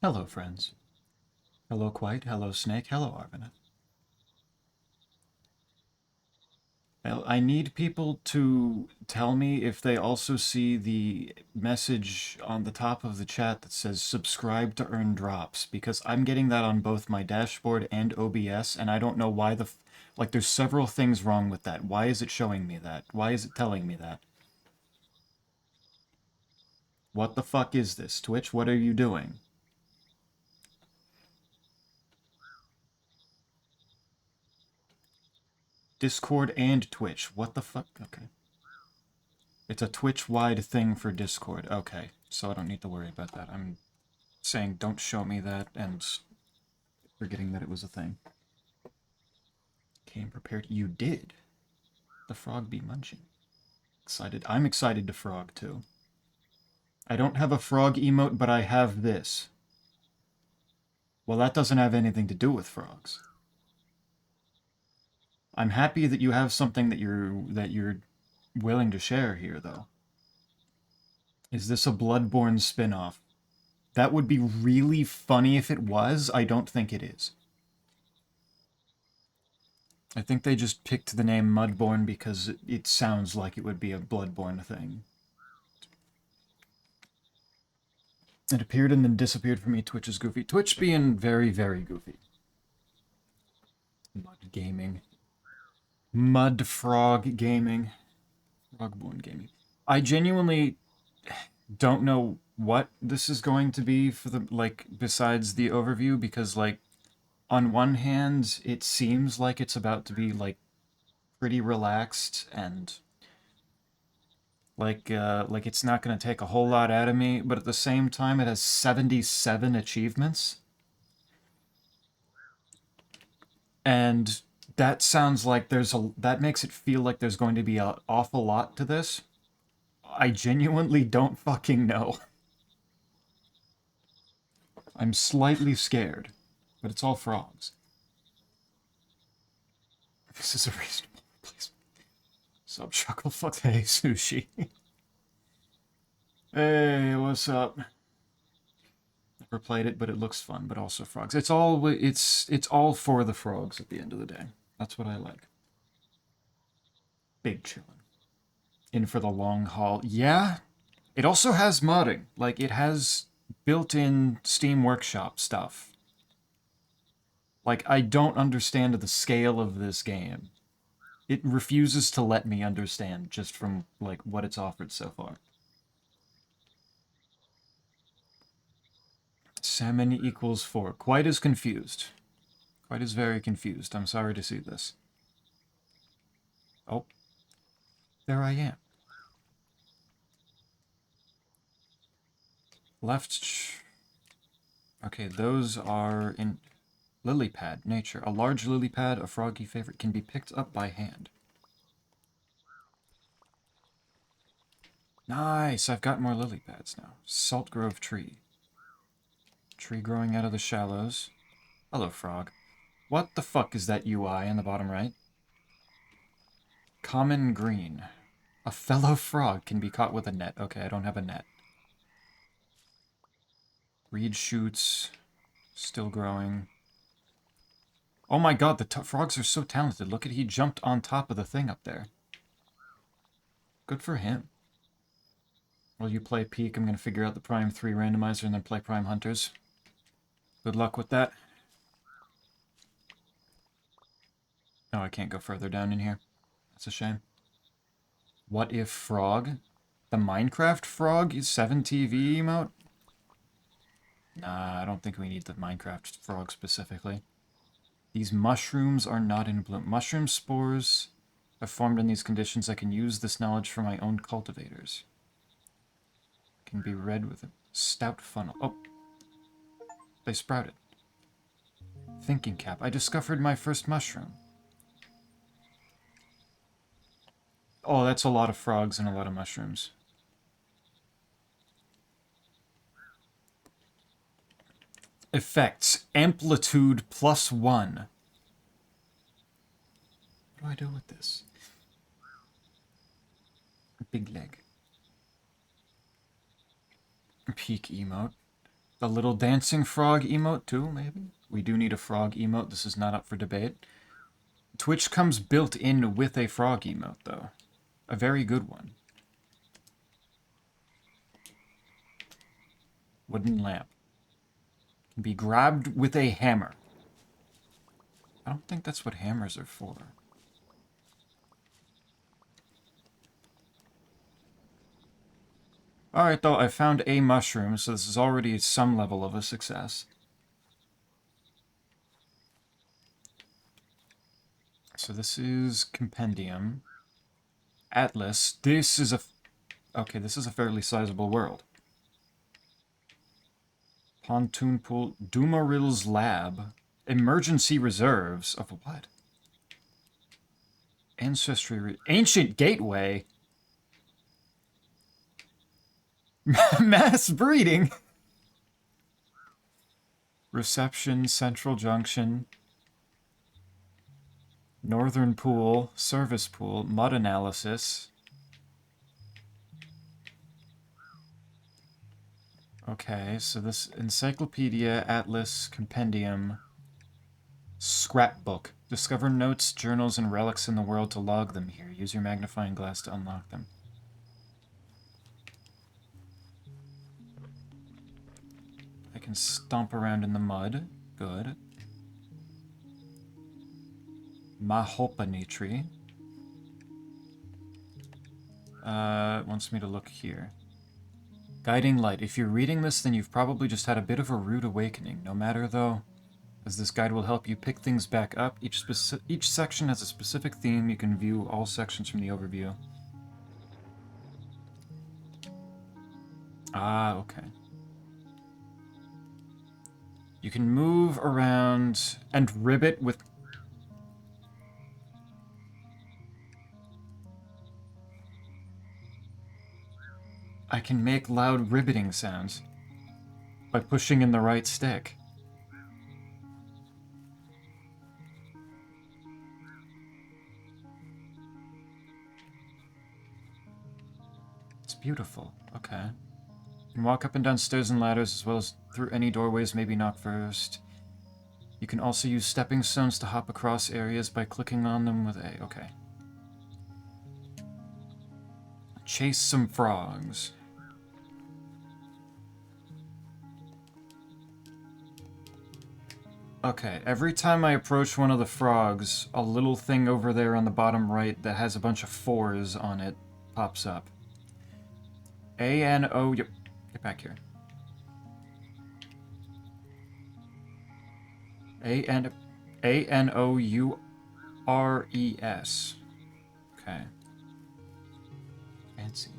Hello, friends. Hello, Quite. Hello, Snake. Hello, Arvina. Well, I need people to tell me if they also see the message on the top of the chat that says subscribe to earn drops, because I'm getting that on both my dashboard and OBS, and I don't know why like, there's several things wrong with that. Why is it showing me that? Why is it telling me that? What the fuck is this, Twitch? What are you doing? Discord and Twitch. What the fuck? Okay. It's a Twitch-wide thing for Discord. Okay, so I don't need to worry about that. I'm saying don't show me that and forgetting that it was a thing. Came prepared. You did. The frog be munching. Excited. I'm excited to frog, too. I don't have a frog emote, but I have this. Well, that doesn't have anything to do with frogs. I'm happy that you have something that you're willing to share here, though. Is this a Bloodborne spin-off? That would be really funny if it was. I don't think it is. I think they just picked the name Mudborne because it sounds like it would be a Bloodborne thing. It appeared and then disappeared from me. Twitch is goofy. Twitch being very, very goofy. Mud gaming. Mud frog gaming. Frogborn gaming. I genuinely don't know what this is going to be for the, like, besides the overview, because, like, on one hand, it seems like it's about to be, like, pretty relaxed and like it's not going to take a whole lot out of me, but at the same time it has 77 achievements. And that sounds like that makes it feel like there's going to be an awful lot to this. I genuinely don't fucking know. I'm slightly scared, but it's all frogs. This is a reasonable, please. Sub chuckle fuck. Hey, sushi. Hey, what's up? Never played it, but it looks fun, but also frogs. It's all for the frogs at the end of the day. That's what I like. Big chillin'. In for the long haul. Yeah. It also has modding. Like, it has built-in Steam Workshop stuff. Like, I don't understand the scale of this game. It refuses to let me understand just from, like, what it's offered so far. Salmon equals 4. Quite as confused. Quite as very confused. I'm sorry to see this. Oh. There I am. Left. Okay, those are in lily pad, nature. A large lily pad, a froggy favorite, can be picked up by hand. Nice, I've got more lily pads now. Salt Grove tree. Tree growing out of the shallows. Hello, frog. What the fuck is that UI in the bottom right? Common green. A fellow frog can be caught with a net. Okay, I don't have a net. Reed shoots. Still growing. Oh my god, the frogs are so talented. Look at he jumped on top of the thing up there. Good for him. While you play Peak, I'm going to figure out the Prime 3 randomizer and then play Prime Hunters. Good luck with that. Oh, I can't go further down in here. That's a shame. What if frog? The Minecraft frog is 7TV emote? Nah, I don't think we need the Minecraft frog specifically. These mushrooms are not in bloom. Mushroom spores have formed in these conditions. I can use this knowledge for my own cultivators. Can be read with a stout funnel. Oh, they sprouted. Thinking cap. I discovered my first mushroom. Oh, that's a lot of frogs and a lot of mushrooms. Effects. Amplitude +1. What do I do with this? Big leg. Peak emote. A little dancing frog emote too, maybe? We do need a frog emote. This is not up for debate. Twitch comes built in with a frog emote, though. A very good one. Wooden lamp. Can be grabbed with a hammer. I don't think that's what hammers are for. Alright, though, I found a mushroom, so this is already some level of a success. So this is Compendium. Atlas. This is a... Okay, this is a fairly sizable world. Pontoon Pool. Dumaril's Lab. Emergency Reserves. Of what? Ancestry... Ancient Gateway? Mass breeding? Reception, Central Junction... Northern Pool, Service Pool, Mud Analysis. Okay, so this Encyclopedia, Atlas, Compendium, Scrapbook. Discover notes, journals, and relics in the world to log them here. Use your magnifying glass to unlock them. I can stomp around in the mud. Good. Mahopany tree. Wants me to look here. Guiding light. If you're reading this, then you've probably just had a bit of a rude awakening. No matter, though, as this guide will help you pick things back up. Each section has a specific theme. You can view all sections from the overview. Ah, okay. You can move around and ribbit with... I can make loud ribbiting sounds by pushing in the right stick. It's beautiful. Okay. You can walk up and down stairs and ladders as well as through any doorways, maybe knock first. You can also use stepping stones to hop across areas by clicking on them with A. Okay. Chase some frogs. Okay, every time I approach one of the frogs, a little thing over there on the bottom right that has a bunch of 4s on it pops up. A-N-O... Yep, get back here. A-N-O-U-R-E-S. Okay. Fancy.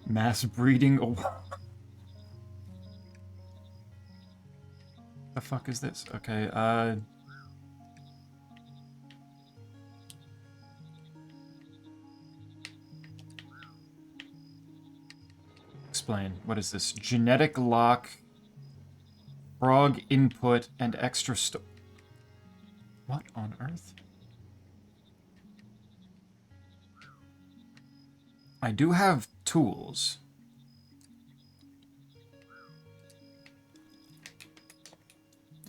Mass breeding. Oh. The fuck is this? Okay, explain. What is this? Genetic lock, frog input, and extra What on earth? I do have tools.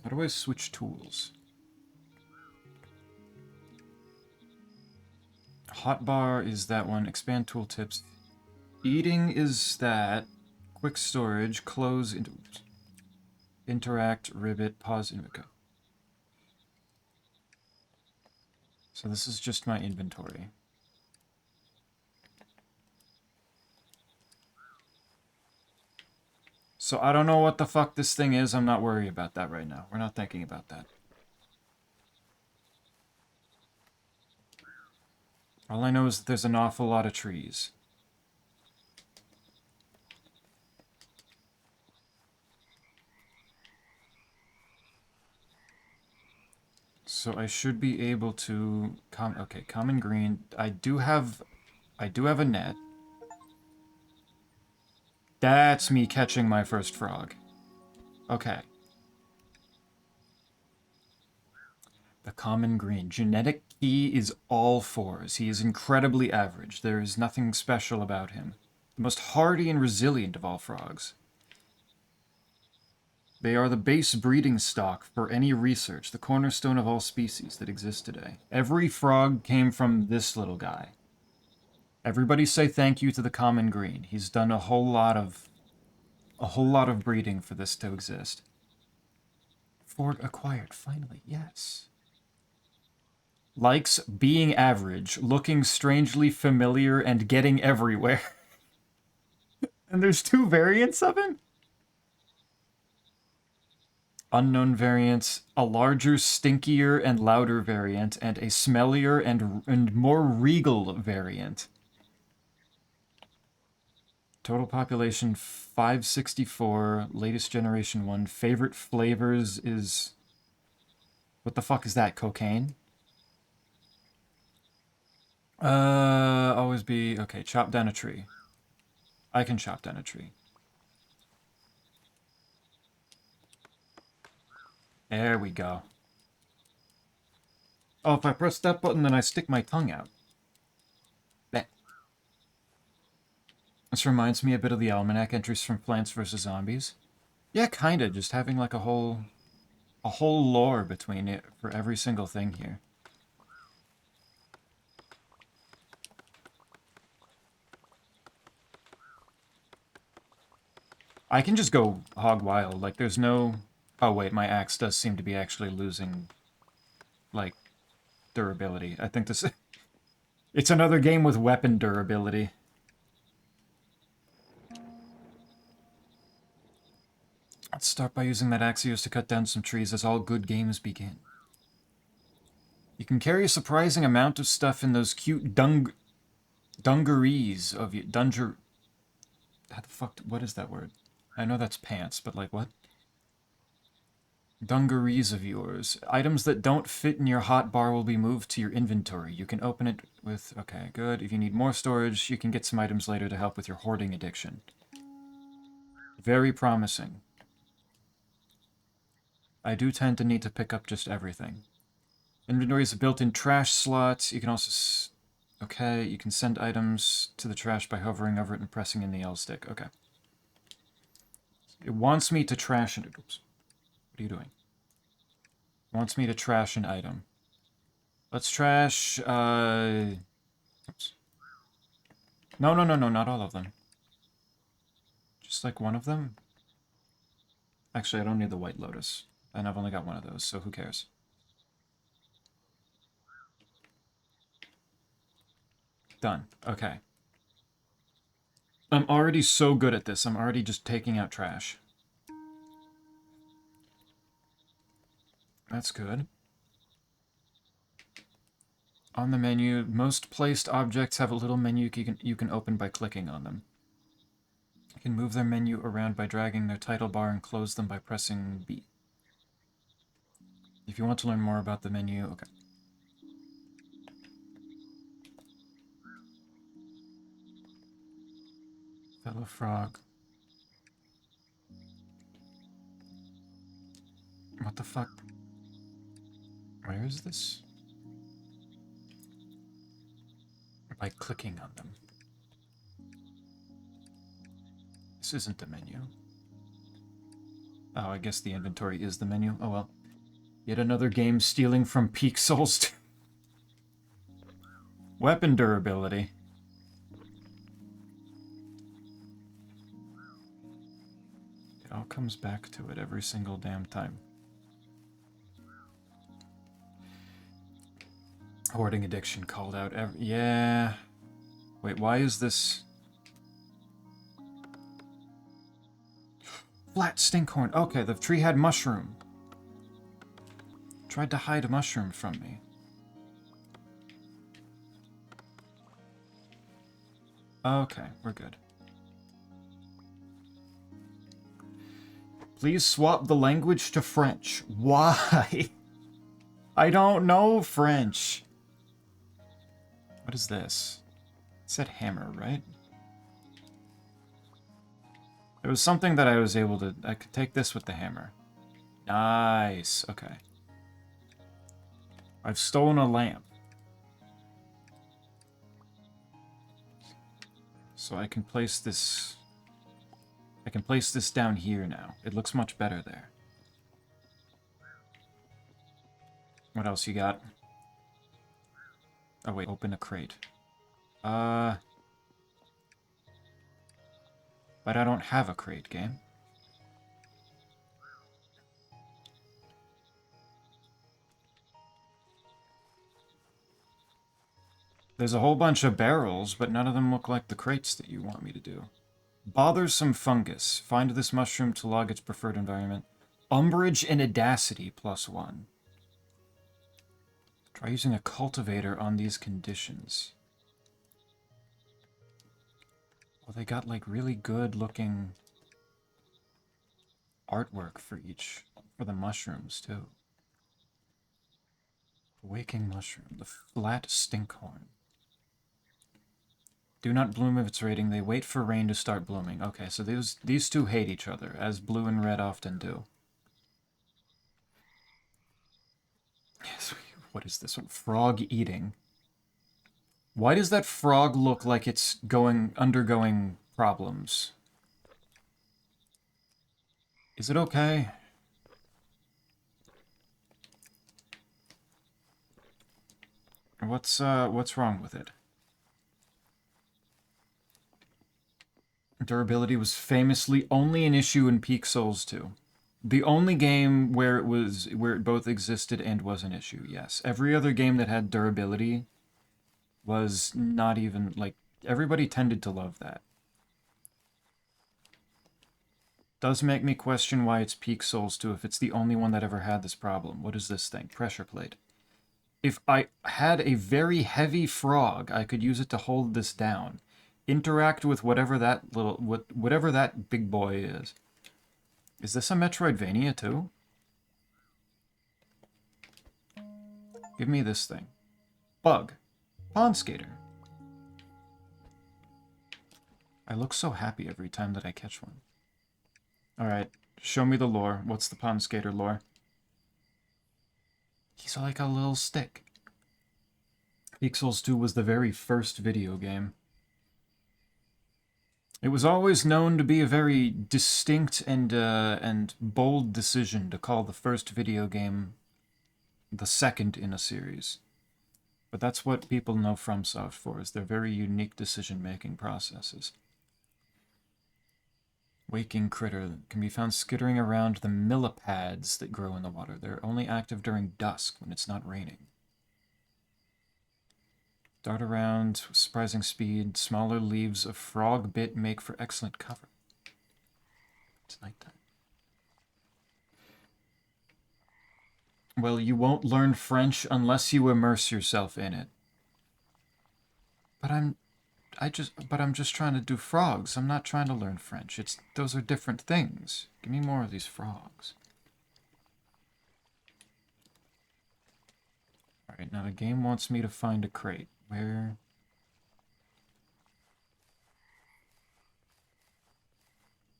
How do I switch tools? Hotbar is that one. Expand tooltips. Eating is that. Quick storage. Close. Interact. Ribbit. Pause. Go. So this is just my inventory. So I don't know what the fuck this thing is. I'm not worried about that right now. We're not thinking about that. All I know is that there's an awful lot of trees. So I should be able to okay, common green. I do have a net. That's me catching my first frog. Okay. The common green. Genetic He is all fours. He is incredibly average. There is nothing special about him. The most hardy and resilient of all frogs. They are the base breeding stock for any research, the cornerstone of all species that exist today. Every frog came from this little guy. Everybody say thank you to the common green. He's done a whole lot of breeding for this to exist. Ford acquired, finally, yes. Likes being average, looking strangely familiar, and getting everywhere. And there's 2 variants of him? Unknown variants, a larger, stinkier, and louder variant, and a smellier and more regal variant. Total population 564, latest generation 1. Favorite flavors is... What the fuck is that, cocaine? Always be... Okay, chop down a tree. I can chop down a tree. There we go. Oh, if I press that button, then I stick my tongue out. Blech. This reminds me a bit of the almanac entries from Plants vs. Zombies. Yeah, kinda, just having like a whole lore between it for every single thing here. I can just go hog wild, like there's no... Oh wait, my axe does seem to be actually losing, like, durability. I think this... It's another game with weapon durability. Let's start by using that axe to cut down some trees, as all good games begin. You can carry a surprising amount of stuff in those cute dungarees of you. How the fuck... What is that word? I know that's pants, but like, what? Dungarees of yours. Items that don't fit in your hotbar will be moved to your inventory. You can open it with... Okay, good. If you need more storage, you can get some items later to help with your hoarding addiction. Very promising. I do tend to need to pick up just everything. Inventory is a built-in trash slot. You can also... Okay, you can send items to the trash by hovering over it and pressing in the L stick. Okay. It wants me to trash it. Oops. What are you doing? It wants me to trash an item. Let's trash, Oops. No, not all of them. Just like one of them? Actually, I don't need the White Lotus. And I've only got one of those, so who cares? Done. Okay. I'm already so good at this. I'm already just taking out trash. That's good. On the menu, most placed objects have a little menu you can open by clicking on them. You can move their menu around by dragging their title bar and close them by pressing B. If you want to learn more about the menu, okay. Fellow frog. What the fuck? Where is this? By clicking on them. This isn't the menu. Oh, I guess the inventory is the menu. Oh well. Yet another game stealing from Peak Souls. Weapon durability. It all comes back to it every single damn time. Hoarding addiction called out every... Yeah. Wait, why is this... Flat stinkhorn. Okay, the tree had mushroom. Tried to hide a mushroom from me. Okay, we're good. Please swap the language to French. Why? I don't know French. What is this? It said hammer, right? It was something that I was able to... I could take this with the hammer. Nice. Okay. I've stolen a lamp. So I can place this... I can place this down here now. It looks much better there. What else you got? Oh wait, open a crate. But I don't have a crate, game. There's a whole bunch of barrels, but none of them look like the crates that you want me to do. Bothersome fungus. Find this mushroom to log its preferred environment. Umbrage and Audacity +1. Try using a cultivator on these conditions. Well, they got like really good looking artwork for the mushrooms too. Waking mushroom, the flat stinkhorn. Do not bloom if it's raining. They wait for rain to start blooming. Okay, so these two hate each other, as blue and red often do. Yes, what is this one? Frog eating. Why does that frog look like it's undergoing problems? Is it okay? What's wrong with it? Durability was famously only an issue in Peak Souls 2. The only game where it both existed and was an issue, yes. Every other game that had durability was not even, like, everybody tended to love that. Does make me question why it's Peak Souls 2 if it's the only one that ever had this problem. What is this thing? Pressure plate. If I had a very heavy frog, I could use it to hold this down. Interact with whatever that big boy is. Is this a Metroidvania too? Give me this thing. Bug. Pond skater. I look so happy every time that I catch one. Alright, show me the lore. What's the pond skater lore? He's like a little stick. Peak Souls 2 was the very first video game. It was always known to be a very distinct and bold decision to call the first video game the second in a series. But that's what people know FromSoft for, is their very unique decision-making processes. Waking critter can be found skittering around the millipedes that grow in the water. They're only active during dusk when it's not raining. Dart around with surprising speed. Smaller leaves of frog bit make for excellent cover. It's nighttime. Well, you won't learn French unless you immerse yourself in it. But I'm just trying to do frogs. I'm not trying to learn French. Those are different things. Give me more of these frogs. Alright, now the game wants me to find a crate. Where?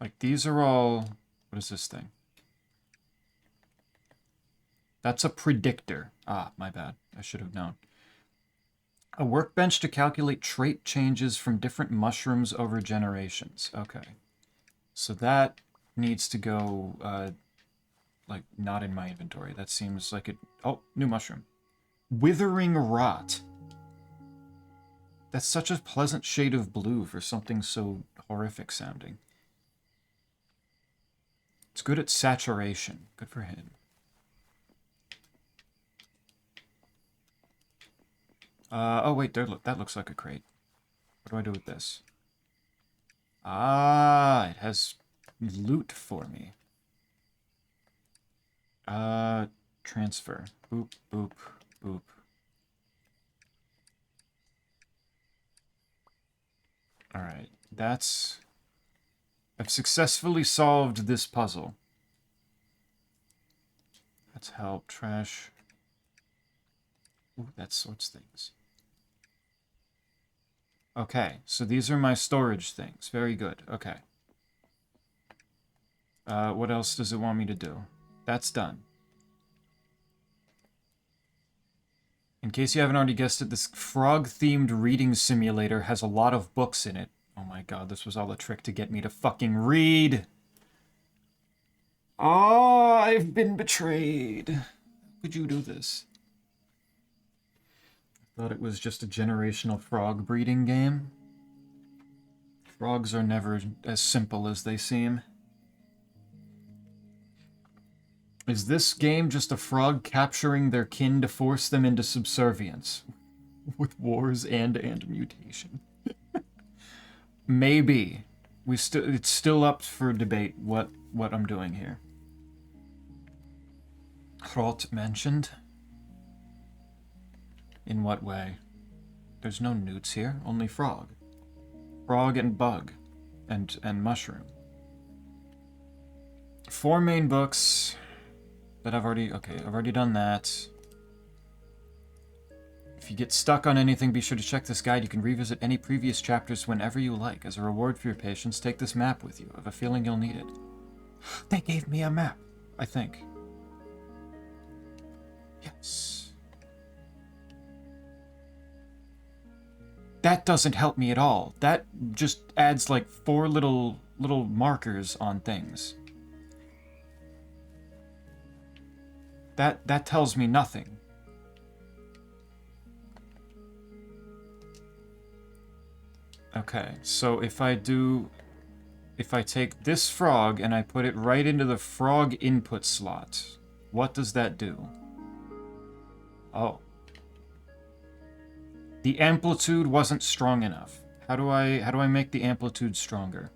Like, these are all... What is this thing? That's a predictor. Ah, my bad. I should have known. A workbench to calculate trait changes from different mushrooms over generations. Okay. So that needs to go, like, not in my inventory. That seems like it... Oh, new mushroom. Withering Rot. That's such a pleasant shade of blue for something so horrific sounding. It's good at saturation. Good for him. Oh wait, that looks like a crate. What do I do with this? Ah, it has loot for me. Transfer. Boop, boop, boop. Alright, that's... I've successfully solved this puzzle. That's help. Trash. Ooh, that sorts things. Okay, so these are my storage things. Very good. Okay. What else does it want me to do? That's done. In case you haven't already guessed it, this frog-themed reading simulator has a lot of books in it. Oh Oh my god, this was all a trick to get me to fucking read. Oh, I've been betrayed. How could you do this? I thought it was just a generational frog breeding game. Frogs are never as simple as they seem. Is this game just a frog capturing their kin to force them into subservience? With wars and mutation. Maybe. It's still up for debate what I'm doing here. Hrot mentioned? In what way? There's no newts here, only frog. Frog and bug. And mushroom. 4 main books. But I've already done that. If you get stuck on anything, be sure to check this guide. You can revisit any previous chapters whenever you like. As a reward for your patience, take this map with you. I have a feeling you'll need it. They gave me a map, I think. Yes. That doesn't help me at all. That just adds like 4 little markers on things. That tells me nothing. Okay, so if I take this frog and I put it right into the frog input slot, what does that do? Oh. The amplitude wasn't strong enough. How do I make the amplitude stronger?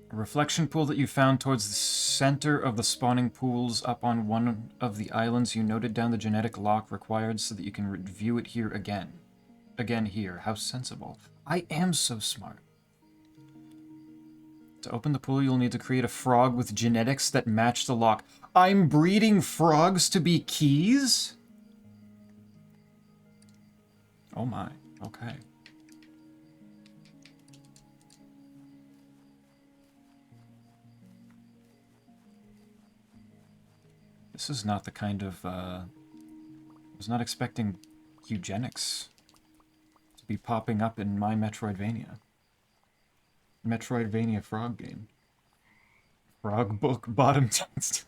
A reflection pool that you found towards the center of the spawning pools up on one of the islands you noted down the genetic lock required so that you can view it here again. Again here. How sensible. I am so smart. To open the pool, you'll need to create a frog with genetics that match the lock. I'm breeding frogs to be keys? Oh my. Okay. This is not the kind of, I was not expecting eugenics to be popping up in my Metroidvania. Metroidvania frog game. Frog book bottom text.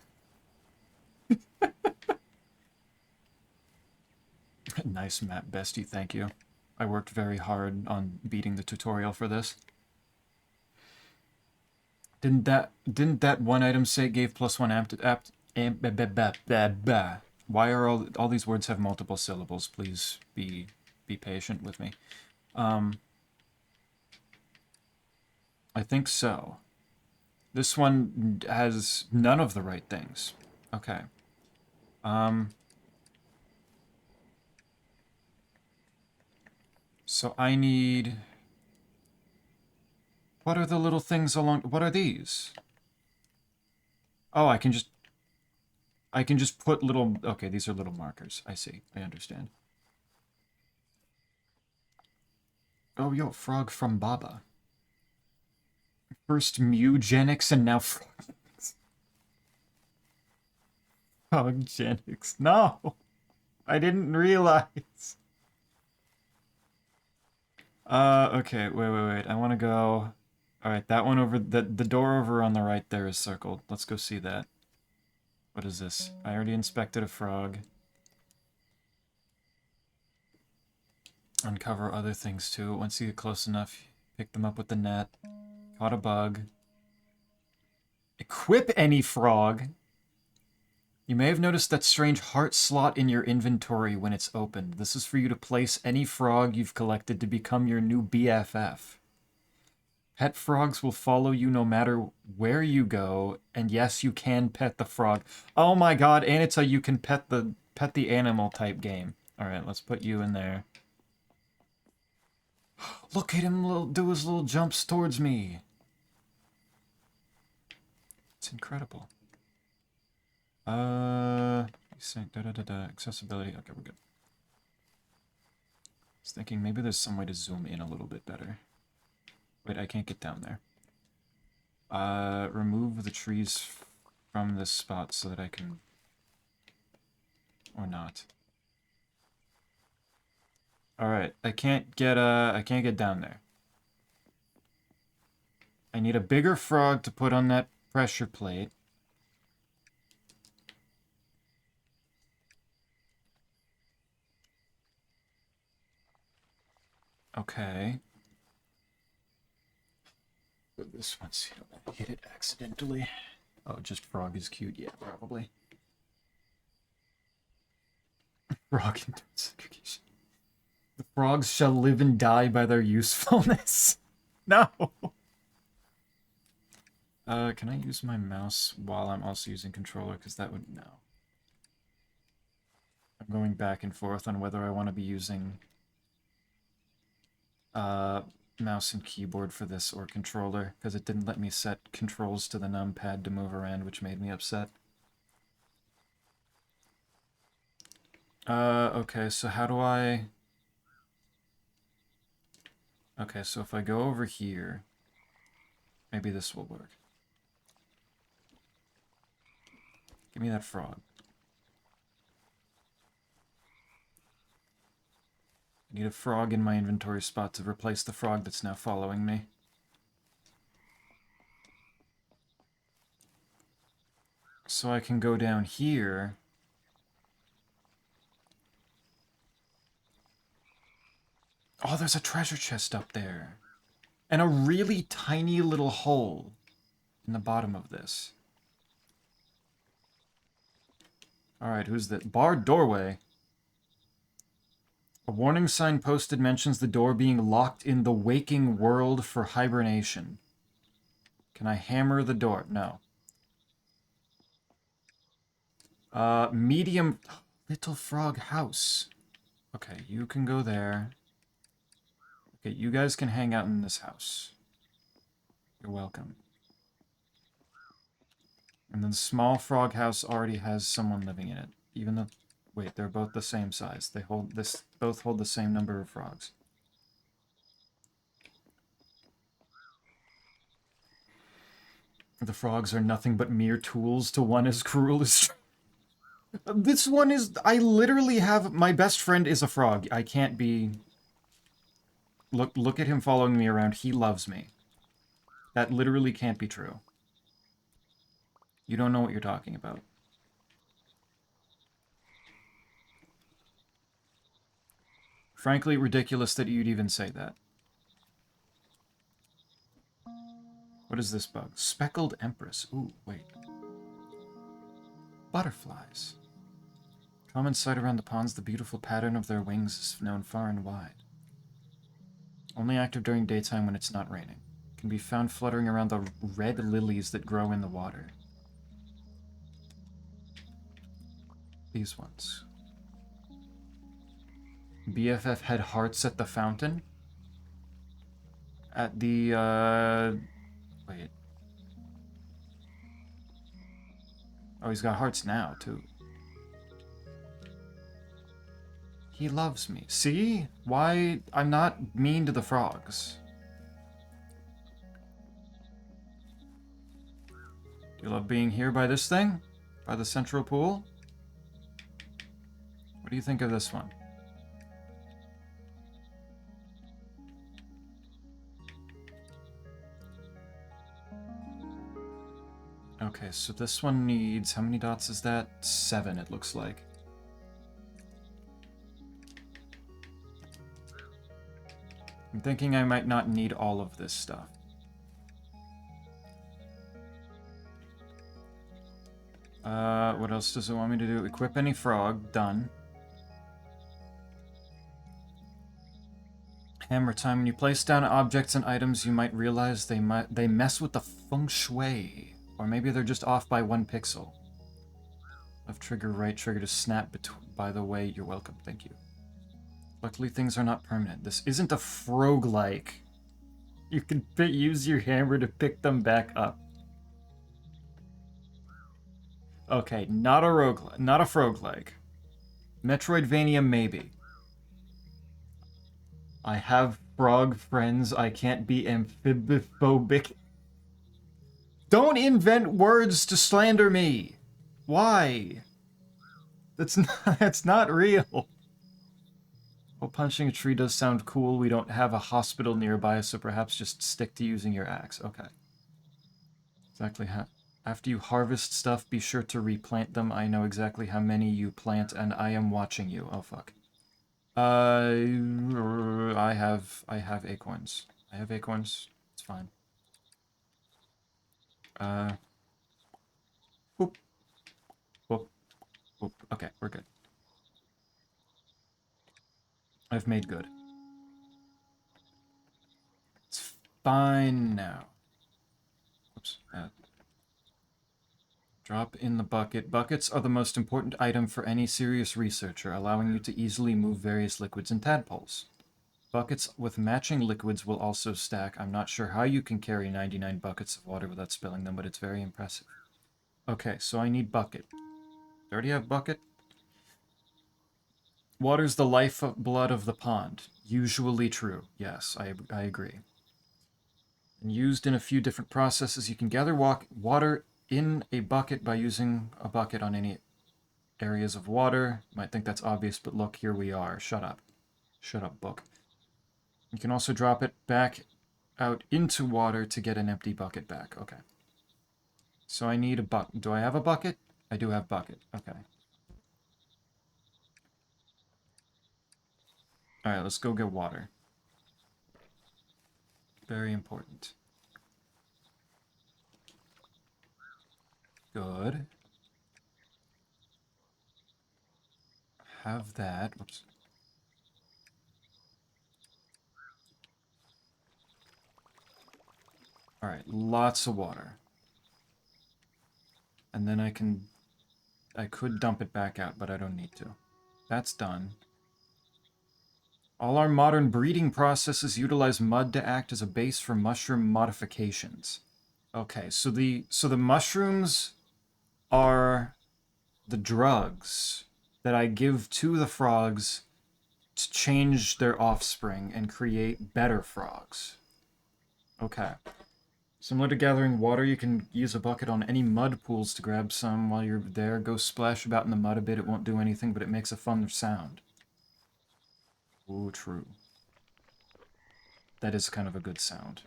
Nice map, bestie, thank you. I worked very hard on beating the tutorial for this. Didn't that one item say it gave +1 Why are all these words have multiple syllables? Please be patient with me. I think so. This one has none of the right things. Okay. So I need... What are the little things along... What are these? Oh, I can just put little... Okay, these are little markers. I see. I understand. Oh, yo, frog from Baba. First Mewgenics and now Frogenics. Frogenics. No! I didn't realize. Okay, wait. I want to go... Alright, that one over... The door over on the right there is circled. Let's go see that. What is this? I already inspected a frog. Uncover other things too. Once you get close enough, pick them up with the net. Caught a bug. Equip any frog! You may have noticed that strange heart slot in your inventory when it's opened. This is for you to place any frog you've collected to become your new BFF. Pet frogs will follow you no matter where you go, and yes, you can pet the frog. Oh my god, and it's a you can pet the animal type game. Alright, let's put you in there. Look at him do his little jumps towards me. It's incredible. Accessibility. Okay, we're good. I was thinking maybe there's some way to zoom in a little bit better. Wait, I can't get down there. Remove the trees from this spot so that I can... Or not. Alright, I can't get down there. I need a bigger frog to put on that pressure plate. Okay. This one, see, I hit it accidentally. Oh, just frog is cute. Yeah, probably. Frog intensification. The frogs shall live and die by their usefulness. No! Can I use my mouse while I'm also using controller? Because that would... No. I'm going back and forth on whether I want to be using mouse and keyboard for this or controller, because it didn't let me set controls to the numpad to move around, which made me upset. Okay, so how do I... Okay, so if I go over here, maybe this will work. Give me that frog. I need a frog in my inventory spot to replace the frog that's now following me. So I can go down here. Oh, there's a treasure chest up there. And a really tiny little hole in the bottom of this. Alright, who's that? Barred doorway. A warning sign posted mentions the door being locked in the waking world for hibernation. Can I hammer the door? No. Medium... Little frog house. Okay, you can go there. Okay, you guys can hang out in this house. You're welcome. And then the small frog house already has someone living in it. Even though... Wait, they're both the same size. They hold this... Both hold the same number of frogs. The frogs are nothing but mere tools to one as cruel as... This one is... I literally have... My best friend is a frog. I can't be... Look at him following me around. He loves me. That literally can't be true. You don't know what you're talking about. Frankly, ridiculous that you'd even say that. What is this bug? Speckled Empress. Ooh, wait. Butterflies. Common sight around the ponds, the beautiful pattern of their wings is known far and wide. Only active during daytime when it's not raining. Can be found fluttering around the red lilies that grow in the water. These ones. BFF had hearts at the fountain? At the, wait. Oh, he's got hearts now, too. He loves me. See? Why? I'm not mean to the frogs. Do you love being here by this thing? By the central pool? What do you think of this one? Okay, so this one needs... How many dots is that? 7, it looks like. I'm thinking I might not need all of this stuff. What else does it want me to do? Equip any frog. Done. Hammer time. When you place down objects and items, you might realize they mess with the feng shui. Or maybe they're just off by 1 pixel. Left trigger, right trigger to snap by the way. You're welcome. Thank you. Luckily, things are not permanent. This isn't a frog-like. You can use your hammer to pick them back up. Okay, not a frog-like. Metroidvania, maybe. I have frog friends. I can't be amphibophobic. Don't invent words to slander me. Why? That's not real. Well, punching a tree does sound cool. We don't have a hospital nearby, so perhaps just stick to using your axe. Okay. Exactly how... After you harvest stuff, be sure to replant them. I know exactly how many you plant, and I am watching you. Oh, fuck. I have acorns. I have acorns. It's fine. Whoop. Whoop. Whoop. Okay, we're good. I've made good. It's fine now. Oops. Drop in the bucket. Buckets are the most important item for any serious researcher, allowing you to easily move various liquids and tadpoles. Buckets with matching liquids will also stack. I'm not sure how you can carry 99 buckets of water without spilling them, but it's very impressive. Okay, so I need bucket. I already have bucket. Water's the lifeblood of the pond. Usually true. Yes, I agree. And used in a few different processes, you can gather water in a bucket by using a bucket on any areas of water. You might think that's obvious, but look, here we are. Shut up. Shut up, book. You can also drop it back out into water to get an empty bucket back. Okay. So I need a bucket. Do I have a bucket? I do have bucket. Okay. Alright, let's go get water. Very important. Good. Have that. Whoops. Alright, lots of water. And then I could dump it back out, but I don't need to. That's done. All our modern breeding processes utilize mud to act as a base for mushroom modifications. Okay, so the mushrooms are the drugs that I give to the frogs to change their offspring and create better frogs. Okay. Similar to gathering water, you can use a bucket on any mud pools to grab some while you're there. Go splash about in the mud a bit. It won't do anything, but it makes a fun sound. Ooh, true. That is kind of a good sound.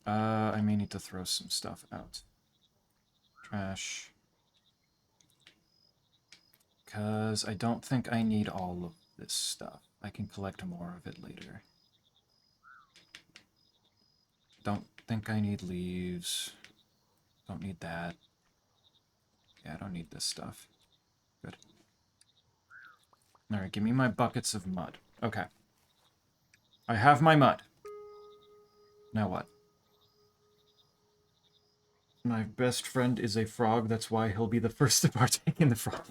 I may need to throw some stuff out. Trash. Because I don't think I need all of this stuff. I can collect more of it later. Don't think I need leaves. Don't need that. Yeah, I don't need this stuff. Good. Alright, give me my buckets of mud. Okay. I have my mud. Now what? My best friend is a frog, that's why he'll be the first to partake in the frog.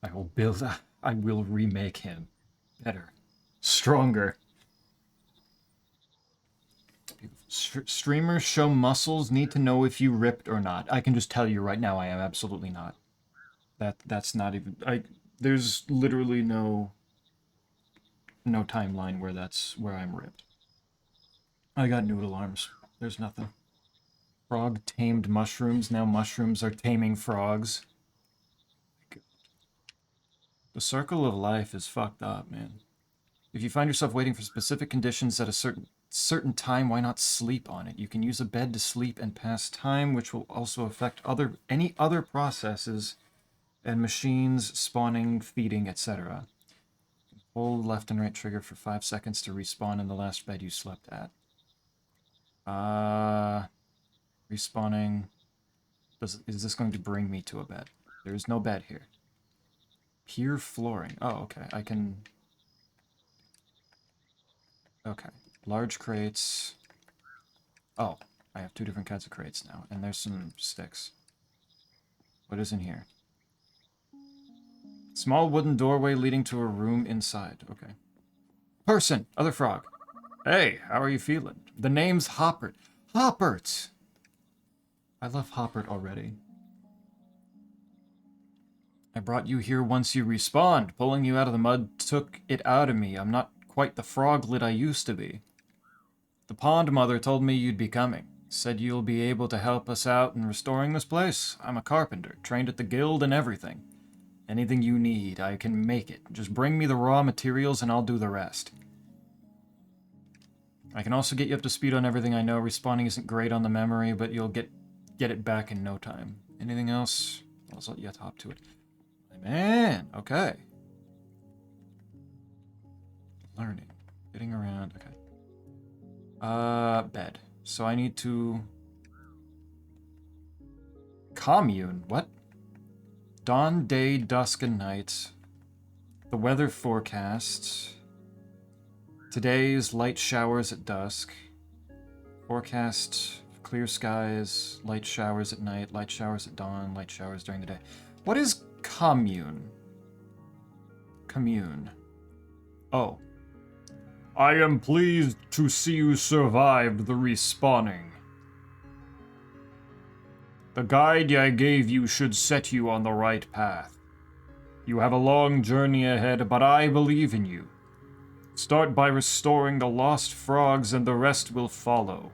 I will remake him. Better. Stronger. Streamers show muscles, need to know if you ripped or not. I can just tell you right now I am absolutely not. That's not even... There's literally no timeline where I'm ripped. I got noodle arms. There's nothing. Frog tamed mushrooms. Now mushrooms are taming frogs. The circle of life is fucked up, man. If you find yourself waiting for specific conditions at a certain time, why not sleep on it? You can use a bed to sleep and pass time, which will also affect any other processes and machines, spawning, feeding, etc. Hold left and right trigger for 5 seconds to respawn in the last bed you slept at. Respawning. Is this going to bring me to a bed? There is no bed here. Pier flooring. Oh, okay. I can... Okay. Large crates. Oh, I have 2 different kinds of crates now. And there's some sticks. What is in here? Small wooden doorway leading to a room inside. Okay. Person! Other frog. Hey, how are you feeling? The name's Hoppert. Hoppert! I love Hoppert already. I brought you here once you respawned. Pulling you out of the mud took it out of me. I'm not quite the froglet I used to be. The pond mother told me you'd be coming. Said you'll be able to help us out in restoring this place. I'm a carpenter, trained at the guild and everything. Anything you need, I can make it. Just bring me the raw materials and I'll do the rest. I can also get you up to speed on everything I know. Respawning isn't great on the memory, but you'll get it back in no time. Anything else? I'll let you hop to it. Man, okay. Learning. Getting around, okay. Bed. So I need to... Commune, what? Dawn, day, dusk, and night. The weather forecast. Today's light showers at dusk. Forecast, clear skies, light showers at night, light showers at dawn, light showers during the day. What is commune? Commune. Oh. I am pleased to see you survived the respawning. The guide I gave you should set you on the right path. You have a long journey ahead, but I believe in you. Start by restoring the lost frogs and the rest will follow.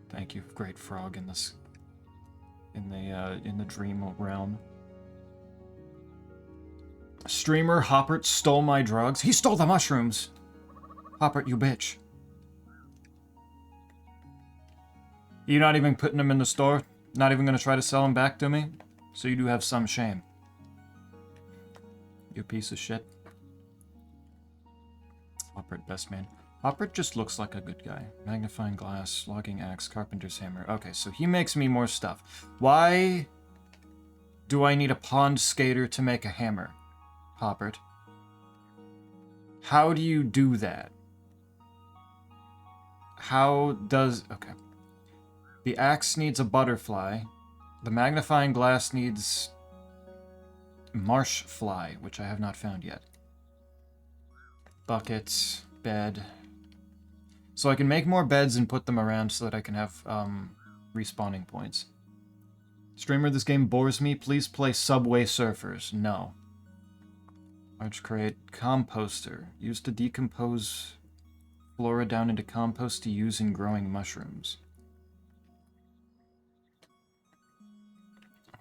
Thank you, great frog in this... in the dream realm. Streamer Hoppert stole my drugs. He stole the mushrooms! Hoppert, you bitch. You're not even putting them in the store? Not even gonna try to sell them back to me? So you do have some shame. You piece of shit. Hoppert, best man. Hoppert just looks like a good guy. Magnifying glass, logging axe, carpenter's hammer. Okay, so he makes me more stuff. Why do I need a pond skater to make a hammer? Hoppert. How do you do that? How does... Okay. The axe needs a butterfly. The magnifying glass needs... marsh fly, which I have not found yet. Buckets, bed. So I can make more beds and put them around so that I can have respawning points. Streamer, this game bores me. Please play Subway Surfers. No. Large crate. Composter. Used to decompose flora down into compost to use in growing mushrooms.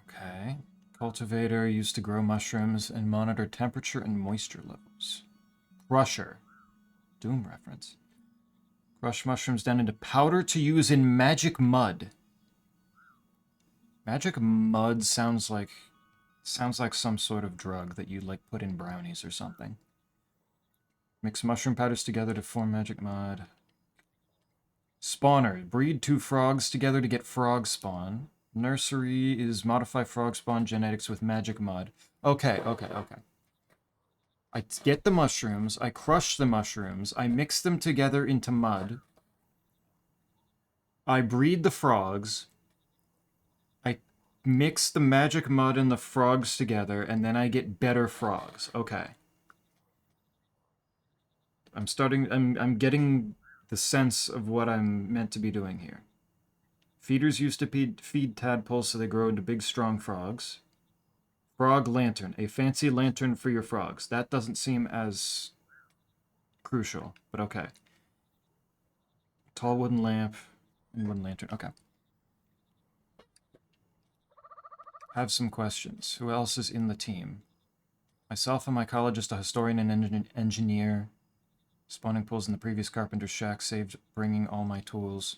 Okay. Cultivator used to grow mushrooms and monitor temperature and moisture levels. Crusher. Doom reference. Crush mushrooms down into powder to use in magic mud. Magic mud sounds like some sort of drug that you like put in brownies or something. Mix mushroom powders together to form magic mud. Spawner. Breed 2 frogs together to get frog spawn. Nursery is modify frog spawn genetics with magic mud. Okay. I get the mushrooms, I crush the mushrooms, I mix them together into mud. I breed the frogs. I mix the magic mud and the frogs together, and then I get better frogs. Okay. I'm getting the sense of what I'm meant to be doing here. Feeders used to feed tadpoles so they grow into big, strong frogs. Frog lantern. A fancy lantern for your frogs. That doesn't seem as crucial, but okay. Tall wooden lamp and wooden lantern. Okay. Have some questions. Who else is in the team? Myself and my colleaguist, a historian and engineer. Spawning pools in the previous carpenter's shack saved bringing all my tools.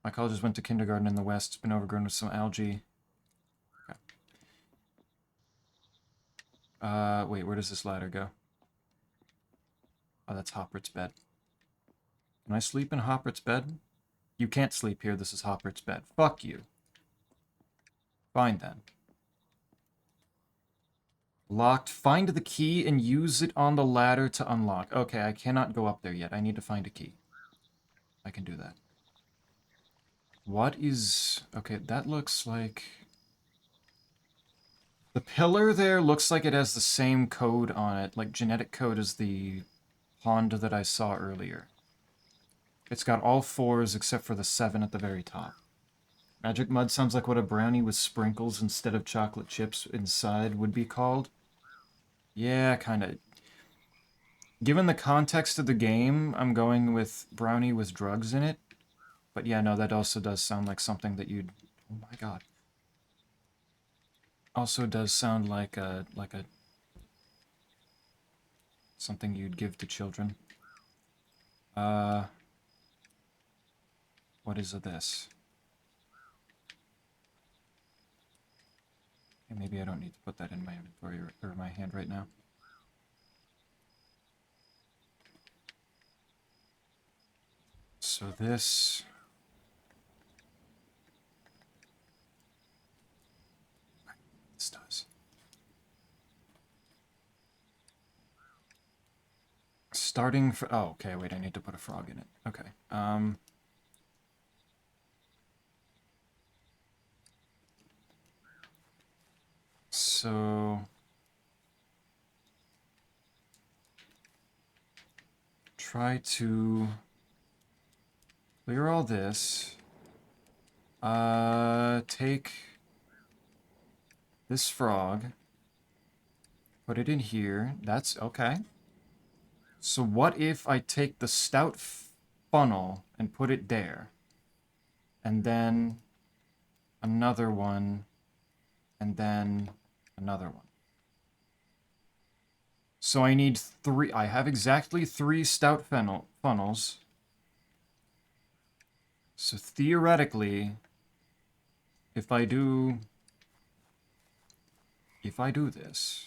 My colleaguist went to kindergarten in the west. It's been overgrown with some algae. Okay. Wait, where does this ladder go? Oh, that's Hoppert's bed. Can I sleep in Hoppert's bed? You can't sleep here. This is Hoppert's bed. Fuck you. Fine then. Locked. Find the key and use it on the ladder to unlock. Okay, I cannot go up there yet. I need to find a key. I can do that. What is... Okay, that looks like... The pillar there looks like it has the same code on it, like genetic code as the pond that I saw earlier. It's got all 4s except for the 7 at the very top. Magic mud sounds like what a brownie with sprinkles instead of chocolate chips inside would be called. Yeah, kind of. Given the context of the game, I'm going with brownie with drugs in it. But yeah, no, that also does sound like something that you'd... Oh my god. Also does sound like a... something you'd give to children. What is this? Okay, maybe I don't need to put that in my inventory or my hand right now. So this... This does. Starting for... Oh, okay, wait, I need to put a frog in it. Okay, so... Try to... clear all this. Take... this frog. Put it in here. That's... okay. So what if I take the stout funnel and put it there? And then another one, and then another one. So I need 3... I have exactly 3 stout funnels. So theoretically, if I do this,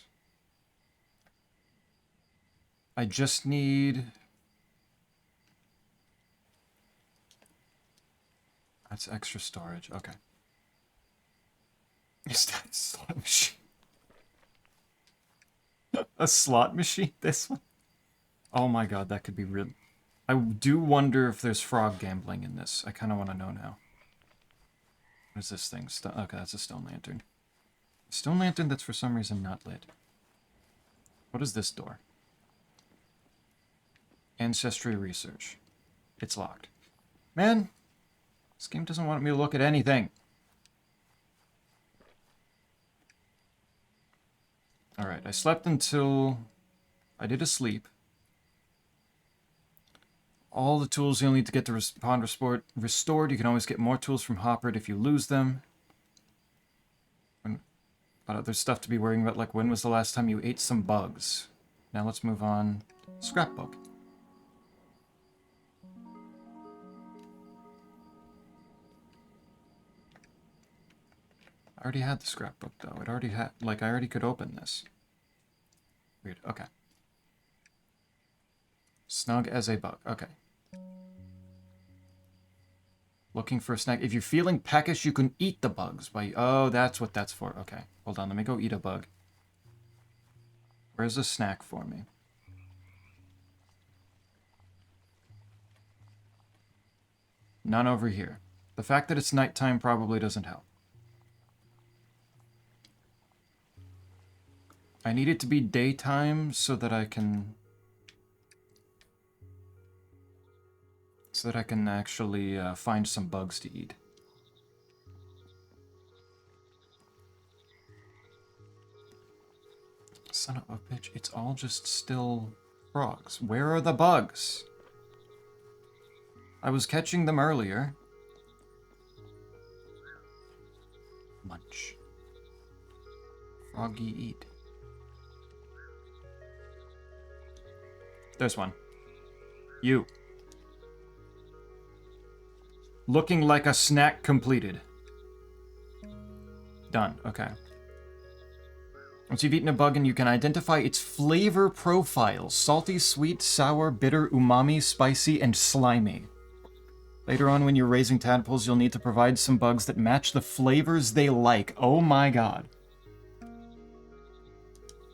I just need... That's extra storage. Okay. Is that a slot machine? A slot machine? This one? Oh my god, that could be real. I do wonder if there's frog gambling in this. I kind of want to know now. What is this thing? Okay, that's a stone lantern. A stone lantern that's for some reason not lit. What is this door? Ancestry research. It's locked. Man, this game doesn't want me to look at anything. Alright, I slept until I did a sleep. All the tools you'll need to get the pond restored. You can always get more tools from Hopper if you lose them. But there's stuff to be worrying about, like when was the last time you ate some bugs? Now let's move on. Scrapbook. I already had the scrapbook, though. It already had... like, I already could open this. Weird. Okay. Snug as a bug. Okay. Looking for a snack. If you're feeling peckish, you can eat the bugs. Oh, that's what that's for. Okay. Hold on. Let me go eat a bug. Where's a snack for me? None over here. The fact that it's nighttime probably doesn't help. I need it to be daytime so that I can... actually find some bugs to eat. Son of a bitch, it's all just still frogs. Where are the bugs? I was catching them earlier. Munch. Froggy eat. There's one. You. Looking like a snack completed. Done. Okay. Once you've eaten a bug and you can identify its flavor profiles. Salty, sweet, sour, bitter, umami, spicy, and slimy. Later on when you're raising tadpoles, you'll need to provide some bugs that match the flavors they like. Oh my god.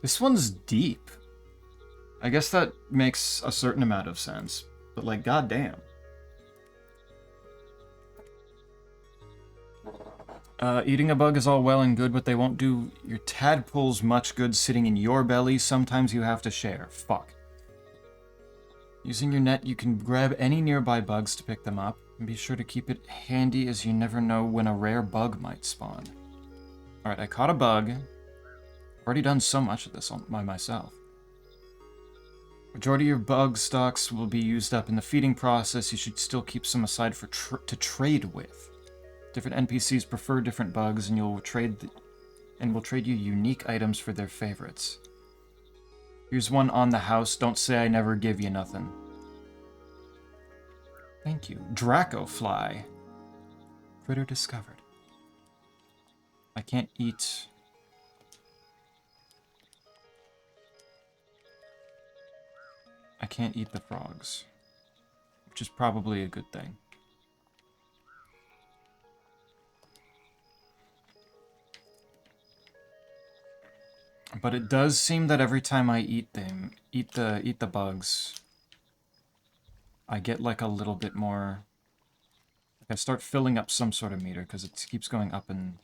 This one's deep. I guess that makes a certain amount of sense. But like, goddamn. Eating a bug is all well and good, but they won't do your tadpoles much good sitting in your belly. Sometimes you have to share. Fuck. Using your net, you can grab any nearby bugs to pick them up. And be sure to keep it handy as you never know when a rare bug might spawn. Alright, I caught a bug. Already done so much of this by myself. Majority of your bug stocks will be used up in the feeding process. You should still keep some aside for to trade with. Different NPCs prefer different bugs, and will trade you unique items for their favorites. Here's one on the house. Don't say I never give you nothing. Thank you. Dracofly. Critter discovered. I can't eat... I can't eat the frogs. Which is probably a good thing. But it does seem that every time I eat them, eat the bugs, I get like a little bit more... Like I start filling up some sort of meter, because it keeps going up and...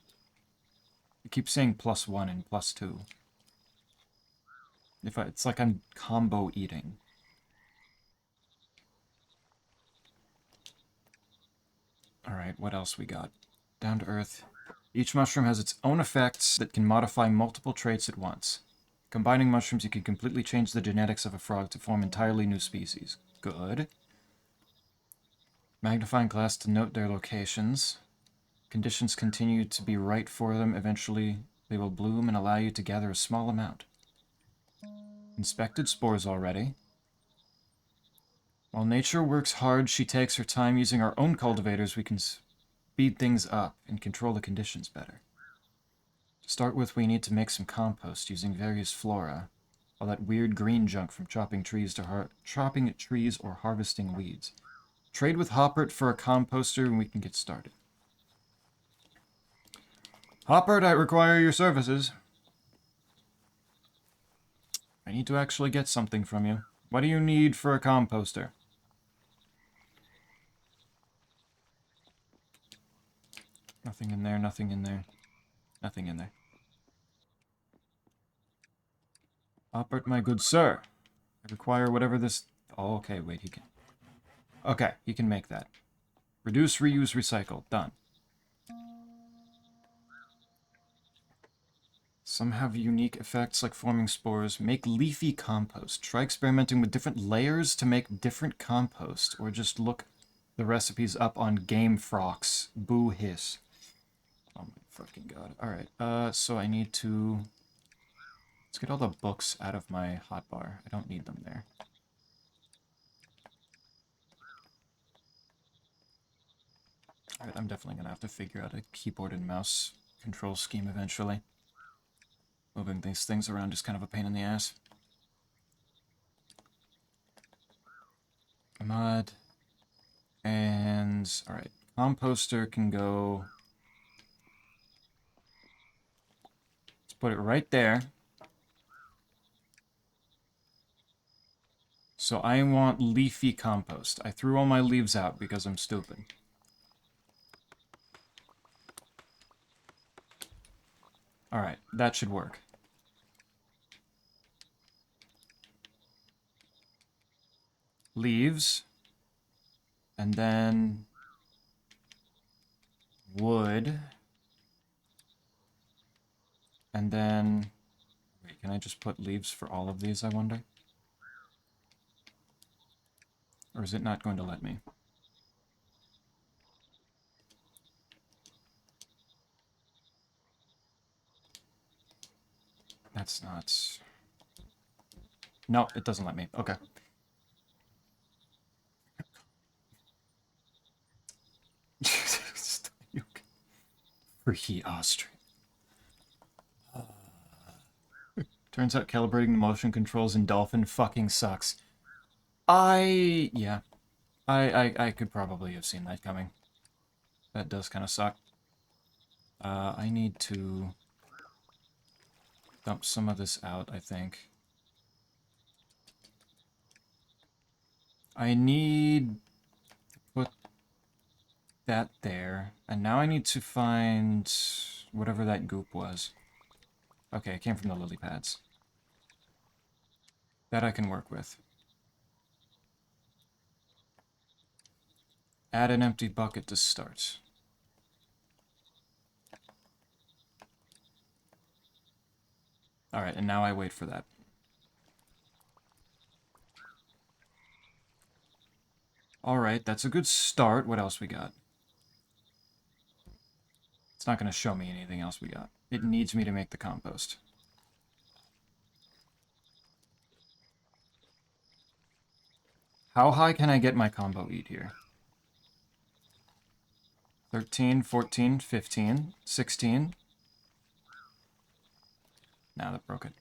It keeps saying +1 and +2. It's like I'm combo eating. Alright, what else we got? Down to earth. Each mushroom has its own effects that can modify multiple traits at once. Combining mushrooms, you can completely change the genetics of a frog to form entirely new species. Good. Magnifying glass to note their locations. Conditions continue to be right for them. Eventually, they will bloom and allow you to gather a small amount. Inspected spores already. While nature works hard, she takes her time. Using our own cultivators, we can speed things up and control the conditions better. To start with, we need to make some compost using various flora. All that weird green junk from chopping trees or harvesting weeds. Trade with Hoppert for a composter and we can get started. Hoppert, I require your services. I need to actually get something from you. What do you need for a composter? Nothing in there, nothing in there. Nothing in there. Hoppert, my good sir. I require whatever this... Oh, okay, wait, he can... Okay, he can make that. Reduce, reuse, recycle. Done. Some have unique effects like forming spores. Make leafy compost. Try experimenting with different layers to make different compost. Or just look the recipes up on Game Frox. Boo hiss. Oh my fucking god. Alright, so I need to... Let's get all the books out of my hotbar. I don't need them there. Alright, I'm definitely gonna have to figure out a keyboard and mouse control scheme eventually. Moving these things around is kind of a pain in the ass. Mud. And... Alright, composter can go... Let's put it right there. So I want leafy compost. I threw all my leaves out because I'm stupid. Alright, that should work. Leaves. And then... wood. And then... Wait, can I just put leaves for all of these, I wonder? Or is it not going to let me? That's not... No, it doesn't let me. Okay. Freaky ostrich. Turns out calibrating the motion controls in Dolphin fucking sucks. Yeah. I could probably have seen that coming. That does kind of suck. I need to dump some of this out, I think. I need to put that there. And now I need to find whatever that goop was. Okay, it came from the lily pads. That I can work with. Add an empty bucket to start. Alright, and now I wait for that. Alright, that's a good start. What else we got? It's not going to show me anything else we got. It needs me to make the compost. How high can I get my combo eat here? 13, 14, 15, 16. Nah, that broke it.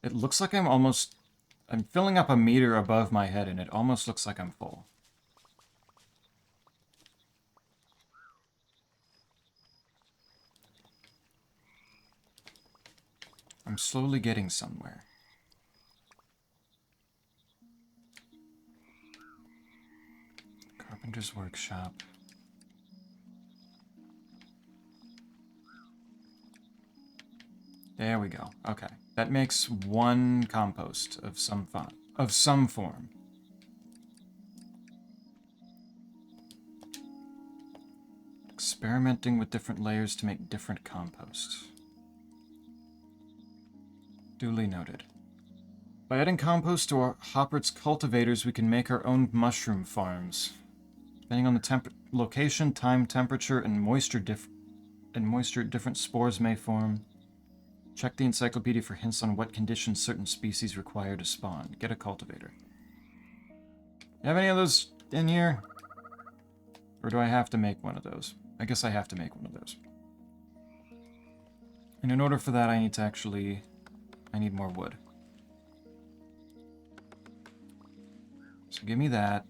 It looks like I'm filling up a meter above my head, and it almost looks like I'm full. I'm slowly getting somewhere. Carpenter's workshop. There we go. Okay. That makes one compost of some form. Experimenting with different layers to make different composts. Duly noted. By adding compost to our Hoppert's cultivators, we can make our own mushroom farms. Depending on the location, time, temperature, and moisture, different spores may form. Check the encyclopedia for hints on what conditions certain species require to spawn. Get a cultivator. You have any of those in here? Or do I have to make one of those? I guess I have to make one of those. And in order for that, I need more wood. So give me that.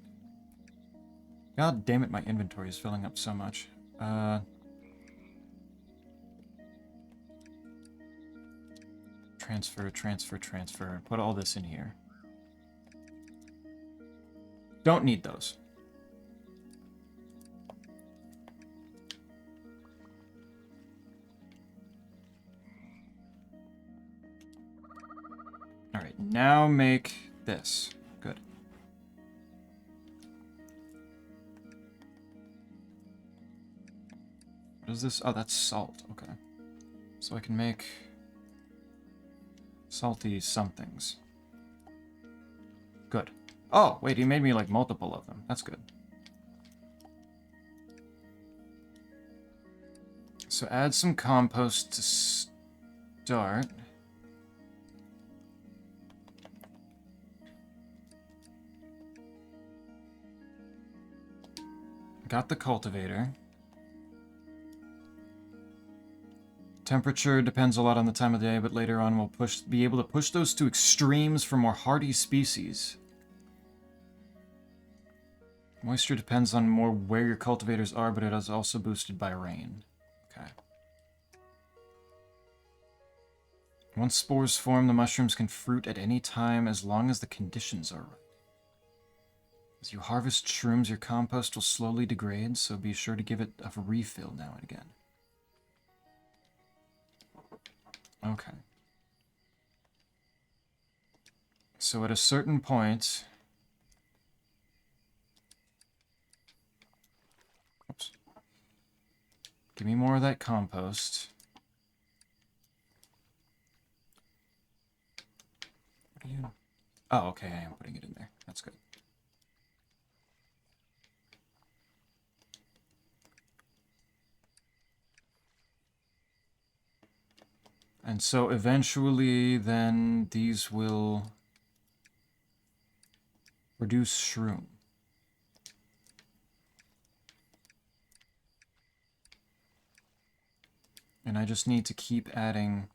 God damn it, my inventory is filling up so much. Transfer, transfer, transfer. Put all this in here. Don't need those. Alright, now make this. Good. What is this? Oh, that's salt. Okay. So I can make salty somethings. Good. Oh, wait, he made me, like, multiple of them. That's good. So add some compost to start. Got the cultivator. Temperature depends a lot on the time of day, but later on we'll be able to push those to extremes for more hardy species. Moisture depends on more where your cultivators are, but it is also boosted by rain. Okay. Once spores form, the mushrooms can fruit at any time as long as the conditions are right. As you harvest shrooms, your compost will slowly degrade, so be sure to give it a refill now and again. Okay. So at a certain point... Oops. Give me more of that compost. What are you... Oh, okay, I am putting it in there. That's good. And so eventually, then, these will produce shroom. And I just need to keep adding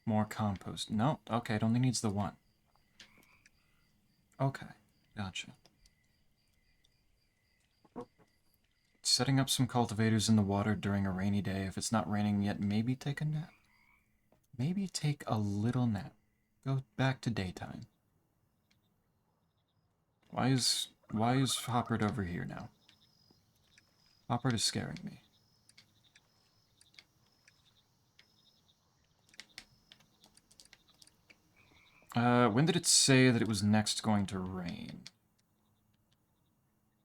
more compost. No, okay, it only needs the one. Okay, gotcha. Setting up some cultivators in the water during a rainy day. If it's not raining yet, maybe take a nap. Maybe take a little nap. Go back to daytime. Why is Hoppert over here now? Hoppert is scaring me. When did it say that it was next going to rain?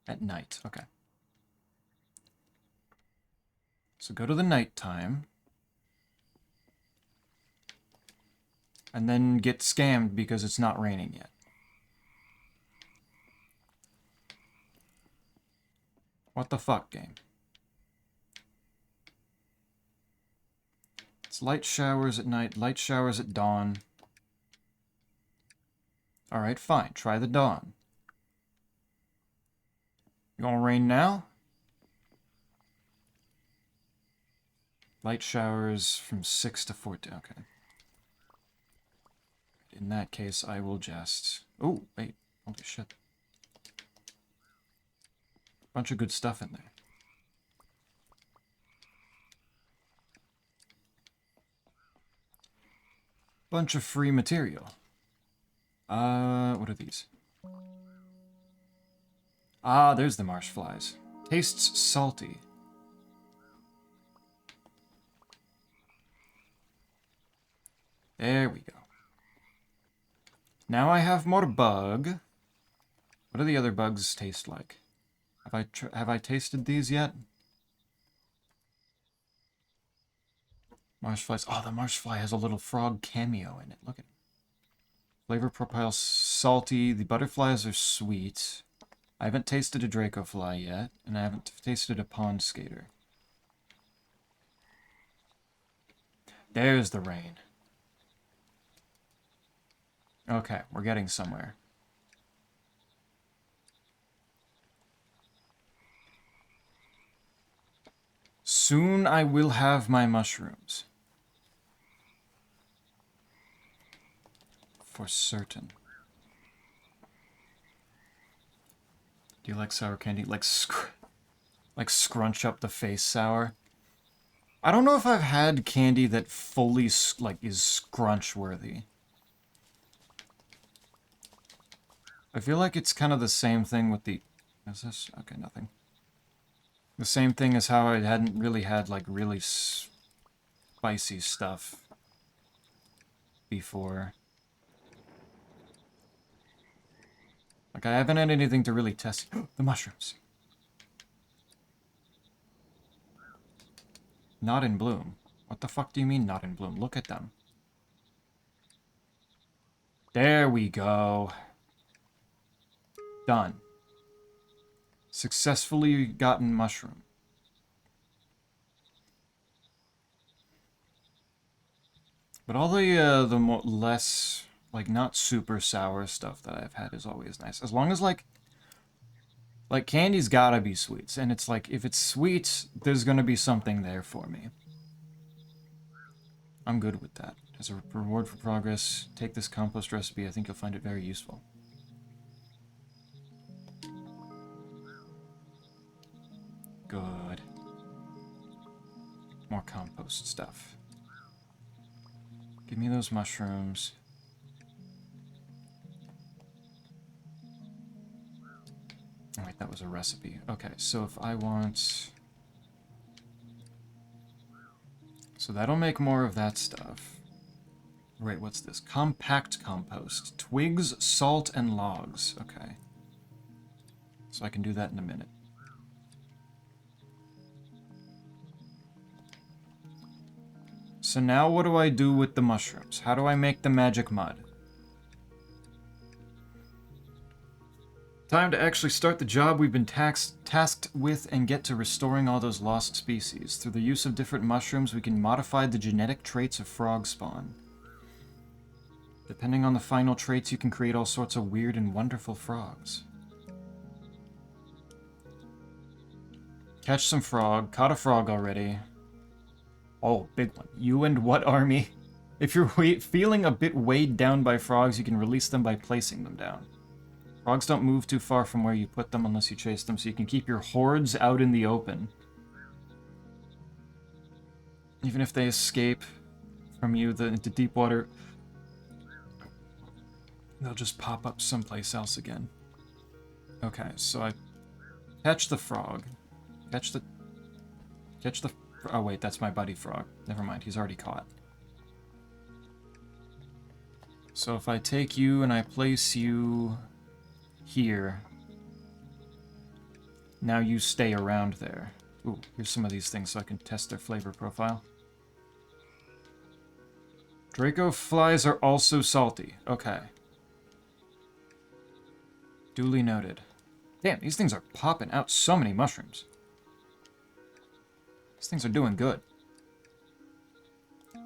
At night, okay. So go to the nighttime. and then get scammed because it's not raining yet. What the fuck, game? It's light showers at night, light showers at dawn. Alright, fine. Try the dawn. You want rain now? Light showers from 6 to 14. Okay. In that case, I will just... Oh, wait. Holy shit. Bunch of good stuff in there. Bunch of free material. What are these? Ah, there's the marsh flies. Tastes salty. There we go. Now I have more bug. What do the other bugs taste like? Have I tasted these yet? Marsh flies. Oh, the marsh fly has a little frog cameo in it. Look at it. Flavor profile salty. The butterflies are sweet. I haven't tasted a dracofly yet, and I haven't tasted a pond skater. There's the rain. Okay, we're getting somewhere. Soon I will have my mushrooms. For certain. Do you like sour candy? Like scrunch up the face sour? I don't know if I've had candy that fully, like, is scrunch-worthy. I feel like it's kind of the same thing with the... Is this? Okay, nothing. The same thing as how I hadn't really had, like, really spicy stuff before. Like, I haven't had anything to really test. The mushrooms. Not in bloom. What the fuck do you mean, not in bloom? Look at them. There we go. Done. Successfully gotten mushroom. But all the more less, like, not super sour stuff that I've had is always nice. As long as, like, candy's gotta be sweet. And it's like, if it's sweet, there's gonna be something there for me. I'm good with that. As a reward for progress, take this compost recipe. I think you'll find it very useful. Good. More compost stuff. Give me those mushrooms. Oh, wait, that was a recipe. Okay, so if I want... So that'll make more of that stuff. Wait, what's this? Compact compost. Twigs, salt, and logs. Okay. So I can do that in a minute. So now what do I do with the mushrooms? How do I make the magic mud? Time to actually start the job we've been tasked with and get to restoring all those lost species. Through the use of different mushrooms, we can modify the genetic traits of frog spawn. Depending on the final traits, you can create all sorts of weird and wonderful frogs. Catch some frog. Caught a frog already. Oh, big one. You and what army? If you're feeling a bit weighed down by frogs, you can release them by placing them down. Frogs don't move too far from where you put them unless you chase them, so you can keep your hordes out in the open. Even if they escape from you into deep water, they'll just pop up someplace else again. Okay, so I catch the frog. Catch the... Oh wait, that's my buddy frog. Never mind, he's already caught. So if I take you and I place you here, now you stay around there. Ooh, here's some of these things so I can test their flavor profile. Draco flies are also salty. Okay. Duly noted. Damn, these things are popping out so many mushrooms. These things are doing good. You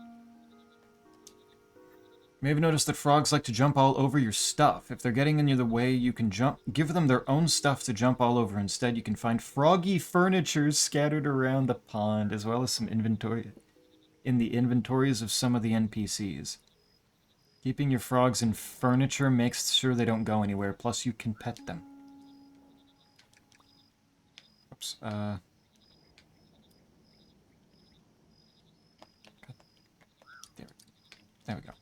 may have noticed that frogs like to jump all over your stuff. If they're getting in the way, you can give them their own stuff to jump all over. Instead, you can find froggy furniture scattered around the pond, as well as some inventory in the inventories of some of the NPCs. Keeping your frogs in furniture makes sure they don't go anywhere, plus you can pet them. Oops, there we go.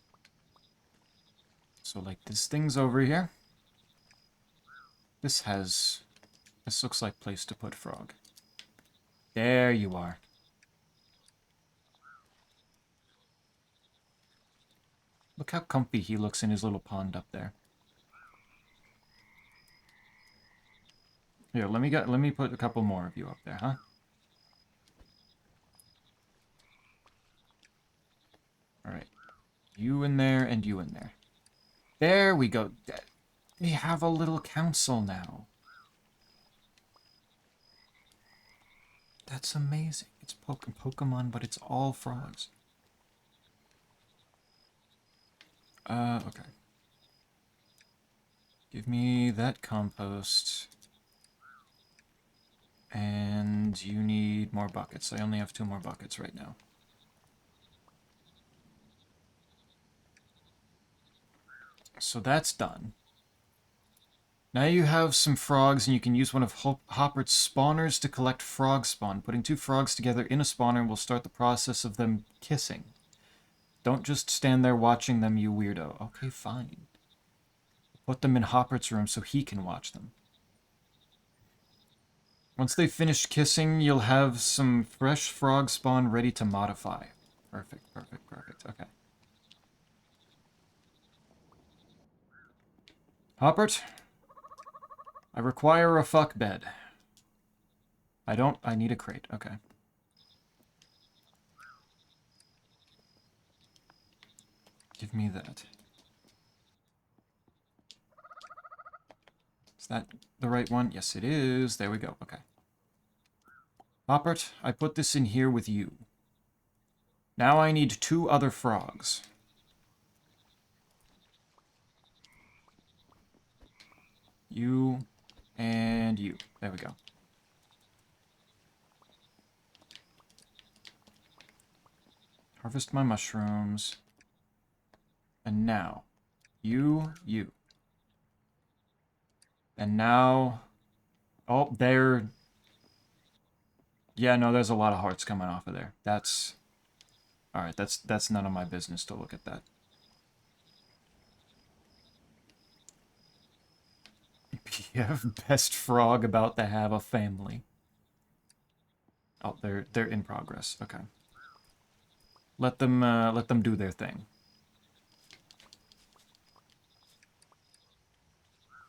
So, like, this thing's over here. This looks like place to put frog. There you are. Look how comfy he looks in his little pond up there. Here, let me put a couple more of you up there, huh? Alright. You in there and you in there. There we go. We have a little council now. That's amazing. It's Pokemon, but it's all frogs. Okay. Give me that compost. And you need more buckets. I only have 2 more buckets right now. So that's done. Now you have some frogs, and you can use one of Hoppert's spawners to collect frog spawn. Putting 2 frogs together in a spawner will start the process of them kissing. Don't just stand there watching them, you weirdo. Okay, fine. Put them in Hoppert's room so he can watch them. Once they finish kissing, you'll have some fresh frog spawn ready to modify. Perfect, perfect, perfect. Okay. Hoppert, I require a fuck bed. I need a crate. Okay. Give me that. Is that the right one? Yes, it is. There we go. Okay. Hoppert, I put this in here with you. Now I need 2 other frogs. You and you. There we go. Harvest my mushrooms. And now, you. And now... Oh, there... Yeah, no, there's a lot of hearts coming off of there. That's... Alright, that's none of my business to look at that. BF best frog about to have a family. Oh, they're in progress. Okay. Let them do their thing.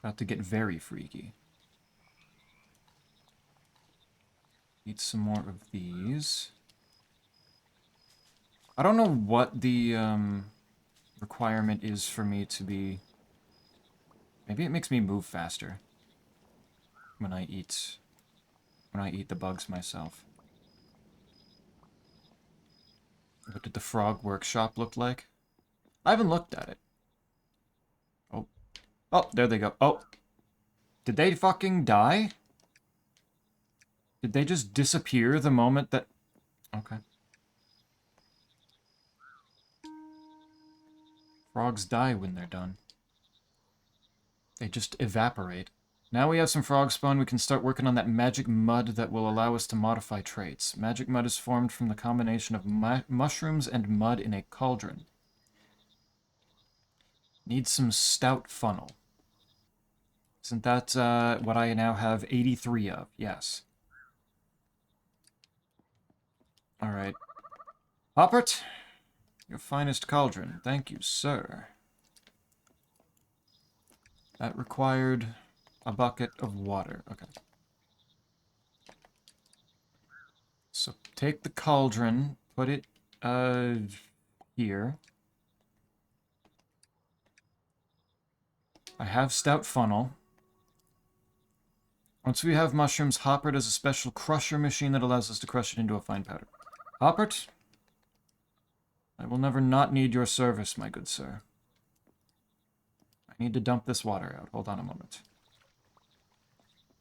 About to get very freaky. Eat some more of these. I don't know what the requirement is for me to be... Maybe it makes me move faster when I eat the bugs myself. What did the frog workshop look like? I haven't looked at it. Oh. Oh, there they go. Oh. Did they fucking die? Did they just disappear the moment that... Okay. Frogs die when they're done. They just evaporate. Now we have some frog spawn, we can start working on that magic mud that will allow us to modify traits. Magic mud is formed from the combination of mushrooms and mud in a cauldron. Need some stout funnel. Isn't that what I now have 83 of? Yes. Alright. Hoppert, your finest cauldron. Thank you, sir. That required a bucket of water. Okay. So take the cauldron, put it here. I have stout funnel. Once we have mushrooms, Hopper does a special crusher machine that allows us to crush it into a fine powder. Hoppert, I will never not need your service, my good sir. I need to dump this water out. Hold on a moment.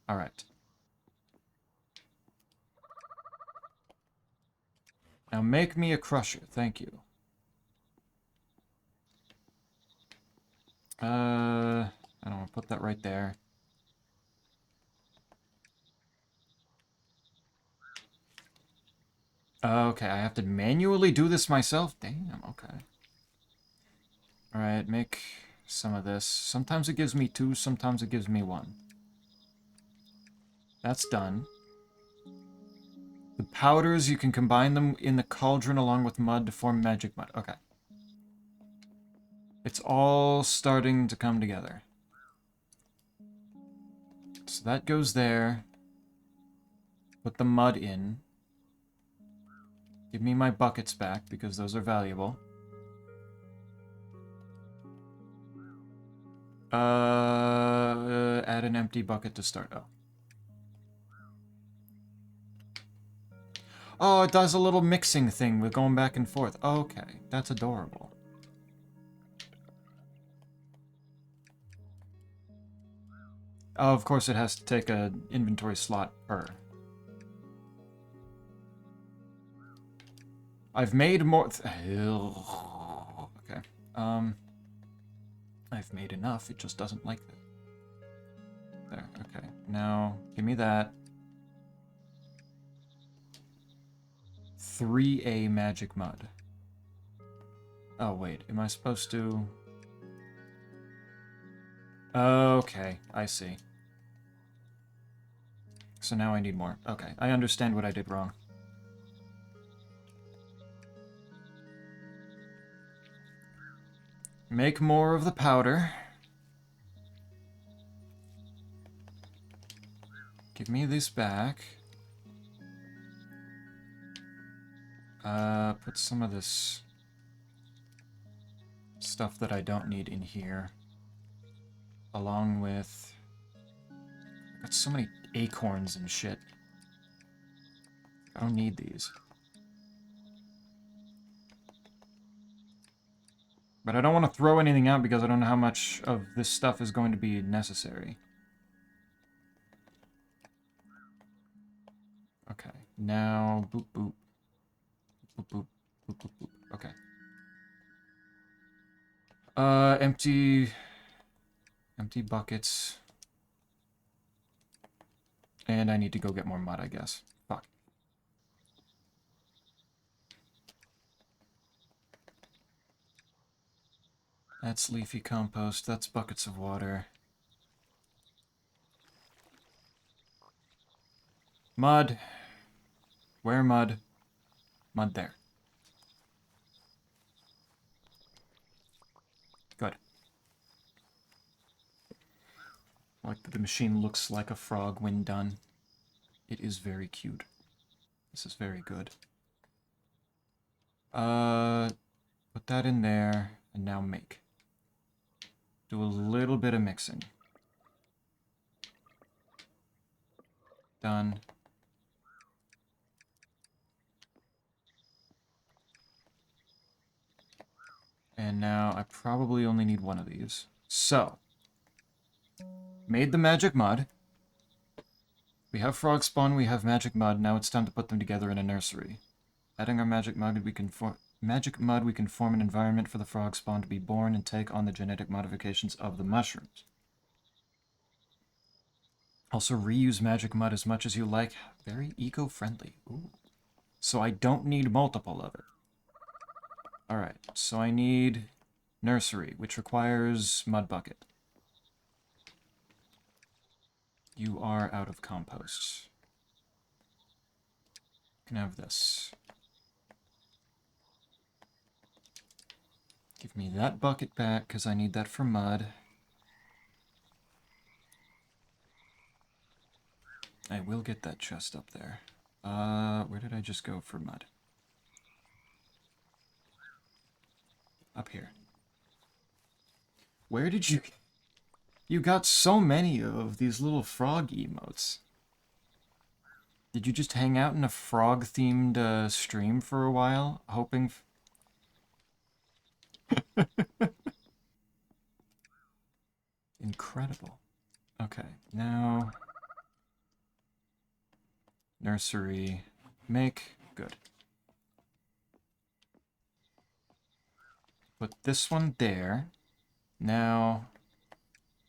Alright. Now make me a crusher. Thank you. I don't want to put that right there. Okay, I have to manually do this myself? Damn, okay. Alright, make some of this. Sometimes it gives me 2, sometimes it gives me 1. That's done. The powders, you can combine them in the cauldron along with mud to form magic mud. Okay. It's all starting to come together. So that goes there. Put the mud in. Give me my buckets back, because those are valuable. Add an empty bucket to start. Oh. Oh, it does a little mixing thing with going back and forth. Okay, that's adorable. Oh, of course it has to take an inventory slot per. I've made more... Okay. I've made enough, it just doesn't like that. There, okay. Now, give me that. 3A magic mud. Oh, wait. Am I supposed to... Okay, I see. So now I need more. Okay, I understand what I did wrong. Make more of the powder. Give me this back. Put some of this stuff that I don't need in here. Along with... I got so many acorns and shit. I don't need these. But I don't want to throw anything out because I don't know how much of this stuff is going to be necessary. Okay, now boop boop. Boop boop. Boop boop boop. Okay. Empty buckets. And I need to go get more mud, I guess. Fuck. That's leafy compost. That's buckets of water. Mud. Where mud? Mud there. Good. I like that the machine looks like a frog when done. It is very cute. This is very good. Put that in there, and now make. Do a little bit of mixing. Done. And now I probably only need one of these. So, made the magic mud. We have frog spawn, we have magic mud. Now it's time to put them together in a nursery. Adding our magic mud, we can form an environment for the frog spawn to be born and take on the genetic modifications of the mushrooms. Also, reuse magic mud as much as you like. Very eco-friendly. Ooh. So I don't need multiple of it. Alright, so I need nursery, which requires mud bucket. You are out of compost. You can have this. Give me that bucket back, because I need that for mud. I will get that chest up there. Where did I just go for mud? Up here. Where did you... You got so many of these little frog emotes. Did you just hang out in a frog-themed stream for a while, hoping... Incredible. Okay, now... Nursery. Make. Good. Put this one there. Now,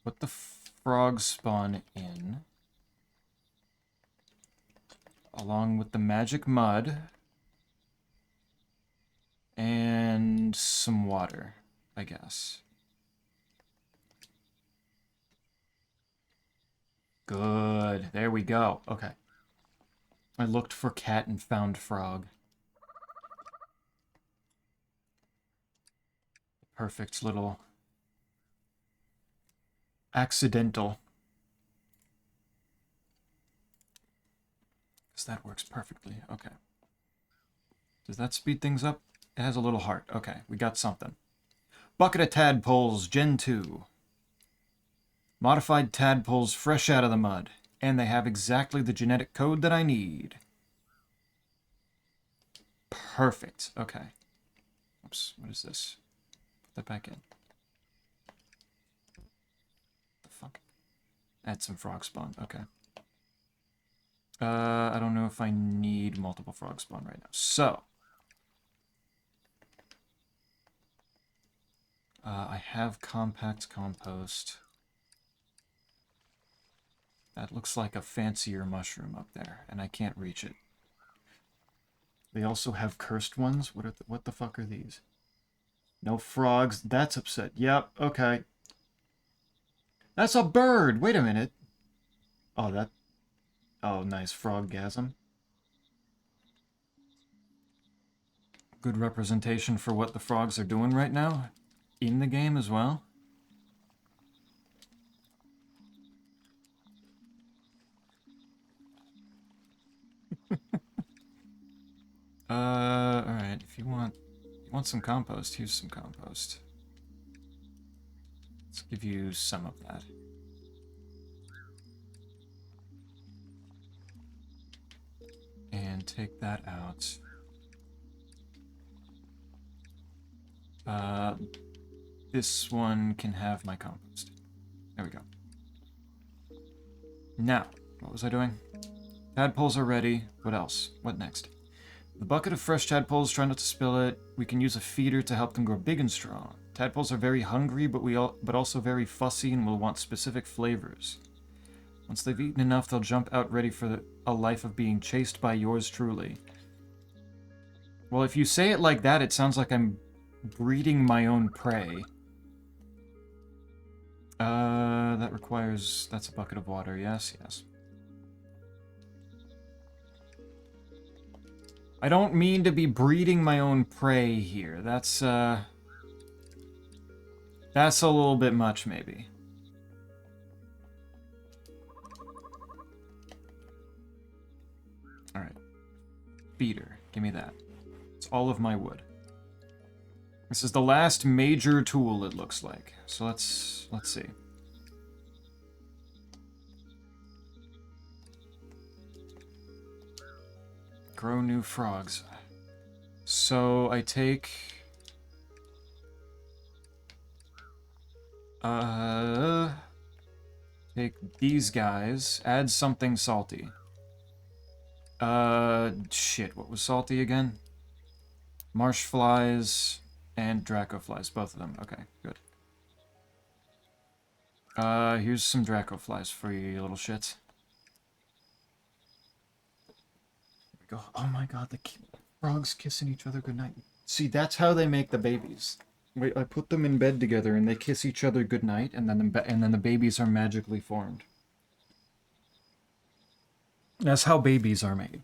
put the frog spawn in. Along with the magic mud. And some water, I guess. Good. There we go. Okay. I looked for cat and found frog. Perfect little... accidental. Because that works perfectly. Okay. Does that speed things up? It has a little heart. Okay, we got something. Bucket of tadpoles, Gen 2. Modified tadpoles fresh out of the mud. And they have exactly the genetic code that I need. Perfect. Okay. Oops, what is this? Put that back in. The fuck? Add some frog spawn. Okay. I don't know if I need multiple frog spawn right now. So. I have compact compost. That looks like a fancier mushroom up there, and I can't reach it. They also have cursed ones. What the fuck are these? No frogs. That's upset. Yep, okay. That's a bird! Wait a minute. Oh, that... Oh, nice. Froggasm. Good representation for what the frogs are doing right now. In the game as well. Alright, if you want some compost, here's some compost. Let's give you some of that. And take that out. This one can have my compost. There we go. Now, what was I doing? Tadpoles are ready. What else? What next? The bucket of fresh tadpoles, try not to spill it. We can use a feeder to help them grow big and strong. Tadpoles are very hungry, but also very fussy and will want specific flavors. Once they've eaten enough, they'll jump out ready for a life of being chased by yours truly. Well, if you say it like that, it sounds like I'm breeding my own prey. That requires... That's a bucket of water. Yes, yes. I don't mean to be breeding my own prey here. That's a little bit much, maybe. Alright. Feeder. Give me that. It's all of my wood. This is the last major tool, it looks like. So let's see. Grow new frogs. So I take... take these guys, add something salty. Shit, what was salty again? Marsh flies and Draco flies, both of them. Okay, good. Here's some Draco flies for you, you little shits. There we go. Oh my god, the frogs kissing each other goodnight. See, that's how they make the babies. Wait, I put them in bed together and they kiss each other goodnight, and then the babies are magically formed. That's how babies are made.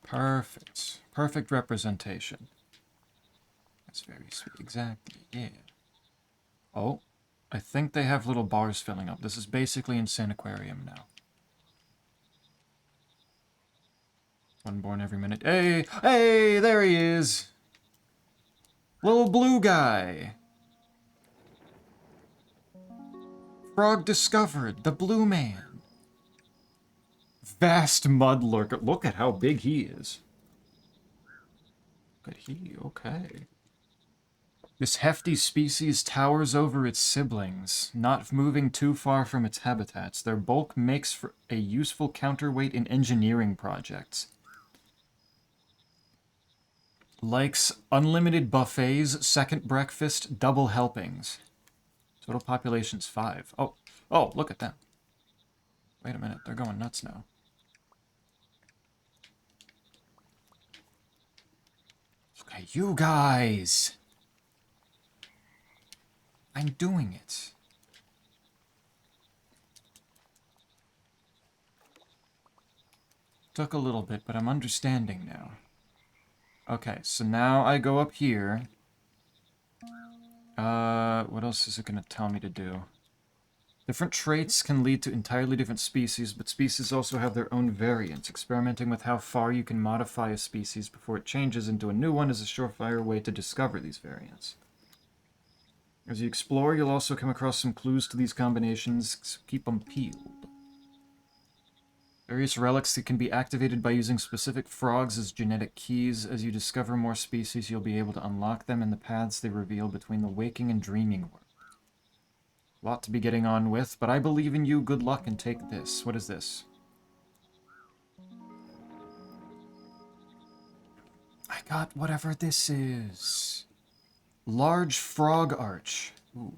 Perfect. Perfect representation. That's very sweet. Exactly, yeah. Oh, I think they have little bars filling up. This is basically Insane Aquarium now. One born every minute. Hey! Hey! There he is! Little blue guy! Frog discovered! The blue man! Vast mud lurker. Look at how big he is. Look at he, okay. This hefty species towers over its siblings, not moving too far from its habitats. Their bulk makes for a useful counterweight in engineering projects. Likes unlimited buffets, second breakfast, double helpings. Total population's 5. Oh, look at them. Wait a minute, they're going nuts now. Okay, you guys! I'm doing it. Took a little bit, but I'm understanding now. Okay, so now I go up here. What else is it gonna tell me to do? Different traits can lead to entirely different species, but species also have their own variants. Experimenting with how far you can modify a species before it changes into a new one is a surefire way to discover these variants. As you explore, you'll also come across some clues to these combinations, so keep them peeled. Various relics that can be activated by using specific frogs as genetic keys. As you discover more species, you'll be able to unlock them in the paths they reveal between the waking and dreaming world. A lot to be getting on with, but I believe in you. Good luck and take this. What is this? I got whatever this is. Large frog arch. Ooh.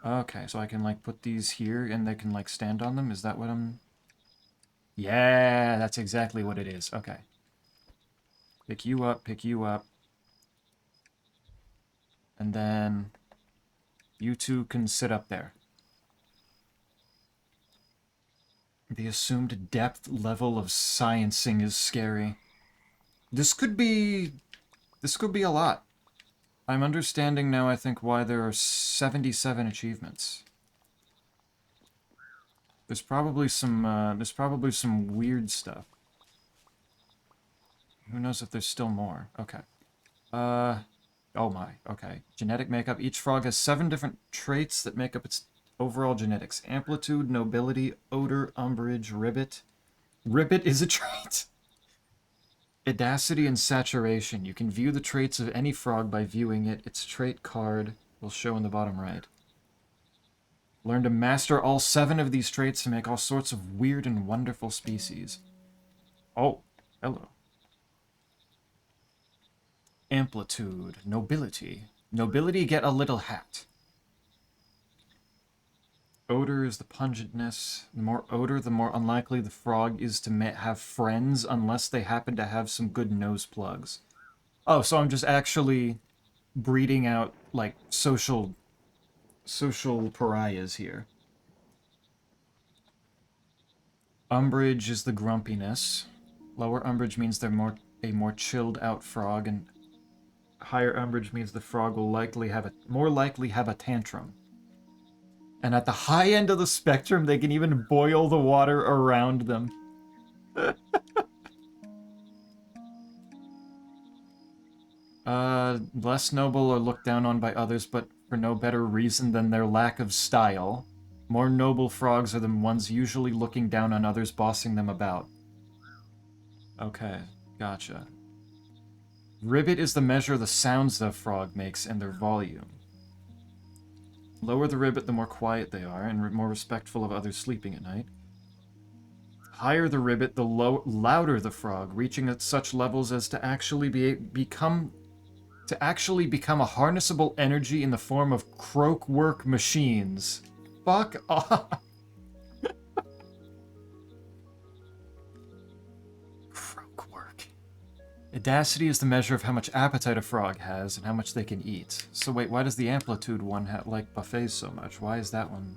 Okay, so I can, like, put these here and they can, like, stand on them? Is that what I'm... Yeah, that's exactly what it is. Okay. Pick you up, pick you up. And then... you two can sit up there. The assumed depth level of sciencing is scary. This could be a lot. I'm understanding now, I think, why there are 77 achievements. There's probably some weird stuff. Who knows if there's still more. Okay. Oh my, okay. Genetic makeup. Each frog has 7 different traits that make up its overall genetics. Amplitude, nobility, odor, umbrage, ribbit. Ribbit is a trait! Edacity and saturation. You can view the traits of any frog by viewing it. Its trait card will show in the bottom right. Learn to master all 7 of these traits to make all sorts of weird and wonderful species. Oh, hello. Amplitude. Nobility. Nobility, get a little hat. Odor is the pungentness. The more odor, the more unlikely the frog is to have friends unless they happen to have some good nose plugs. Oh, so I'm just actually breeding out, like, social pariahs here. Umbrage is the grumpiness. Lower umbrage means they're a more chilled out frog, and higher umbrage means the frog will more likely have a tantrum. And at the high end of the spectrum, they can even boil the water around them. Less noble or looked down on by others, but for no better reason than their lack of style. More noble frogs are the ones usually looking down on others, bossing them about. Okay, gotcha. Ribbit is the measure of the sounds the frog makes and their volume. Lower the ribbit, the more quiet they are, and more respectful of others sleeping at night. Higher the ribbit, the louder the frog, reaching at such levels as to actually become a harnessable energy in the form of croakwork machines. Fuck off! Croakwork. Edacity is the measure of how much appetite a frog has and how much they can eat. So wait, why does the amplitude one like buffets so much? Why is that one?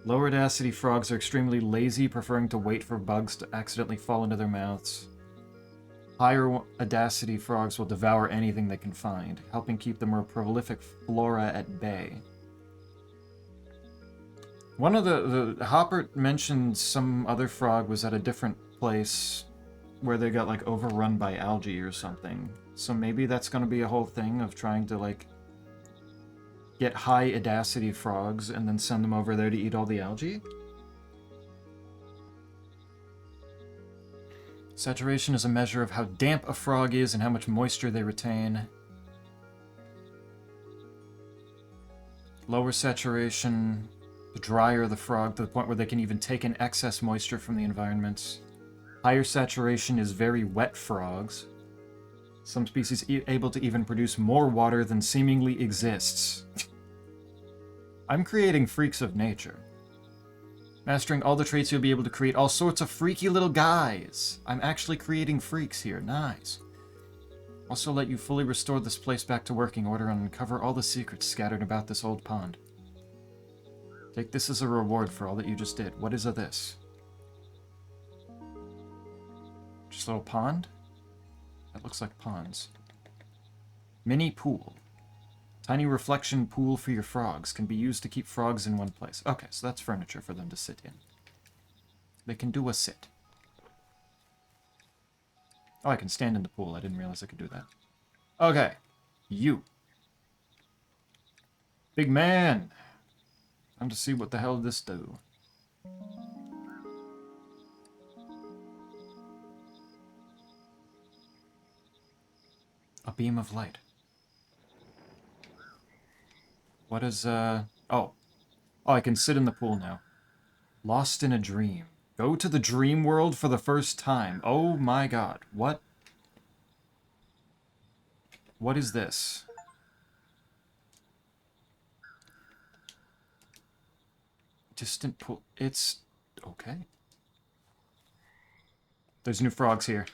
Lower edacity frogs are extremely lazy, preferring to wait for bugs to accidentally fall into their mouths. Higher edacity frogs will devour anything they can find, helping keep the more prolific flora at bay. One of the Hopper mentioned some other frog was at a different place where they got, like, overrun by algae or something. So maybe that's gonna be a whole thing of trying to, like, get high audacity frogs and then send them over there to eat all the algae? Saturation is a measure of how damp a frog is and how much moisture they retain. Lower saturation, the drier the frog, to the point where they can even take in excess moisture from the environment. Higher saturation is very wet frogs. Some species able to even produce more water than seemingly exists. I'm creating freaks of nature. Mastering all the traits, you'll be able to create all sorts of freaky little guys. I'm actually creating freaks here. Nice. Also let you fully restore this place back to working order and uncover all the secrets scattered about this old pond. Take this as a reward for all that you just did. What is this? Just a little pond? That looks like ponds. Mini pool. Tiny reflection pool for your frogs. Can be used to keep frogs in one place. Okay, so that's furniture for them to sit in. They can do a sit. Oh, I can stand in the pool. I didn't realize I could do that. Okay. You. Big man. Time to see what the hell this do. A beam of light. What is, Oh. Oh, I can sit in the pool now. Lost in a dream. Go to the dream world for the first time. Oh my god. What? What is this? Distant pool. It's... okay. There's new frogs here.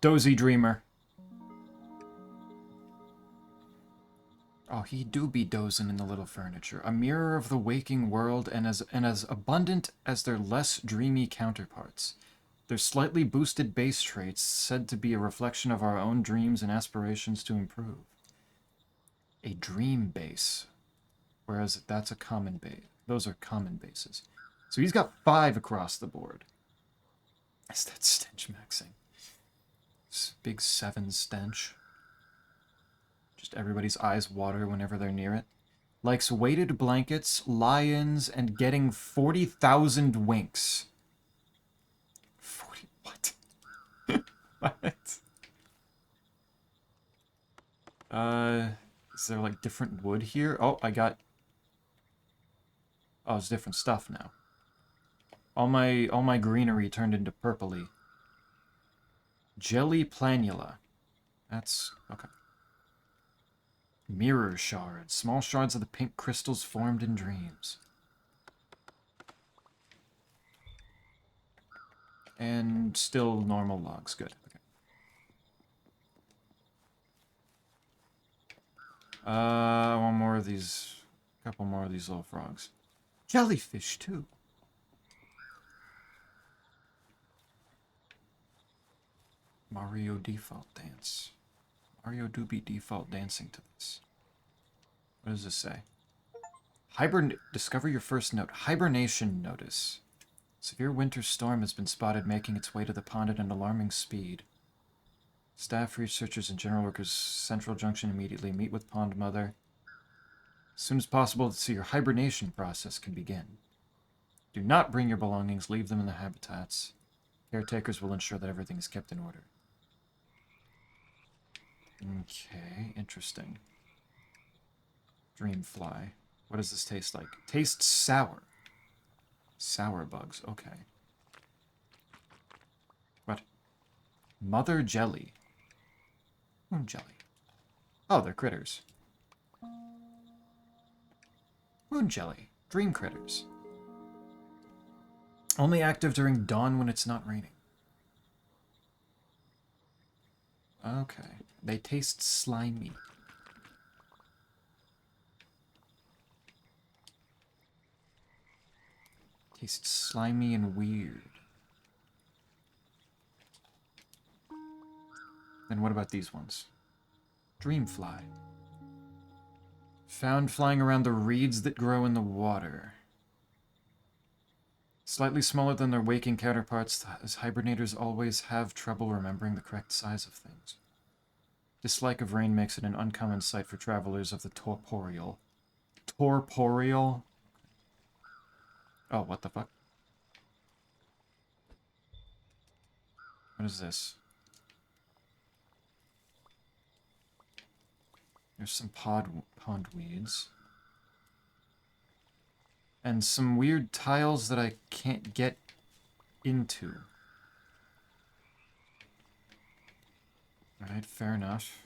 Dozy Dreamer. Oh, he do be dozing in the little furniture. A mirror of the waking world and as abundant as their less dreamy counterparts. Their slightly boosted base traits said to be a reflection of our own dreams and aspirations to improve. A dream base. Whereas that's a common base. Those are common bases. So he's got 5 across the board. Is that stench maxing? This big 7 stench. Just everybody's eyes water whenever they're near it. Likes weighted blankets, lions, and getting 40,000 winks. 40... what? What? Is there, like, different wood here? Oh, I got... oh, it's different stuff now. All my greenery turned into purpley. Jelly planula. That's... okay. Mirror shards. Small shards of the pink crystals formed in dreams. And still normal logs. Good. Okay. I want more of these... a couple more of these little frogs. Jellyfish, too. Mario default dance. Mario do be default dancing to this. What does this say? Discover your first note. Hibernation notice. Severe winter storm has been spotted making its way to the pond at an alarming speed. Staff, researchers, and general workers Central Junction immediately meet with Pond Mother. As soon as possible so your hibernation process can begin. Do not bring your belongings. Leave them in the habitats. Caretakers will ensure that everything is kept in order. Okay, interesting. Dreamfly. What does this taste like? Tastes sour. Sour bugs, okay. What? Mother jelly. Moon jelly. Oh, they're critters. Moon jelly. Dream critters. Only active during dawn when it's not raining. Okay. They taste slimy. Taste slimy and weird. Then what about these ones? Dreamfly. Found flying around the reeds that grow in the water. Slightly smaller than their waking counterparts, as hibernators always have trouble remembering the correct size of things. Dislike of rain makes it an uncommon sight for travelers of the torporial. Torporial? Oh, what the fuck? What is this? There's some pond weeds. And some weird tiles that I can't get into. Alright, fair enough.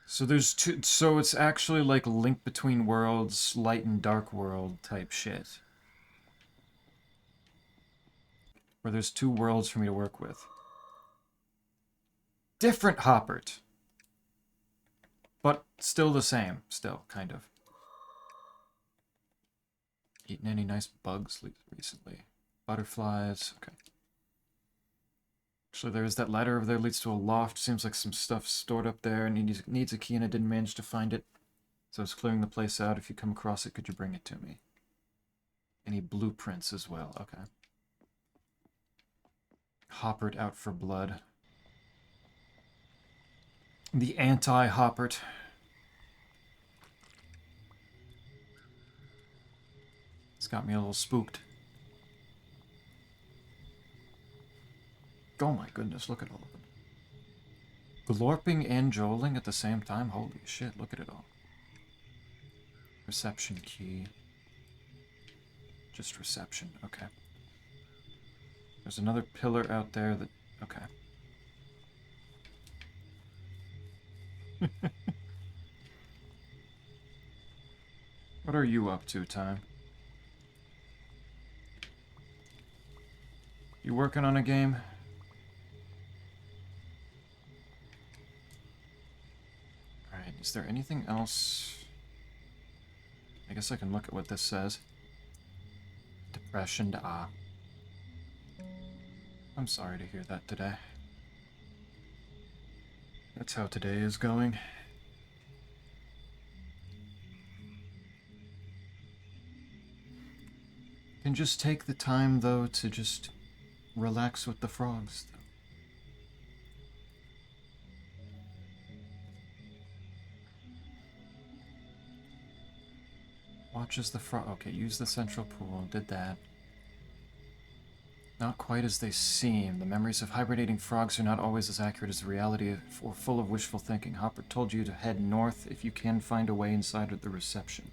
So there's two, so it's actually like Link Between Worlds, Light and Dark World type shit. Where there's two worlds for me to work with. Different Hoppert. But still the same, still, kind of. Eaten any nice bugs recently? Butterflies, okay. Actually, there's that ladder over there, leads to a loft. Seems like some stuff stored up there and needs a key, and I didn't manage to find it. So I was clearing the place out. If you come across it, could you bring it to me? Any blueprints as well, okay. Hoppert out for blood. The anti-Hoppert. It's got me a little spooked. Oh my goodness, look at all of them. Glorping and joling at the same time? Holy shit, look at it all. Reception key. Just reception, okay. There's another pillar out there that... okay. What are you up to, Time? You working on a game? Alright, is there anything else? I guess I can look at what this says. Depression, ah. I'm sorry to hear that today. That's how today is going. Can just take the time, though, to just relax with the frogs. Watch as the frog... okay, use the central pool. Did that. Not quite as they seem. The memories of hibernating frogs are not always as accurate as the reality or full of wishful thinking. Hopper told you to head north if you can find a way inside of the reception.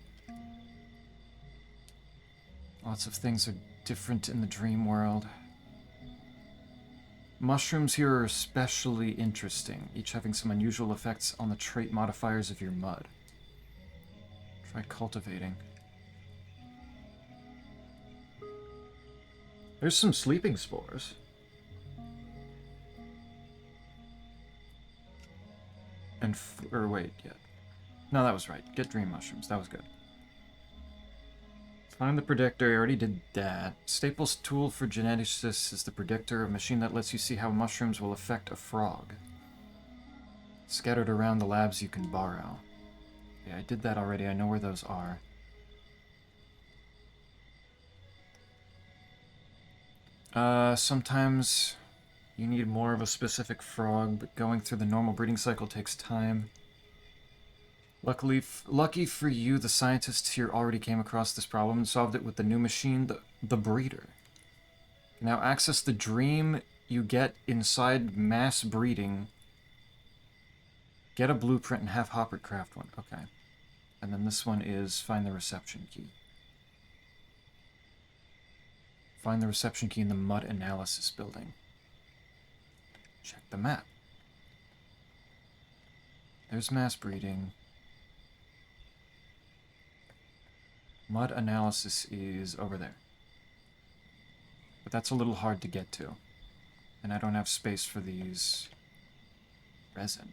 Lots of things are different in the dream world. Mushrooms here are especially interesting, each having some unusual effects on the trait modifiers of your mud. Try cultivating. There's some sleeping spores. And or wait, yeah. No, that was right. Get dream mushrooms. That was good. Find the predictor. I already did that. Staples' tool for geneticists is the predictor, a machine that lets you see how mushrooms will affect a frog. Scattered around the labs you can borrow. Yeah, I did that already. I know where those are. Sometimes you need more of a specific frog, but going through the normal breeding cycle takes time. Lucky for you, the scientists here already came across this problem and solved it with the new machine, the breeder. Now access the dream you get inside mass breeding. Get a blueprint and have Hopper craft one. Okay. And then this one is find the reception key. Find the reception key in the mud analysis building. Check the map. There's mass breeding. Mud analysis is over there. But that's a little hard to get to. And I don't have space for these resin.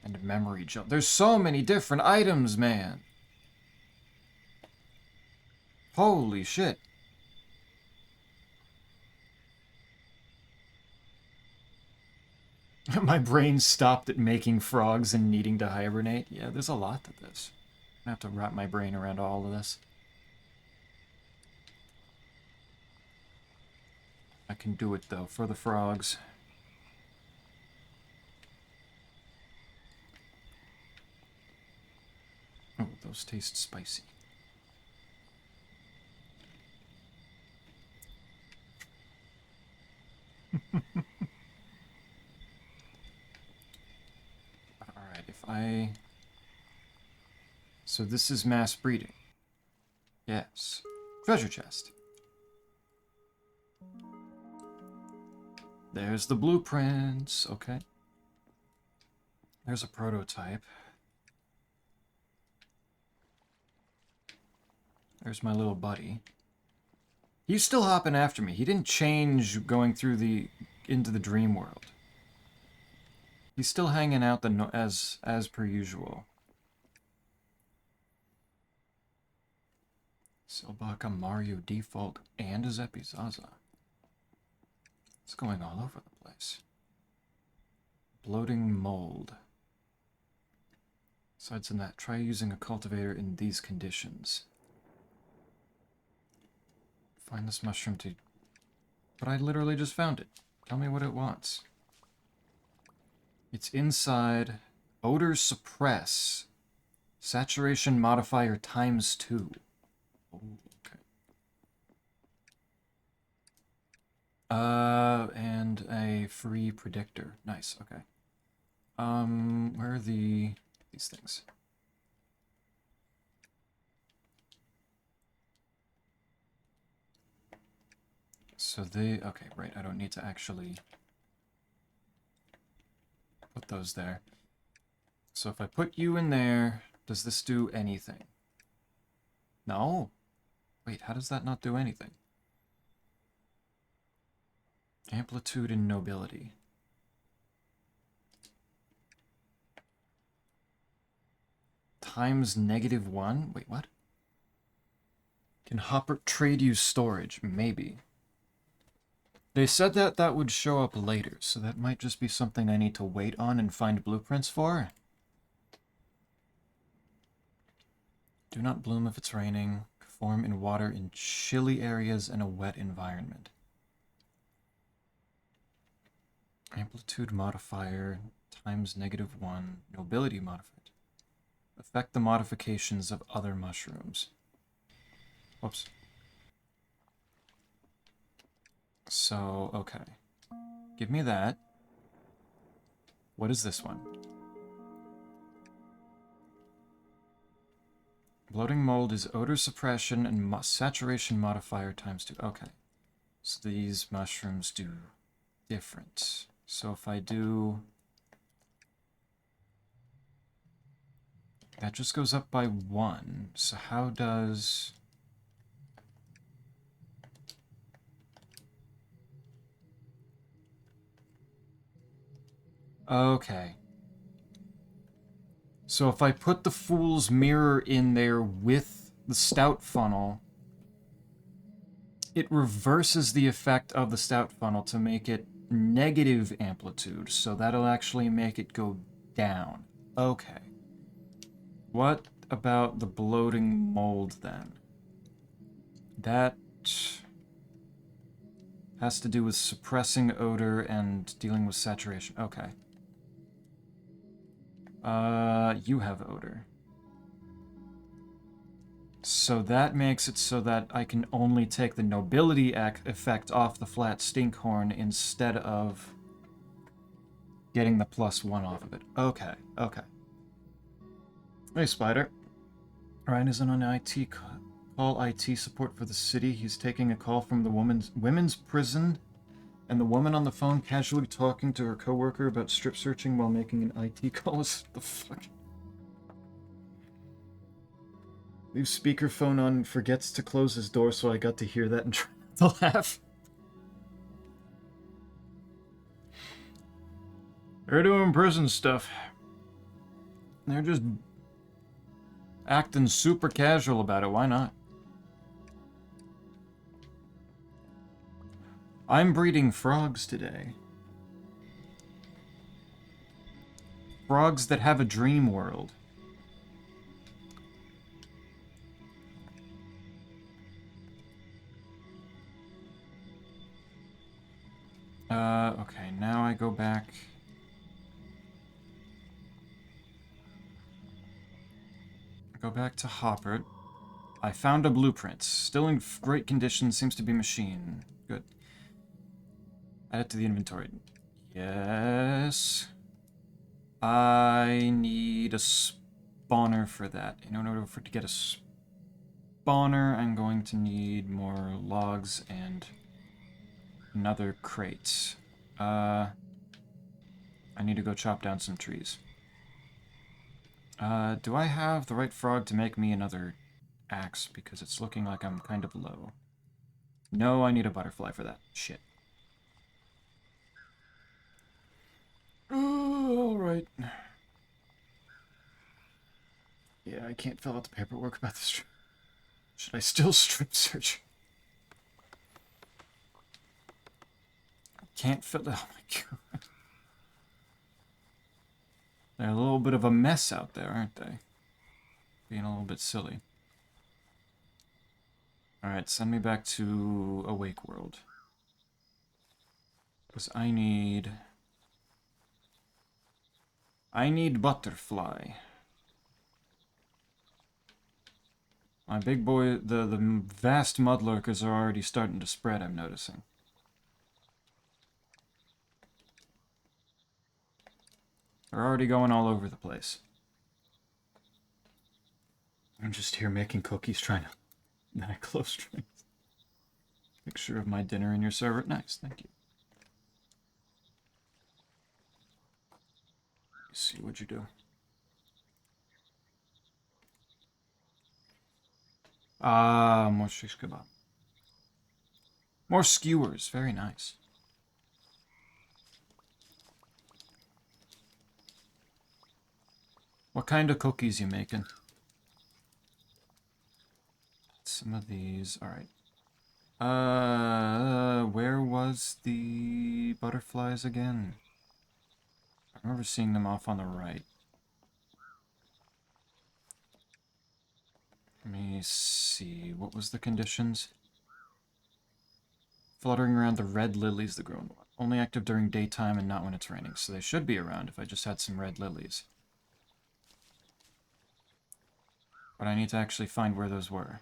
And memory gel. There's so many different items, man! Holy shit. My brain stopped at making frogs and needing to hibernate. Yeah, there's a lot to this. I have to wrap my brain around all of this. I can do it, though, for the frogs. Oh, those taste spicy. Alright, if I... So this is mass breeding. Yes. Treasure chest. There's the blueprints. Okay. There's a prototype. There's my little buddy. He's still hopping after me. He didn't change going through into the dream world. He's still hanging out as per usual. Silbaka, Mario Default, and a Zeppy Zaza. It's going all over the place. Bloating mold. Aside from that, try using a cultivator in these conditions. Find this mushroom to... But I literally just found it. Tell me what it wants. It's inside. Odor suppress. Saturation modifier ×2. Oh, okay. And a free predictor. Nice, okay. Where are these things? So okay, right, I don't need to actually put those there. So if I put you in there, does this do anything? No? Wait, how does that not do anything? Amplitude and nobility. ×-1? Wait, what? Can Hopper trade you storage? Maybe. They said that that would show up later, so that might just be something I need to wait on and find blueprints for. Do not bloom if it's raining. Form in water in chilly areas and a wet environment. Amplitude modifier ×-1. Nobility modifier. Affect the modifications of other mushrooms. Whoops. So, okay. Give me that. What is this one? Bloating mold is odor suppression and saturation modifier ×2. Okay. So these mushrooms do different. So if I do... That just goes up by 1. So how does... Okay. So if I put the Fool's Mirror in there with the Stout Funnel, it reverses the effect of the Stout Funnel to make it negative amplitude. So that'll actually make it go down. Okay. What about the bloating mold then? That has to do with suppressing odor and dealing with saturation. Okay. You have odor. So that makes it so that I can only take the nobility effect off the flat stinkhorn instead of getting the +1 off of it. Okay, okay. Hey, Spider. Ryan is on IT call IT support for the city. He's taking a call from the women's prison, and the woman on the phone casually talking to her coworker about strip searching while making an IT call. What the fuck? Leaves speakerphone on and forgets to close his door, so I got to hear that and try to laugh. They're doing prison stuff. They're just acting super casual about it. Why not? I'm breeding frogs today. frogs that have a dream world. Okay, now I go back. Go back to Hopper. I found a blueprint. Still in great condition, seems to be machine. Good. Add it to the inventory. Yes. I need a spawner for that. In order for to get a spawner, I'm going to need more logs and another crate. I need to go chop down some trees. Do I have the right frog to make me another axe? Because it's looking like I'm kind of low. No, I need a butterfly for that. Shit. Alright. Yeah, I can't fill out the paperwork about this. Should I still strip search? Can't fill... Oh my god. They're a little bit of a mess out there, aren't they? Being a little bit silly. Alright, send me back to Awake World. Because I need butterfly. My big boy, the vast mudlurkers are already starting to spread, I'm noticing. They're already going all over the place. I'm just here making cookies, trying to... Then I close strings. Picture of my dinner in your server. Nice, thank you. Let's see what you do. Ah, more shish kebab. More skewers, very nice. What kind of cookies you making? Some of these, alright. Where was the butterflies again? I remember seeing them off on the right. Let me see, what was the conditions? Fluttering around the red lilies that grow only active during daytime and not when it's raining. So they should be around if I just had some red lilies. But I need to actually find where those were.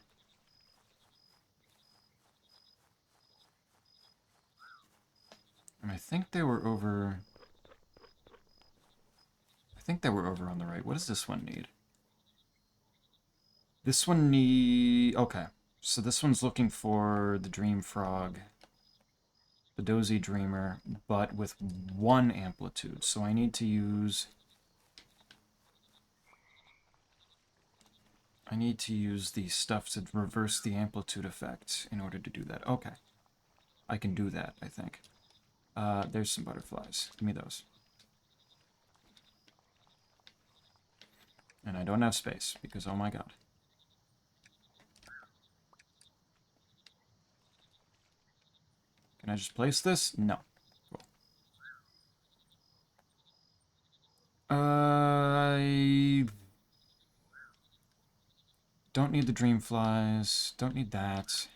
And I think they were over... I think they were over on the right. What does this one need? This one need... Okay. So this one's looking for the Dream Frog. The Dozy Dreamer, but with 1 amplitude. So I need to use... I need to use the stuff to reverse the amplitude effect in order to do that. Okay. I can do that, I think. There's some butterflies. Give me those. And I don't have space, because oh my god. Can I just place this? No. Cool. I don't need the dream flies. Don't need that.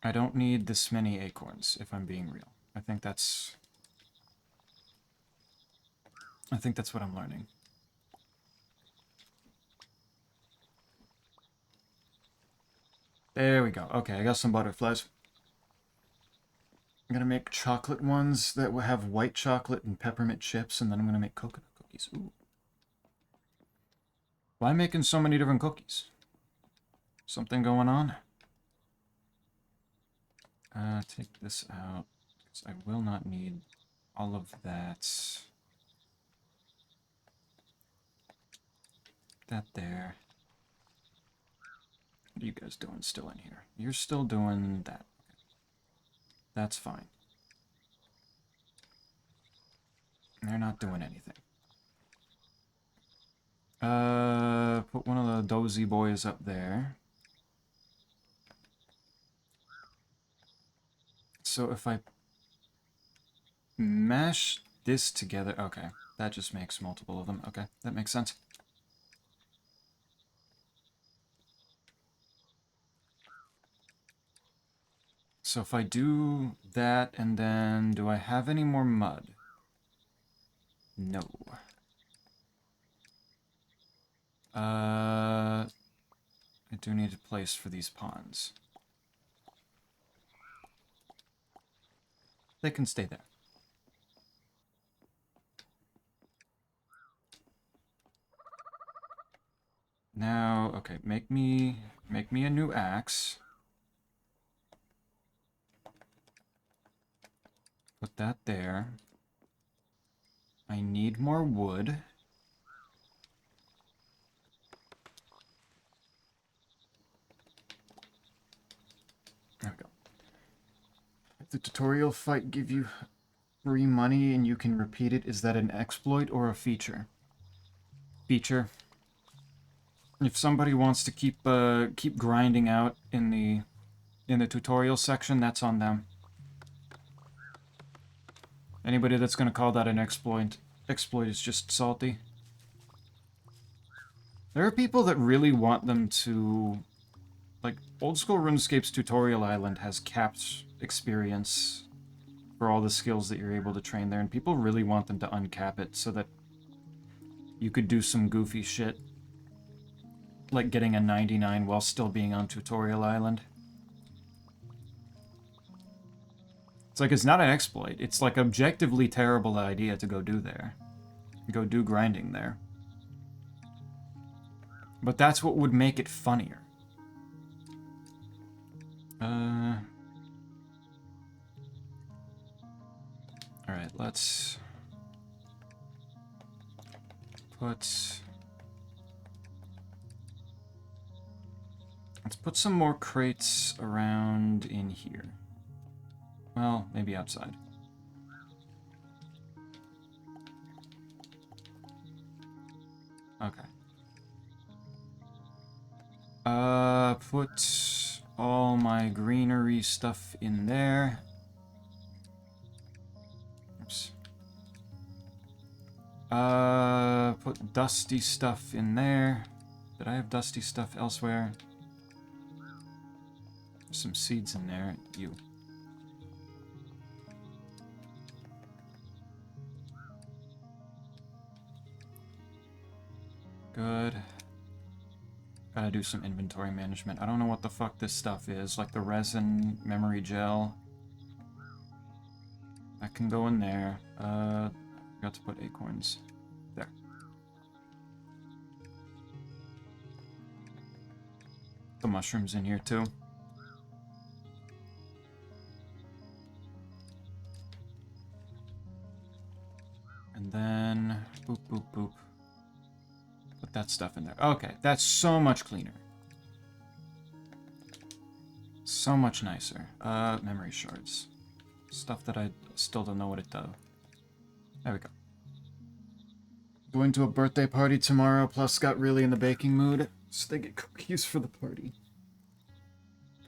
I don't need this many acorns, if I'm being real. I think that's what I'm learning. There we go. Okay, I got some butterflies. I'm gonna make chocolate ones that will have white chocolate and peppermint chips, and then I'm gonna make coconut cookies. Ooh. Why making so many different cookies? Something going on? Take this out, because I will not need all of that. That there. What are you guys doing still in here? You're still doing that. Okay. That's fine. They're not doing anything. Put one of the dozy boys up there. So if I mash this together. Okay, that just makes multiple of them. Okay, that makes sense. So if I do that, and then do I have any more mud? No. I do need a place for these ponds. They can stay there. Now, okay, make me a new axe. Put that there. I need more wood. There we go. If the tutorial fight give you free money and you can repeat it, is that an exploit or a feature? Feature. If somebody wants to keep grinding out in the tutorial section, that's on them. Anybody that's gonna call that an exploit is just salty. There are people that really want them to... Like, Old School RuneScape's Tutorial Island has capped experience for all the skills that you're able to train there, and people really want them to uncap it so that you could do some goofy shit, like getting a 99 while still being on Tutorial Island. It's like, it's not an exploit. It's like objectively terrible idea to go do there. Go do grinding there. But that's what would make it funnier. Alright, let's put some more crates around in here. Well, maybe outside. Okay. Put all my greenery stuff in there. Oops. Put dusty stuff in there. Did I have dusty stuff elsewhere? There's some seeds in there. You. Good. Gotta do some inventory management. I don't know what the fuck this stuff is. Like the resin, memory gel. That can go in there. Forgot to put acorns. There. The mushrooms in here too. And then boop, boop, boop. Put that stuff in there. Okay, that's so much cleaner. So much nicer. Memory shards. Stuff that I still don't know what it does. There we go. Going to a birthday party tomorrow, plus got really in the baking mood, so they get cookies for the party.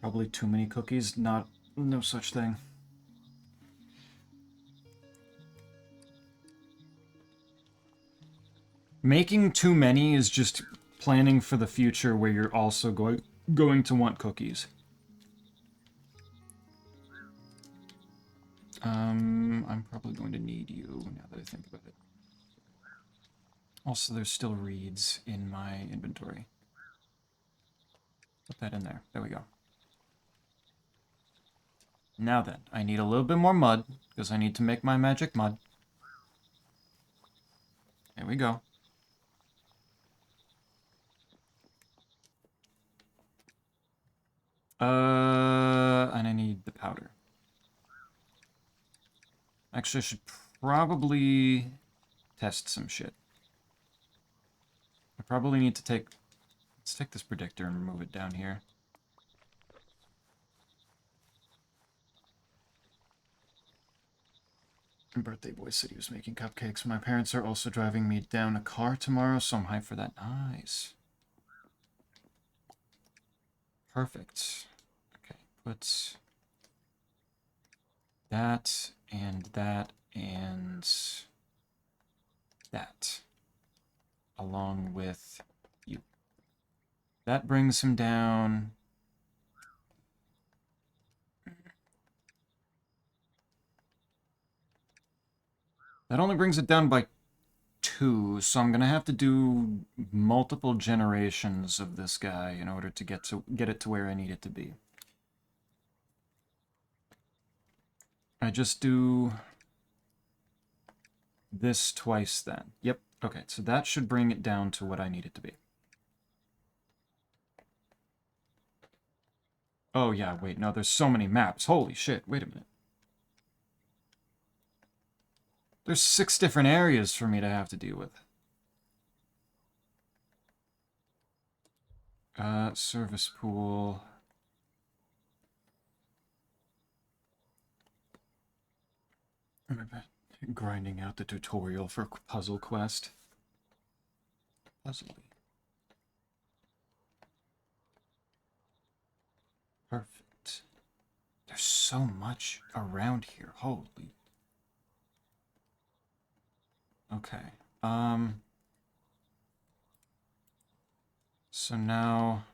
Probably too many cookies, no such thing. Making too many is just planning for the future where you're also going to want cookies. I'm probably going to need you now that I think about it. Also, there's still reeds in my inventory. Put that in there. There we go. Now then, I need a little bit more mud, because I need to make my magic mud. There we go. And I need the powder. Actually, I should probably test some shit. I probably need to take... Let's take this predictor and remove it down here. Birthday boy said he was making cupcakes. My parents are also driving me down a car tomorrow, so I'm hyped for that. Nice. Perfect. Okay, put that and that And that, along with you. That brings him down. That only brings it down by 2, so I'm gonna have to do multiple generations of this guy in order to get it to where I need it to be. I just do this twice then. Yep, okay, so that should bring it down to what I need it to be. Oh yeah, wait, no, there's so many maps. Holy shit, wait a minute. There's 6 different areas for me to have to deal with. Service pool. Grinding out the tutorial for Puzzle Quest. Puzzle. Perfect. There's so much around here. Holy. Okay. So now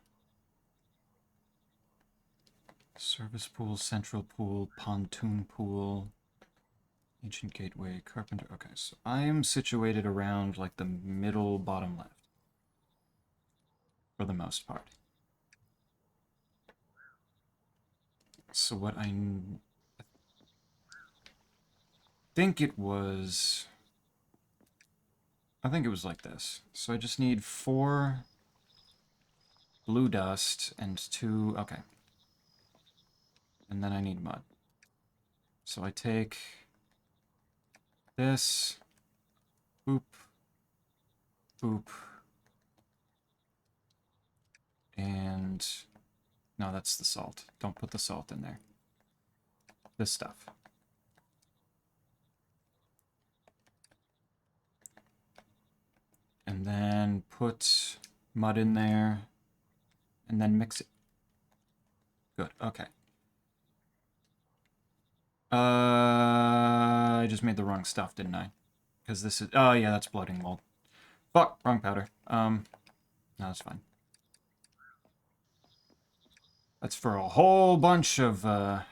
service pool, central pool, pontoon pool, ancient gateway, carpenter. Okay, so I am situated around like the middle bottom left for the most part. So what I think it was like this. So I just need 4 blue dust and 2, okay. And then I need mud. So I take this, boop, boop, and no, that's the salt. Don't put the salt in there. This stuff. And then put mud in there, and then mix it. Good, okay. I just made the wrong stuff, didn't I? Because this is, oh yeah, that's bloating mold. Fuck, wrong powder. No, that's fine. That's for a whole bunch of, yeah,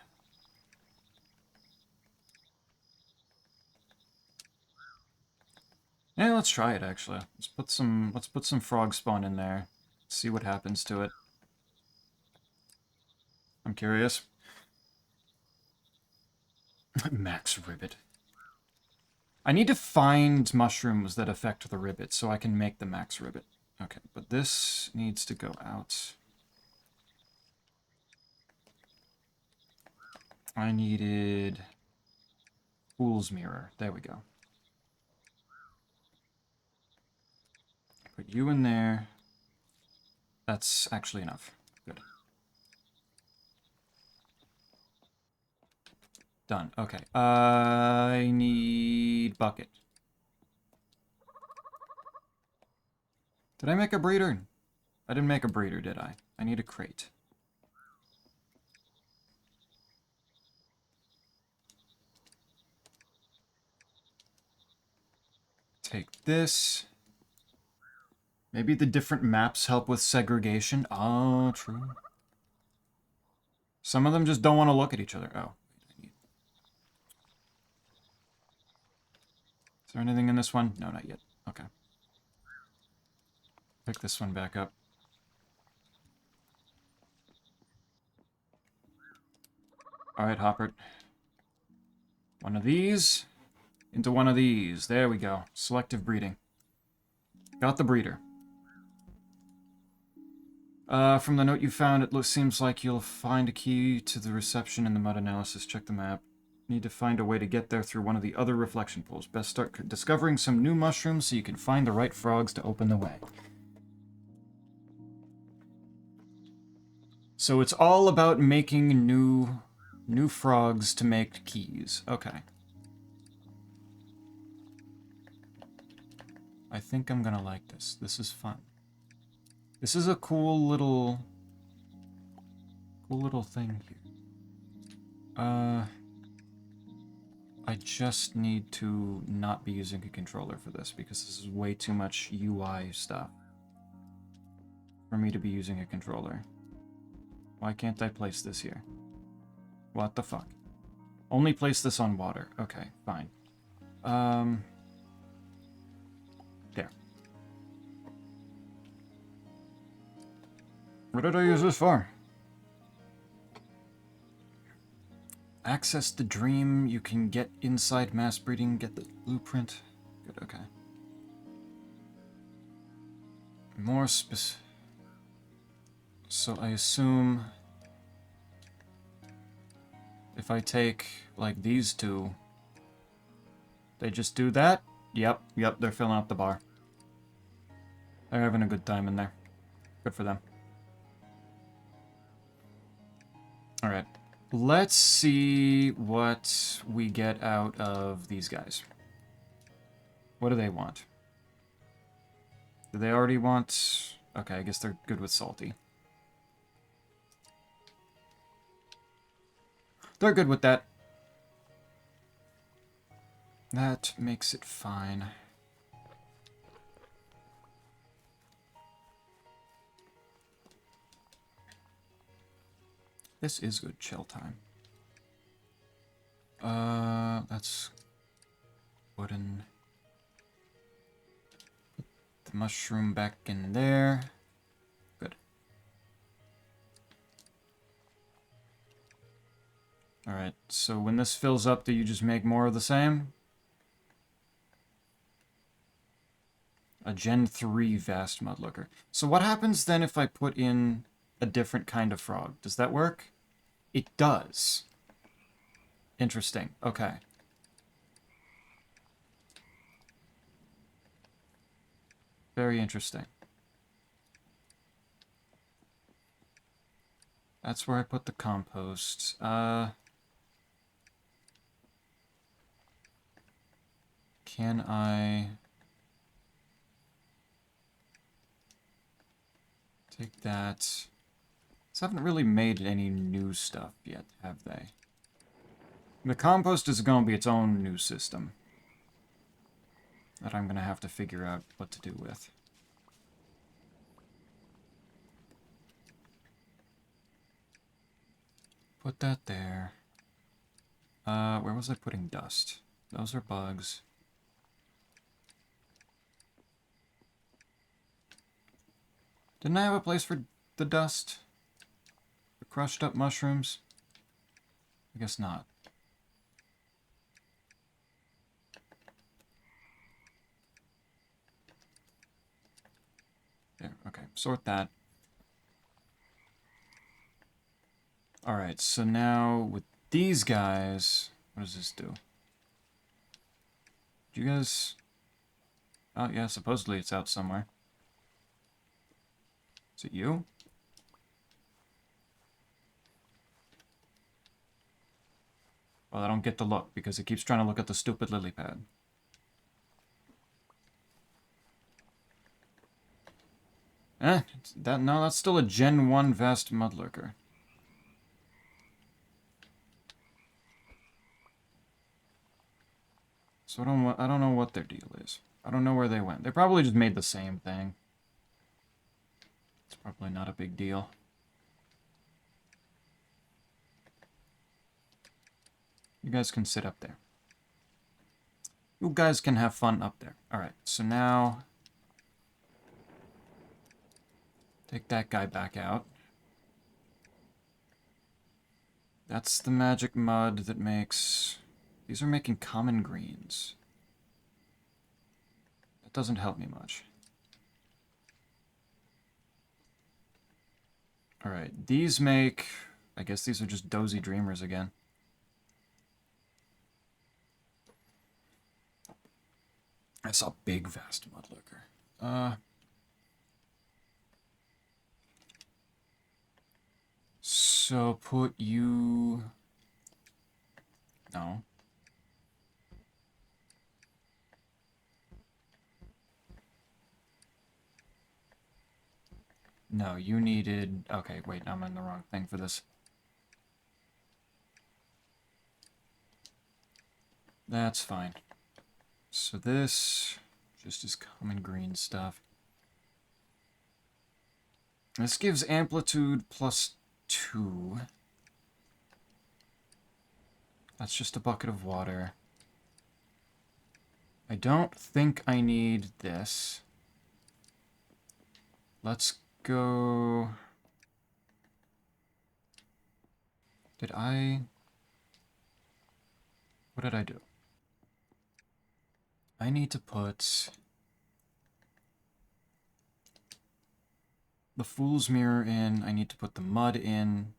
let's try it, actually. Let's put some frog spawn in there. See what happens to it. I'm curious. Max ribbit. I need to find mushrooms that affect the ribbit so I can make the max ribbit. Okay, but this needs to go out. I needed Fool's Mirror. There we go. Put you in there. That's actually enough. Good. Done. Okay. I need bucket. Did I make a breeder? I didn't make a breeder, did I? I need a crate. Take this. Maybe the different maps help with segregation. Oh, true. Some of them just don't want to look at each other. Oh. Is there anything in this one? No, not yet. Okay. Pick this one back up. Alright, Hoppert. One of these into one of these. There we go. Selective breeding. Got the breeder. From the note you found, it seems like you'll find a key to the reception in the mud analysis. Check the map. Need to find a way to get there through one of the other reflection pools. Best start discovering some new mushrooms so you can find the right frogs to open the way. So it's all about making new frogs to make keys. Okay. I think I'm gonna like this. This is fun. This is a cool little thing here. I just need to not be using a controller for this, because this is way too much UI stuff for me to be using a controller. Why can't I place this here? What the fuck? Only place this on water. Okay, fine. There. What did I use this for? Access the dream. You can get inside mass breeding. Get the blueprint. Good, okay. More specific. So I assume if I take, like, these two, they just do that? Yep, they're filling up the bar. They're having a good time in there. Good for them. Alright. Let's see what we get out of these guys. What do they want? Do they already want... Okay, I guess they're good with salty. They're good with that. That makes it fine. This is good chill time. That's wooden. Put the mushroom back in there. Good. Alright, so when this fills up, do you just make more of the same? A Gen 3 Vast Mudlooker. So what happens then if I put in a different kind of frog? Does that work? It does. Interesting. Okay. Very interesting. That's where I put the compost. Can I take that? These haven't really made any new stuff yet, have they? The compost is going to be its own new system that I'm going to have to figure out what to do with. Put that there. Where was I putting dust? Those are bugs. Didn't I have a place for the dust? The crushed up mushrooms? I guess not. There, okay, sort that. Alright, so now with these guys, what does this do? Do you guys... Oh yeah, supposedly it's out somewhere. Is it you? Well, I don't get to look because it keeps trying to look at the stupid lily pad. No, that's still a Gen 1 Vast Mudlurker. So I don't know what their deal is. I don't know where they went. They probably just made the same thing. It's probably not a big deal. You guys can sit up there. You guys can have fun up there. Alright, so now... take that guy back out. That's the magic mud that makes... These are making common greens. That doesn't help me much. Alright, these make... I guess these are just dozy dreamers again. That's a big Vast Mudlurker. So put you... No. No, you needed... Okay, wait, I'm in the wrong thing for this. That's fine. So this just is common green stuff. This gives amplitude +2. That's just a bucket of water. I don't think I need this. Let's go... What did I do? I need to put the Fool's Mirror in, I need to put the mud in,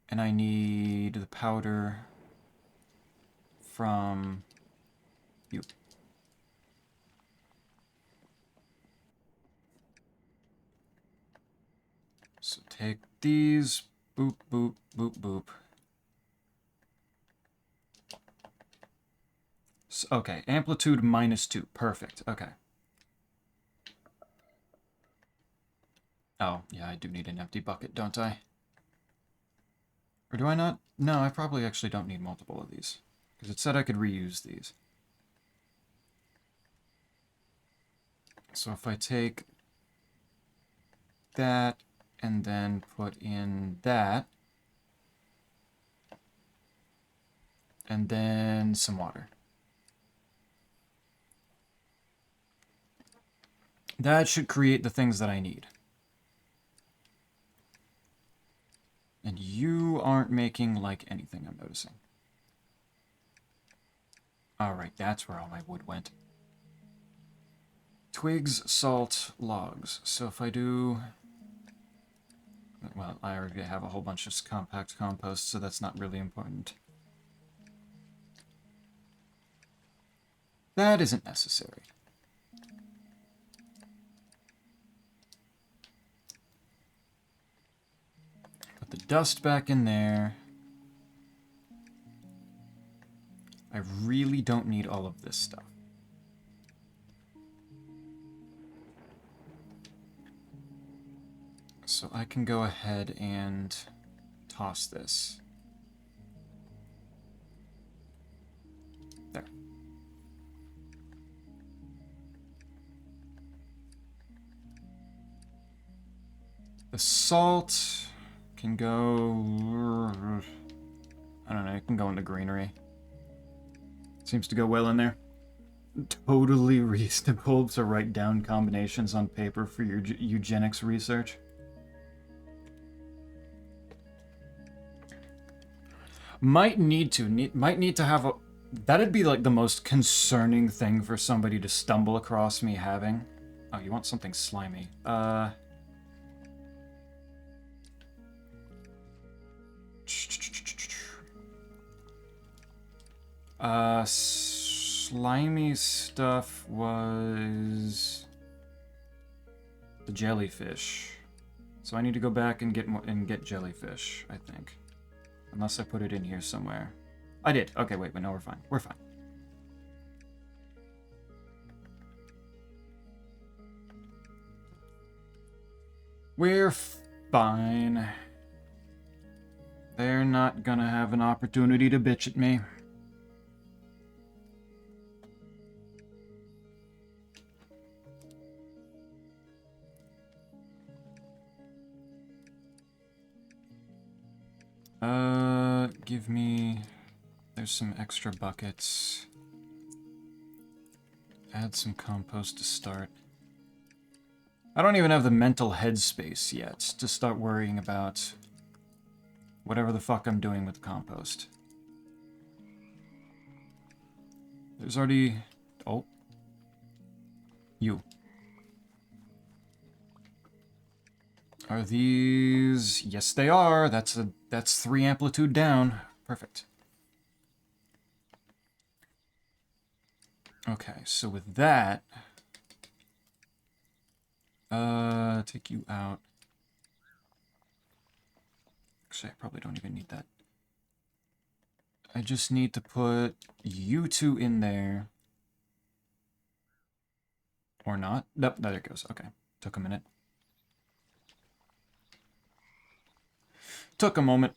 and I need the powder from you. So take these, boop, boop, boop, boop. So, okay, amplitude -2, perfect, okay. Oh, yeah, I do need an empty bucket, don't I? Or do I not? No, I probably actually don't need multiple of these, because it said I could reuse these. So if I take that and then put in that, and then some water. That should create the things that I need. And you aren't making, like, anything, I'm noticing. Alright, that's where all my wood went. Twigs, salt, logs. So if I do... Well, I already have a whole bunch of compact compost, so that's not really important. That isn't necessary. Put the dust back in there. I really don't need all of this stuff. So I can go ahead and toss this. There. The salt can go... I don't know, it can go in the greenery. Seems to go well in there. Totally reasonable to write down combinations on paper for your eugenics research. Might need to have a... That'd be like the most concerning thing for somebody to stumble across me having. Oh, you want something slimy. Slimy stuff was the jellyfish. So I need to go back and get jellyfish, I think. Unless I put it in here somewhere. I did. Okay, wait, but no, we're fine. We're fine. We're fine. They're not gonna have an opportunity to bitch at me. Give me... There's some extra buckets. Add some compost to start. I don't even have the mental headspace yet to start worrying about whatever the fuck I'm doing with the compost. There's already... Oh. You. Are these... Yes, they are. That's 3 amplitude down. Perfect. Okay, so with that... take you out. Actually, I probably don't even need that. I just need to put you two in there. Or not. Nope, there it goes. Okay. Took a minute. Took a moment.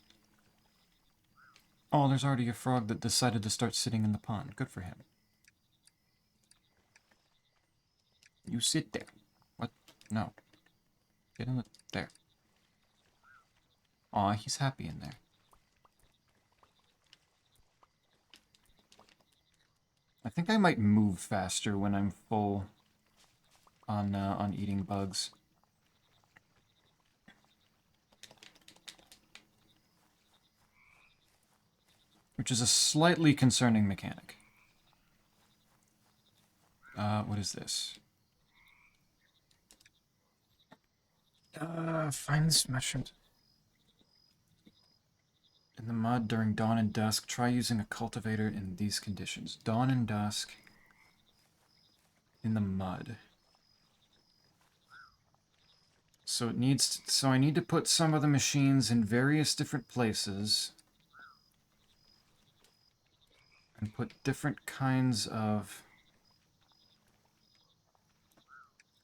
Oh, there's already a frog that decided to start sitting in the pond. Good for him. You sit there. What? No. Get in the... There. Aw, he's happy in there. I think I might move faster when I'm full on eating bugs. Which is a slightly concerning mechanic. What is this? Find this mushrooms. In the mud during dawn and dusk, try using a cultivator in these conditions. Dawn and dusk in the mud. So it needs to, so I need to put some of the machines in various different places and put different kinds of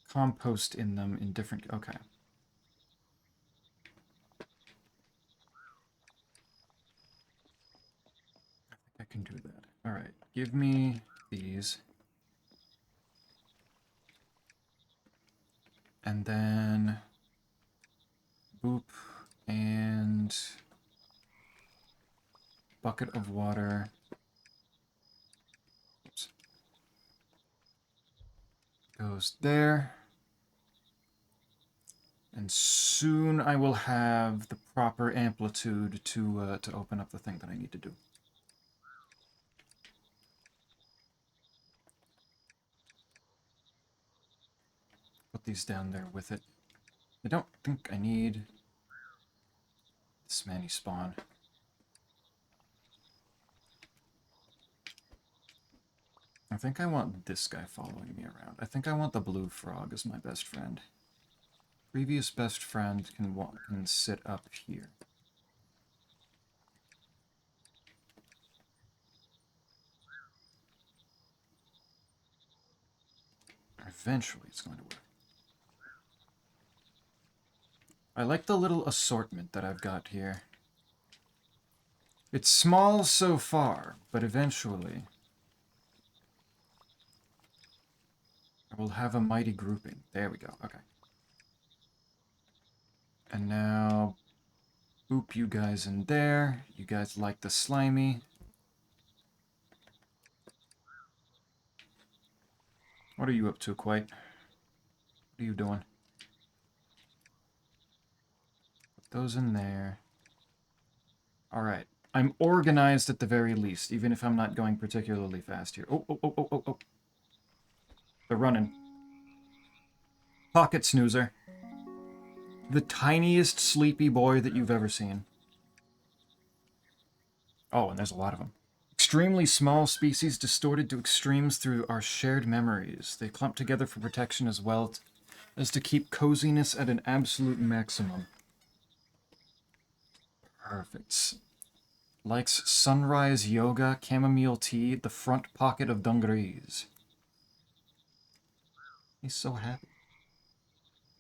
compost in them in different... Okay. I can do that. Alright, give me these. And then... boop, and... bucket of water. Oops. Goes there. And soon I will have the proper amplitude to open up the thing that I need to do. Put these down there with it. I don't think I need this many spawn. I think I want this guy following me around. I think I want the blue frog as my best friend. Previous best friend can sit up here. Eventually it's going to work. I like the little assortment that I've got here. It's small so far, but eventually I will have a mighty grouping. There we go, okay. And now, boop you guys in there. You guys like the slimy. What are you up to, Quite? What are you doing? Put those in there. Alright. I'm organized at the very least, even if I'm not going particularly fast here. Oh, oh, oh, oh, oh, oh. They're running. Pocket snoozer. The tiniest sleepy boy that you've ever seen. Oh, and there's a lot of them. Extremely small species distorted to extremes through our shared memories. They clump together for protection as well as to keep coziness at an absolute maximum. Perfect. Likes sunrise yoga, chamomile tea, the front pocket of dungarees. He's so happy.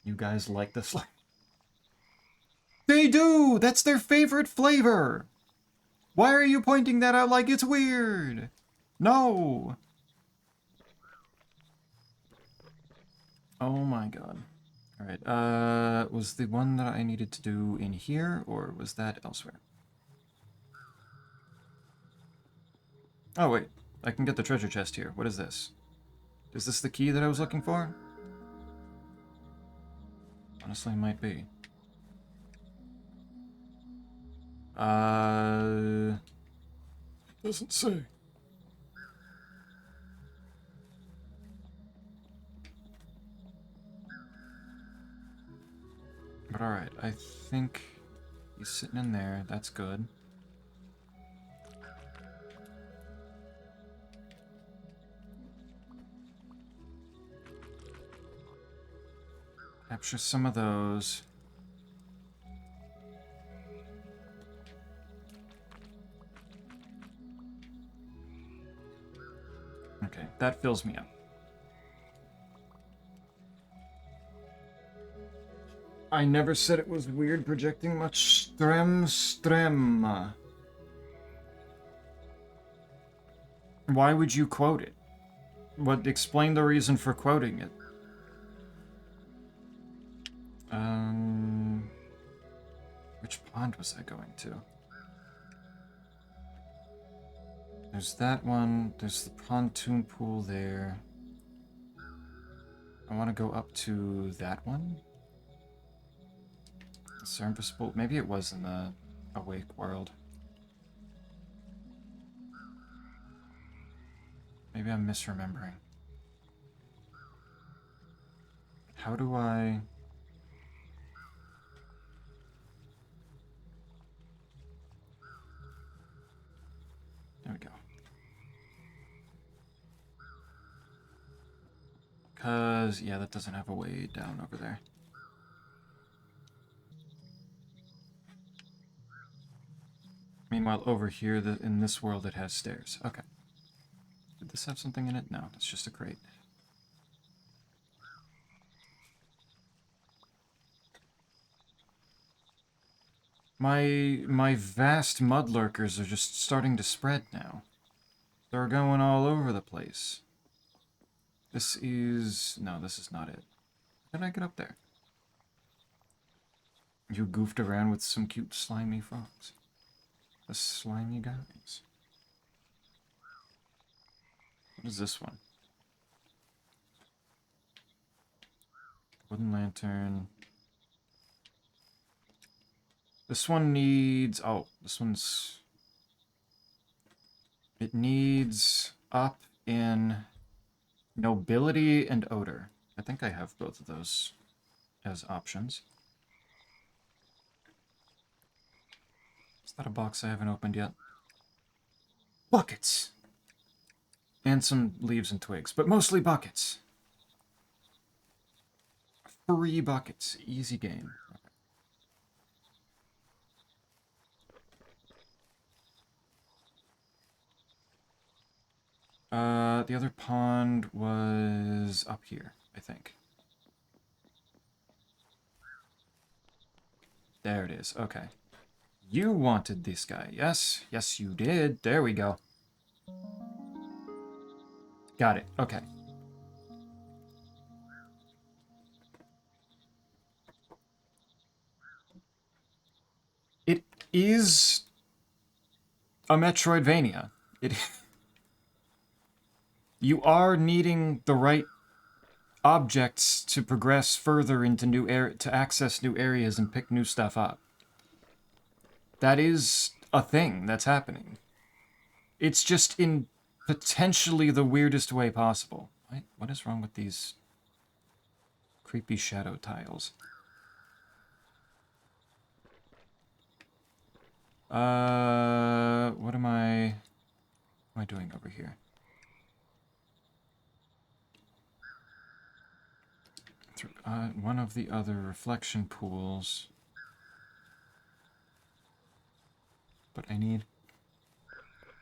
You guys like this? They do! That's their favorite flavor! Why are you pointing that out like it's weird? No! Oh my god. Alright, was the one that I needed to do in here, or was that elsewhere? Oh wait, I can get the treasure chest here. What is this? Is this the key that I was looking for? Honestly, might be. Doesn't say. But alright, I think he's sitting in there. That's good. Capture some of those. Okay, that fills me up. I never said it was weird projecting much strem. Why would you quote it? What? Explain the reason for quoting it. Which pond was I going to? There's that one. There's the pontoon pool there. I want to go up to that one. Service pool. Maybe it was in the Awake world. Maybe I'm misremembering. How do I... There we go. Because, yeah, that doesn't have a way down over there. Meanwhile, over here, in this world, it has stairs. Okay. Did this have something in it? No, it's just a crate. My vast mudlurkers are just starting to spread now. They're going all over the place. This is... No, this is not it. How did I get up there? You goofed around with some cute slimy frogs. The slimy guys. What is this one? Wooden lantern. This one needs... Oh, this one's... It needs up in nobility and odor. I think I have both of those as options. Is that a box I haven't opened yet? Buckets! And some leaves and twigs, but mostly buckets. 3 buckets. Easy game. The other pond was up here, I think. There it is. Okay. You wanted this guy. Yes. Yes, you did. There we go. Got it. Okay. It is a Metroidvania. It... You are needing the right objects to progress further into new to access new areas and pick new stuff up. That is a thing that's happening. It's just in potentially the weirdest way possible. What is wrong with these creepy shadow tiles? What am I doing over here? One of the other reflection pools. But I need...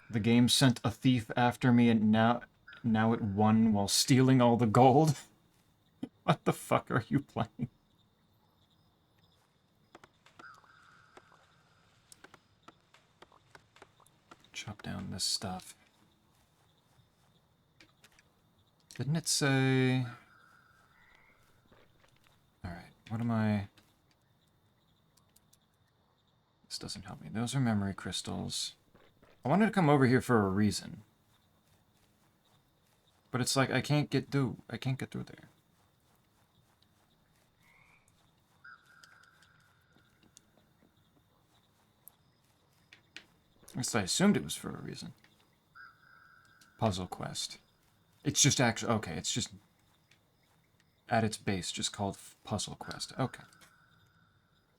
The game sent a thief after me and now it won while stealing all the gold? What the fuck are you playing? Chop down this stuff. Didn't it say... Alright, what am I... This doesn't help me. Those are memory crystals. I wanted to come over here for a reason. But it's like I can't get through there. At least I assumed it was for a reason. Puzzle quest. It's just actually... Okay, it's just... At its base, just called puzzle quest. Okay.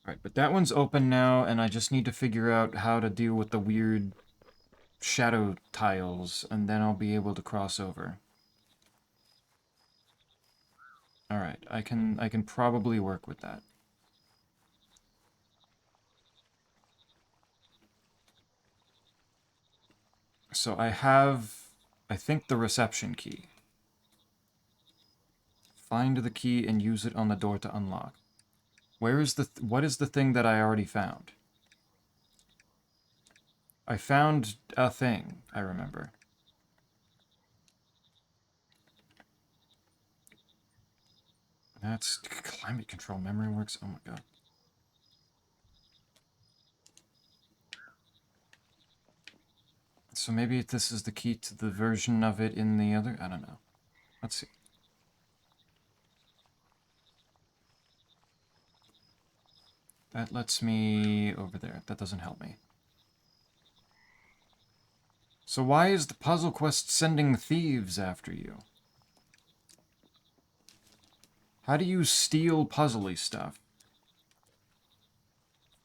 Alright, but that one's open now, and I just need to figure out how to deal with the weird shadow tiles, and then I'll be able to cross over. Alright, I can probably work with that. So I have, I think, the reception key. Find the key and use it on the door to unlock. Where is the... what is the thing that I already found? I found a thing, I remember. That's climate control. Memory works. Oh my god. So maybe this is the key to the version of it in the other... I don't know. Let's see. That lets me over there. That doesn't help me. So why is the puzzle quest sending thieves after you? How do you steal puzzly stuff?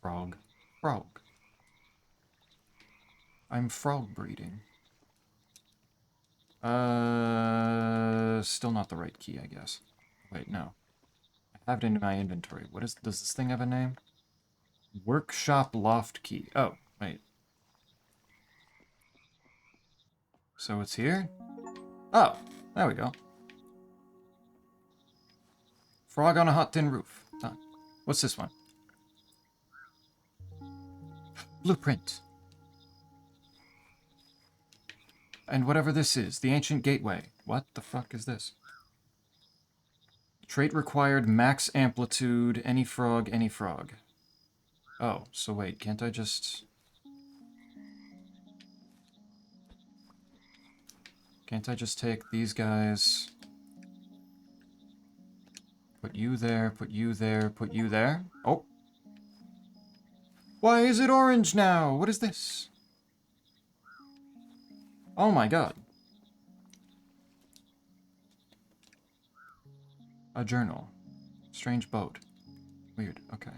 Frog. Frog. I'm frog breeding. Still not the right key, I guess. Wait, no. I have it in my inventory. What is... Does this thing have a name? Workshop loft key. Oh, wait. So it's here? Oh, there we go. Frog on a hot tin roof. Done. What's this one? Blueprint. And whatever this is, the ancient gateway. What the fuck is this? Trait required, max amplitude, any frog, any frog. Oh, so wait, can't I just... Can't I just take these guys... Put you there, put you there, put you there? Oh! Why is it orange now? What is this? Oh my god. A journal. Strange boat. Weird, okay.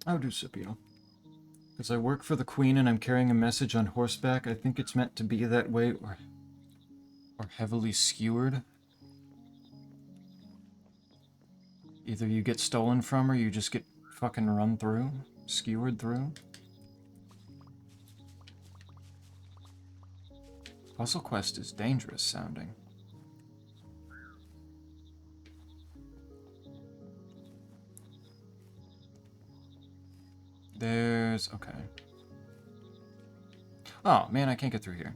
I'll do Scipio. As I work for the Queen and I'm carrying a message on horseback, I think it's meant to be that way, or heavily skewered. Either you get stolen from or you just get fucking run through, skewered through. Puzzle quest is dangerous sounding. There's... okay. Oh, man, I can't get through here.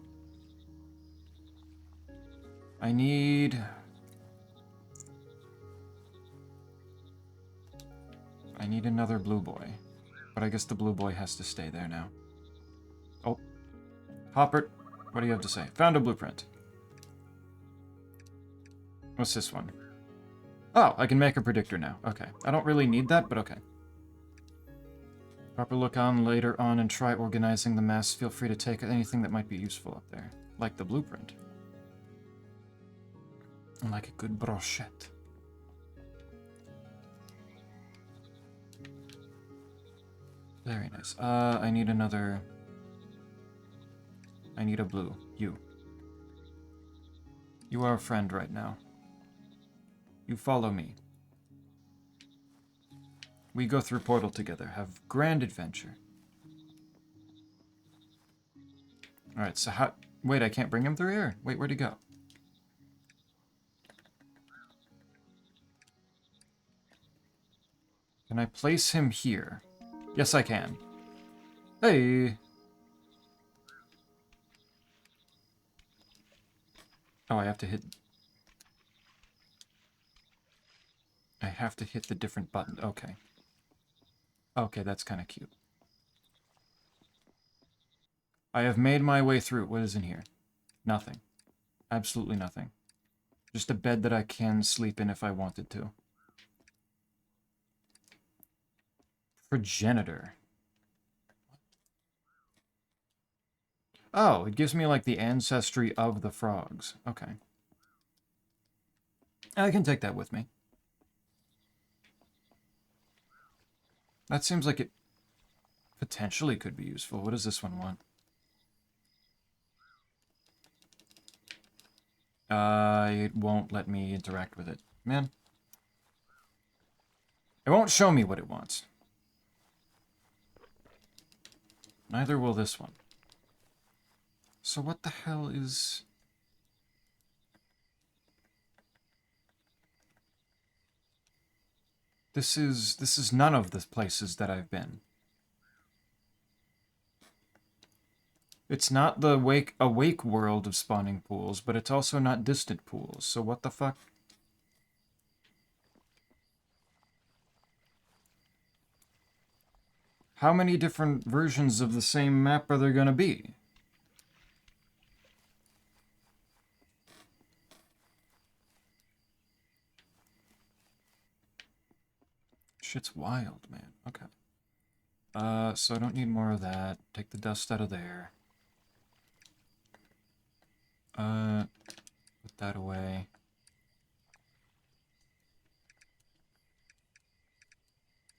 I need... another blue boy. But I guess the blue boy has to stay there now. Oh. Hopper, what do you have to say? Found a blueprint. What's this one? Oh, I can make a predictor now. Okay. I don't really need that, but okay. Proper look on later on and try organizing the mass. Feel free to take anything that might be useful up there. Like the blueprint. And like a good brochette. Very nice. I need another... I need a blue. You. You are a friend right now. You follow me. We go through portal together. Have grand adventure. Alright, so how... Wait, I can't bring him through here? Wait, where'd he go? Can I place him here? Yes, I can. Hey! Oh, I have to hit... I have to hit the different button. Okay. Okay, that's kind of cute. I have made my way through. What is in here? Nothing. Absolutely nothing. Just a bed that I can sleep in if I wanted to. Progenitor. Oh, it gives me, like, the ancestry of the frogs. Okay. I can take that with me. That seems like it potentially could be useful. What does this one want? It won't let me interact with it. Man. It won't show me what it wants. Neither will this one. So what the hell is... This is none of the places that I've been. It's not the awake world of spawning pools, but it's also not distant pools. So what the fuck? How many different versions of the same map are there gonna be? Shit's wild, man. Okay. So I don't need more of that. Take the dust out of there. Put that away.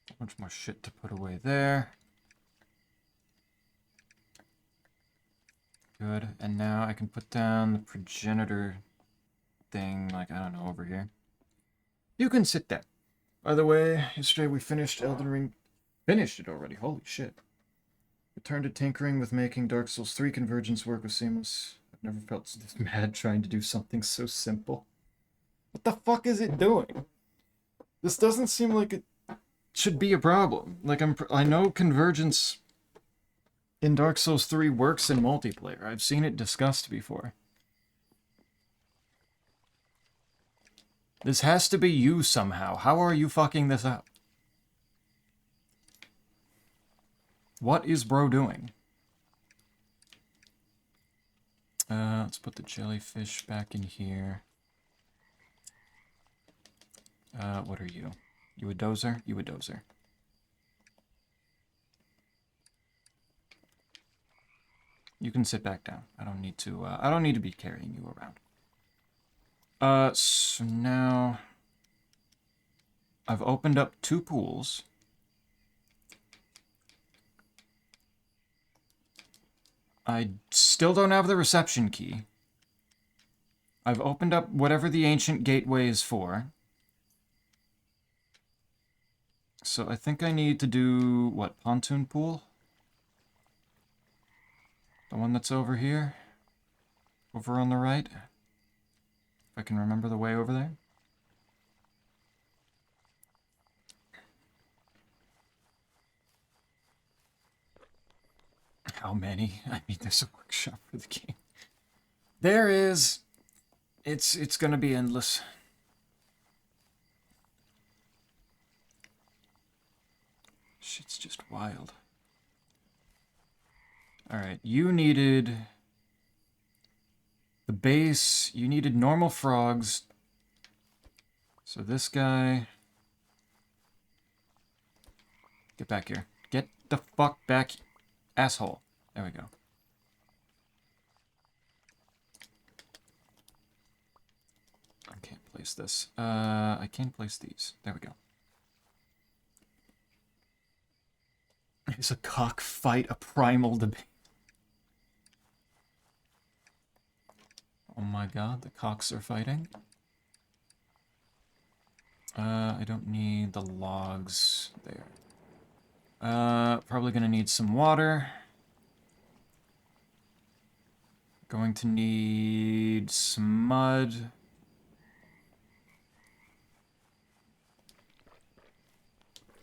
A bunch more shit to put away there. Good. And now I can put down the progenitor thing, like, I don't know, over here. You can sit there. By the way, yesterday we finished Elden Ring. Finished it already, holy shit. Returned to tinkering with making Dark Souls 3 convergence work with seamless. I've never felt this mad trying to do something so simple. What the fuck is it doing? This doesn't seem like it should be a problem. Like, I know convergence in Dark Souls 3 works in multiplayer. I've seen it discussed before. This has to be you somehow. How are you fucking this up? What is bro doing? Let's put the jellyfish back in here. What are you? You a dozer? You a dozer. You can sit back down. I don't need to be carrying you around. So now I've opened up 2 pools. I still don't have the reception key. I've opened up whatever the ancient gateway is for. So I think I need to do, what, pontoon pool? The one that's over here? Over on the right? If I can remember the way over there. How many? I mean, there's a workshop for the game. There is. It's gonna be endless. Shit's just wild. Alright, you needed the base. You needed normal frogs. So this guy... Get back here. Get the fuck back, asshole. There we go. I can't place this. I can place these. There we go. Is a cockfight a primal debate? Oh my god, the cocks are fighting. I don't need the logs there. Probably gonna need some water. Going to need some mud.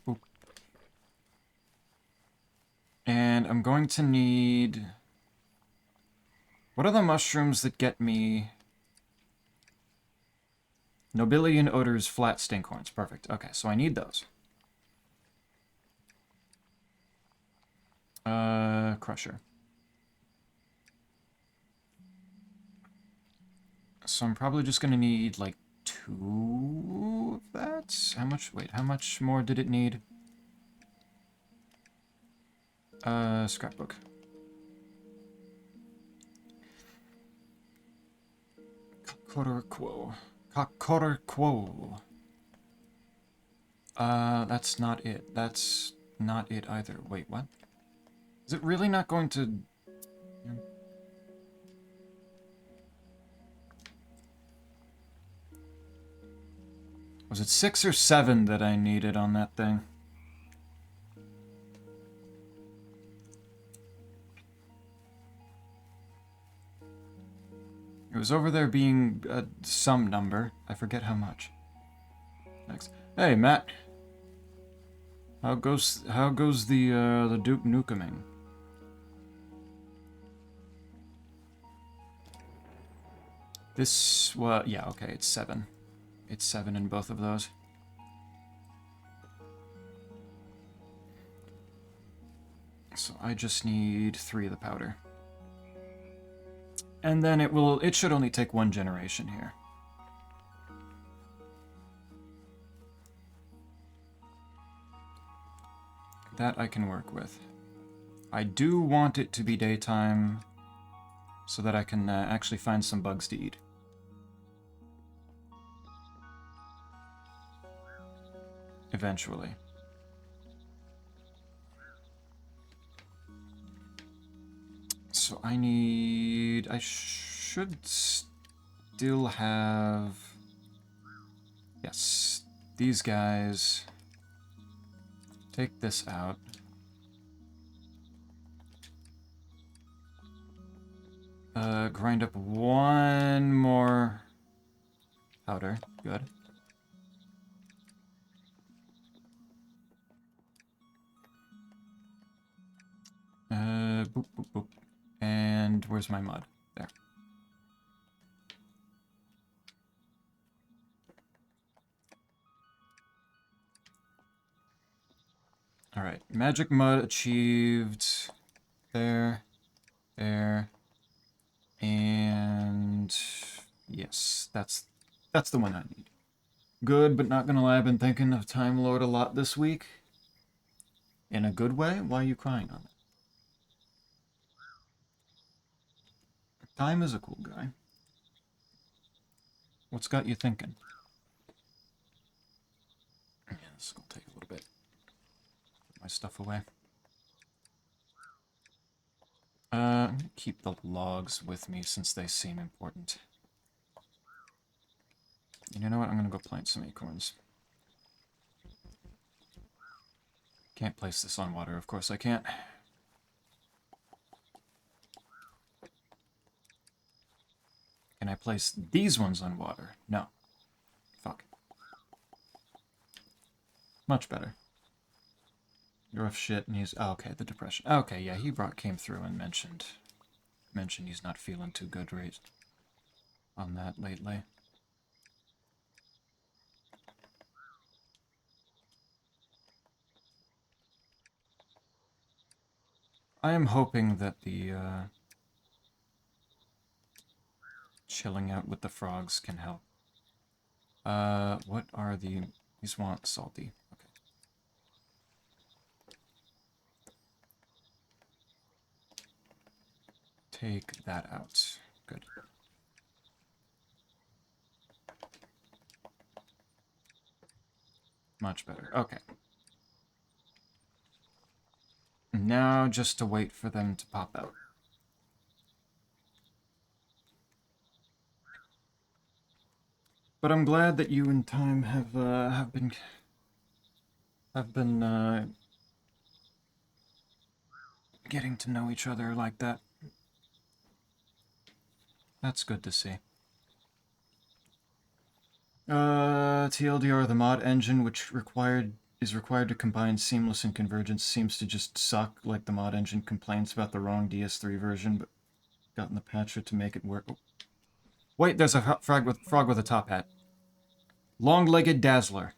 Oop. And I'm going to need... What are the mushrooms that get me... Nobilian odors, flat stinkhorns. Perfect. Okay, so I need those. Crusher. So I'm probably just gonna need, like, 2 of that? How much? Wait, how much more did it need? Scrapbook. Kokorquo. Kokorquo. That's not it. That's not it either. Wait, what? Is it really not going to... Was it 6 or 7 that I needed on that thing? It was over there being some number. I forget how much. Next. Hey, Matt. How goes the Duke Nukeming? This, well, yeah, okay, it's 7. It's 7 in both of those. So I just need 3 of the powder. And then it should only take 1 generation here. That I can work with. I do want it to be daytime so that I can actually find some bugs to eat. Eventually. So I should still have, yes, these guys. Take this out. Grind up 1 more powder. Good. Boop, boop, boop. And where's my mud? There. Alright, magic mud achieved. There. There. And yes, that's the one I need. Good, but not gonna lie, I've been thinking of Time Lord a lot this week. In a good way? Why are you crying on it? Time is a cool guy. What's got you thinking? Yeah, this will take a little bit. Put my stuff away. I'm gonna keep the logs with me since they seem important. You know what? I'm gonna go plant some acorns. Can't place this on water, of course I can't. Can I place these ones on water? No. Fuck. Much better. Rough shit, and he's... Oh, okay, the depression. Okay, yeah, he came through and mentioned he's not feeling too good right on that lately. I am hoping that the chilling out with the frogs can help. What are these want salty. Okay. Take that out. Good. Much better. Okay. Now just to wait for them to pop out. But I'm glad that you and Time have been getting to know each other like that. That's good to see. TLDR, the mod engine, which is required to combine seamless and convergence, seems to just suck, like the mod engine complains about the wrong DS3 version, but gotten the patcher to make it work. Oh. Wait, there's a frog with a top hat. Long-legged dazzler.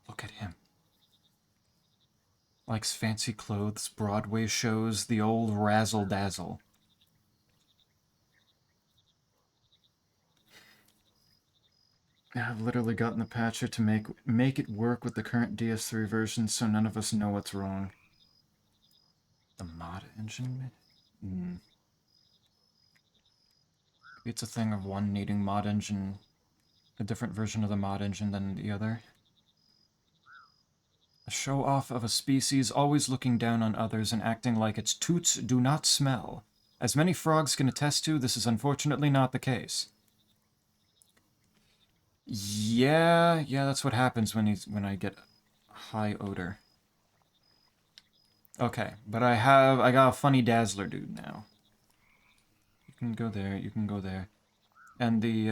Look at him. Likes fancy clothes, Broadway shows, the old razzle-dazzle. I've literally gotten the patcher to make it work with the current DS3 version, so none of us know what's wrong. The mod engine? Maybe it's a thing of one needing mod engine, a different version of the mod engine than the other. A show-off of a species always looking down on others and acting like its toots do not smell. As many frogs can attest to, this is unfortunately not the case. Yeah, that's what happens when I get high odor. Okay, but I got a funny dazzler dude now. You can go there, you can go there. And the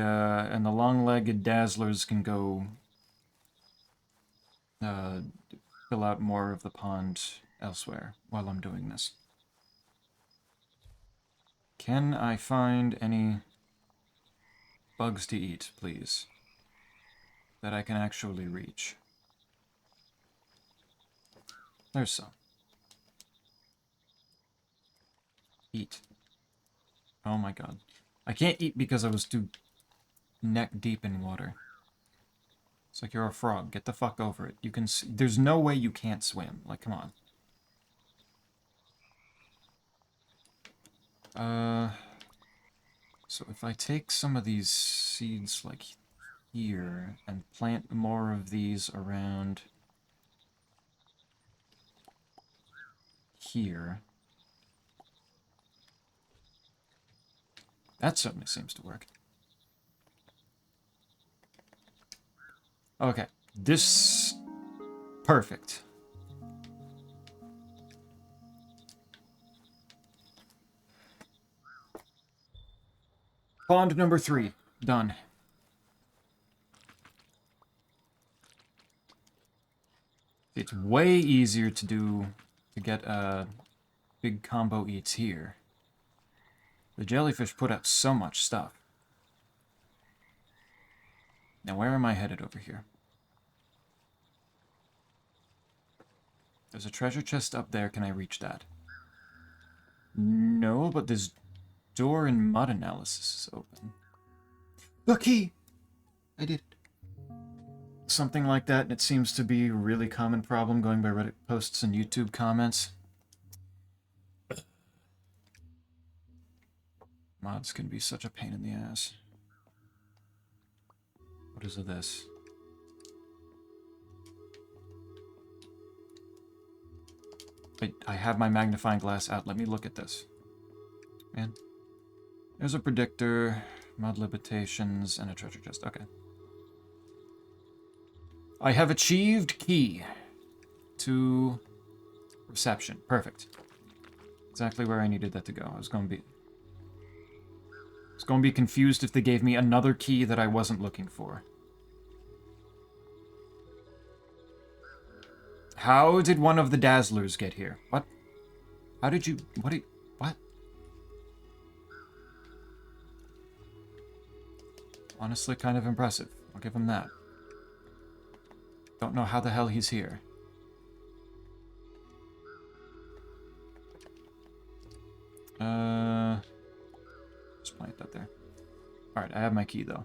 long-legged dazzlers can go fill out more of the pond elsewhere while I'm doing this. Can I find any bugs to eat, please? That I can actually reach. There's some. Eat. Oh my god. I can't eat because I was too neck deep in water. It's like you're a frog. Get the fuck over it. You can see, there's no way you can't swim. Like, come on. So if I take some of these seeds, like, here, and plant more of these around here, that certainly seems to work. Okay, this... perfect. Pond number 3, done. It's way easier to get big combo eats here. The jellyfish put out so much stuff. Now where am I headed over here? There's a treasure chest up there. Can I reach that? No, but this door in mud analysis is open. The key! I did it. Something like that, and it seems to be a really common problem going by Reddit posts and YouTube comments. Mods can be such a pain in the ass. What is this? I have my magnifying glass out. Let me look at this. Man. There's a predictor, mod limitations, and a treasure chest. Okay. I have achieved key to reception. Perfect. Exactly where I needed that to go. I was going to be confused if they gave me another key that I wasn't looking for. How did one of the Dazzlers get here? What? How did you... What? Honestly, kind of impressive. I'll give him that. Don't know how the hell he's here. Just plant that there. Alright, I have my key, though.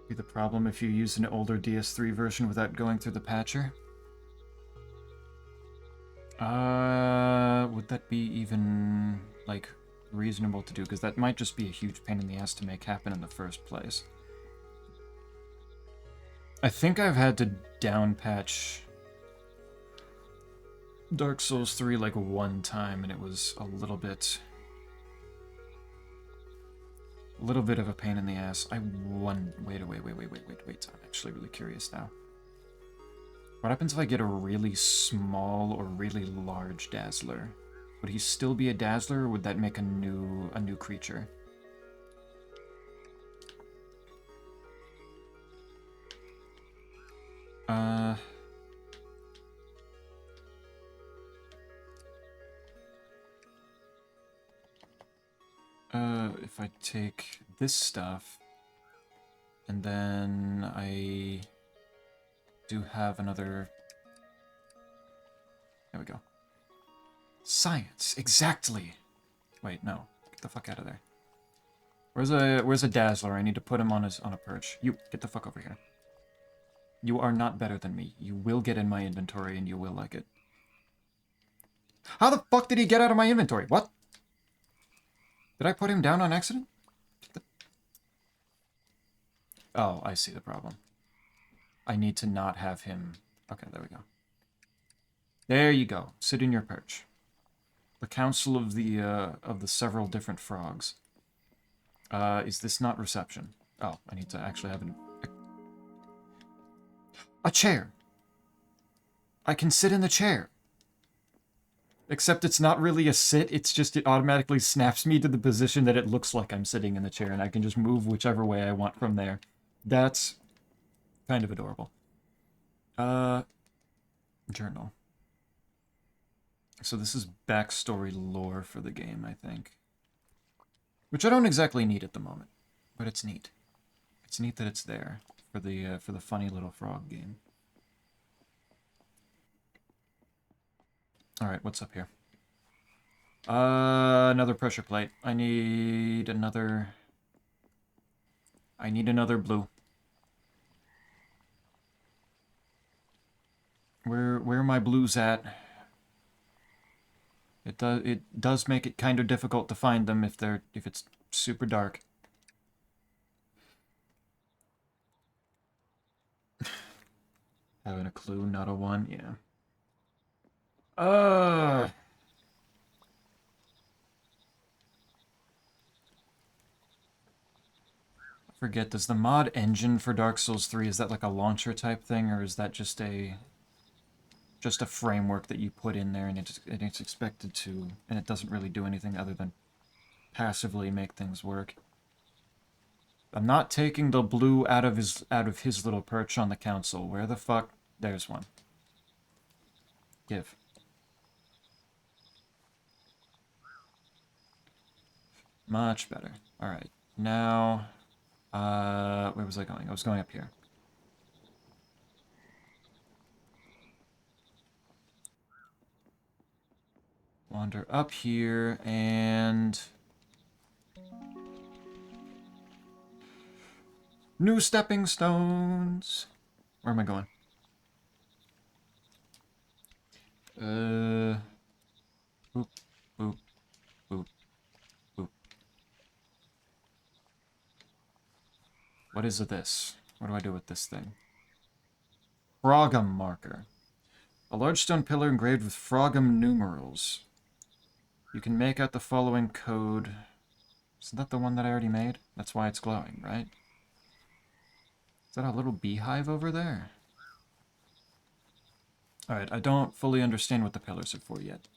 Be the problem if you use an older DS3 version without going through the patcher? Would that be even, like, reasonable to do? Because that might just be a huge pain in the ass to make happen in the first place. I think I've had to down patch Dark Souls 3 like one time, and it was a little bit of a pain in the ass. Wait. I'm actually really curious now. What happens if I get a really small or really large Dazzler? Would he still be a Dazzler, or would that make a new creature? If I take this stuff, and then I do have another... There we go. Science, exactly! Wait, no. Get the fuck out of there. Where's a Dazzler? I need to put him on a perch. You, get the fuck over here. You are not better than me. You will get in my inventory and you will like it. How the fuck did he get out of my inventory? What? Did I put him down on accident? Oh, I see the problem. I need to not have him... Okay, there we go. There you go. Sit in your perch. The council of the several different frogs. Is this not reception? Oh, I need to actually have a chair. I can sit in the chair. Except it's not really a sit, it's just it automatically snaps me to the position that it looks like I'm sitting in the chair, and I can just move whichever way I want from there. That's kind of adorable. Journal. So this is backstory lore for the game, I think. Which I don't exactly need at the moment, but it's neat. It's neat that it's there for the funny little frog game. All right, what's up here? Another pressure plate. I need another blue. Where are my blues at? It does make it kind of difficult to find them if it's super dark. Having a clue, not a one, yeah. I forget, does the mod engine for Dark Souls 3, is that like a launcher type thing, or is that just a framework that you put in there and it's expected to, and it doesn't really do anything other than passively make things work? I'm not taking the blue out of his little perch on the council. Where the fuck? There's one. Give. Much better. Alright. Now, where was I going? I was going up here. Wander up here, and... new stepping stones! Where am I going? Boop, boop, boop, boop. What is this? What do I do with this thing? Frogum marker. A large stone pillar engraved with Frogum numerals. You can make out the following code. Isn't that the one that I already made? That's why it's glowing, right? Is that a little beehive over there? Alright, I don't fully understand what the pillars are for yet.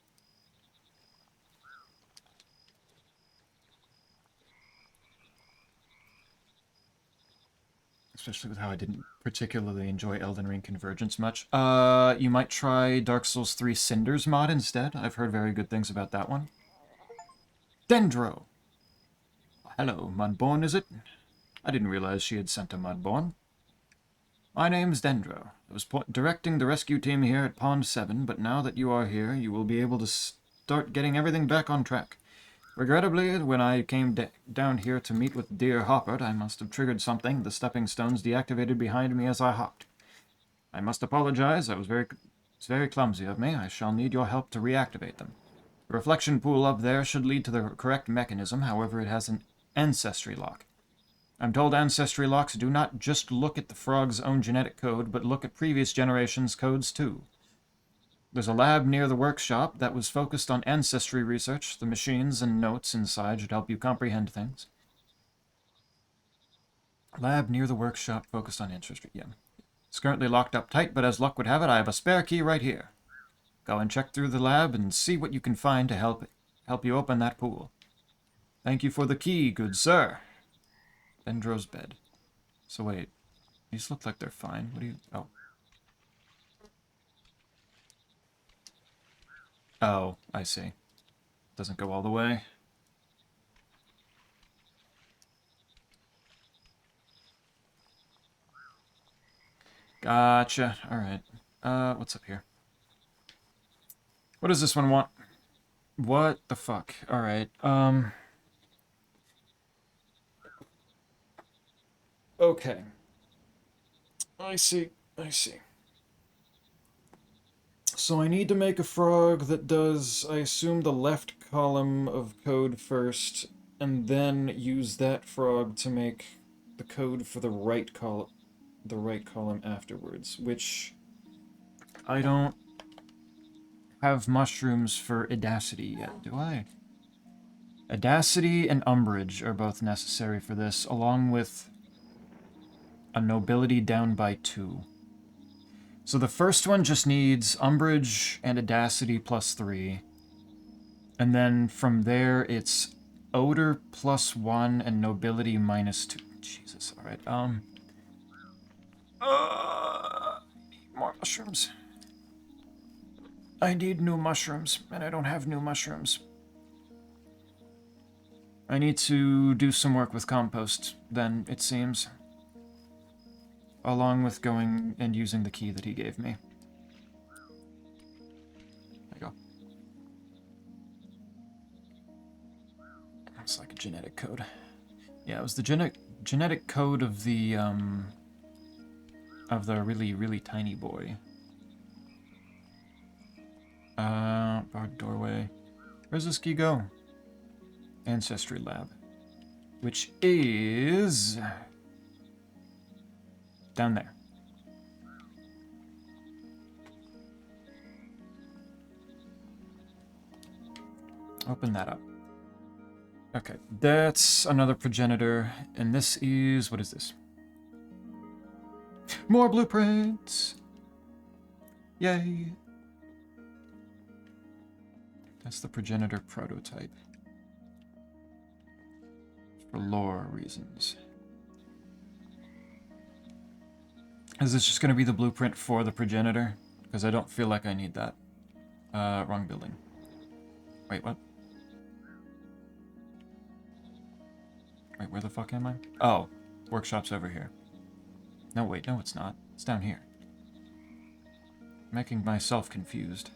Especially with how I didn't particularly enjoy Elden Ring Convergence much. You might try Dark Souls 3 Cinders mod instead. I've heard very good things about that one. Dendro! Hello, Mudborne, is it? I didn't realize she had sent a Mudborne. My name's Dendro. I was directing the rescue team here at Pond 7, but now that you are here, you will be able to start getting everything back on track. Regrettably, when I came down here to meet with dear Hoppert, I must have triggered something. The stepping stones deactivated behind me as I hopped. I must apologize. It's very clumsy of me. I shall need your help to reactivate them. The reflection pool up there should lead to the correct mechanism. However, it has an ancestry lock. I'm told ancestry locks do not just look at the frog's own genetic code, but look at previous generations' codes too. There's a lab near the workshop that was focused on ancestry research. The machines and notes inside should help you comprehend things. Lab near the workshop focused on ancestry, yeah. It's currently locked up tight, but as luck would have it, I have a spare key right here. Go and check through the lab and see what you can find to help you open that pool. Thank you for the key, good sir. Dendro's bed. So wait, these look like they're fine. What do you... oh. Oh, I see. Doesn't go all the way. Gotcha. Alright. What's up here? What does this one want? What the fuck? Alright, okay. I see. So I need to make a frog that does, I assume, the left column of code first, and then use that frog to make the code for the right column afterwards, which I don't have mushrooms for Edacity yet, do I? Edacity and Umbrage are both necessary for this, along with a nobility down by 2. So the first one just needs Umbrage and Edacity plus 3. And then from there, it's Odor plus 1 and Nobility minus 2. Jesus, alright. More mushrooms. I need new mushrooms, and I don't have new mushrooms. I need to do some work with compost, then, it seems. Along with going and using the key that he gave me. There you go. It's like a genetic code. Yeah, it was the genetic code of the really, really tiny boy. Barred doorway. Where's this key go? Ancestry lab. Which is... down there. Open that up. Okay, that's another progenitor, and this is... what is this? More blueprints! Yay! That's the progenitor prototype. For lore reasons. Is this just going to be the blueprint for the progenitor? Because I don't feel like I need that. Wrong building. Wait, what? Wait, where the fuck am I? Oh, workshop's over here. No, wait, no it's not. It's down here. Making myself confused.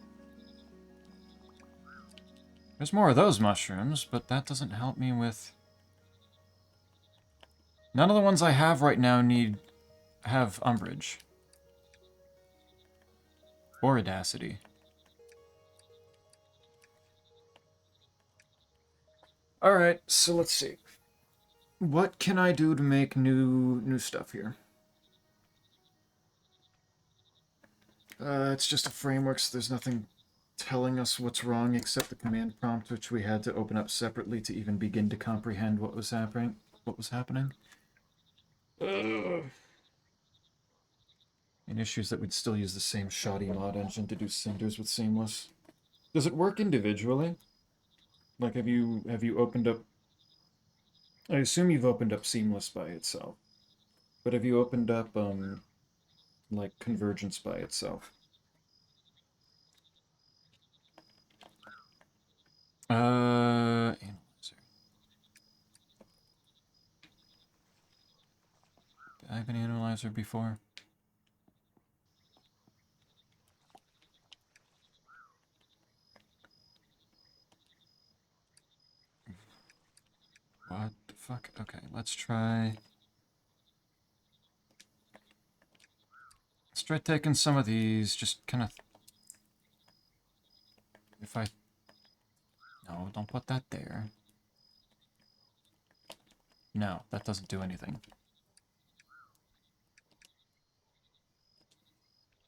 There's more of those mushrooms, but that doesn't help me with... None of the ones I have right now have umbrage. Or audacity. Alright, so let's see. What can I do to make new stuff here? It's just a framework, so there's nothing telling us what's wrong except the command prompt, which we had to open up separately to even begin to comprehend what was happening. And issues that we'd still use the same shoddy mod engine to do cinders with Seamless. Does it work individually? Like, have you opened up... I assume you've opened up Seamless by itself. But have you opened up, like, Convergence by itself? Analyzer. Did I have an analyzer before? What the fuck? Okay, let's try taking some of these, just kind of... If I... No, don't put that there. No, that doesn't do anything.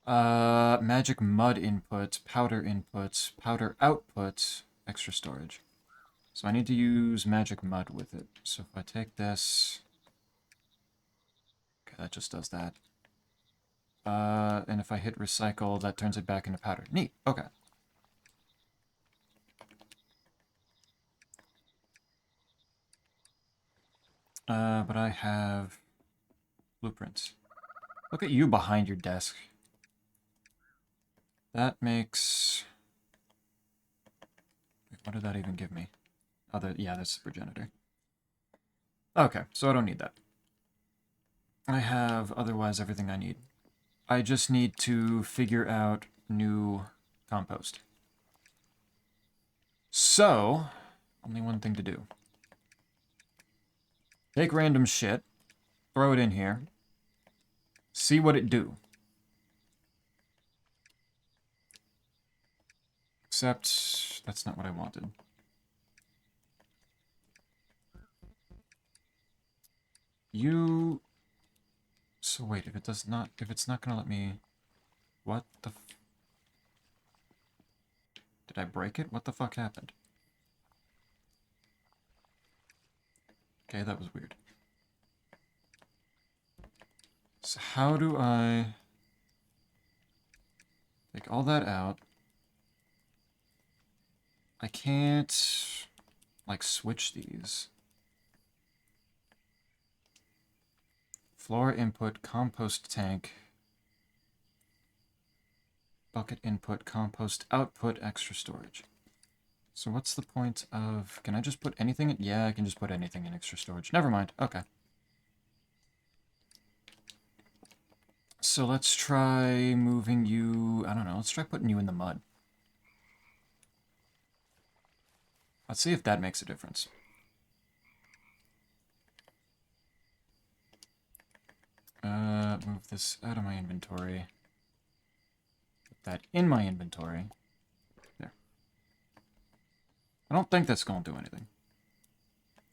Magic mud input, powder input, powder output, extra storage. So I need to use magic mud with it. So if I take this... Okay, that just does that. And if I hit recycle, that turns it back into powder. Neat, okay. But I have blueprints. Look at you behind your desk. That makes... Wait, what did that even give me? Oh, yeah, that's the progenitor. Okay, so I don't need that. I have otherwise everything I need. I just need to figure out new compost. So, only one thing to do. Take random shit, throw it in here, see what it do. Except, that's not what I wanted. You... So wait, if it's not gonna let me... What the Did I break it? What the fuck happened? Okay, that was weird. So how do I... take all that out? I can't... like, switch these. Floor input, compost tank. Bucket input, compost output, extra storage. So what's the point of... Can I just put anything in... Yeah, I can just put anything in extra storage. Never mind. Okay. So let's try moving you... I don't know. Let's try putting you in the mud. Let's see if that makes a difference. Move this out of my inventory. Put that in my inventory. There. I don't think that's going to do anything.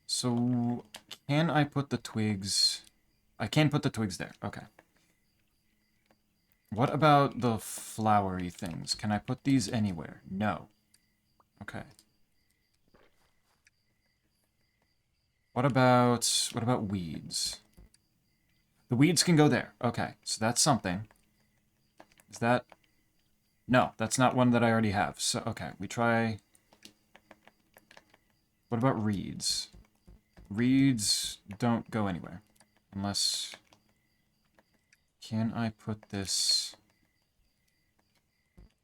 So, can I put the twigs... I can put the twigs there. Okay. What about the flowery things? Can I put these anywhere? No. Okay. What about weeds? The weeds can go there. Okay, so that's something. Is that... No, that's not one that I already have. So, okay, we try... What about reeds? Reeds don't go anywhere. Unless... Can I put this...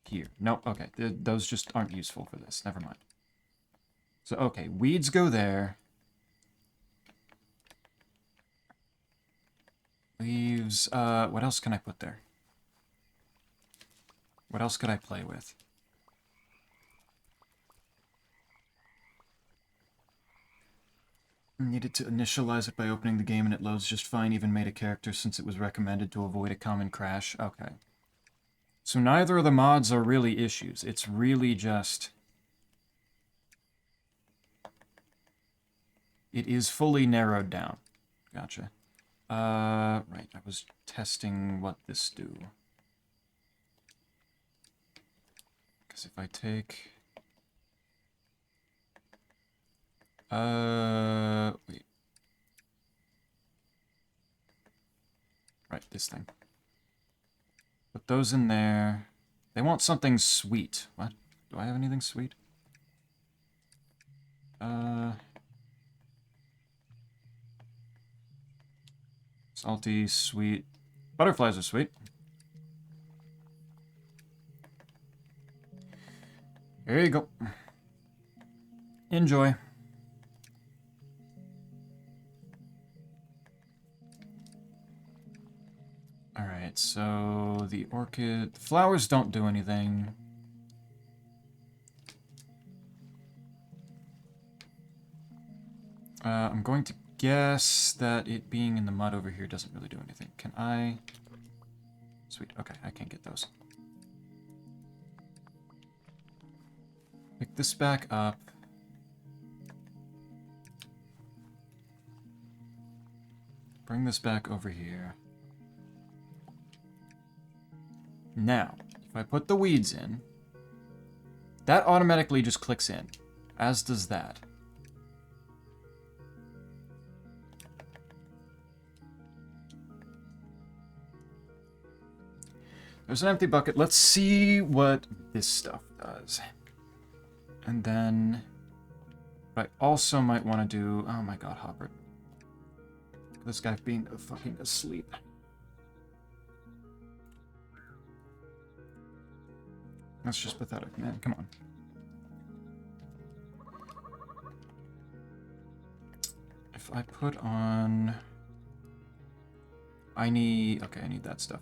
here? No, okay. Those just aren't useful for this. Never mind. So, okay, weeds go there. Leaves... what else can I put there? What else could I play with? Needed to initialize it by opening the game and it loads just fine, even made a character since it was recommended to avoid a common crash. Okay. So neither of the mods are really issues. It's really just... It is fully narrowed down. Gotcha. Right, I was testing what this do. Because if I take... wait. Right, this thing. Put those in there. They want something sweet. What? Do I have anything sweet? Salty, sweet. Butterflies are sweet. There you go. Enjoy. Alright, so the orchid... The flowers don't do anything. I'm going to guess that it being in the mud over here doesn't really do anything. Can I... Sweet, okay, I can't get those. Pick this back up. Bring this back over here. Now, if I put the weeds in, that automatically just clicks in, as does that. There's an empty bucket. Let's see what this stuff does. And then, what I also might want to do... Oh my god, Hopper. This guy being fucking asleep. That's just pathetic, man. Come on. If I put on... I need... Okay, I need that stuff.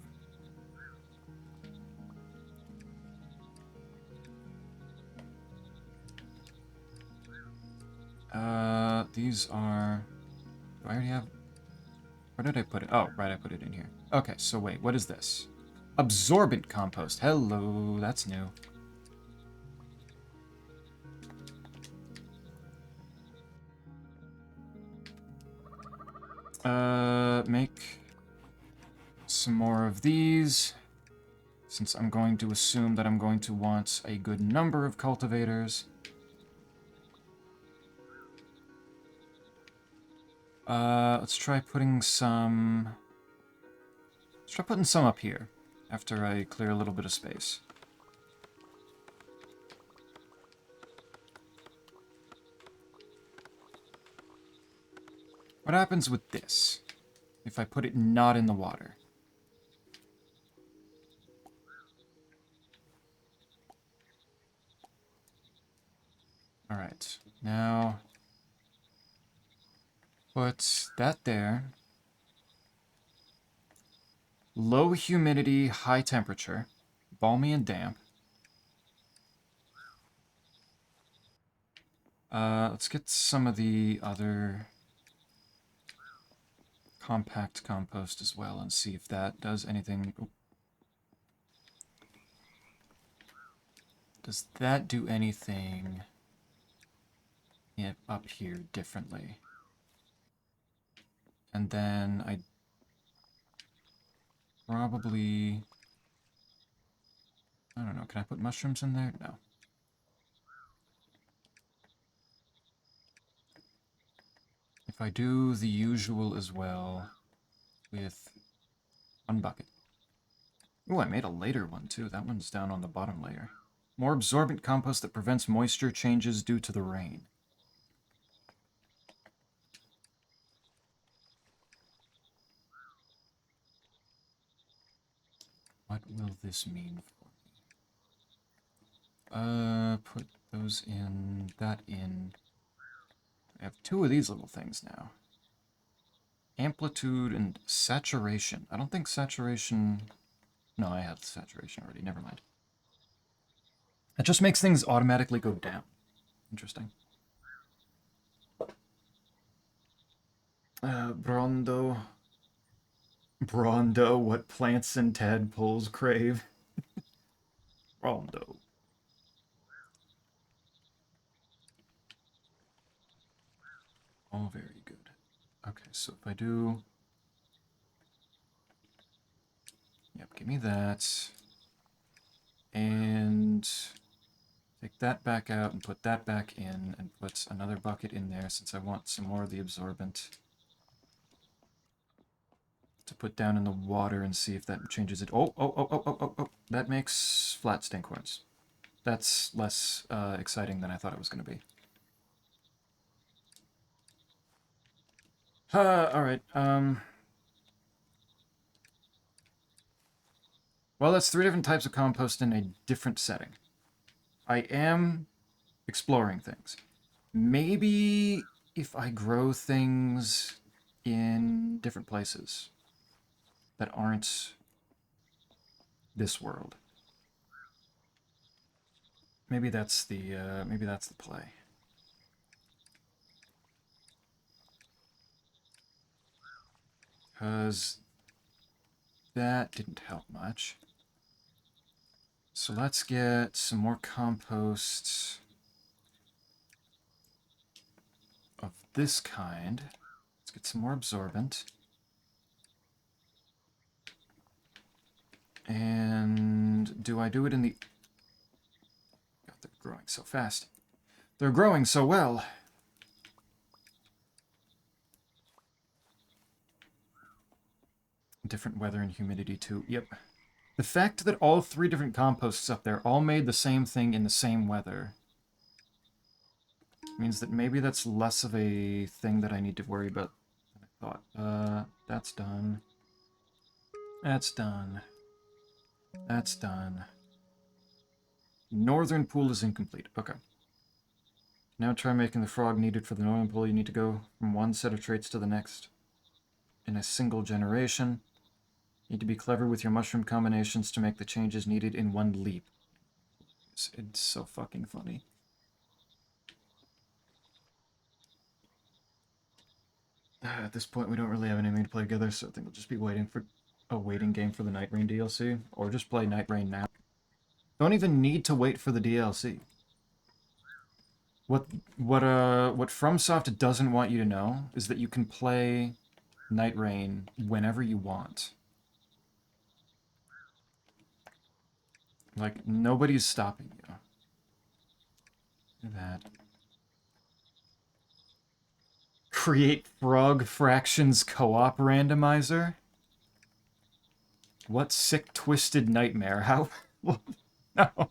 These are... Do I already have... Where did I put it? Oh, right, I put it in here. Okay, so wait, what is this? Absorbent compost. Hello, that's new. Make some more of these, since I'm going to assume that I'm going to want a good number of cultivators. Let's try putting some... Let's try putting some up here, after I clear a little bit of space. What happens with this, if I put it not in the water? Now, put that there. Low humidity, high temperature. Balmy and damp. Let's get some of the other compact compost as well and see if that does anything. Oh. Does that do anything up here differently? And then I probably... I don't know, can I put mushrooms in there? No. If I do the usual as well with one bucket. Ooh, I made a later one too. That one's down on the bottom layer. More absorbent compost that prevents moisture changes due to the rain. What will this mean for me? Put those in, that in. I have two of these little things now. Amplitude and saturation. I don't think saturation... No, I have saturation already. Never mind. It just makes things automatically go down. Interesting. Brondo. Brondo, what plants and tadpoles crave. Brondo. All very good. Okay, so if I do... Yep, give me that. And take that back out and put that back in and put another bucket in there since I want some more of the absorbent to put down in the water and see if that changes it. Oh. That makes flat stinkhorns. That's less exciting than I thought it was going to be. Alright, well, that's 3 different types of compost in a different setting. I am exploring things. Maybe if I grow things in different places that aren't this world. Maybe that's the play. Because that didn't help much. So let's get some more compost of this kind. Let's get some more absorbent. And do I do it in the... God, they're growing so fast. They're growing so well. Different weather and humidity too. Yep. The fact that all 3 different composts up there all made the same thing in the same weather means that maybe that's less of a thing that I need to worry about than I thought. That's done. That's done. That's done. Northern pool is incomplete. Okay. Now try making the frog needed for the northern pool. You need to go from one set of traits to the next in a single generation. You need to be clever with your mushroom combinations to make the changes needed in one leap. It's so fucking funny. At this point, we don't really have anything to play together, so I think we'll just be waiting for a waiting game for the Night Rain DLC, or just play Night Rain now. Don't even need to wait for the DLC. What FromSoft doesn't want you to know is that you can play Night Rain whenever you want. Like, nobody's stopping you. Look at that. Create Frog Fractions Co-op Randomizer? What sick, twisted nightmare? How... No.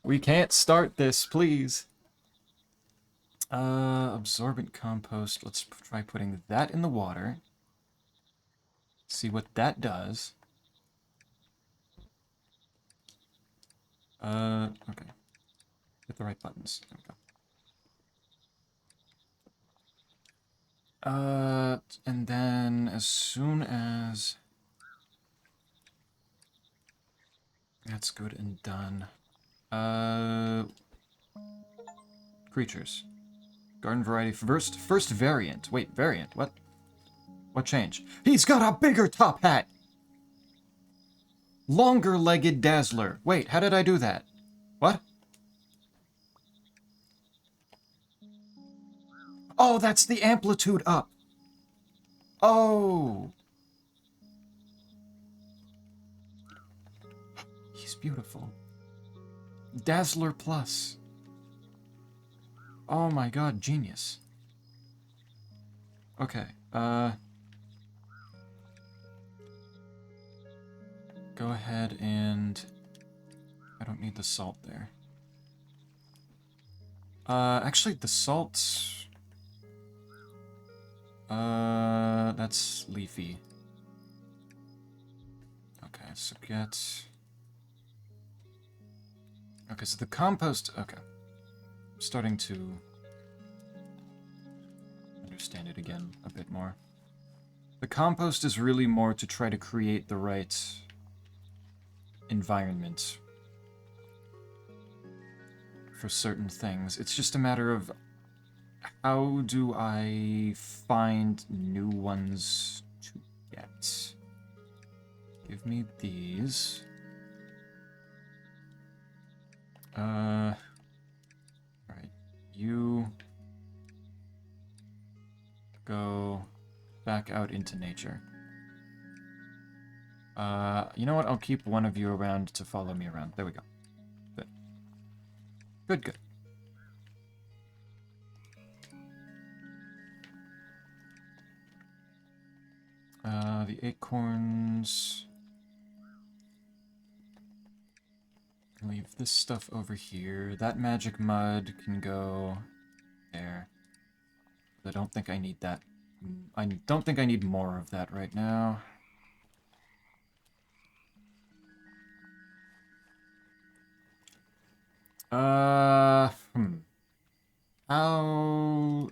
We can't start this, please. Absorbent compost. Let's try putting that in the water. See what that does. Okay. Hit the right buttons. There we go. And then as soon as that's good and done. Creatures. Garden variety. First variant. Wait, variant. What? What changed? He's got a bigger top hat! Longer-legged dazzler. Wait, how did I do that? What? Oh, that's the amplitude up. Oh. He's beautiful. Dazzler Plus. Oh my god, genius. Okay, go ahead and... I don't need the salt there. Actually, the salt... that's leafy. Okay, so get... Okay, so the compost... Okay. I'm starting to understand it again a bit more. The compost is really more to try to create the right environment for certain things. It's just a matter of how do I find new ones to get? Give me these. Alright. You go back out into nature. You know what? I'll keep one of you around to follow me around. There we go. Good. Good, good. The acorns... Leave this stuff over here. That magic mud can go there. I don't think I need that. I don't think I need more of that right now. How can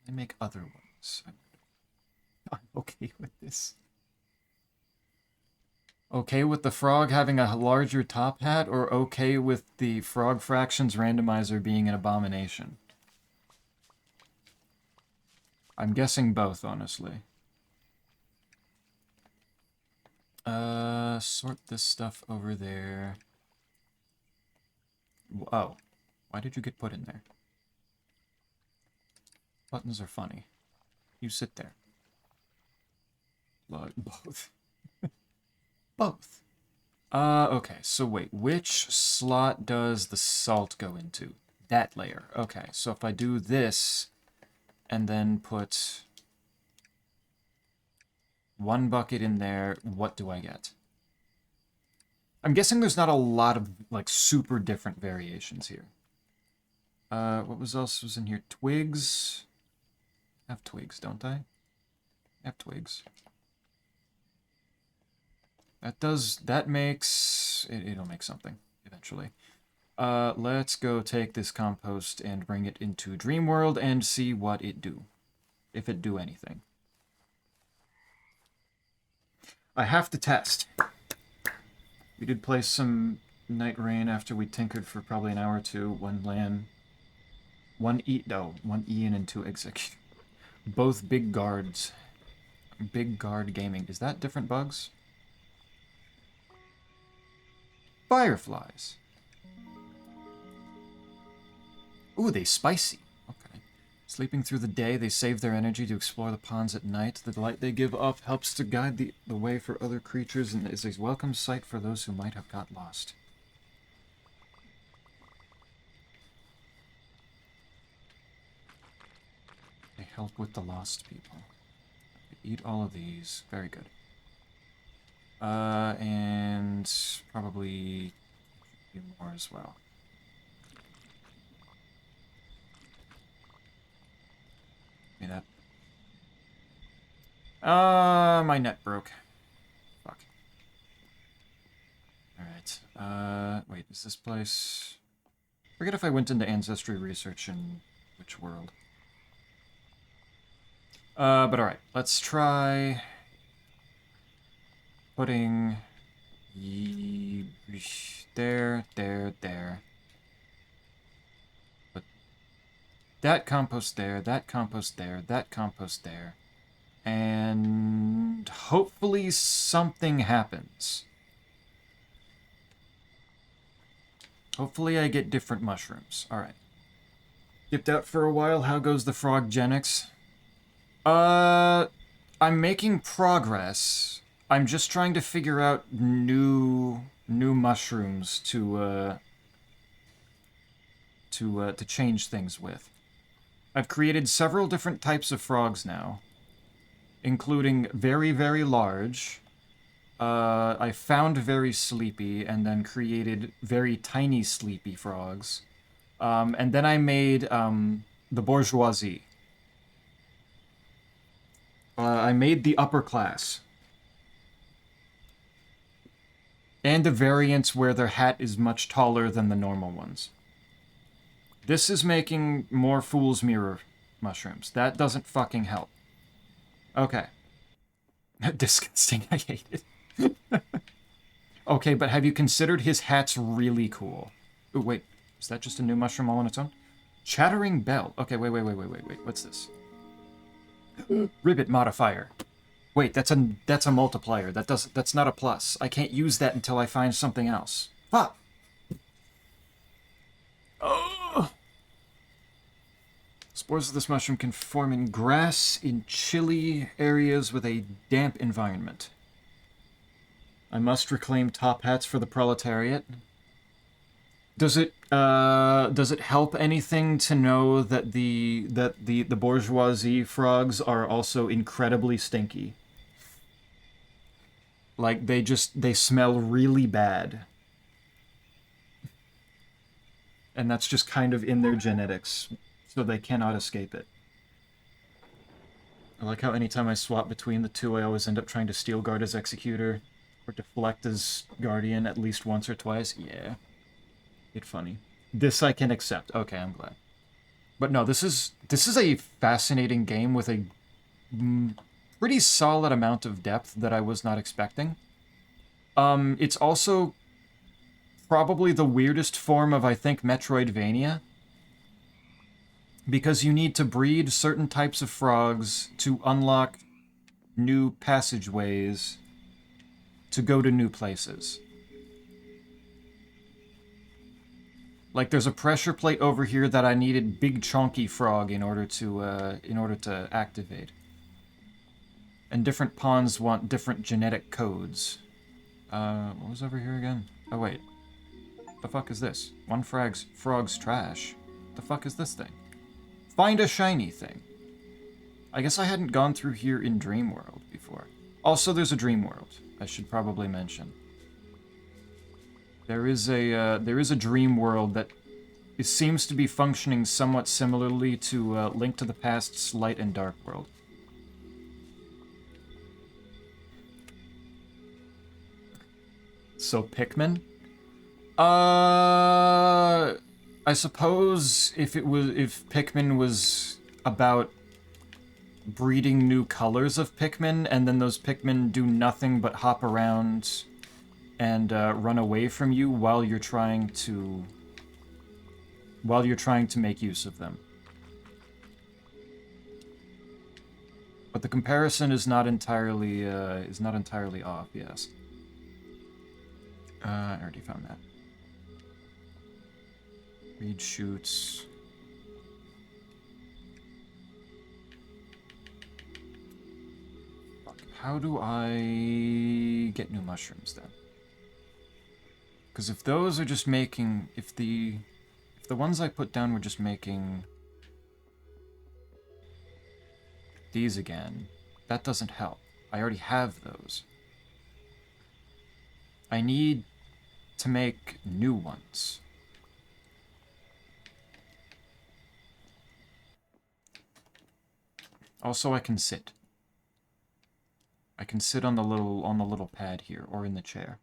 I make other ones? I'm okay with this. Okay with the frog having a larger top hat, or okay with the frog fractions randomizer being an abomination? I'm guessing both, honestly. Sort this stuff over there. Oh, why did you get put in there? Buttons are funny. You sit there. Both. Both. Okay, so wait, which slot does the salt go into? That layer. Okay, so if I do this, and then put one bucket in there, what do I get? I'm guessing there's not a lot of, like, super different variations here. What else was in here? Twigs? I have twigs, don't I? I have twigs. That makes... It'll make something, eventually. Let's go take this compost and bring it into Dreamworld and see what it do. If it do anything. I have to test. We did play some Night Rain after we tinkered for probably an hour or two. One Ian and two execute. Both big guards. Big guard gaming. Is that different bugs? Fireflies. Ooh, they spicy. Okay. Sleeping through the day, they save their energy to explore the ponds at night. The light they give up helps to guide the way for other creatures and is a welcome sight for those who might have got lost. They help with the lost people. Eat all of these. Very good. And probably a few more as well. Give me that. My net broke. Fuck. Alright. Wait, is this place... Forget if I went into ancestry research in which world. But alright, let's try putting there. Put that compost there, that compost there, that compost there. And hopefully something happens. Hopefully I get different mushrooms. Alright. Dipped out for a while. How goes the frogenics? I'm making progress. I'm just trying to figure out new mushrooms to change things with. I've created several different types of frogs now, including very, very large. I found very sleepy and then created very tiny sleepy frogs. And then I made the bourgeoisie. I made the upper class. And the variants where their hat is much taller than the normal ones. This is making more Fool's Mirror mushrooms. That doesn't fucking help. Okay. Disgusting, I hate it. Okay, but have you considered his hat's really cool? Ooh, wait. Is that just a new mushroom all on its own? Chattering Bell. Okay, wait. What's this? Ribbit modifier. Wait, that's a multiplier. That's not a plus. I can't use that until I find something else. Fuck! Oh! Spores of this mushroom can form in grass in chilly areas with a damp environment. I must reclaim top hats for the proletariat. Does it help anything to know that the bourgeoisie frogs are also incredibly stinky? Like, they smell really bad. And that's just kind of in their genetics, so they cannot escape it. I like how anytime I swap between the two, I always end up trying to steel guard as Executor, or deflect as Guardian at least once or twice. Yeah. It's funny. This I can accept. Okay, I'm glad. But no, this is a fascinating game with a pretty solid amount of depth that I was not expecting. It's also probably the weirdest form of, I think, Metroidvania. Because you need to breed certain types of frogs to unlock new passageways to go to new places. Like, there's a pressure plate over here that I needed Big Chonky Frog in order to activate. And different pawns want different genetic codes. What was over here again? Oh, wait. The fuck is this? One frog's trash. The fuck is this thing? Find a shiny thing. I guess I hadn't gone through here in Dream World before. Also, there's a Dream World, I should probably mention. There is a dream world that seems to be functioning somewhat similarly to Link to the Past's Light and Dark World. So Pikmin? I suppose if Pikmin was about breeding new colors of Pikmin, and then those Pikmin do nothing but hop around and run away from you while you're trying to make use of them. But the comparison is not entirely off. Yes. I already found that. Reed shoots. Fuck. How do I get new mushrooms then? Because if those are just making... If the ones I put down were just making... these again, that doesn't help. I already have those. I need to make new ones. Also, I can sit. I can sit on the little pad here, or in the chair.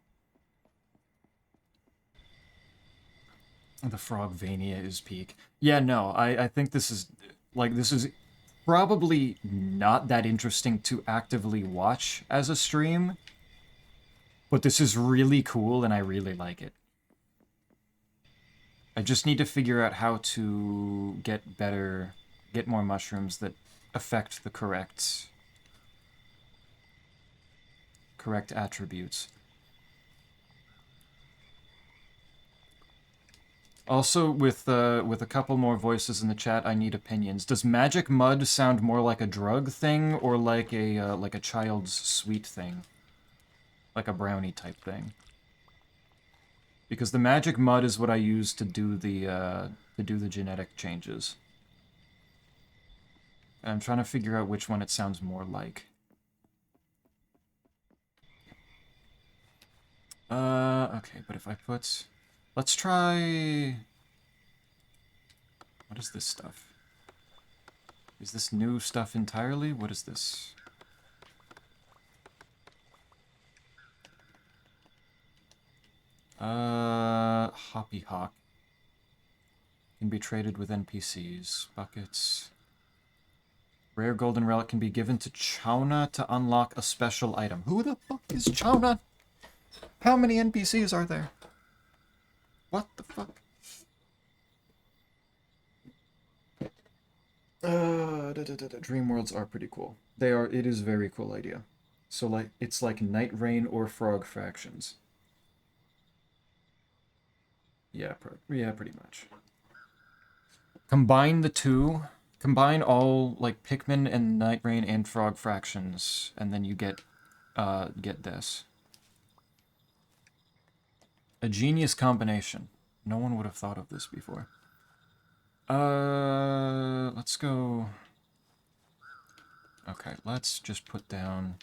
The Frogvania is peak. Yeah, no, I think this is, like, this is probably not that interesting to actively watch as a stream, but this is really cool and I really like it. I just need to figure out how to get more mushrooms that affect the correct attributes. Also, with a couple more voices in the chat, I need opinions. Does magic mud sound more like a drug thing or like a child's sweet thing, like a brownie type thing? Because the magic mud is what I use to do the genetic changes. And I'm trying to figure out which one it sounds more like. Okay, but if I put... Let's try... What is this stuff? Is this new stuff entirely? What is this? Hoppy Hawk. Can be traded with NPCs. Buckets. Rare golden relic can be given to Chauna to unlock a special item. Who the fuck is Chauna? How many NPCs are there? What the fuck? Dream worlds are pretty cool. They are. It is a very cool idea. So like, it's like Night Rain or Frog Fractions. Yeah, pretty much. Combine the two. Combine all like Pikmin and Night Rain and Frog Fractions, and then you get this. A genius combination. No one would have thought of this before. Let's go... Okay, let's just put down...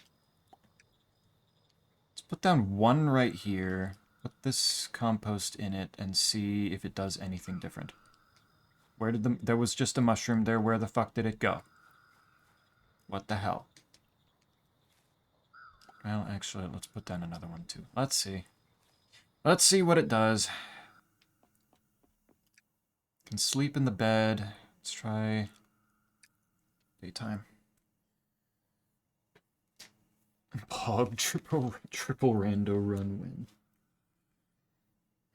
Let's put down one right here, put this compost in it, and see if it does anything different. Where did the... There was just a mushroom there, where the fuck did it go? What the hell? Well, actually, let's put down another one too. Let's see. Let's see what it does. Can sleep in the bed. Let's try daytime. Pog triple rando run win.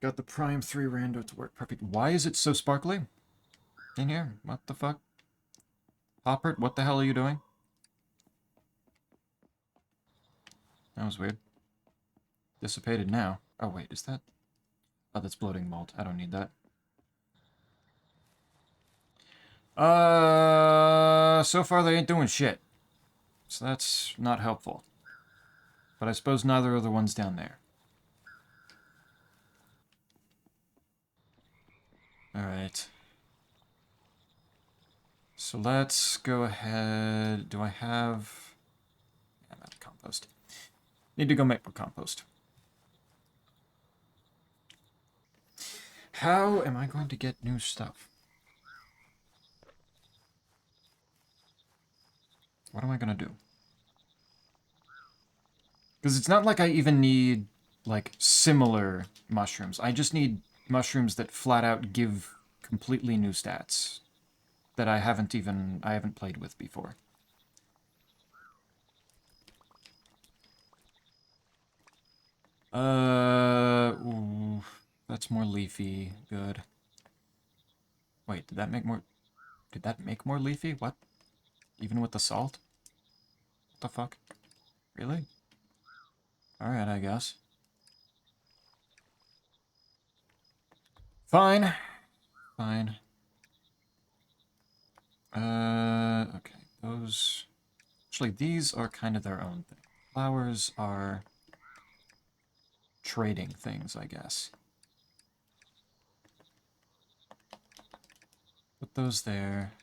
Got the prime 3 rando to work perfect. Why is it so sparkly in here? What the fuck? Hoppert, what the hell are you doing? That was weird. Dissipated now. Oh wait, is that... Oh, that's bloating malt. I don't need that. So far they ain't doing shit. So that's not helpful. But I suppose neither are the ones down there. Alright. So let's go ahead... Do I have... Yeah, I'm out of compost. Need to go make more compost. How am I going to get new stuff? What am I gonna do? Because it's not like I even need, like, similar mushrooms. I just need mushrooms that flat out give completely new stats that I haven't played with before. Ooh, that's more leafy. Good. Wait, did that make more leafy? What? Even with the salt? What the fuck? Really? Alright, I guess. Fine. Fine. Okay. Those... Actually, these are kind of their own thing. Flowers are... trading things, I guess. Put those there.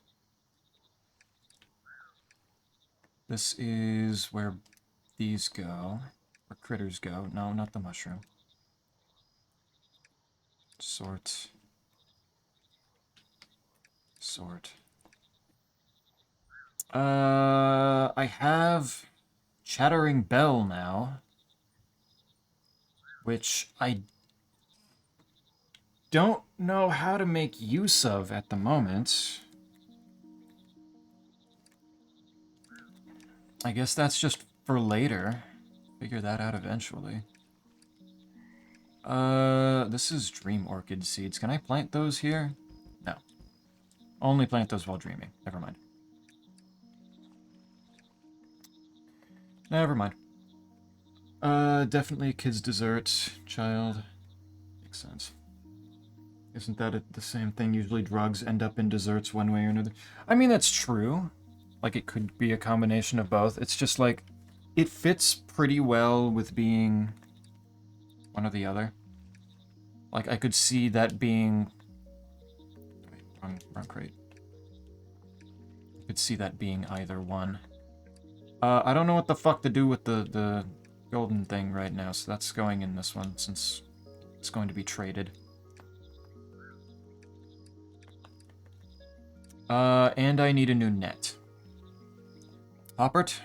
This is where these go. Where critters go. No, not the mushroom. Sort. Sort. I have Chattering Bell now. Which I don't know how to make use of at the moment. I guess that's just for later. Figure that out eventually. This is dream orchid seeds. Can I plant those here? No. Only plant those while dreaming. Never mind. Never mind. Definitely a kid's dessert. Child. Makes sense. Isn't that the same thing? Usually drugs end up in desserts one way or another. I mean, that's true. Like, it could be a combination of both. It's just like, it fits pretty well with being one or the other. Like, I could see that being... Wait, wrong crate. I could see that being either one. I don't know what the fuck to do with the golden thing right now, so that's going in this one, since it's going to be traded. And I need a new net. Hoppert,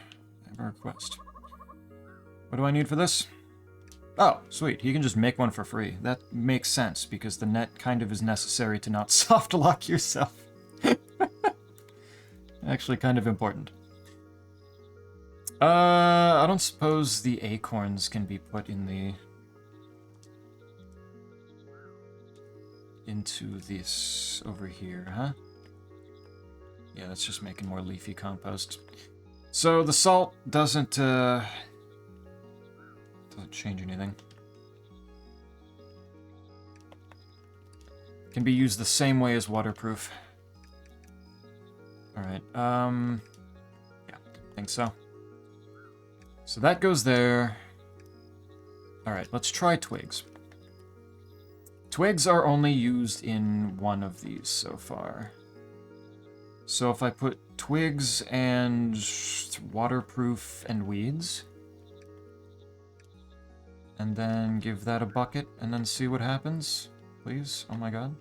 I have a request. What do I need for this? Oh, sweet. He can just make one for free. That makes sense, because the net kind of is necessary to not soft lock yourself. Actually kind of important. I don't suppose the acorns can be put in the... into this over here, huh? Yeah, that's just making more leafy compost. So the salt doesn't change anything. Can be used the same way as waterproof. Alright, yeah, I think so. So that goes there. Alright, let's try twigs. Twigs are only used in one of these so far. So if I put twigs and waterproof and weeds, and then give that a bucket, and then see what happens, please. Oh my god.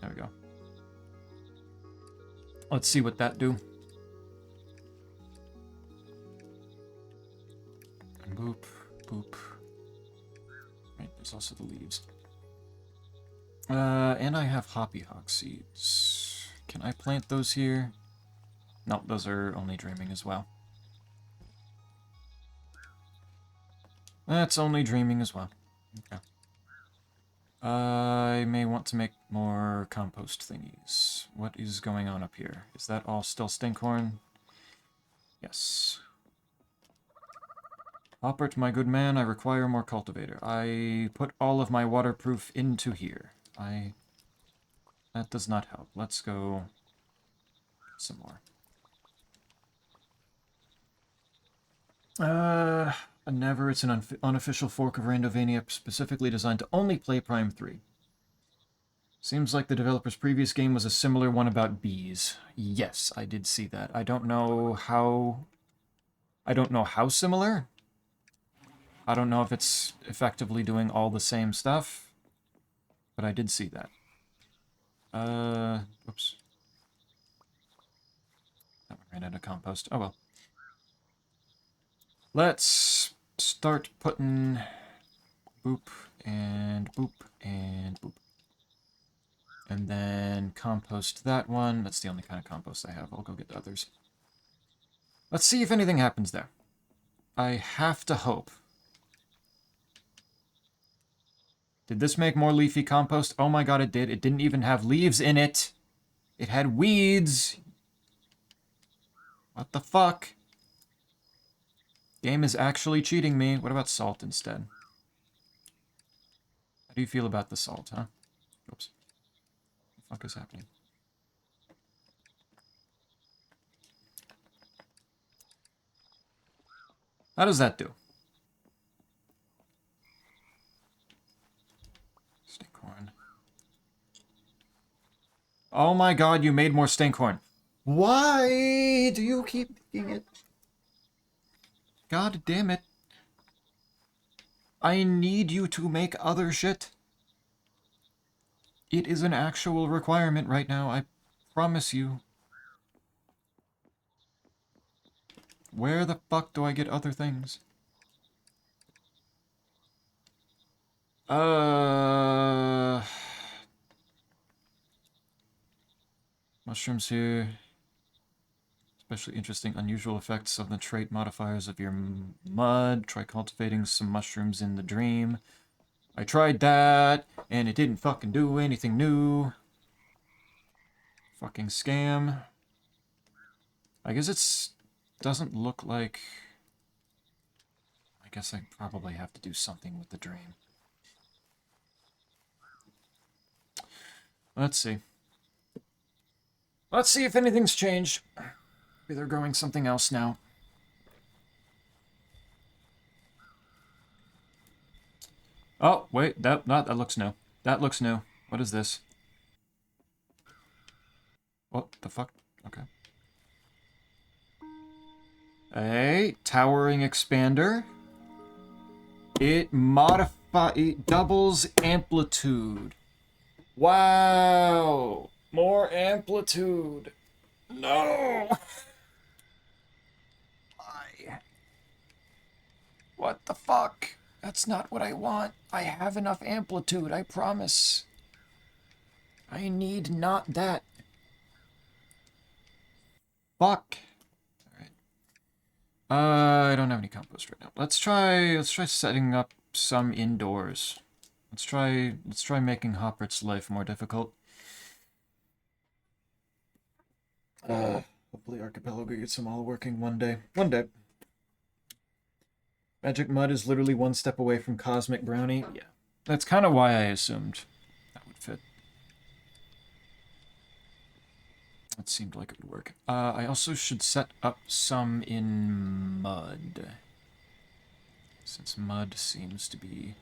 There we go. Let's see what that do. Boop, boop. Right, there's also the leaves. And I have hoppyhock seeds. Can I plant those here? Nope, those are only dreaming as well. That's only dreaming as well. Okay. I may want to make more compost thingies. What is going on up here? Is that all still stinkhorn? Yes. Hoppert, my good man, I require more cultivator. I put all of my waterproof into here. That does not help. Let's go some more. Never. It's an unofficial fork of Randovania specifically designed to only play Prime 3. Seems like the developer's previous game was a similar one about bees. Yes, I did see that. I don't know how similar. I don't know if it's effectively doing all the same stuff, but I did see that. Oops. That one ran out of compost. Oh well. Let's start putting boop and boop and boop. And then compost that one. That's the only kind of compost I have. I'll go get others. Let's see if anything happens there. I have to hope. Did this make more leafy compost? Oh my god, it did. It didn't even have leaves in it. It had weeds. What the fuck? Game is actually cheating me. What about salt instead? How do you feel about the salt, huh? Oops. What the fuck is happening? How does that do? Stinkhorn. Oh my god, you made more stinkhorn. Why do you keep making it? God damn it. I need you to make other shit. It is an actual requirement right now, I promise you. Where the fuck do I get other things? Mushrooms here. Especially interesting, unusual effects of the trait modifiers of your mud. Try cultivating some mushrooms in the dream. I tried that, and it didn't fucking do anything new. Fucking scam. I guess it's... doesn't look like... I guess I probably have to do something with the dream. Let's see. Let's see if anything's changed. Maybe they're growing something else now. Oh, wait, that looks new. That looks new. What is this? What the fuck? Okay. A towering expander. It doubles amplitude. Wow! More amplitude. No! Why? What the fuck? That's not what I want. I have enough amplitude, I promise. I need not that. Fuck. Alright. I don't have any compost right now. Let's try setting up some indoors. Let's try making Hoppert's life more difficult. Hopefully Archipelago gets them all working one day. One day. Magic Mud is literally one step away from Cosmic Brownie. Yeah. That's kind of why I assumed that would fit. That seemed like it would work. I also should set up some in mud. Since mud seems to be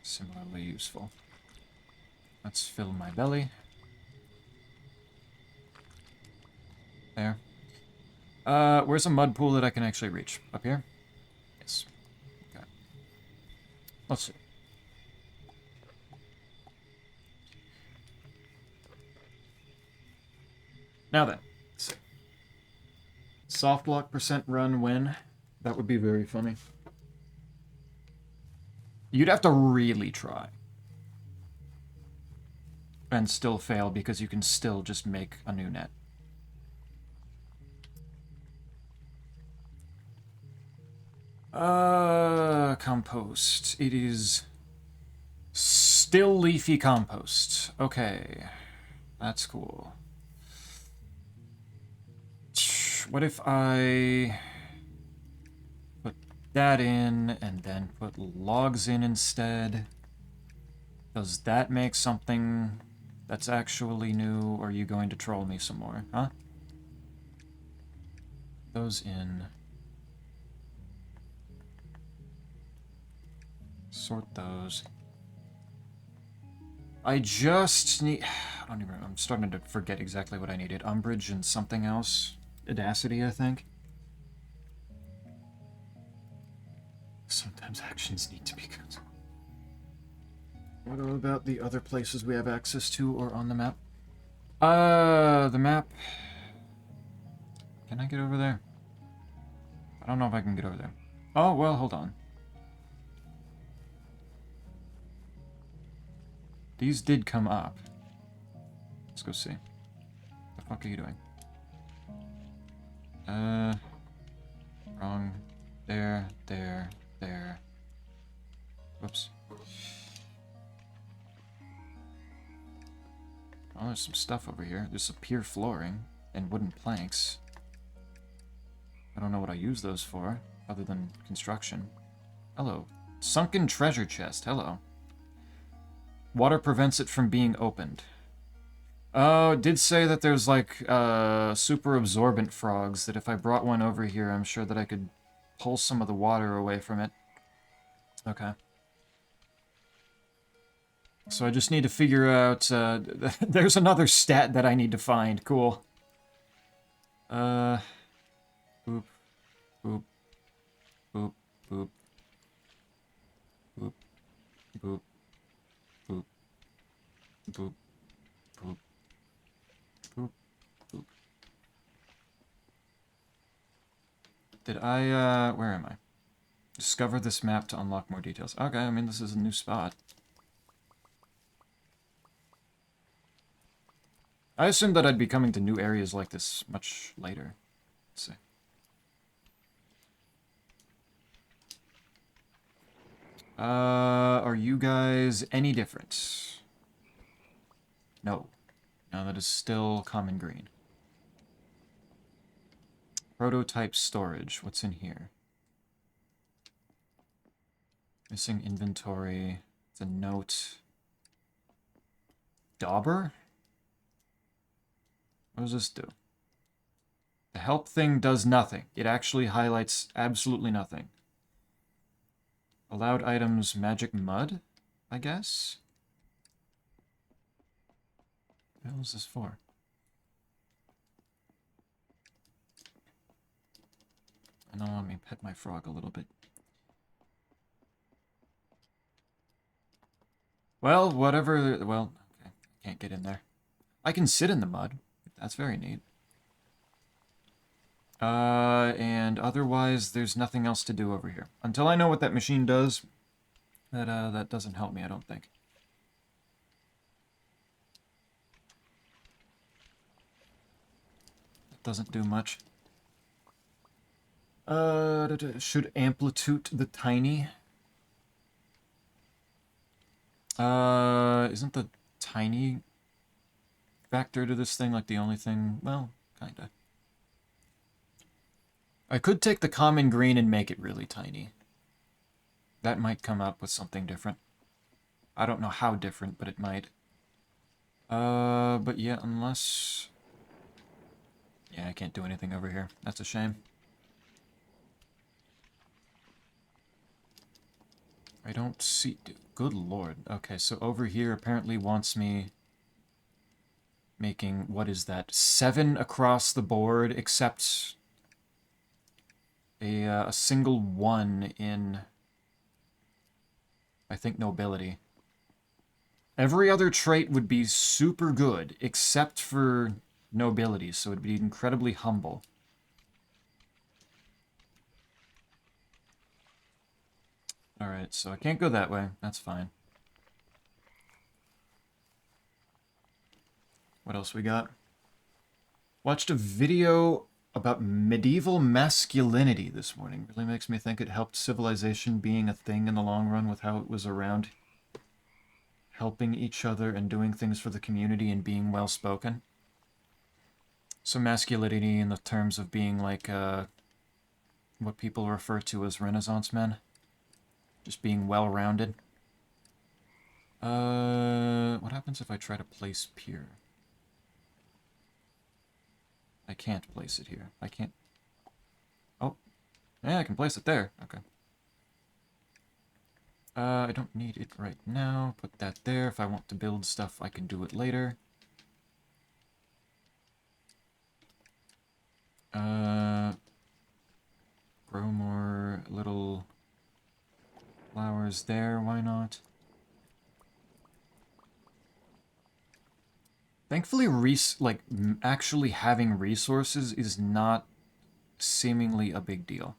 similarly useful. Let's fill my belly. There. Where's a mud pool that I can actually reach? Up here? Yes. Okay. Let's see. Now then, let's see. Soft lock % run when? That would be very funny. You'd have to really try. And still fail because you can still just make a new net. Compost. It is still leafy compost. Okay. That's cool. What if I put that in and then put logs in instead? Does that make something that's actually new, or are you going to troll me some more, huh? Those in. Sort those. I just need... I don't even... I'm starting to forget exactly what I needed. Umbrage and something else. Audacity, I think. Sometimes actions need to be good. What about the other places we have access to or on the map? The map... Can I get over there? I don't know if I can get over there. Oh, well, hold on. These did come up. Let's go see. What the fuck are you doing? Wrong. There. Whoops. Oh, there's some stuff over here. There's some pier flooring and wooden planks. I don't know what I use those for, other than construction. Hello. Sunken treasure chest. Hello. Water prevents it from being opened. Oh, it did say that there's like super absorbent frogs, that if I brought one over here, I'm sure that I could pull some of the water away from it. Okay. So I just need to figure out... there's another stat that I need to find. Cool. Boop. Boop. Boop. Boop. Boop. Boop. Boop. Boop. Boop. Boop. Boop. Did I, where am I? Discover this map to unlock more details. Okay, I mean, this is a new spot. I assumed that I'd be coming to new areas like this much later. Let's see. Are you guys any different? No. No, that is still common green. Prototype storage. What's in here? Missing inventory. It's a note. Dauber? What does this do? The help thing does nothing. It actually highlights absolutely nothing. Allowed items, magic mud, I guess? What the hell is this for? I know, let me pet my frog a little bit. Well, whatever, well, okay, I can't get in there. I can sit in the mud. That's very neat. And otherwise, there's nothing else to do over here. Until I know what that machine does, that doesn't help me, I don't think. It doesn't do much. Should amplitude the tiny? Isn't the tiny factor to this thing like the only thing? Well, kinda. I could take the common green and make it really tiny. That might come up with something different. I don't know how different, but it might. But yeah, unless... Yeah, I can't do anything over here. That's a shame. I don't see... Good lord. Okay, so over here apparently wants me making... What is that? 7 across the board, except a single 1 in... I think nobility. Every other trait would be super good, except for nobility, so it'd be incredibly humble. Alright, so I can't go that way. That's fine. What else we got? Watched a video about medieval masculinity this morning. Really makes me think it helped civilization being a thing in the long run with how it was around helping each other and doing things for the community and being well-spoken. So masculinity in the terms of being like what people refer to as Renaissance men. Just being well-rounded. What happens if I try to place pier? I can't place it here. I can't... Oh. Yeah, I can place it there. Okay. I don't need it right now. Put that there. If I want to build stuff, I can do it later. Grow more little flowers there. Why not? Thankfully, actually having resources is not seemingly a big deal.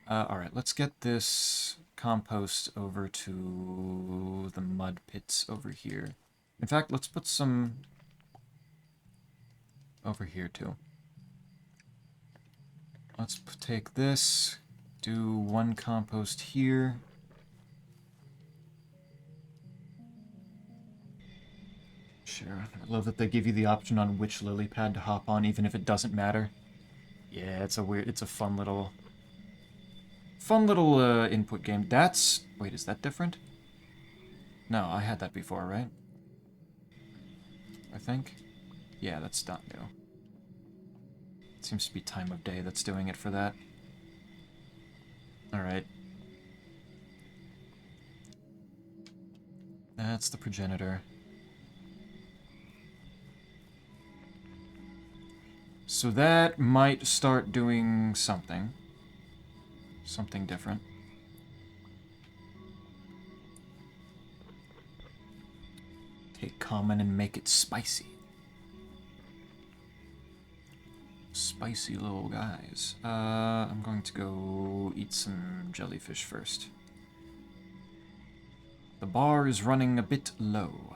Alright, let's get this compost over to the mud pits over here. In fact, let's put some over here, too. Let's take this, do 1 compost here. Sure. I love that they give you the option on which lily pad to hop on, even if it doesn't matter. Yeah, it's a fun little input game. Wait, is that different? No, I had that before, right? I think? Yeah, that's not new. It seems to be time of day that's doing it for that. Alright. That's the progenitor. So that might start doing something. Something different. Take common and make it spicy. Spicy little guys. I'm going to go eat some jellyfish first. The bar is running a bit low.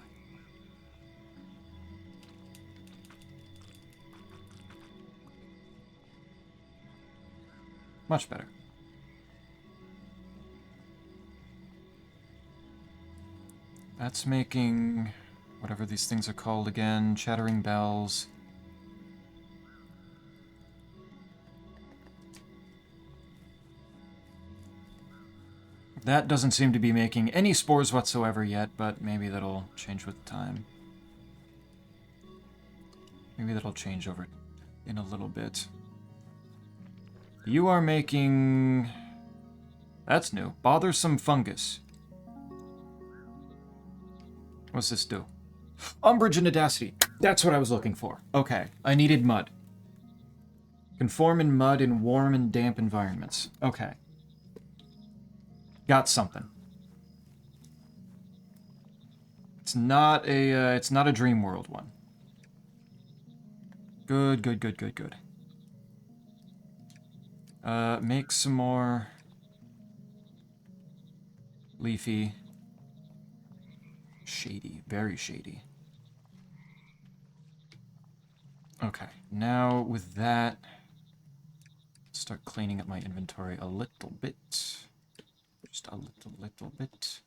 Much better. That's making whatever these things are called again, chattering bells. That doesn't seem to be making any spores whatsoever yet, but maybe that'll change with time. Maybe that'll change over in a little bit. You are making... That's new. Bothersome fungus. What's this do? Umbrage and Audacity. That's what I was looking for. Okay, I needed mud. Conform in mud in warm and damp environments. Okay. Got something. It's not a Dream World one. Good, good, good, good, good. Make some more leafy. Shady, very shady. Okay, now with that, start cleaning up my inventory a little bit. Just a little bit.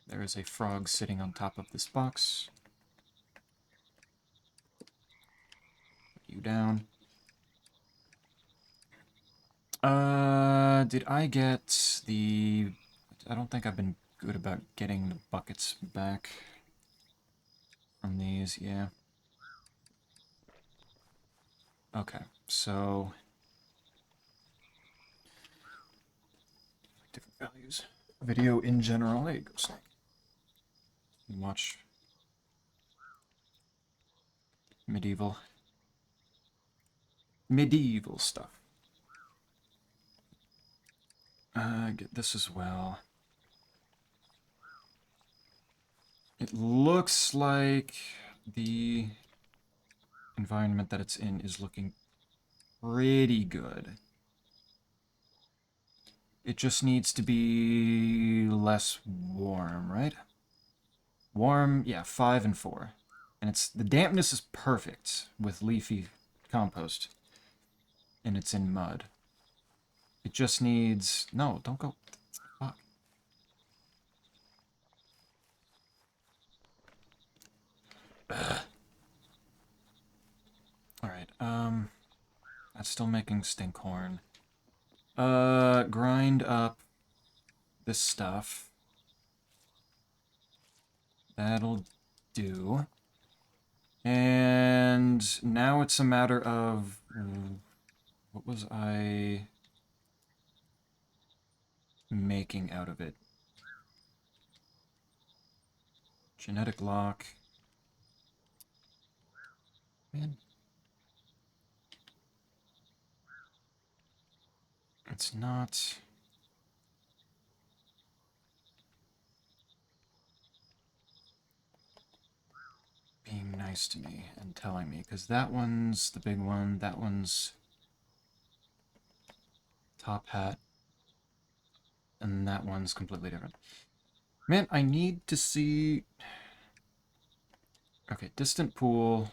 There is a frog sitting on top of this box. Put you down. Did I get the... I don't think I've been good about getting the buckets back from these, yeah. Okay, so... different values. Video in general. There you go, Snake. You watch medieval stuff. Get this as well. It looks like the environment that it's in is looking pretty good. It just needs to be less warm, right? Warm, yeah, 5 and 4. And it's the dampness is perfect with leafy compost. And it's in mud. It just needs... No, don't go... Fuck. Alright, that's still making stinkhorn. Grind up this stuff. That'll do. And now it's a matter of... what was I making out of it? Genetic lock. Man. It's not... being nice to me and telling me, because that one's the big one, that one's top hat, and that one's completely different. Man, I need to see... Okay, distant pool.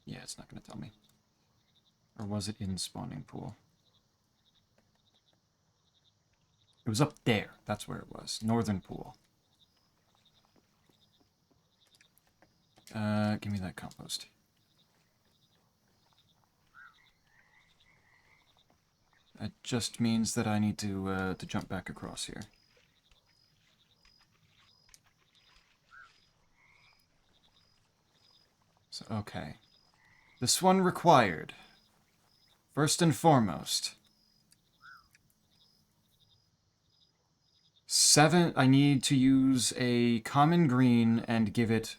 Yeah, it's not going to tell me. Or was it in spawning pool? It was up there. That's where it was. Northern pool. Give me that compost. That just means that I need to jump back across here. So, okay. This one required. First and foremost. 7, I need to use a common green and give it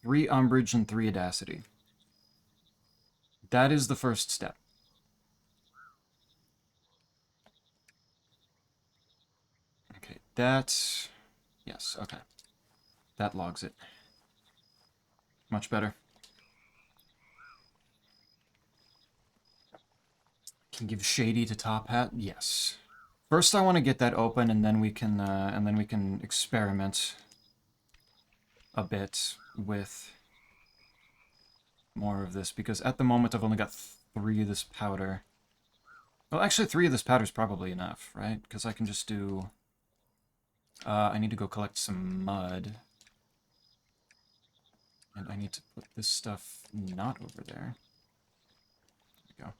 3 umbrage and 3 audacity. That is the first step. Okay, that's... Yes, okay. That logs it. Much better. Can give shady to top hat? Yes. First I want to get that open and then we can experiment a bit with more of this, because at the moment I've only got 3 of this powder. Well, actually 3 of this powder is probably enough, right? Because I can just do... I need to go collect some mud. And I need to put this stuff not over there. There we go.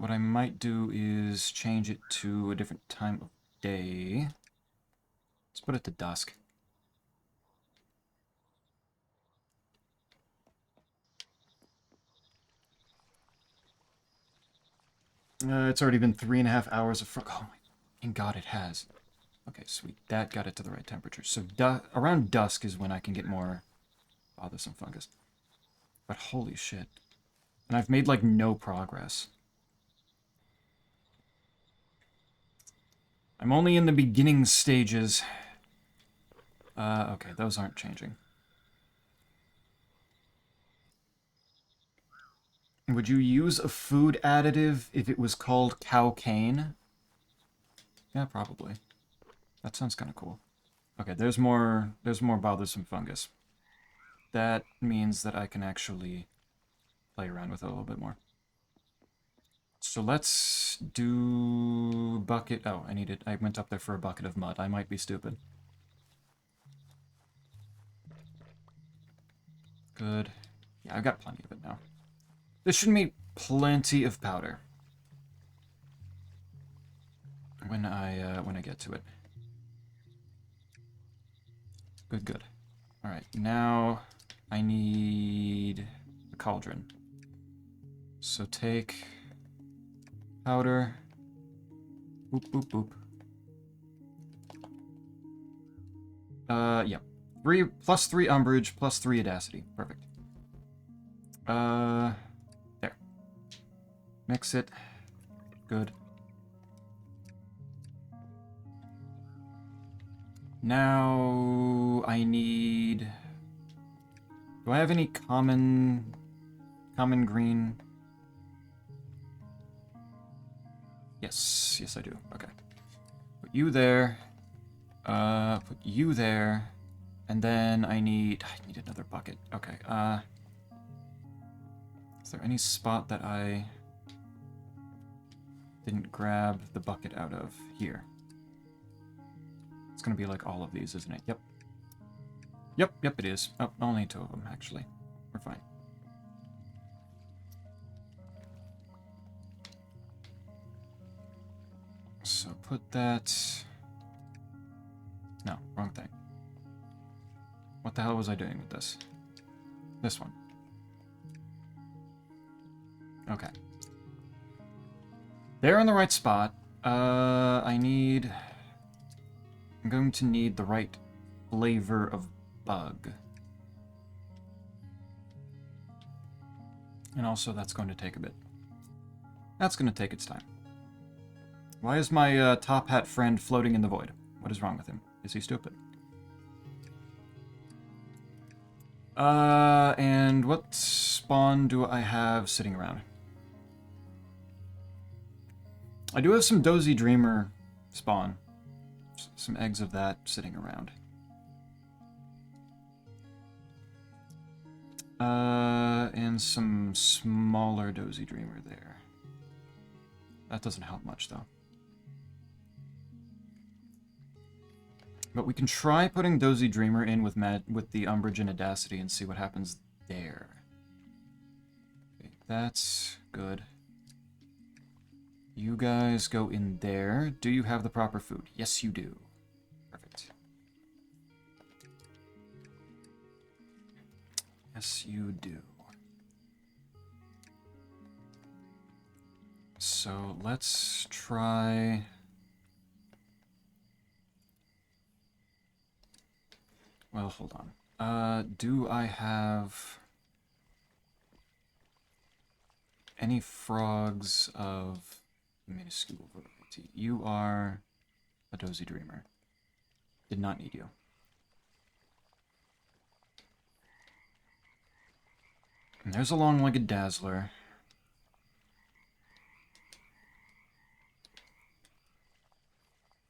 What I might do is change it to a different time of day. Let's put it to dusk. It's already been 3.5 hours of frog. Oh my fucking god, it has. Okay, sweet. That got it to the right temperature. So around dusk is when I can get more bothersome fungus. But holy shit. And I've made, like, no progress. I'm only in the beginning stages. Okay, those aren't changing. Would you use a food additive if it was called cow cane? Yeah, probably. That sounds kind of cool. Okay, there's more bothersome fungus. That means that I can actually play around with it a little bit more. So let's do bucket. Oh, I went up there for a bucket of mud. I might be stupid. Good. Yeah, I've got plenty of it now. This should make plenty of powder when I get to it. Good, good. All right, now I need a cauldron. So take powder. Boop, boop, boop. Yeah. 3 plus 3 umbrage plus 3 audacity. Perfect. There. Mix it. Good. Now I need... Do I have any common green? Yes, yes I do. Okay. Put you there. Put you there. And then I need another bucket. Okay, is there any spot that I didn't grab the bucket out of? Here. It's gonna be like all of these, isn't it? Yep. Yep, it is. Oh, only 2 of them, actually. We're fine. So put that... No, wrong thing. What the hell was I doing with this? This one. Okay. They're in the right spot. I'm going to need the right flavor of bug. And also, that's going to take a bit. That's going to take its time. Why is my top hat friend floating in the void? What is wrong with him? Is he stupid? And what spawn do I have sitting around? I do have some Dozy Dreamer spawn. Some eggs of that sitting around. And some smaller Dozy Dreamer there. That doesn't help much, though. But we can try putting Dozy Dreamer in with the Umbrage and Audacity and see what happens there. Okay, that's good. You guys go in there. Do you have the proper food? Yes, you do. Perfect. Yes, you do. So let's try... Well, hold on. Do I have any frogs of minuscule variety? You are a Dozy Dreamer. Did not need you. And there's a long-legged Dazzler.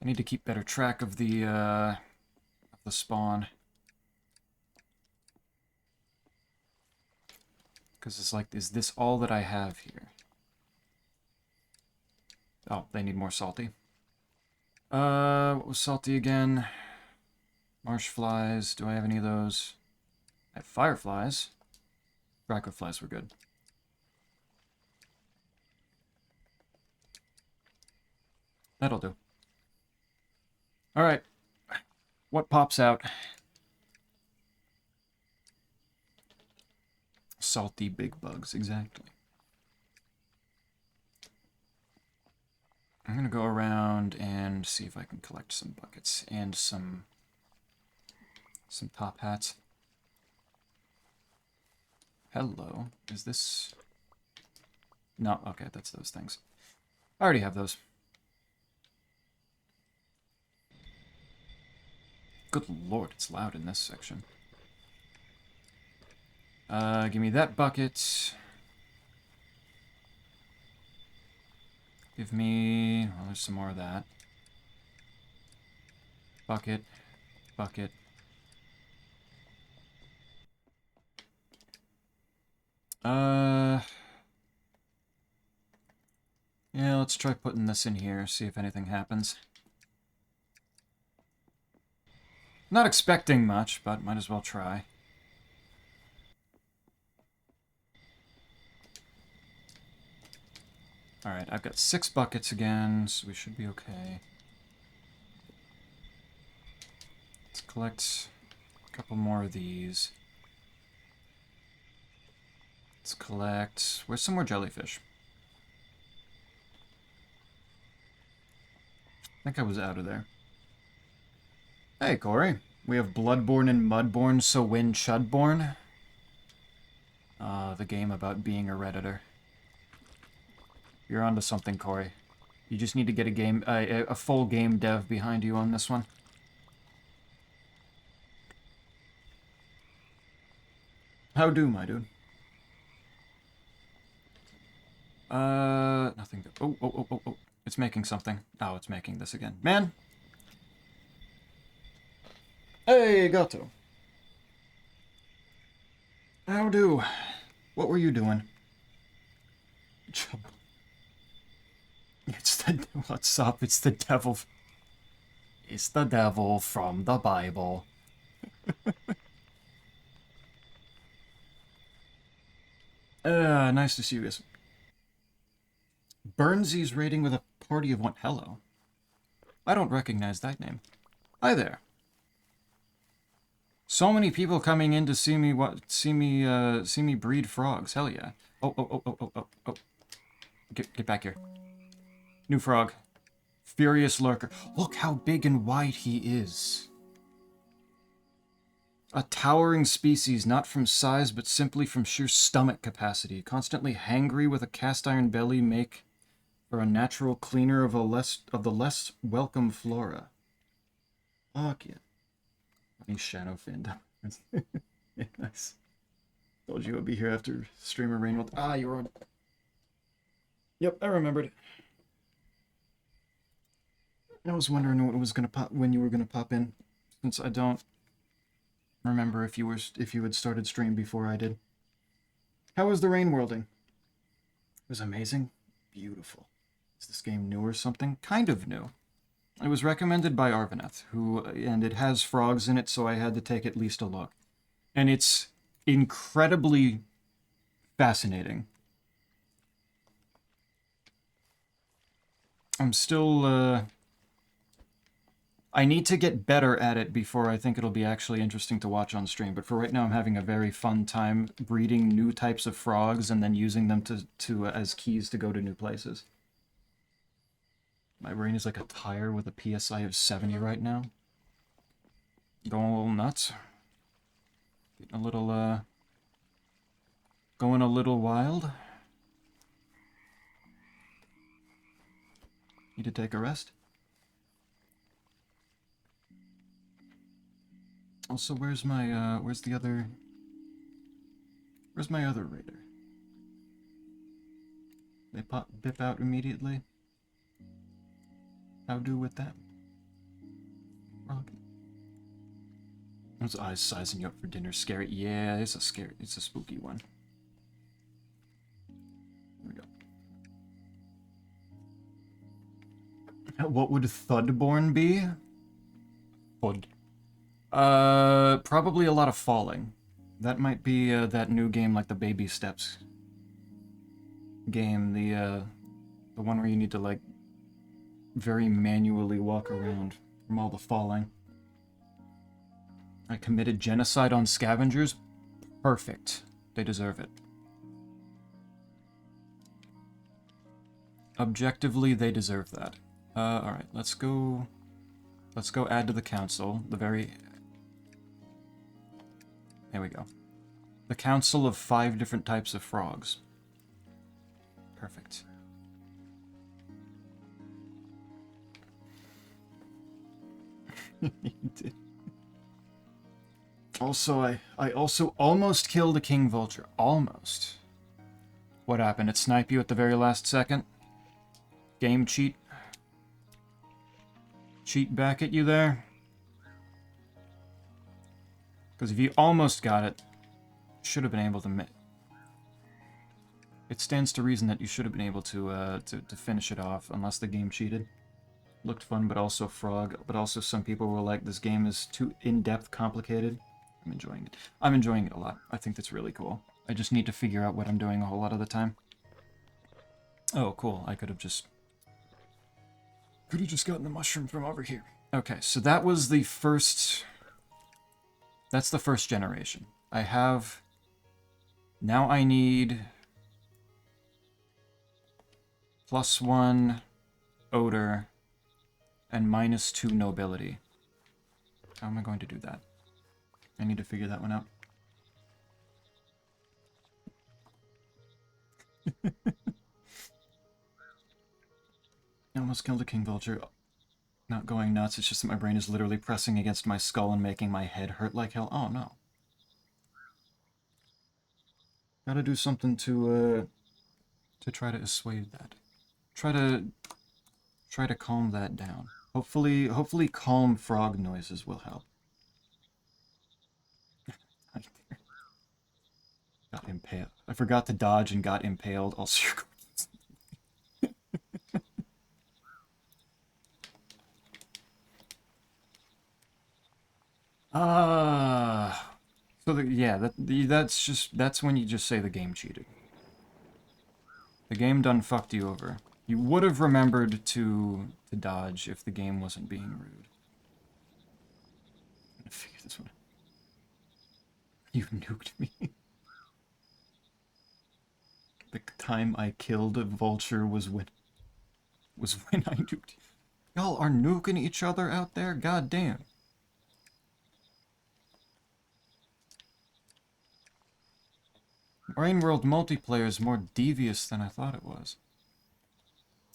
I need to keep better track of the spawn. Because it's like, is this all that I have here? Oh, they need more salty. What was salty again? Marsh flies. Do I have any of those? I have fireflies. Dragonflies were good. That'll do. Alright. What pops out? Salty big bugs, exactly. I'm gonna go around and see if I can collect some buckets and some top hats. Hello. Is this... No, okay, that's those things. I already have those. Good lord, it's loud in this section. Give me that bucket. Give me... Well, there's some more of that. Bucket. Bucket. Yeah, let's try putting this in here, see if anything happens. Not expecting much, but might as well try. Alright, I've got 6 buckets again, so we should be okay. Let's collect a couple more of these. Let's collect... Where's some more jellyfish? I think I was out of there. Hey, Corey. We have Bloodborne and Mudborne, so win Chudborne. The game about being a Redditor. You're onto something, Corey. You just need to get a full game dev behind you on this one. How do, my dude? Nothing. Oh. It's making something. Oh, it's making this again. Man! Hey, Gato. How do? What were you doing? It's the... What's up? It's the devil. It's the devil from the Bible. Nice to see you guys. Burnsy's raiding with a party of one. Hello. I don't recognize that name. Hi there. So many people coming in to see me breed frogs. Hell yeah. Oh. Get back here. New frog. Furious lurker. Look how big and wide he is. A towering species, not from size, but simply from sheer stomach capacity. Constantly hangry with a cast iron belly, make for a natural cleaner of the less welcome flora. Fuck yeah. He's shadow finned. Yeah, nice. Told you I'd be here after streamer Rainwell. Ah, you were on. Yep, I remembered. I was wondering what was gonna pop when you were gonna pop in, since I don't remember if you had started stream before I did. How was the rain worlding? It was amazing. Beautiful. Is this game new or something? Kind of new. It was recommended by Arvaneth, and it has frogs in it, so I had to take at least a look. And it's incredibly fascinating. I'm still, I need to get better at it before I think it'll be actually interesting to watch on stream, but for right now I'm having a very fun time breeding new types of frogs and then using them to as keys to go to new places. My brain is like a tire with a PSI of 70 right now. Going a little nuts. Getting a little, going a little wild. Need to take a rest. Also, where's my other raider? They bip out immediately. How do with that? Rocket. Those eyes sizing you up for dinner. Scary. Yeah, it's a spooky one. What would Thudborn be? Thud. Probably a lot of falling. That might be that new game, like the Baby Steps game, the one where you need to like very manually walk around from all the falling. I committed genocide on scavengers. Perfect. They deserve it. Objectively, they deserve that. Alright, let's go add to the council. There we go. The council of 5 different types of frogs. Perfect. You did. Also, I also almost killed a king vulture. Almost. What happened? It sniped you at the very last second? Game cheat? Cheat back at you there? Because if you almost got it, should have been able to... It stands to reason that you should have been able to finish it off, unless the game cheated. Looked fun, but also frog. But also some people were like, this game is too in-depth complicated. I'm enjoying it. I'm enjoying it a lot. I think that's really cool. I just need to figure out what I'm doing a whole lot of the time. Oh, cool. I could have just gotten the mushroom from over here. Okay, so that was the first... That's the first generation. I have... Now I need... +1 odor and -2 nobility. How am I going to do that? I need to figure that one out. I almost killed a king vulture. Not going nuts, it's just that my brain is literally pressing against my skull and making my head hurt like hell. Oh no. Gotta do something to try to assuage that. Try to calm that down. Hopefully calm frog noises will help. Got impaled. I forgot to dodge and got impaled. Also, so yeah, that's when you just say the game cheated. The game done fucked you over. You would have remembered to dodge if the game wasn't being rude. I'm gonna figure this one out. You nuked me. The time I killed a vulture was when I nuked. Y'all are nuking each other out there? God damn. Brain World multiplayer is more devious than I thought it was.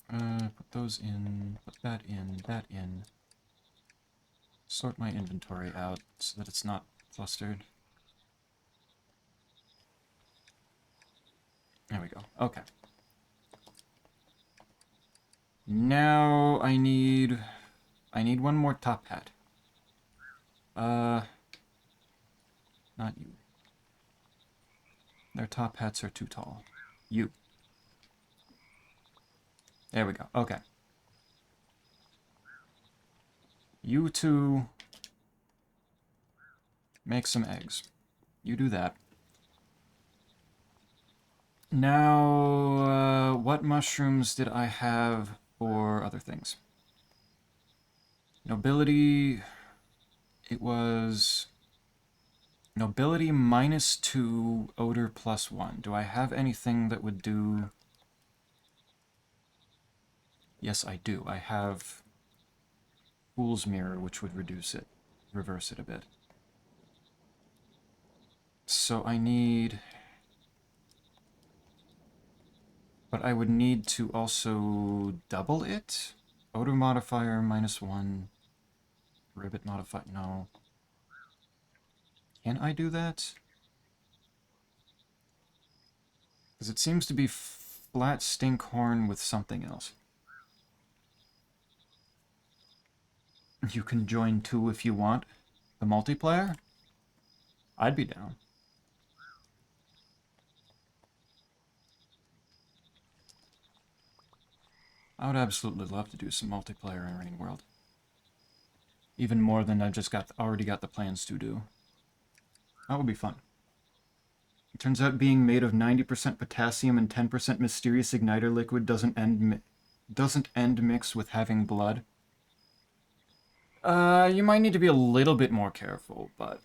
Put those in, put that in. Sort my inventory out so that it's not clustered. There we go. Okay. Now I need one more top hat. Not you. Their top hats are too tall. You. There we go. Okay. You two make some eggs. You do that. Now, what mushrooms did I have for other things? Nobility, it was nobility -2, odor +1. Do I have anything that would do... Yes, I do. I have Fool's Mirror, which would reverse it a bit. So I need... But I would need to also double it? Odor modifier -1. Ribbit modifier, no. Can I do that? Because it seems to be flat stinkhorn with something else. You can join too if you want. The multiplayer? I'd be down. I would absolutely love to do some multiplayer in Rain World. Even more than I just already got the plans to do. That would be fun. It turns out being made of 90% potassium and 10% mysterious igniter liquid doesn't end mix with having blood. You might need to be a little bit more careful, but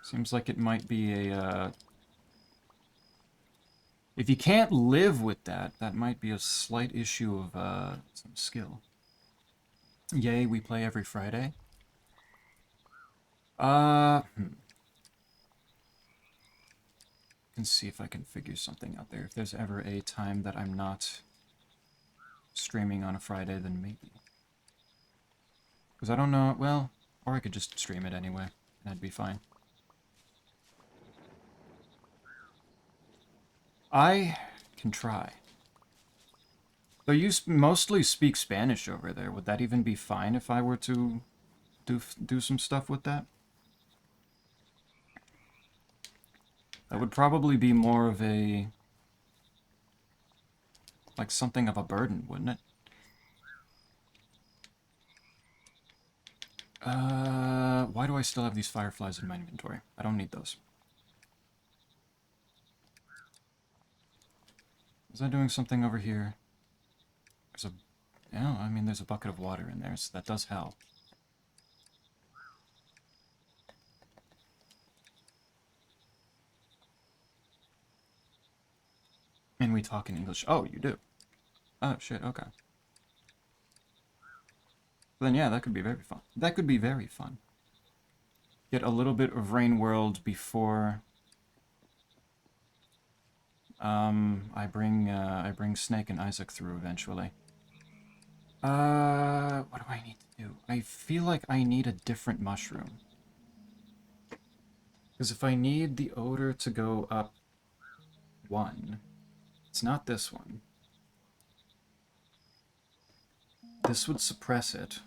seems like it might be a, if you can't live with that, that might be a slight issue of, some skill. Yay, we play every Friday. Can see if I can figure something out there. If there's ever a time that I'm not streaming on a Friday, then maybe. Because I don't know, well, or I could just stream it anyway, and that'd be fine. I can try. Though you mostly speak Spanish over there, would that even be fine if I were to do some stuff with that? That would probably be more of a, like something of a burden, wouldn't it? Why do I still have these fireflies in my inventory? I don't need those. Was I doing something over here? There's a... Yeah, I mean, there's a bucket of water in there, so that does help. And we talk in English. Oh, you do? Oh, shit, okay. Then yeah, that could be very fun. That could be very fun. Get a little bit of Rain World before... I bring Snake and Isaac through eventually. What do I need to do? I feel like I need a different mushroom. Because if I need the odor to go up 1, it's not this one. This would suppress it.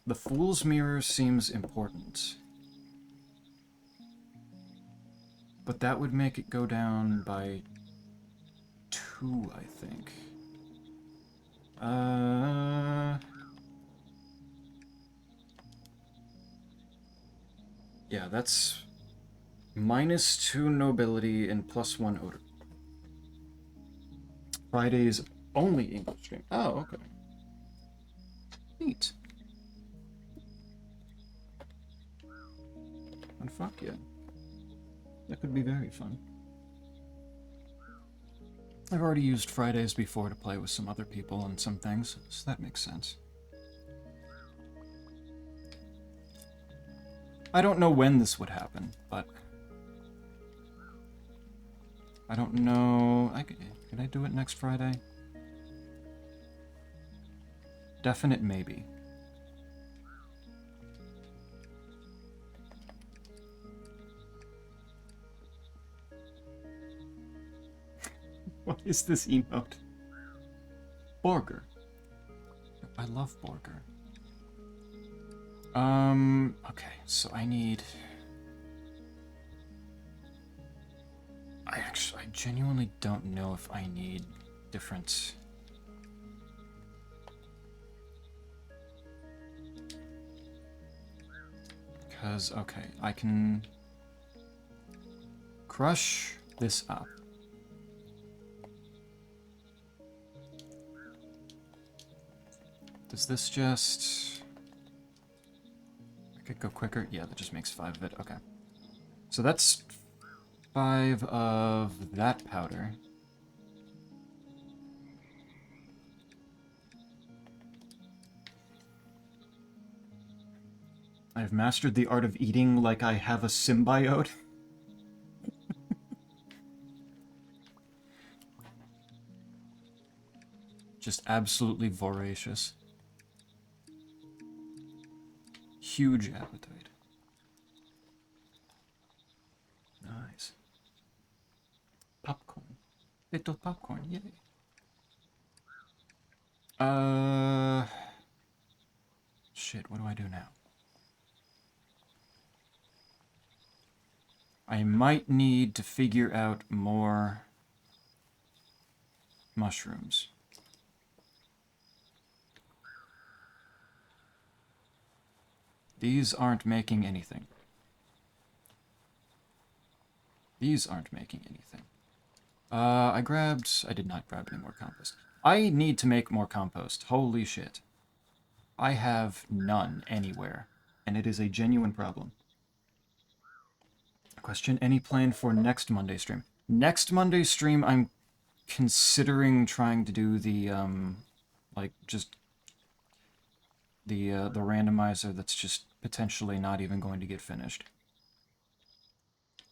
The Fool's Mirror seems important. But that would make it go down by 2, I think. Yeah, that's -2 nobility and +1 odor. Friday's only English stream. Oh, okay. Neat. And fuck yeah. That could be very fun. I've already used Fridays before to play with some other people and some things, so that makes sense. I don't know when this would happen, but... I don't know... Could I do it next Friday? Definite maybe. What is this emote? Borger. I love Borger. Okay, so I need... I genuinely don't know if I need different... Because, okay, I can crush this up. Does this just... I could go quicker? Yeah, that just makes 5 of it. Okay. So that's 5 of that powder. I've mastered the art of eating like I have a symbiote. Just absolutely voracious. Huge appetite. Nice. Popcorn. Little popcorn, yay. Shit, what do I do now? I might need to figure out more mushrooms. These aren't making anything. These aren't making anything. I did not grab any more compost. I need to make more compost. Holy shit. I have none anywhere, and it is a genuine problem. Question, any plan for next Monday stream? Next Monday stream, I'm considering trying to do the, like, just the randomizer that's just potentially not even going to get finished.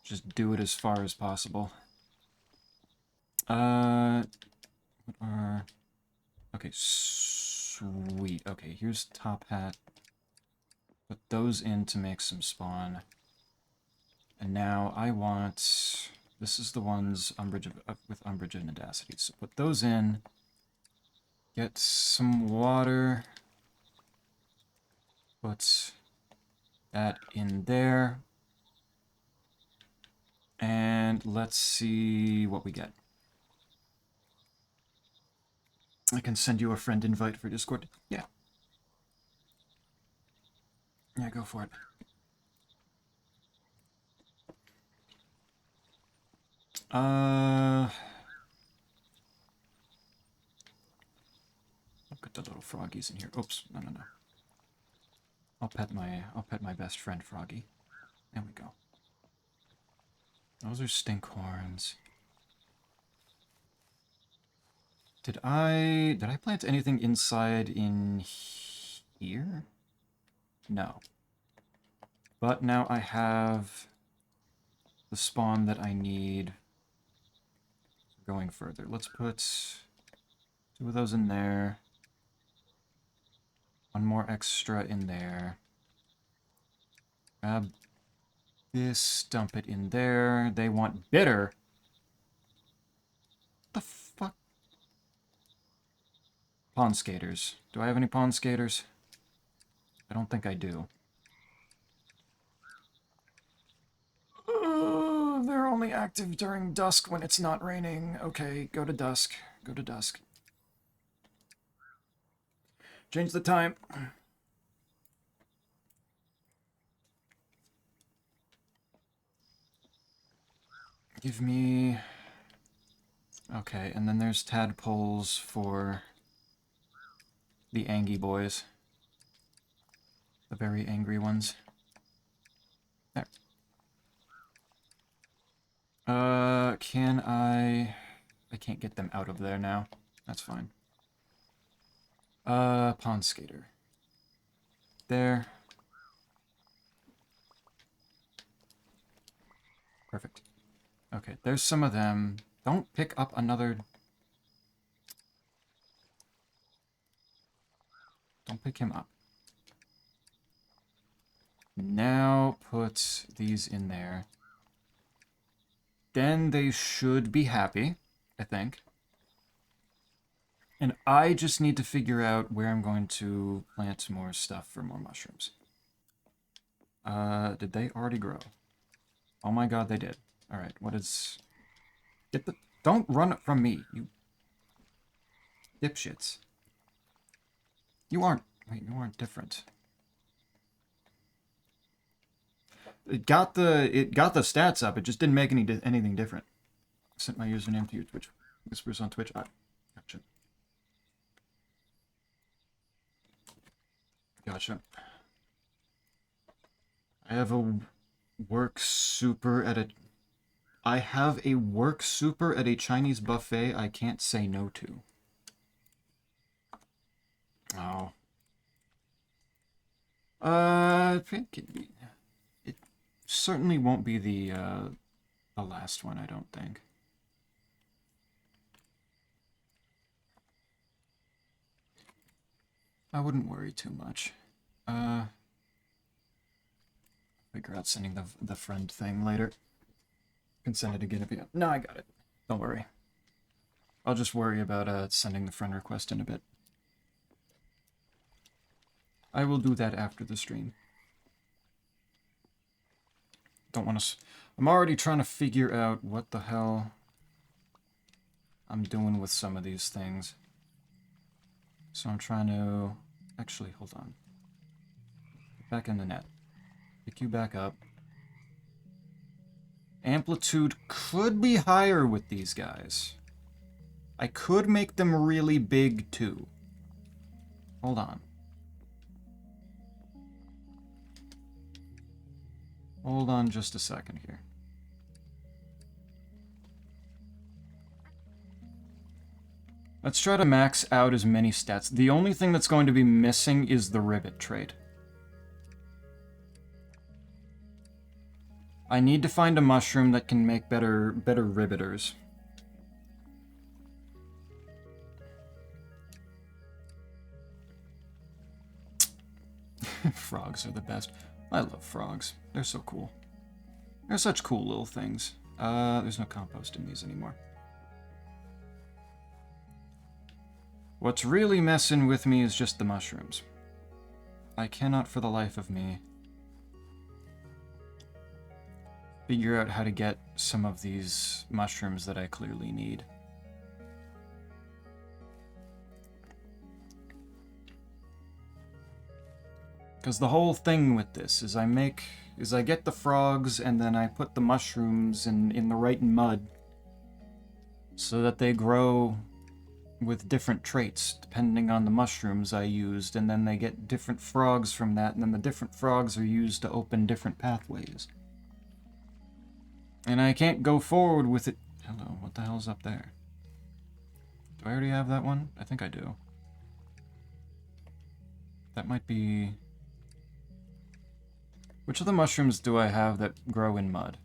Just do it as far as possible. What are... Okay, sweet. Okay, here's top hat. Put those in to make some spawn. And now I want... This is the ones with umbrage and audacity. So put those in. Get some water. Put that in there. And let's see what we get. I can send you a friend invite for Discord. Yeah. Yeah, go for it. Look at the little froggies in here. Oops, no. I'll pet my best friend Froggy. There we go. Those are stinkhorns. Did I plant anything inside in here? No. But now I have the spawn that I need going further. Let's put 2 of those in there. 1 more extra in there. Grab this, dump it in there. They want bitter. What the fuck? Pond skaters. Do I have any pond skaters? I don't think I do. They're only active during dusk when it's not raining. Okay, go to dusk. Go to dusk. Change the time. Give me... Okay, and then there's tadpoles for the Angie boys. The very angry ones. There. Can I can't get them out of there now. That's fine. Pond skater. There. Perfect. Okay, there's some of them. Don't pick up another... Don't pick him up. Now put these in there. Then they should be happy, I think. And I just need to figure out where I'm going to plant more stuff for more mushrooms. Did they already grow? Oh my god, they did. Alright, what is... Get the... Don't run from me, you... dipshits. You aren't... Wait, you aren't different. It got the stats up, it just didn't make anything different. I sent my username to your Twitch. Whispers on Twitch. Gotcha. Gotcha. I have a work super at a Chinese buffet I can't say no to. Oh. It certainly won't be the last one, I don't think. I wouldn't worry too much. Figure out sending the friend thing later. Can send it again if you... No, I got it. Don't worry. I'll just worry about sending the friend request in a bit. I will do that after the stream. don't want to... I'm already trying to figure out what the hell I'm doing with some of these things. So I'm trying to... Actually, hold on. Get back in the net. Pick you back up. Amplitude could be higher with these guys. I could make them really big, too. Hold on. Hold on just a second here. Let's try to max out as many stats. The only thing that's going to be missing is the rivet trait. I need to find a mushroom that can make better riveters. Frogs are the best. I love frogs. They're so cool. They're such cool little things. There's no compost in these anymore. What's really messing with me is just the mushrooms. I cannot for the life of me figure out how to get some of these mushrooms that I clearly need. Because the whole thing with this is I get the frogs and then I put the mushrooms in the right mud so that they grow with different traits depending on the mushrooms I used, and then they get different frogs from that, and then the different frogs are used to open different pathways. And I can't go forward with it. Hello, what the hell's up there? Do I already have that one? I think I do. That might be... Which of the mushrooms do I have that grow in mud?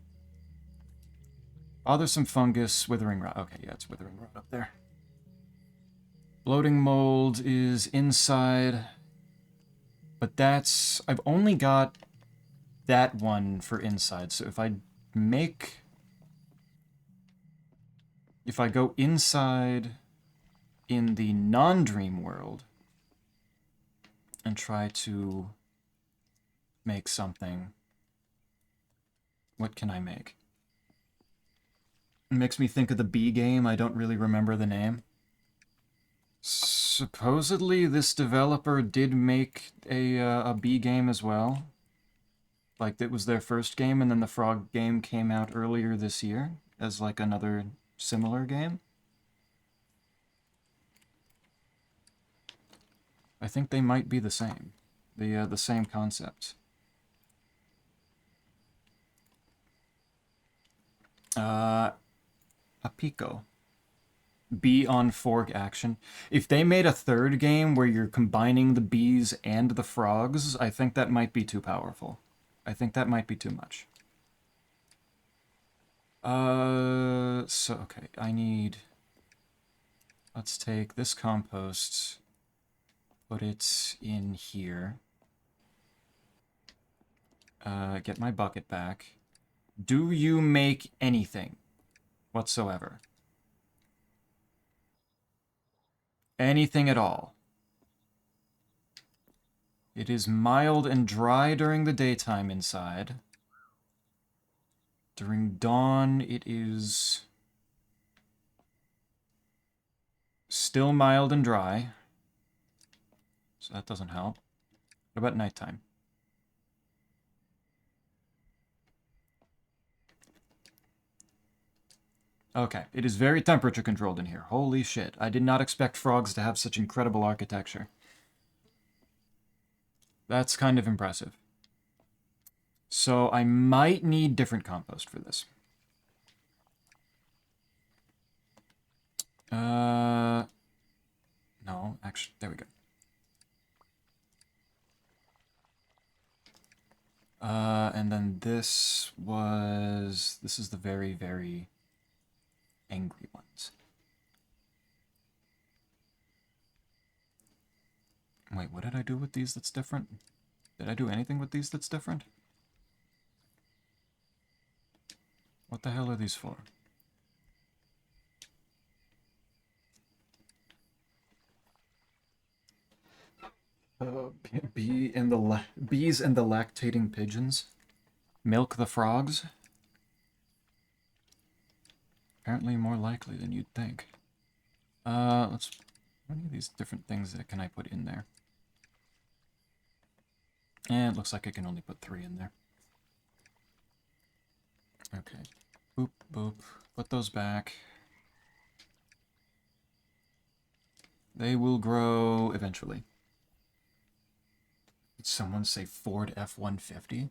Oh, there's some fungus, withering rot. Okay, yeah, it's withering rot up there. Bloating mold is inside, but that's... I've only got that one for inside, so if I go inside in the non-dream world and try to make something, what can I make? It makes me think of the bee game. I don't really remember the name. Supposedly, this developer did make a bee game as well. Like, it was their first game, and then the frog game came out earlier this year as, like, another similar game. I think they might be the same. The same concept. Apico. Bee on fork action. If they made a third game where you're combining the bees and the frogs, I think that might be too powerful. I think that might be too much. Okay, I need... Let's take this compost, put it in here. Get my bucket back. Do you make anything whatsoever? Anything at all? It is mild and dry during the daytime inside. During dawn, it is still mild and dry. So that doesn't help. What about nighttime? Okay, it is very temperature controlled in here. Holy shit. I did not expect frogs to have such incredible architecture. That's kind of impressive. So I might need different compost for this. No, actually, there we go. And then this is the very, very angry ones. Wait, what did I do with these that's different? Did I do anything with these that's different? What the hell are these for? Bees and the lactating pigeons. Milk the frogs? Apparently more likely than you'd think. Let's... How many of these different things that can I put in there? And it looks like I can only put 3 in there. Okay. Boop, boop. Put those back. They will grow eventually. Did someone say Ford F-150?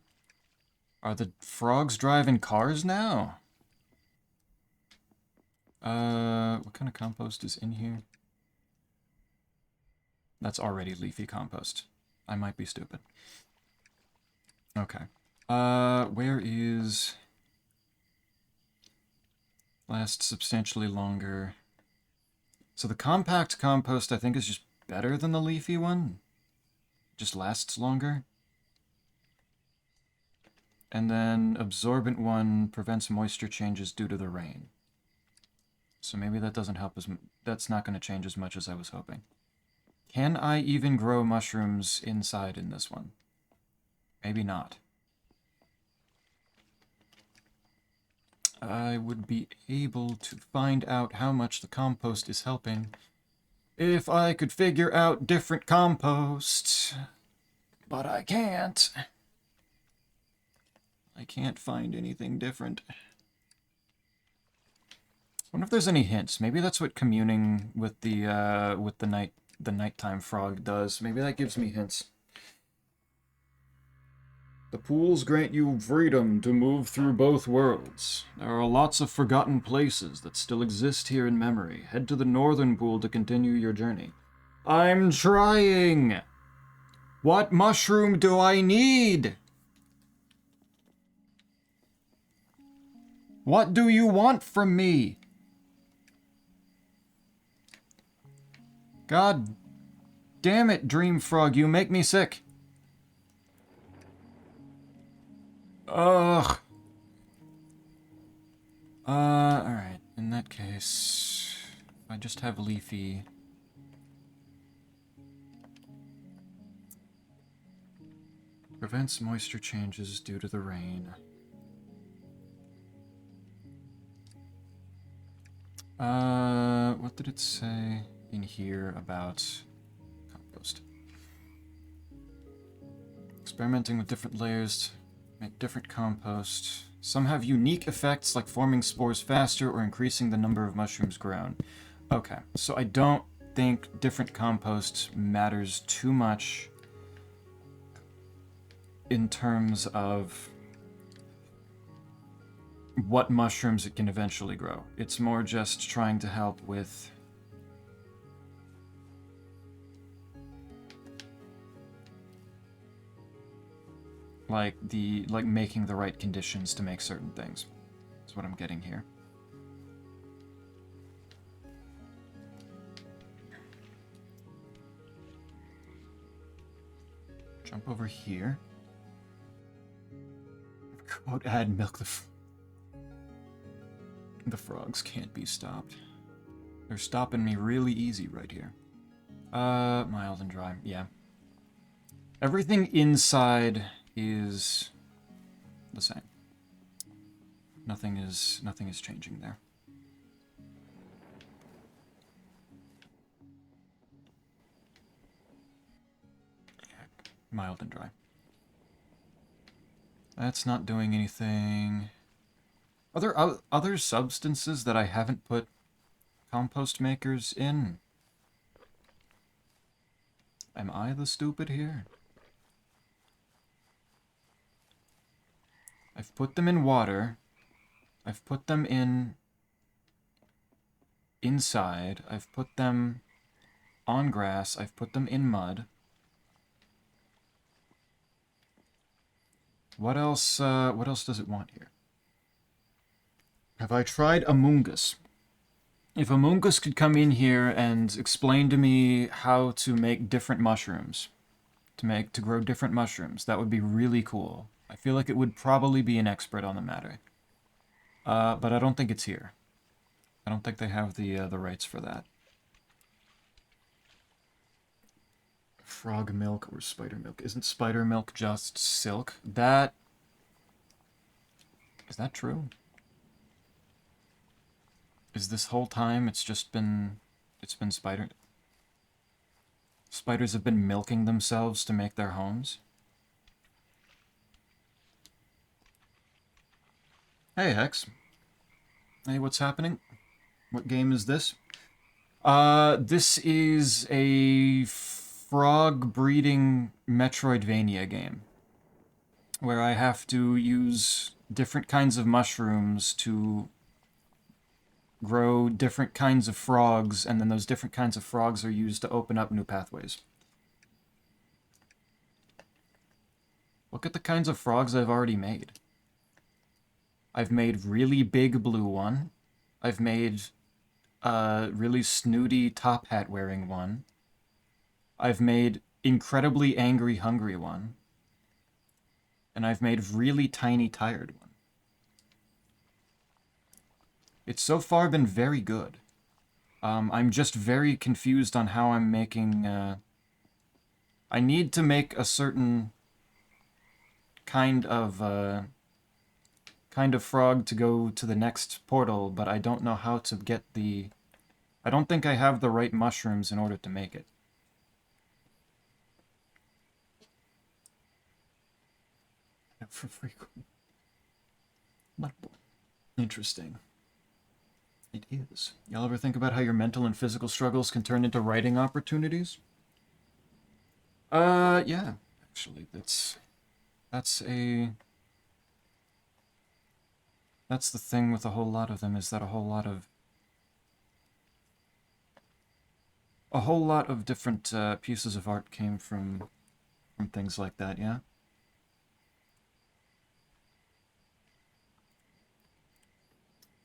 Are the frogs driving cars now? What kind of compost is in here? That's already leafy compost. I might be stupid. Okay. Where is... Last substantially longer... So the compact compost, I think, is just better than the leafy one. Just lasts longer. And then absorbent one prevents moisture changes due to the rain. So maybe that doesn't help as... That's not going to change as much as I was hoping. Can I even grow mushrooms inside in this one? Maybe not. I would be able to find out how much the compost is helping if I could figure out different composts. But I can't. I can't find anything different. I wonder if there's any hints. Maybe that's what communing with the nighttime frog does. Maybe that gives me hints. The pools grant you freedom to move through both worlds. There are lots of forgotten places that still exist here in memory. Head to the northern pool to continue your journey. I'm trying! What mushroom do I need? What do you want from me? God damn it, Dream Frog, you make me sick. Ugh. Alright. In that case, if I just have leafy... Prevents moisture changes due to the rain. What did it say in here about compost? Experimenting with different layers, make different compost. Some have unique effects like forming spores faster or increasing the number of mushrooms grown. Okay, so I don't think different compost matters too much in terms of what mushrooms it can eventually grow. It's more just trying to help with like making the right conditions to make certain things. That's what I'm getting here. Jump over here. Quote, add milk the frogs can't be stopped. They're stopping me really easy right here. Mild and dry, yeah. Everything inside is the same. Nothing is changing there. Mild and dry. That's not doing anything. Are there other substances that I haven't put compost makers in? Am I the stupid here? I've put them in water. I've put them inside. I've put them on grass. I've put them in mud. What else does it want here? Have I tried Amoongus? If Amoongus could come in here and explain to me how to make different mushrooms, to grow different mushrooms, that would be really cool. I feel like it would probably be an expert on the matter. But I don't think it's here. I don't think they have the rights for that. Frog milk or spider milk. Isn't spider milk just silk? That Is that true? Is this whole time it's been spiders have been milking themselves to make their homes? Hey, Hex. Hey, what's happening? What game is this? This is a frog breeding Metroidvania game where I have to use different kinds of mushrooms to grow different kinds of frogs, and then those different kinds of frogs are used to open up new pathways. Look at the kinds of frogs I've already made. I've made really big blue one. I've made a really snooty top hat wearing one. I've made incredibly angry hungry one. And I've made really tiny tired one. It's so far been very good. I'm just very confused on how I'm making... I need to make a certain kind of frog to go to the next portal, but I don't know how to get the... I don't think I have the right mushrooms in order to make it. For frequent. Mudborne. Interesting. It is. Y'all ever think about how your mental and physical struggles can turn into writing opportunities? Yeah. Actually, that's the thing with a whole lot of them, is that a whole lot of different pieces of art came from things like that, yeah?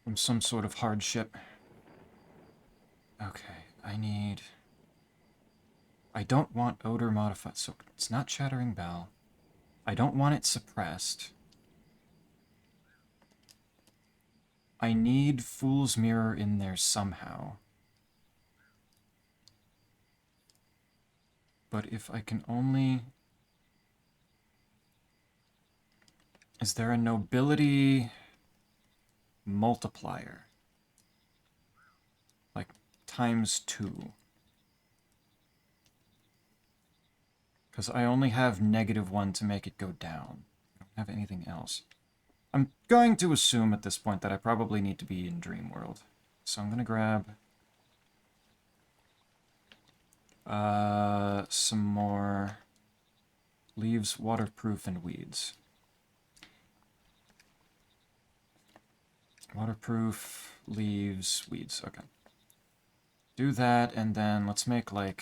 From some sort of hardship. Okay, I don't want odor modified, so it's not Chattering Bell. I don't want it suppressed. I need Fool's Mirror in there somehow. But if I can only... Is there a nobility multiplier? Like, ×2. Because I only have -1 to make it go down. I don't have anything else. I'm going to assume at this point that I probably need to be in Dream World. So I'm going to grab... some more leaves, waterproof, and weeds. Waterproof, leaves, weeds. Okay. Do that, and then let's make a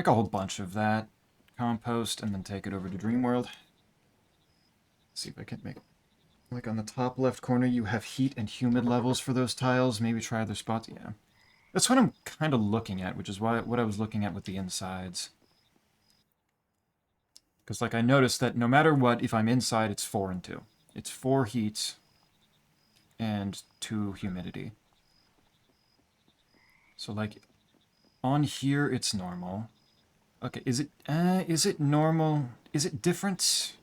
whole bunch of that. Compost, and then take it over to Dreamworld. See if I can make... Like on the top left corner, you have heat and humid levels for those tiles. Maybe try other spots. Yeah. That's what I'm kind of looking at, which is what I was looking at with the insides. Because, like, I noticed that no matter what, if I'm inside, it's 4 and 2. It's 4 heat and 2 humidity. So, like, on here, it's normal. Okay, is it normal? Is it different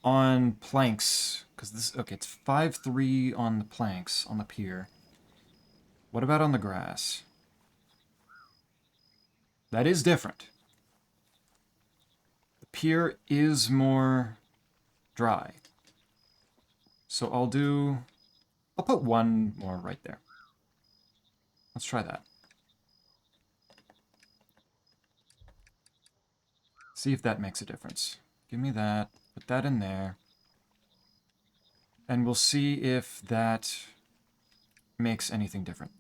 on planks? Because this, okay, it's 5-3 on the planks, on the pier. What about on the grass? That is different. The pier is more dry. So I'll put 1 more right there. Let's try that. See if that makes a difference. Give me that. Put that in there. And we'll see if that makes anything different.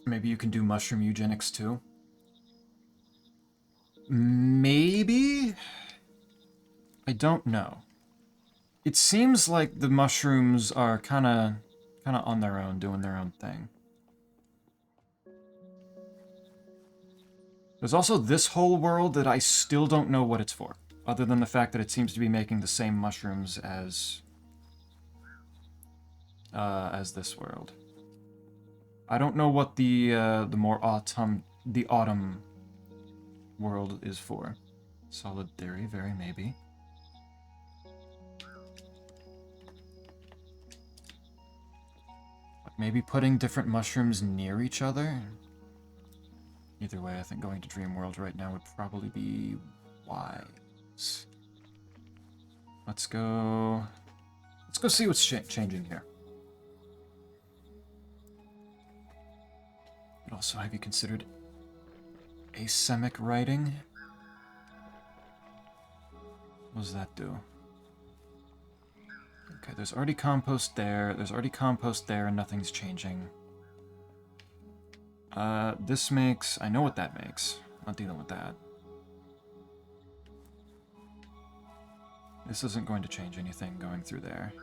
Maybe you can do mushroom eugenics too. Maybe? I don't know. It seems like the mushrooms are kind of on their own, doing their own thing. There's also this whole world that I still don't know what it's for, other than the fact that it seems to be making the same mushrooms as this world. I don't know what the autumn world is for. Solid theory, very maybe. But maybe putting different mushrooms near each other? Either way, I think going to Dream World right now would probably be wise. Let's go see what's changing here. But also, have you considered asemic writing? What does that do? Okay, there's already compost there, and nothing's changing. This makes... I know what that makes. I'm not dealing with that. This isn't going to change anything going through there.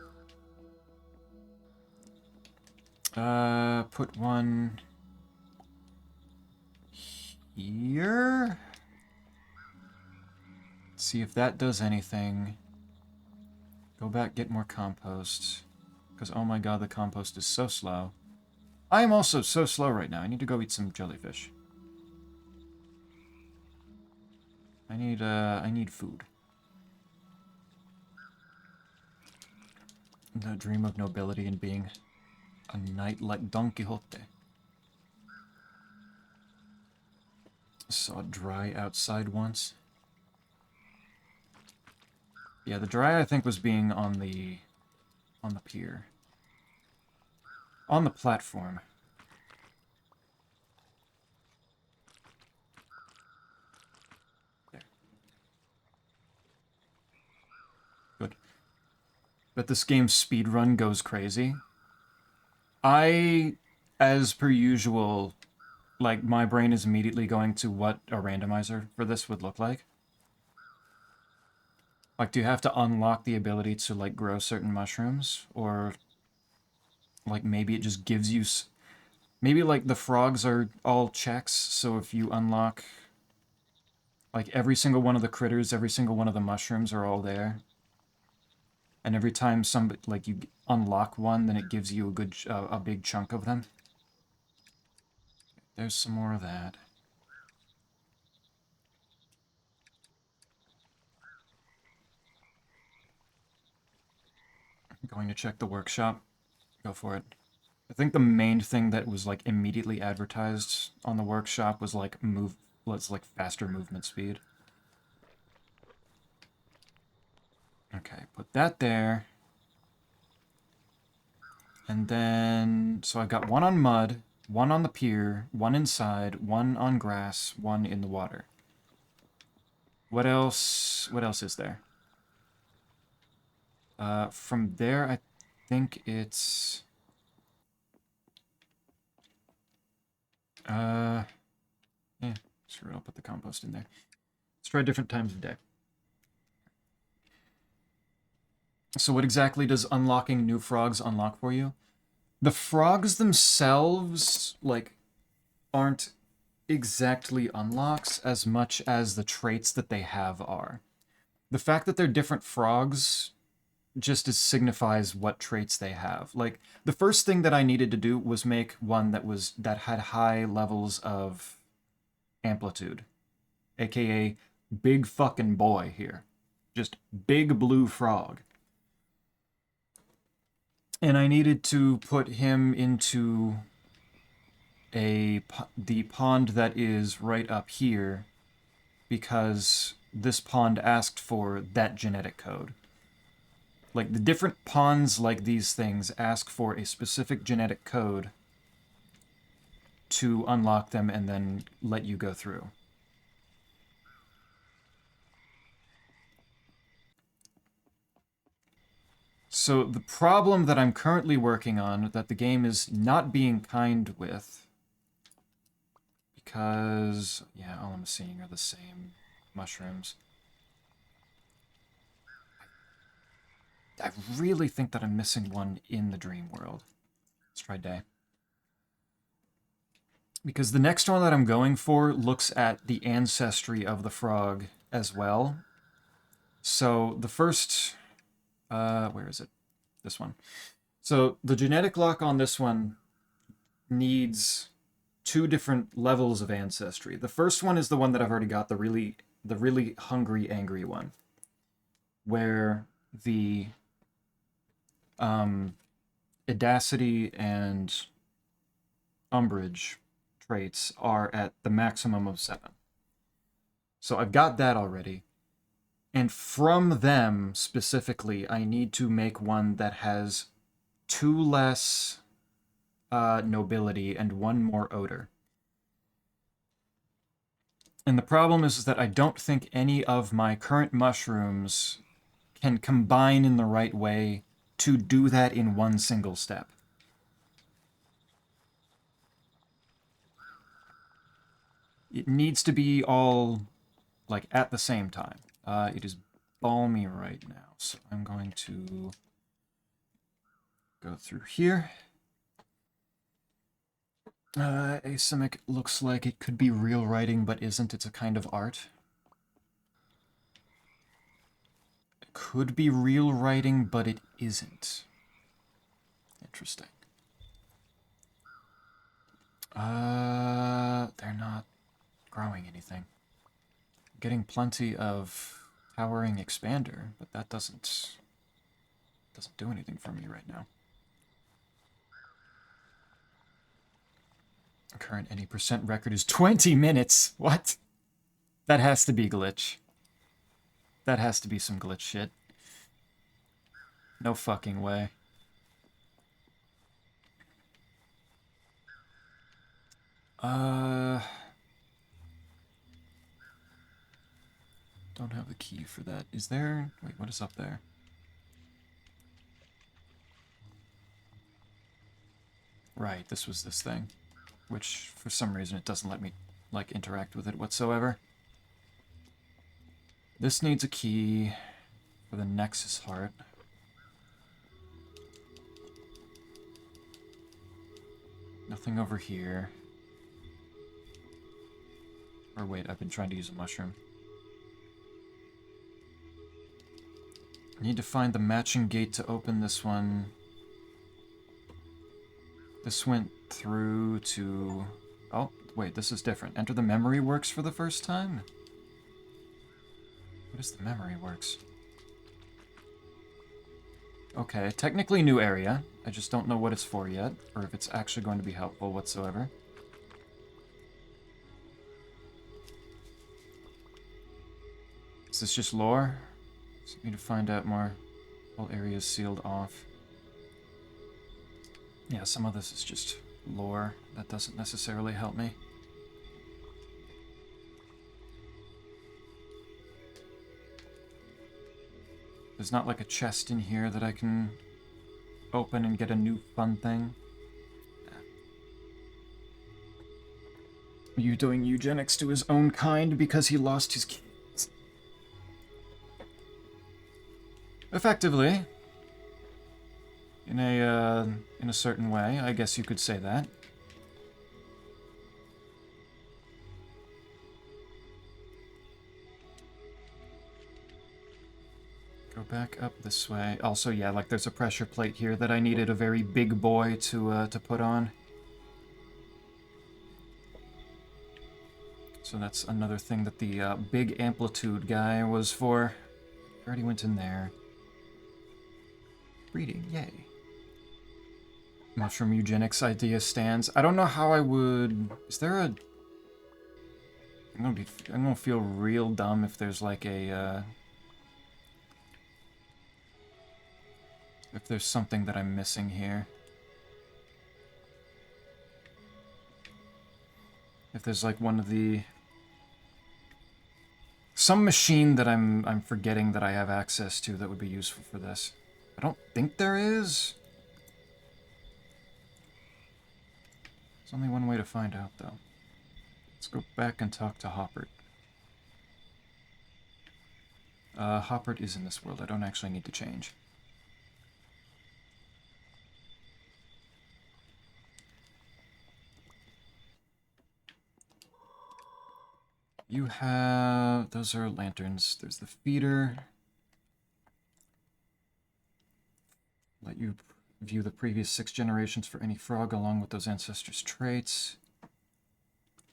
Put one... here? See if that does anything. Go back, get more compost. Because, oh my god, the compost is so slow. I am also so slow right now. I need to go eat some jellyfish. I need food. The dream of nobility and being a knight like Don Quixote. Saw dry outside once. Yeah, the dry I think was being on the pier. On the platform. There. Good. But this game's speedrun goes crazy. As per usual, like, my brain is immediately going to what a randomizer for this would look like. Like, do you have to unlock the ability to, like, grow certain mushrooms? Or, like, maybe it just gives you... Maybe, like, the frogs are all checks, so if you unlock... Like, every single one of the critters, every single one of the mushrooms are all there. And every time you unlock one, then it gives you a big chunk of them. There's some more of that. Going to check the workshop. Go for it. I think the main thing that was, like, immediately advertised on the workshop was, like, faster movement speed. Okay, put that there. And then... So I've got one on mud, one on the pier, one inside, one on grass, one in the water. What else is there? From there, I think it's... yeah, sure, I'll put the compost in there. Let's try different times of day. So what exactly does unlocking new frogs unlock for you? The frogs themselves, like, aren't exactly unlocks as much as the traits that they have are. The fact that they're different frogs just signifies what traits they have. Like, the first thing that I needed to do was make one that had high levels of amplitude, aka big fucking boy here. Just big blue frog. And I needed to put him into the pond that is right up here, because this pond asked for that genetic code. Like, the different ponds like these things ask for a specific genetic code to unlock them and then let you go through. So the problem that I'm currently working on, that the game is not being kind with, because, yeah, all I'm seeing are the same mushrooms. I really think that I'm missing one in the dream world. Let's try day. Because the next one that I'm going for looks at the ancestry of the frog as well. So the first... where is it? This one. So the genetic lock on this one needs two different levels of ancestry. The first one is the one that I've already got, the really hungry, angry one, where the Edacity and Umbrage traits are at the maximum of 7. So I've got that already. And from them, specifically, I need to make one that has 2 less nobility and 1 more odor. And the problem is that I don't think any of my current mushrooms can combine in the right way to do that in one single step. It needs to be all, like, at the same time. It is balmy right now, so I'm going to go through here. Asimic looks like it could be real writing, but isn't. It's a kind of art. It could be real writing, but it isn't. Interesting. They're not growing anything. I'm getting plenty of towering expander, but that doesn't do anything for me right now. Current any percent record is 20 minutes. What? That has to be glitch. That has to be some glitch shit. No fucking way. Don't have the key for that. Is there... Wait, what is up there? Right, this was this thing. Which, for some reason, it doesn't let me, like, interact with it whatsoever. This needs a key for the Nexus Heart. Nothing over here. Or wait, I've been trying to use a mushroom. I need to find the matching gate to open this one. This went through to... Oh, wait, this is different. Enter the memory works for the first time? What is the memory works? Okay, technically new area. I just don't know what it's for yet, or if it's actually going to be helpful whatsoever. Is this just lore? So we need to find out more. All areas sealed off. Yeah, some of this is just lore. That doesn't necessarily help me. There's not like a chest in here that I can open and get a new fun thing. Are you doing eugenics to his own kind because he lost his kids? Effectively. In a certain way, I guess you could say that. Go back up this way. Also, yeah, like there's a pressure plate here that I needed a very big boy to put on. So that's another thing that the big amplitude guy was for. Already went in there. Breeding, yay. Mushroom eugenics idea stands. I don't know how I would... Is there a... I'm gonna feel real dumb if there's like a... If there's something that I'm missing here. If there's like one of the... Some machine that I'm forgetting that I have access to that would be useful for this. I don't think there is. There's only one way to find out, though. Let's go back and talk to Hoppert. Hoppert is in this world. I don't actually need to change. You have... Those are lanterns. There's the feeder. Let you View the previous 6 generations for any frog along with those ancestors' traits.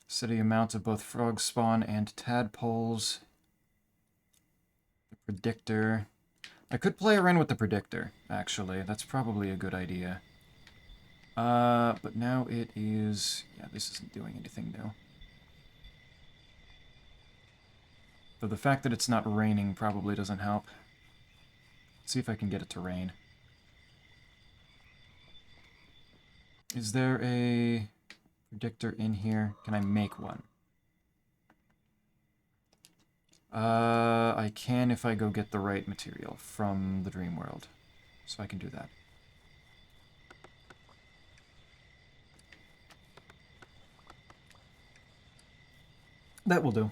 Steady amount of both frog spawn and tadpoles. The predictor. I could play around with the predictor, actually. That's probably a good idea. But now it is... Yeah, this isn't doing anything new. Though the fact that it's not raining probably doesn't help. Let's see if I can get it to rain. Is there a predictor in here? Can I make one? I can if I go get the right material from the dream world. So I can do that. That will do.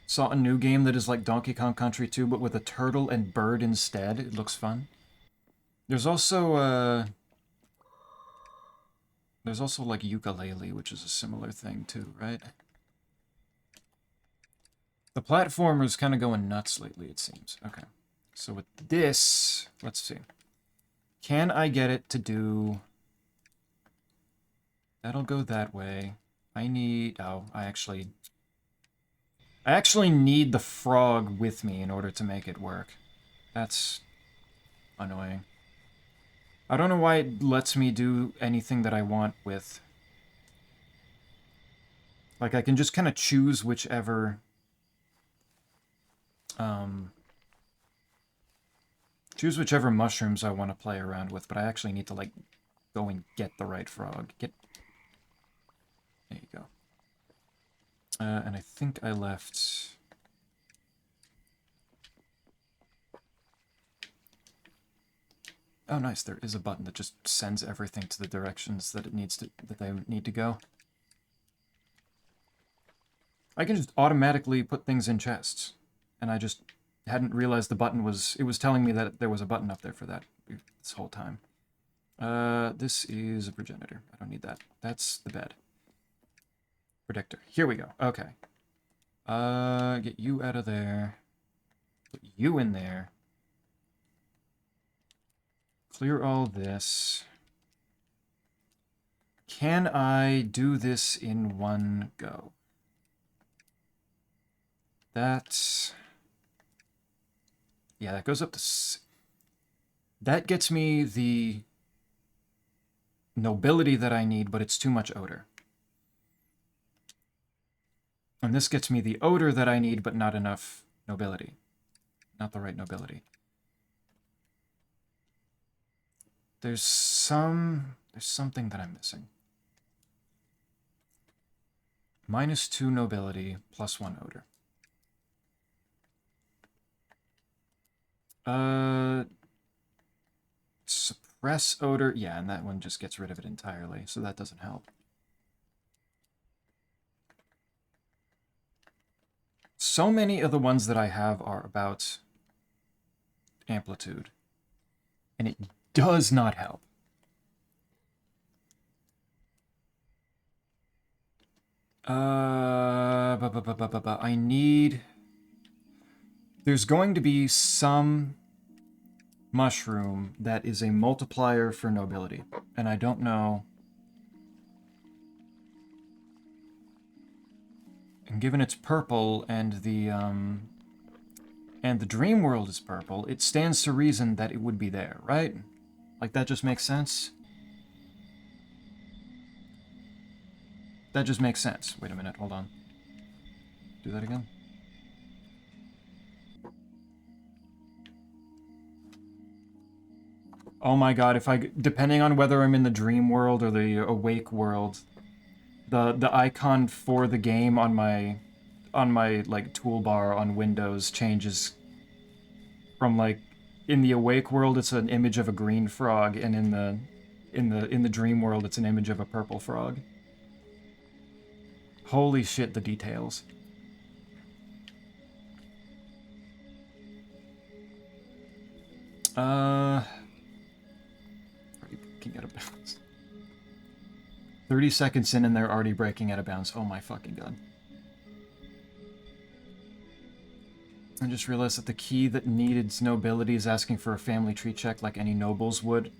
Saw a new game that is like Donkey Kong Country 2, but with a turtle and bird instead. It looks fun. There's also like Ukulele, which is a similar thing too, right? The platformer's kind of going nuts lately, it seems. Okay. So with this, let's see. Can I get it to do... That'll go that way. I need... Oh, I actually need the frog with me in order to make it work. That's annoying. I don't know why it lets me do anything that I want with... Like, I can just kind of choose whichever... choose whichever mushrooms I want to play around with, but I actually need to, like, go and get the right frog. There you go. And I think I left... Oh, nice. There is a button that just sends everything to the directions that they need to go. I can just automatically put things in chests, and I just hadn't realized the button was... It was telling me that there was a button up there for that this whole time. This is a progenitor. I don't need that. That's the bed. Predictor. Here we go. Okay. Get you out of there. Put you in there. Clear all this. Can I do this in one go? That's... Yeah, that goes up to... That gets me the nobility that I need, but it's too much odor. And this gets me the odor that I need, but not enough nobility. Not the right nobility. There's something that I'm missing. -2 nobility, +1 odor. Suppress odor. Yeah, and that one just gets rid of it entirely, so that doesn't help. So many of the ones that I have are about amplitude, and it does not help. I need... There's going to be some mushroom that is a multiplier for nobility, and I don't know... And given it's purple and the dream world is purple, it stands to reason that it would be there, right? Like, that just makes sense? That just makes sense. Wait a minute, hold on. Do that again. Oh my god, if depending on whether I'm in the dream world or the awake world, the icon for the game on my like toolbar on Windows changes from, like, in the awake world it's an image of a green frog, and in the dream world it's an image of a purple frog. Holy shit, the details. Breaking out of bounds. 30 seconds in and they're already breaking out of bounds. Oh my fucking god. I just realized that the key that needed nobility is asking for a family tree check like any nobles would.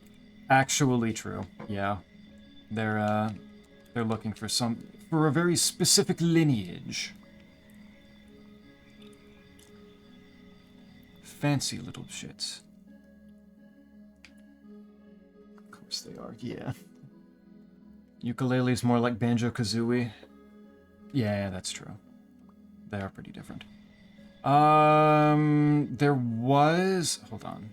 Actually true. Yeah. They're looking for a very specific lineage. Fancy little shits. Of course they are, yeah. Ukulele's more like Banjo-Kazooie. Yeah, that's true. They are pretty different. There was... Hold on.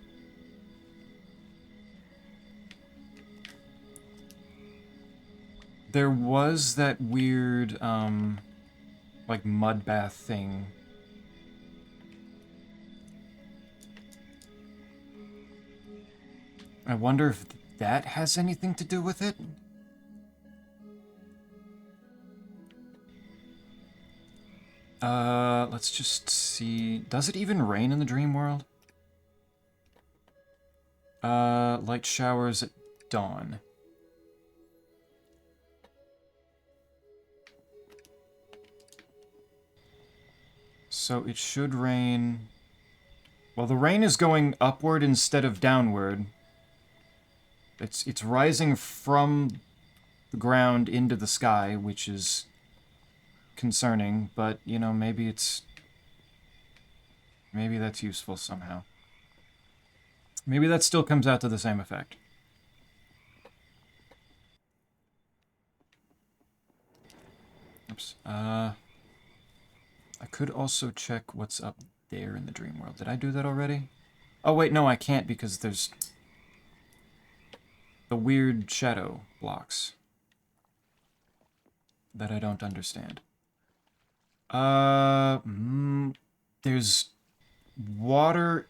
There was that weird, like, mud bath thing. I wonder if that has anything to do with it? Let's just see. Does it even rain in the dream world? Light showers at dawn. So it should rain... Well, the rain is going upward instead of downward. It's rising from the ground into the sky, which is concerning, but, you know, maybe it's... Maybe that's useful somehow. Maybe that still comes out to the same effect. Oops. I could also check what's up there in the dream world. Did I do that already? Oh, wait, no, I can't because there's the weird shadow blocks that I don't understand. There's water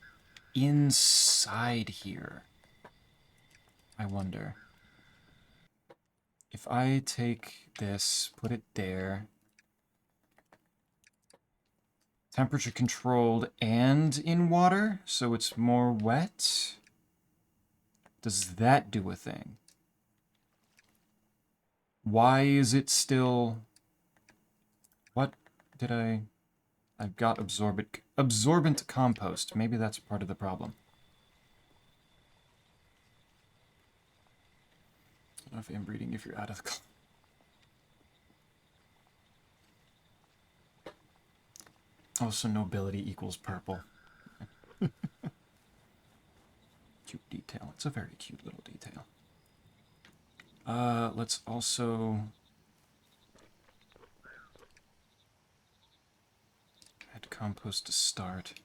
inside here. I wonder. If I take this, put it there, temperature controlled and in water, so it's more wet, does that do a thing? Why is it still... What did I... I've got absorbent compost. Maybe that's part of the problem. I don't know if inbreeding if you're out of the... Also, nobility equals purple. Cute detail. It's a very cute little detail. Let's also... add compost to start.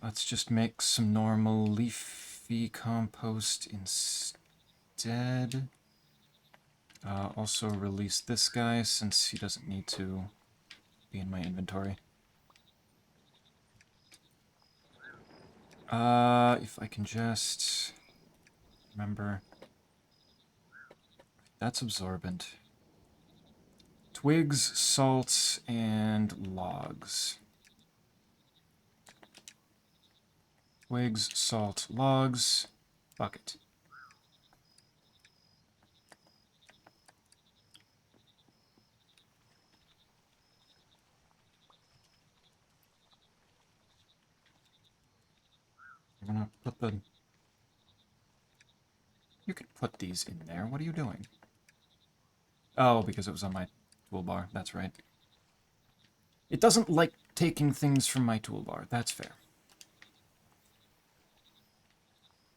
Let's just make some normal leafy compost instead. Also release this guy since he doesn't need to be in my inventory. If I can just remember, that's absorbent. Twigs, salt, and logs. Twigs, salt, logs, bucket. I'm gonna put the... You can put these in there. What are you doing? Oh, because it was on my toolbar. That's right. It doesn't like taking things from my toolbar. That's fair.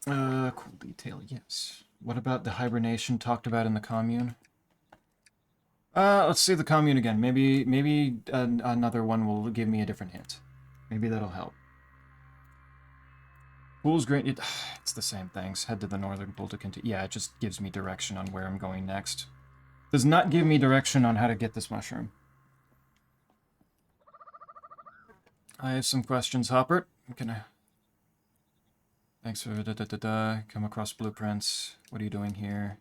Cool detail, yes. What about the hibernation talked about in the commune? Let's see the commune again. Maybe another one will give me a different hint. Maybe that'll help. Pool's great. It's the same things. Head to the northern pool to continue. Yeah, it just gives me direction on where I'm going next. Does not give me direction on how to get this mushroom. I have some questions, Hopper. Can I... Thanks for come across blueprints. What are you doing here?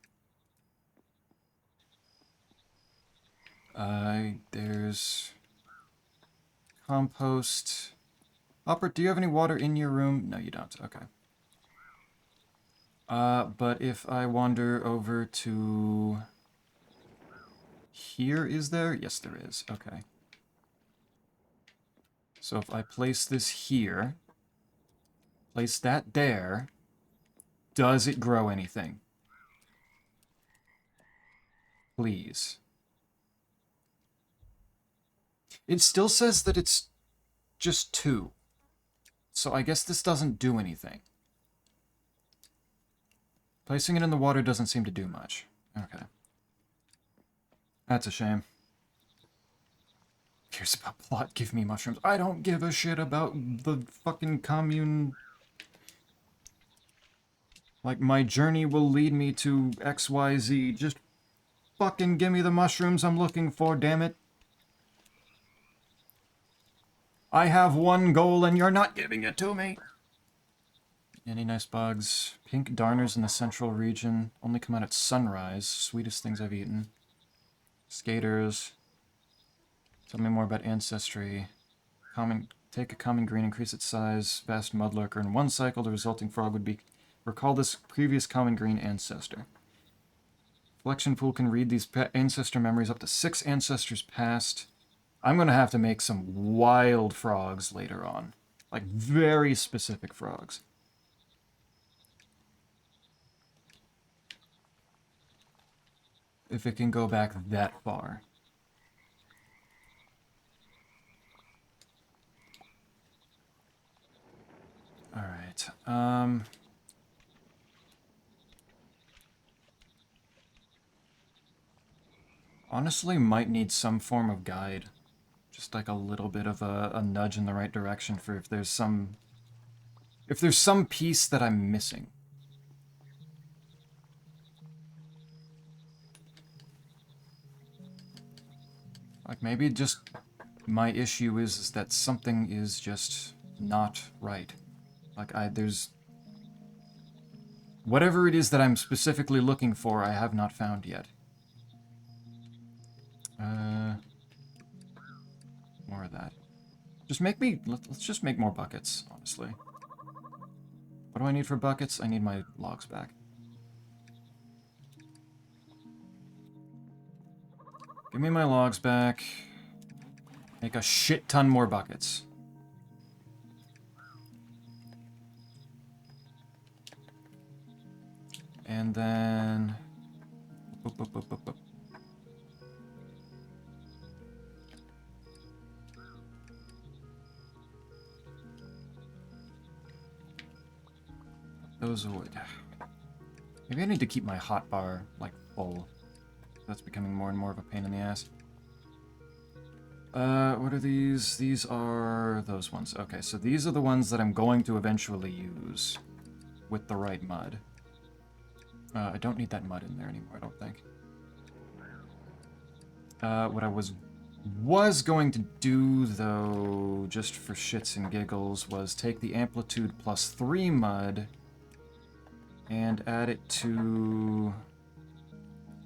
There's compost. Hopper, do you have any water in your room? No, you don't. Okay. But if I wander over to... Here, is there? Yes, there is. Okay. So if I place this here, place that there, Does it grow anything? Please. It still says that it's just 2. So I guess this doesn't do anything. Placing it in the water doesn't seem to do much. Okay. That's a shame. Here's about plot, give me mushrooms. I don't give a shit about the fucking commune. Like, my journey will lead me to XYZ. Just fucking give me the mushrooms I'm looking for, damn it. I have one goal and you're not giving it to me. Any nice bugs? Pink darners in the central region. Only come out at sunrise. Sweetest things I've eaten. Skaters. Tell me more about ancestry. Take a common green, increase its size. Vast mudlurker. In one cycle, the resulting frog would be... Recall this previous common green ancestor. Collection pool can read these ancestor memories up to 6 ancestors past. I'm going to have to make some wild frogs later on. Like, very specific frogs. If it can go back that far. Alright, honestly, might need some form of guide. Just like a little bit of a nudge in the right direction for if there's some... If there's some piece that I'm missing. Like, maybe just my issue is that something is just not right. Like, there's... Whatever it is that I'm specifically looking for, I have not found yet. More of that. Just make me... Let's just make more buckets, honestly. What do I need for buckets? I need my logs back. Give me my logs back. Make a shit ton more buckets. And then... Boop, boop, boop, boop, boop. Those would... Maybe I need to keep my hotbar, like, full. That's becoming more and more of a pain in the ass. What are these? These are those ones. Okay, so these are the ones that I'm going to eventually use with the right mud. I don't need that mud in there anymore, I don't think. What I was going to do, though, just for shits and giggles, was take the amplitude +3 mud and add it to...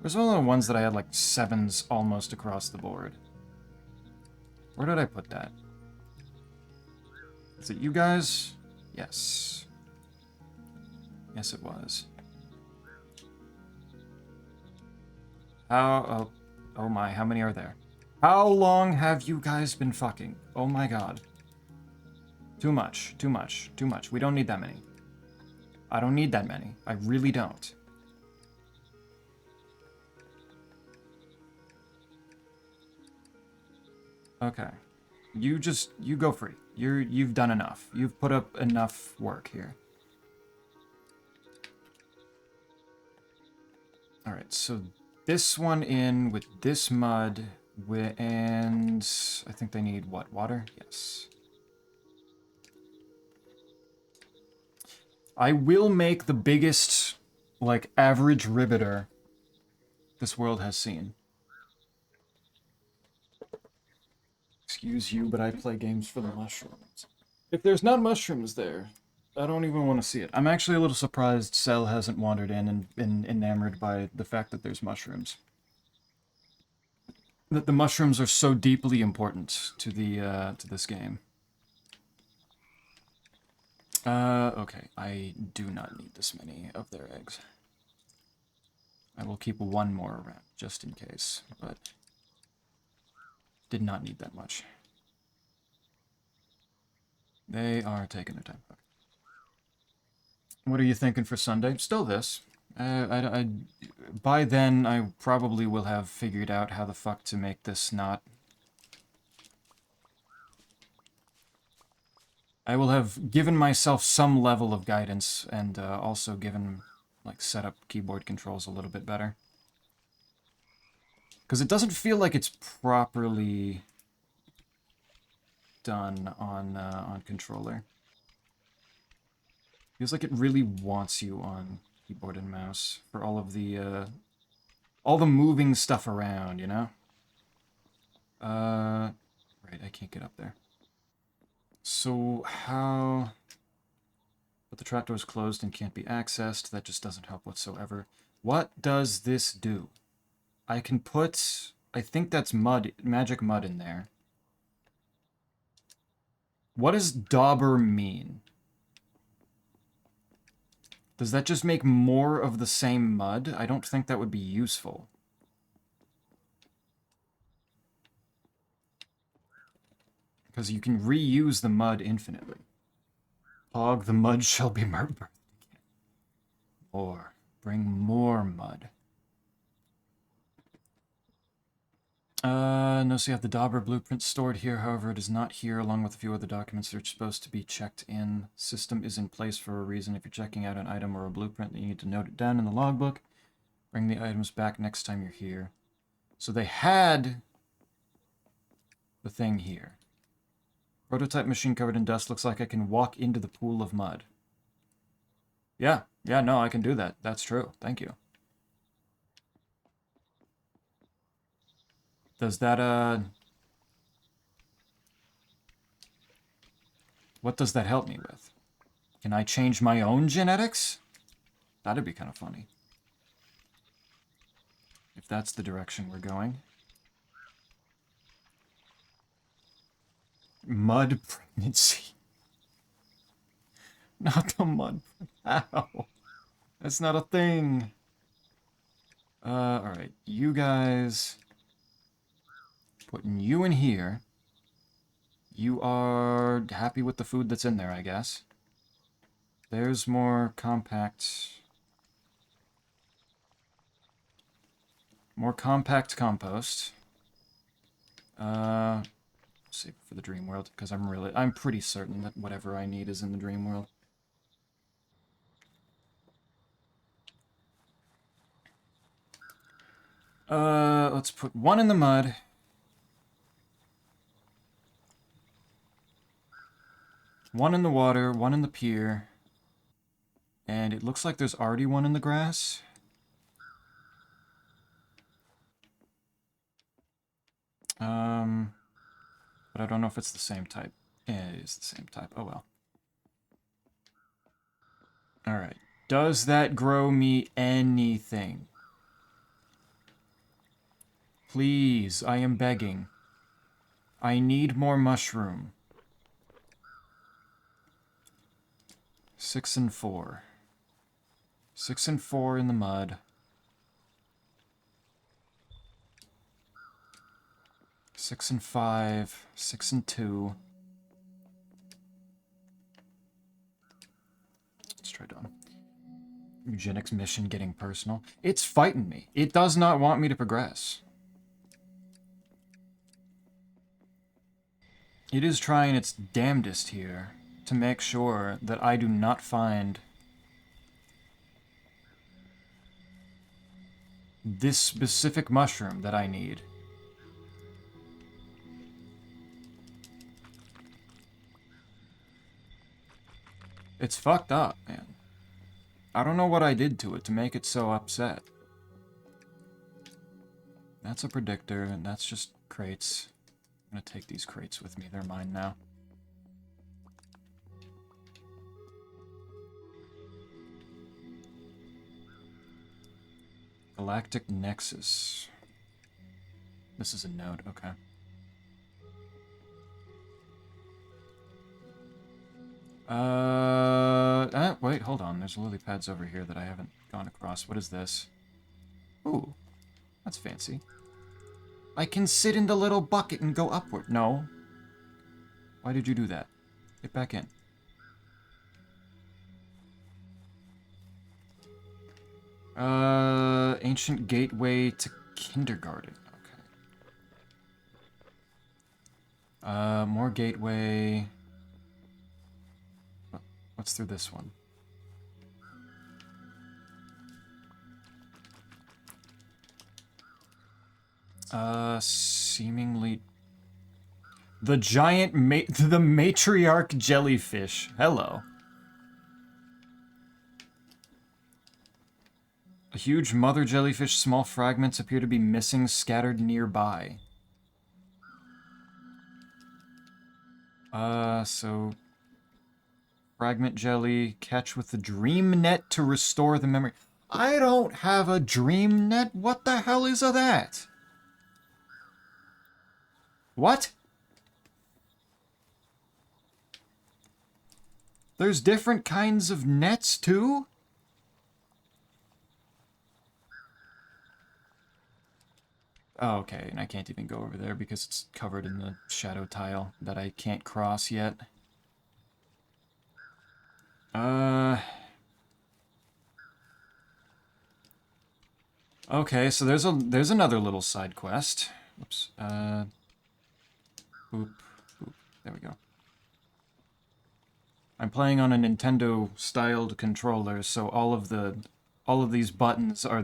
There's one of the ones that I had, like, 7s almost across the board. Where did I put that? Is it you guys? Yes. Yes, it was. Oh my, how many are there? How long have you guys been fucking? Oh my god. Too much, too much, too much. We don't need that many. I don't need that many. I really don't. Okay. You go free. You've done enough. You've put up enough work here. Alright, so this one in with this mud, and I think they need, what, water? Yes. I will make the biggest, like, average ribbitor this world has seen. Excuse you, but I play games for the mushrooms. If there's not mushrooms there, I don't even want to see it. I'm actually a little surprised Cell hasn't wandered in and been enamored by the fact that there's mushrooms. That the mushrooms are so deeply important to the to this game. Okay, I do not need this many of their eggs. I will keep one more around, just in case, but did not need that much. They are taking their time. What are you thinking for Sunday? Still this. By then, I probably will have figured out how the fuck to make this not... I will have given myself some level of guidance, and also given, like, set up keyboard controls a little bit better. Because it doesn't feel like it's properly done on controller. Feels like it really wants you on keyboard and mouse for all the moving stuff around, you know? Right, I can't get up there. So how... But the trapdoor is closed and can't be accessed. That just doesn't help whatsoever. What does this do? I can put... I think that's mud, magic mud in there. What does dauber mean? Does that just make more of the same mud? I don't think that would be useful. Because you can reuse the mud infinitely. Hog, the mud shall be murdered again. Or bring more mud. No, so you have the Dauber blueprint stored here. However, it is not here, along with a few other documents that are supposed to be checked in. System is in place for a reason. If you're checking out an item or a blueprint, you need to note it down in the logbook. Bring the items back next time you're here. So they had the thing here. Prototype machine covered in dust. Looks like I can walk into the pool of mud. Yeah, no, I can do that. That's true. Thank you. Does that, what does that help me with? Can I change my own genetics? That'd be kind of funny. If that's the direction we're going. Mud pregnancy. Not the mud. Ow. That's not a thing. Alright. You guys... Putting you in here. You are happy with the food that's in there, I guess. There's more compact... More compact compost. Save it for the dream world, because I'm pretty certain that whatever I need is in the dream world. Let's put one in the mud. One in the water, one in the pier. And it looks like there's already one in the grass. But I don't know if it's the same type. Yeah, it is the same type. Oh well. Alright. Does that grow me anything? Please, I am begging. I need more mushroom. 6 and 4. 6 and 4 in the mud. 6 and 5. 6 and 2. Let's try done. Eugenics mission getting personal. It's fighting me. It does not want me to progress. It is trying its damnedest here to make sure that I do not find this specific mushroom that I need. It's fucked up, man. I don't know what I did to it to make it so upset. That's a predictor, and that's just crates. I'm gonna take these crates with me. They're mine now. Galactic Nexus. This is a node, okay. Wait, hold on. There's lily pads over here that I haven't gone across. What is this? Ooh, that's fancy. I can sit in the little bucket and go upward. No. Why did you do that? Get back in. Ancient gateway to kindergarten. Okay. More gateway. What's through this one? Seemingly... The giant the matriarch jellyfish. Hello. A huge mother jellyfish, small fragments appear to be missing, scattered nearby. So... Fragment jelly, catch with the dream net to restore the memory. I don't have a dream net? What the hell is that? What? There's different kinds of nets, too? Oh, okay, and I can't even go over there because it's covered in the shadow tile that I can't cross yet. Okay, so there's another little side quest. Oops. Boop. Boop. There we go. I'm playing on a Nintendo-styled controller, so all of these buttons are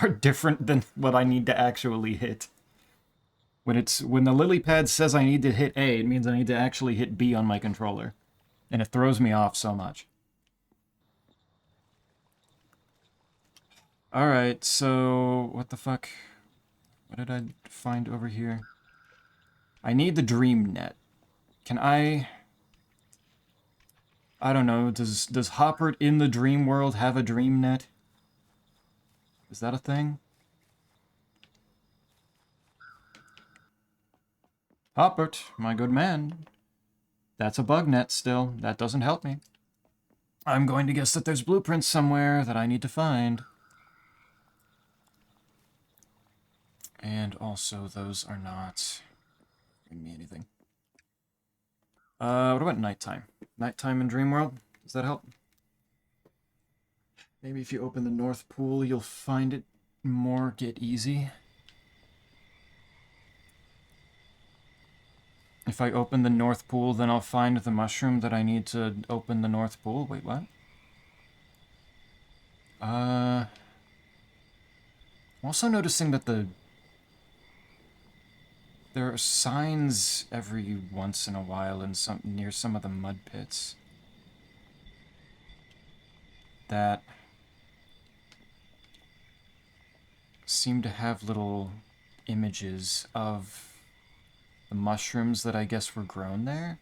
different than what I need to actually hit. When the lily pad says I need to hit A, it means I need to actually hit B on my controller. And it throws me off so much. Alright, so... What the fuck? What did I find over here? I need the dream net. Can I don't know, does Hoppert in the dream world have a dream net? Is that a thing? Hoppert, my good man. That's a bug net still. That doesn't help me. I'm going to guess that there's blueprints somewhere that I need to find. And also, those are not giving me anything. What about nighttime? Nighttime in Dreamworld? Does that help? Maybe if you open the North Pool, you'll find it more get easy. If I open the North Pool, then I'll find the mushroom that I need to open the North Pool. Wait, what? I'm also noticing that there are signs every once in a while in near some of the mud pits that seem to have little images of the mushrooms that I guess were grown there.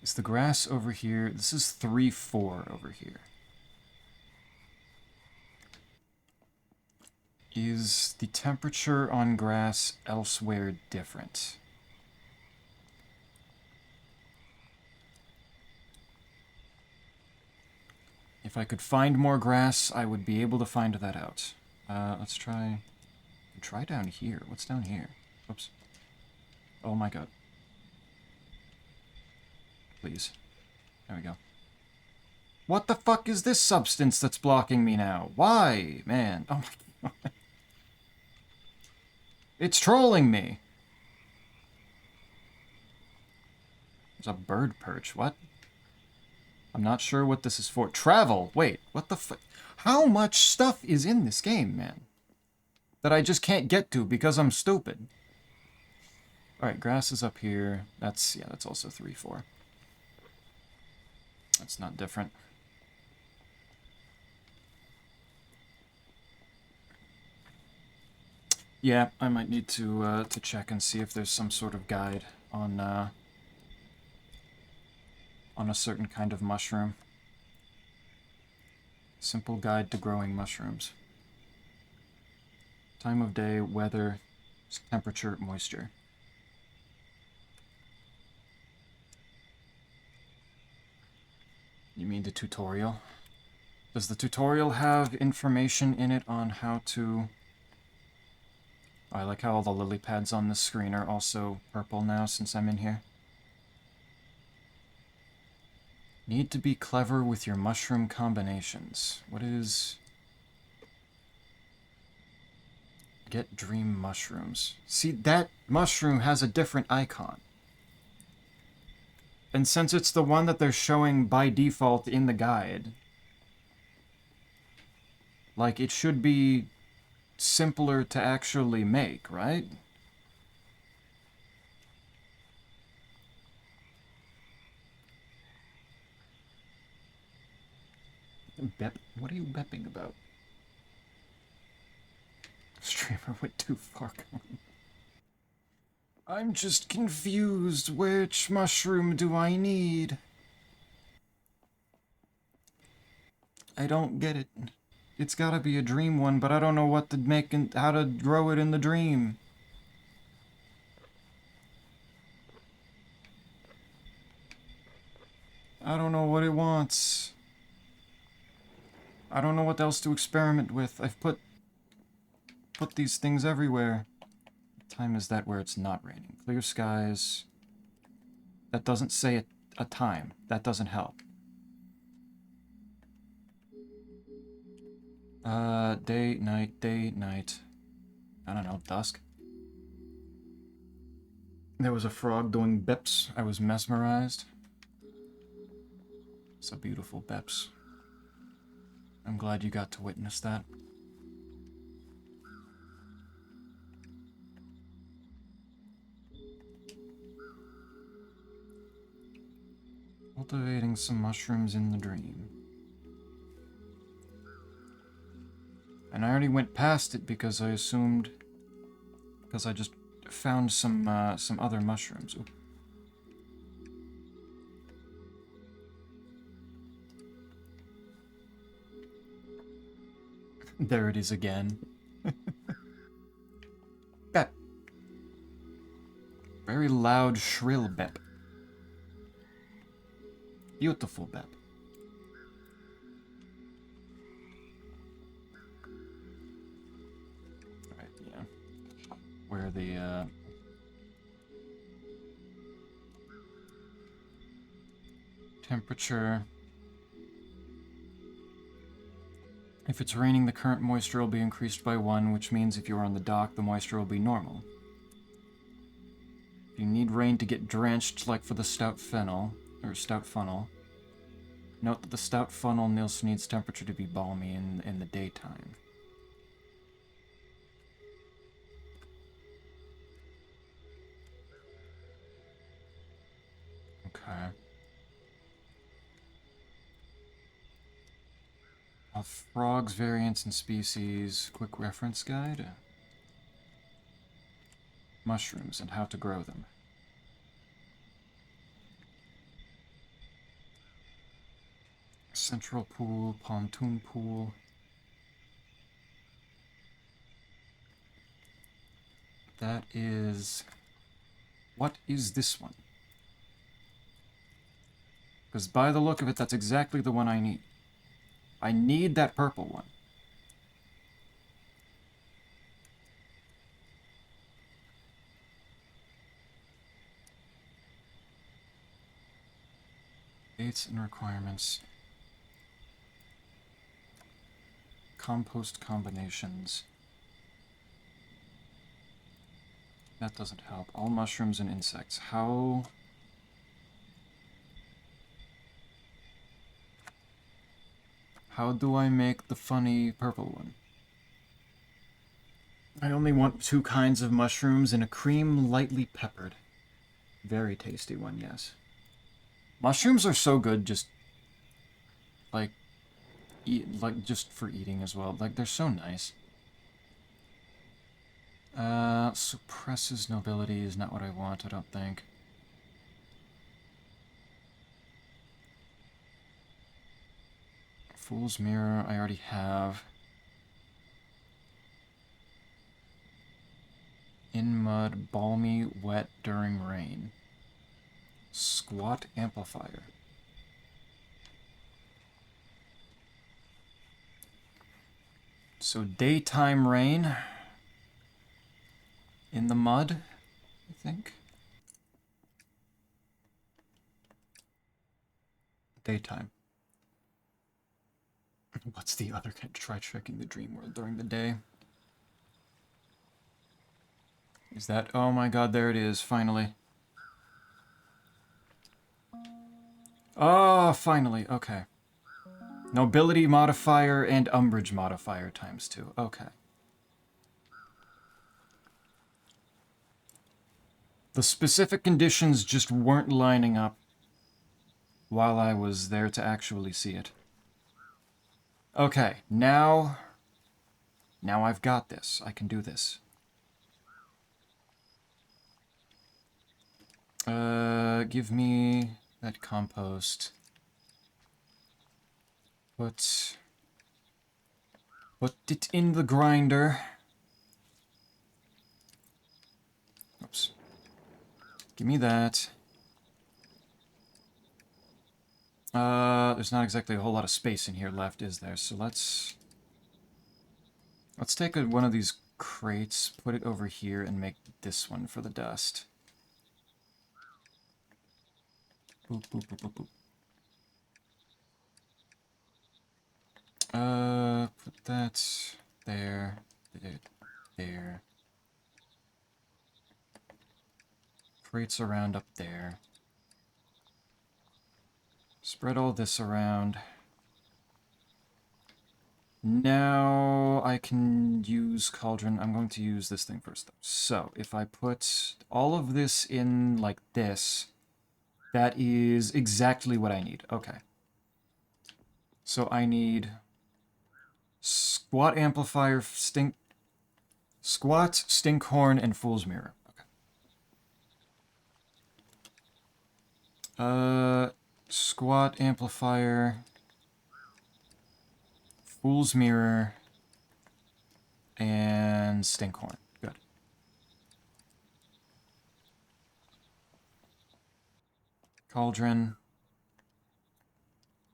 Is the grass over here? This is 3-4 over here. Is the temperature on grass elsewhere different? If I could find more grass, I would be able to find that out. Let's try down here. What's down here? Oops. Oh my god. Please. There we go. What the fuck is this substance that's blocking me now? Why, man? Oh my god. It's trolling me. There's a bird perch. What? I'm not sure what this is for. Travel. Wait, what the fuck? How much stuff is in this game, man? That I just can't get to because I'm stupid. Alright, grass is up here. That's also 3-4. That's not different. Yeah, I might need to check and see if there's some sort of guide on a certain kind of mushroom. Simple guide to growing mushrooms. Time of day, weather, temperature, moisture. You mean the tutorial? Does the tutorial have information in it on how to... I like how all the lily pads on the screen are also purple now since I'm in here. Need to be clever with your mushroom combinations. What is... Get dream mushrooms. See, that mushroom has a different icon. And since it's the one that they're showing by default in the guide, like, it should be simpler to actually make, right? Bep? What are you bepping about? Streamer went too far. I'm just confused. Which mushroom do I need? I don't get it. It's gotta be a dream one, but I don't know what to make and how to grow it in the dream. I don't know what it wants. I don't know what else to experiment with. I've put these things everywhere. What time is that where it's not raining? Clear skies. That doesn't say a time. That doesn't help. Day, night, day, night. I don't know, dusk. There was a frog doing beps. I was mesmerized. It's a beautiful beps. I'm glad you got to witness that. Cultivating some mushrooms in the dream. And I already went past it because I assumed... Because I just found some other mushrooms. Ooh. There it is again. Bep. Very loud, shrill bep. Beautiful bep. Alright, yeah. Where the, temperature... If it's raining, the current moisture will be increased by 1, which means if you're on the dock, the moisture will be normal. If you need rain to get drenched, like for the stout funnel, note that the stout funnel Nielsen needs temperature to be balmy in the daytime. Okay. Frogs, variants, and species. Quick reference guide. Mushrooms and how to grow them. Central pool, pontoon pool. That is... What is this one? Because by the look of it, that's exactly the one I need. I need that purple one. Dates and requirements. Compost combinations. That doesn't help. All mushrooms and insects. How do I make the funny purple one? I only want 2 kinds of mushrooms and a cream lightly peppered. Very tasty one, yes. Mushrooms are so good, just like just for eating as well. Like, they're so nice. Suppresses nobility is not what I want, I don't think. Fool's Mirror, I already have. In mud, balmy, wet during rain. Squat amplifier. So daytime rain. In the mud, I think. daytime. What's the other kind? Try checking the dream world during the day. Is that... Oh my god, there it is, finally. Oh, finally, okay. Nobility modifier and umbrage modifier ×2. Okay. The specific conditions just weren't lining up while I was there to actually see it. Okay, now I've got this. I can do this. Give me that compost. Put it in the grinder. Oops. Give me that. There's not exactly a whole lot of space in here left, is there? So let's take one of these crates, put it over here, and make this one for the dust. Boop, boop, boop, boop, boop. Put that there, there. Crates around up there. Spread all this around. Now I can use Cauldron. I'm going to use this thing first, though. So, if I put all of this in like this, that is exactly what I need. Okay. So I need Squat Amplifier, Squat, Stinkhorn, and Fool's Mirror. Okay. Squat Amplifier, Fool's Mirror, and Stinkhorn. Good. Cauldron.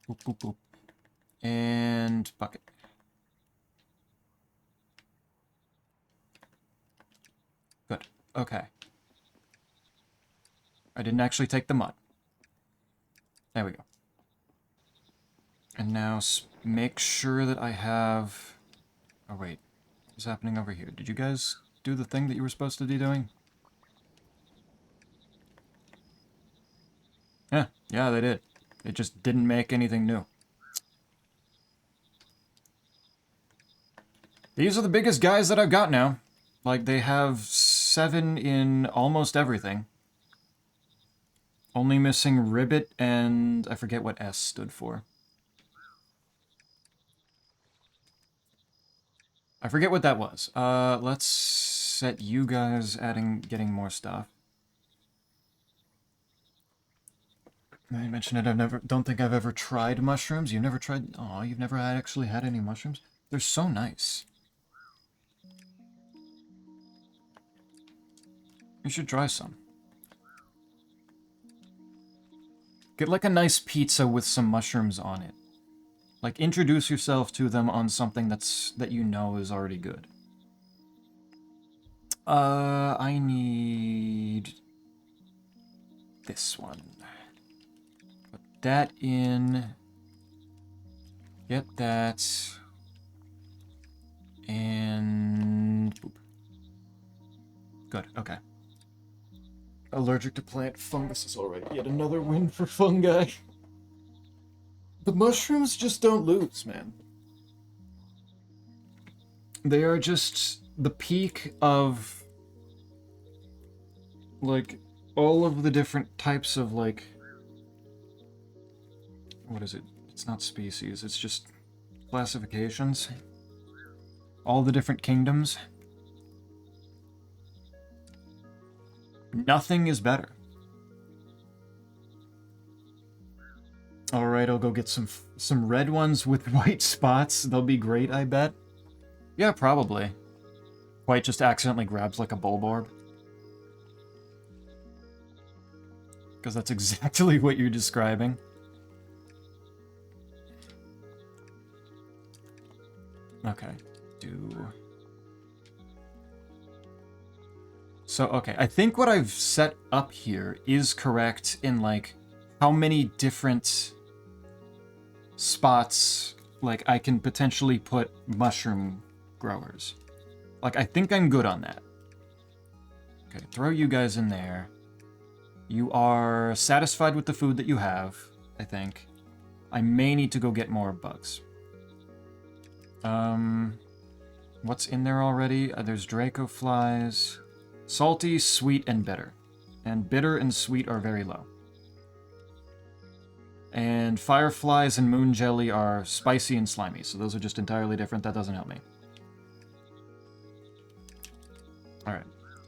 Boop, boop, boop. And bucket. Good. Okay. I didn't actually take the mud. There we go. And now make sure that I have... Oh, wait. What's happening over here? Did you guys do the thing that you were supposed to be doing? Yeah, they did. It just didn't make anything new. These are the biggest guys that I've got now. Like, they have 7 in almost everything. Only missing Ribbit and... I forget what S stood for. I forget what that was. Let's set you guys getting more stuff. I mentioned it, don't think I've ever tried mushrooms. You've never tried... Aw, you've never actually had any mushrooms? They're so nice. You should try some. Get like a nice pizza with some mushrooms on it. Like, introduce yourself to them on something that you know is already good. I need this one. Put that in. Get that. And... boop. Good, okay. Allergic to plant funguses already. Yet another win for fungi. The mushrooms just don't lose, man. They are just the peak of, like, all of the different types of, like... What is it? It's not species, it's just classifications. All the different kingdoms. Nothing is better. Alright, I'll go get some red ones with white spots. They'll be great, I bet. Yeah, probably. White just accidentally grabs like a bulborb. Because that's exactly what you're describing. Okay, So, okay, I think what I've set up here is correct in, like, how many different spots, like, I can potentially put mushroom growers. Like, I think I'm good on that. Okay, throw you guys in there. You are satisfied with the food that you have, I think. I may need to go get more bugs. What's in there already? There's Draco flies. Salty, sweet, and bitter. And bitter and sweet are very low. And fireflies and moon jelly are spicy and slimy, so those are just entirely different. That doesn't help me. Alright.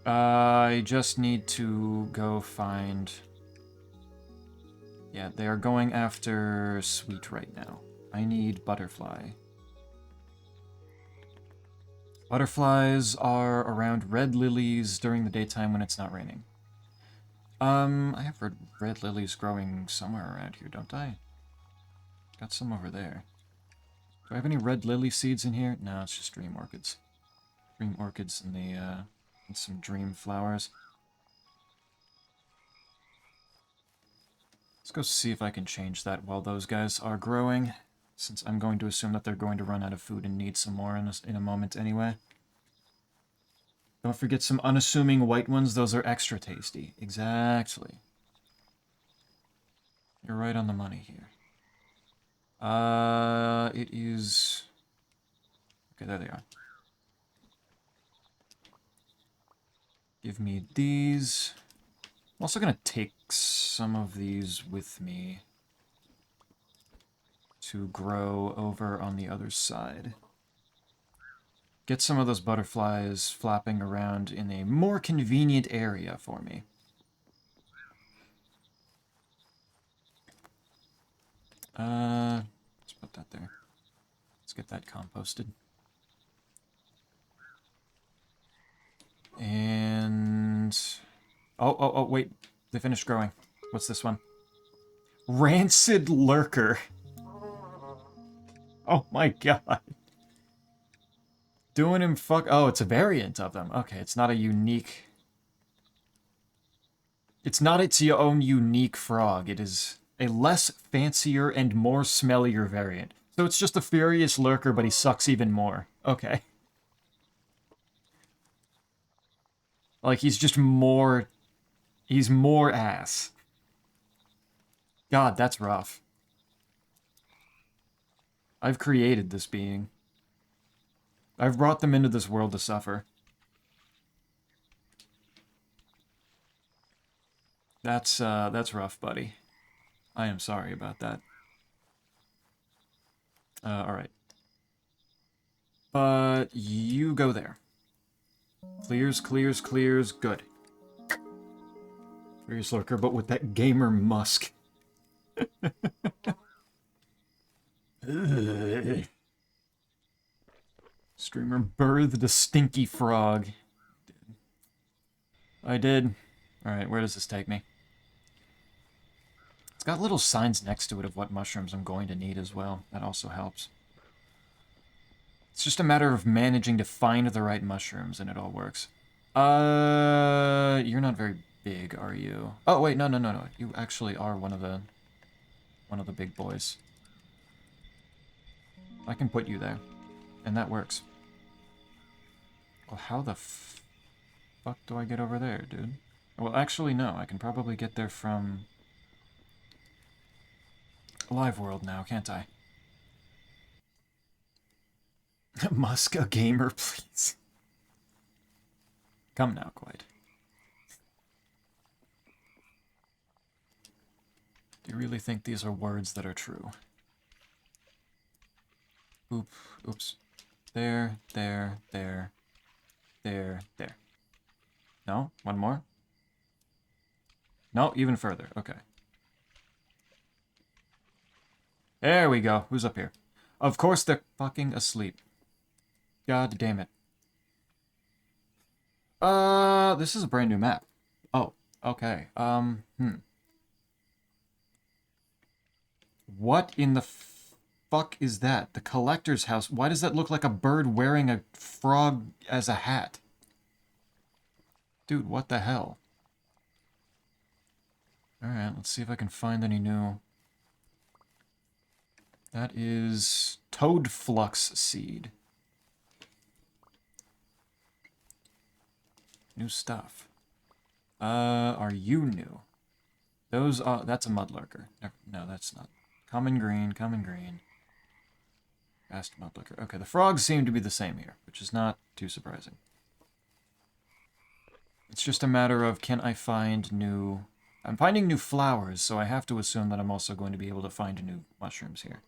I just need to go find... Yeah, they are going after sweet right now. I need butterfly. Butterflies are around red lilies during the daytime when it's not raining. I have red lilies growing somewhere around here, don't I? Got some over there. Do I have any red lily seeds in here? No, it's just dream orchids. Dream orchids and the, and some dream flowers. Let's go see if I can change that while those guys are growing, since I'm going to assume that they're going to run out of food and need some more in a moment anyway. Don't forget some unassuming white ones, those are extra tasty. Exactly. You're right on the money here. It is... Okay, there they are. Give me these. I'm also going to take some of these with me to grow over on the other side. Get some of those butterflies flapping around in a more convenient area for me. Let's put that there. Let's get that composted. And... Oh, wait. They finished growing. What's this one? Rancid Lurker. Oh my god. Doing him fuck... Oh, it's a variant of them. Okay, it's not a unique... It's not its own unique frog. It is a less fancier and more smellier variant. So it's just a furious lurker, but he sucks even more. Okay. Like, he's just more... He's more ass. God, that's rough. I've created this being. I've brought them into this world to suffer. That's rough, buddy. I am sorry about that. Alright. But you go there. Clears, clears, clears. Good. Furious Lurker, but with that gamer musk. Streamer birthed a stinky frog. I did. Alright, where does this take me? It's got little signs next to it of what mushrooms I'm going to need as well. That also helps. It's just a matter of managing to find the right mushrooms, and it all works. You're not very big, are you? Oh, wait, no. You actually are one of the big boys. I can put you there, and that works. Well, how the fuck do I get over there, dude? Well, actually, no. I can probably get there from Live World now, can't I? Musk, a gamer, please. Come now, Quite. Do you really think these are words that are true? Oops. There. No? One more? No, even further. Okay. There we go. Who's up here? Of course they're fucking asleep. God damn it. This is a brand new map. Oh, okay. What in the fuck is that? The collector's house. Why does that look like a bird wearing a frog as a hat? Dude, what the hell? Alright, let's see if I can find any new That is toad flux seed. New stuff. Are you new? Those are, that's a mudlurker. No, that's not. Common green, common green. Fast mudlurker. Okay, the frogs seem to be the same here, which is not too surprising. It's just a matter of, can I find new... I'm finding new flowers, so I have to assume that I'm also going to be able to find new mushrooms here.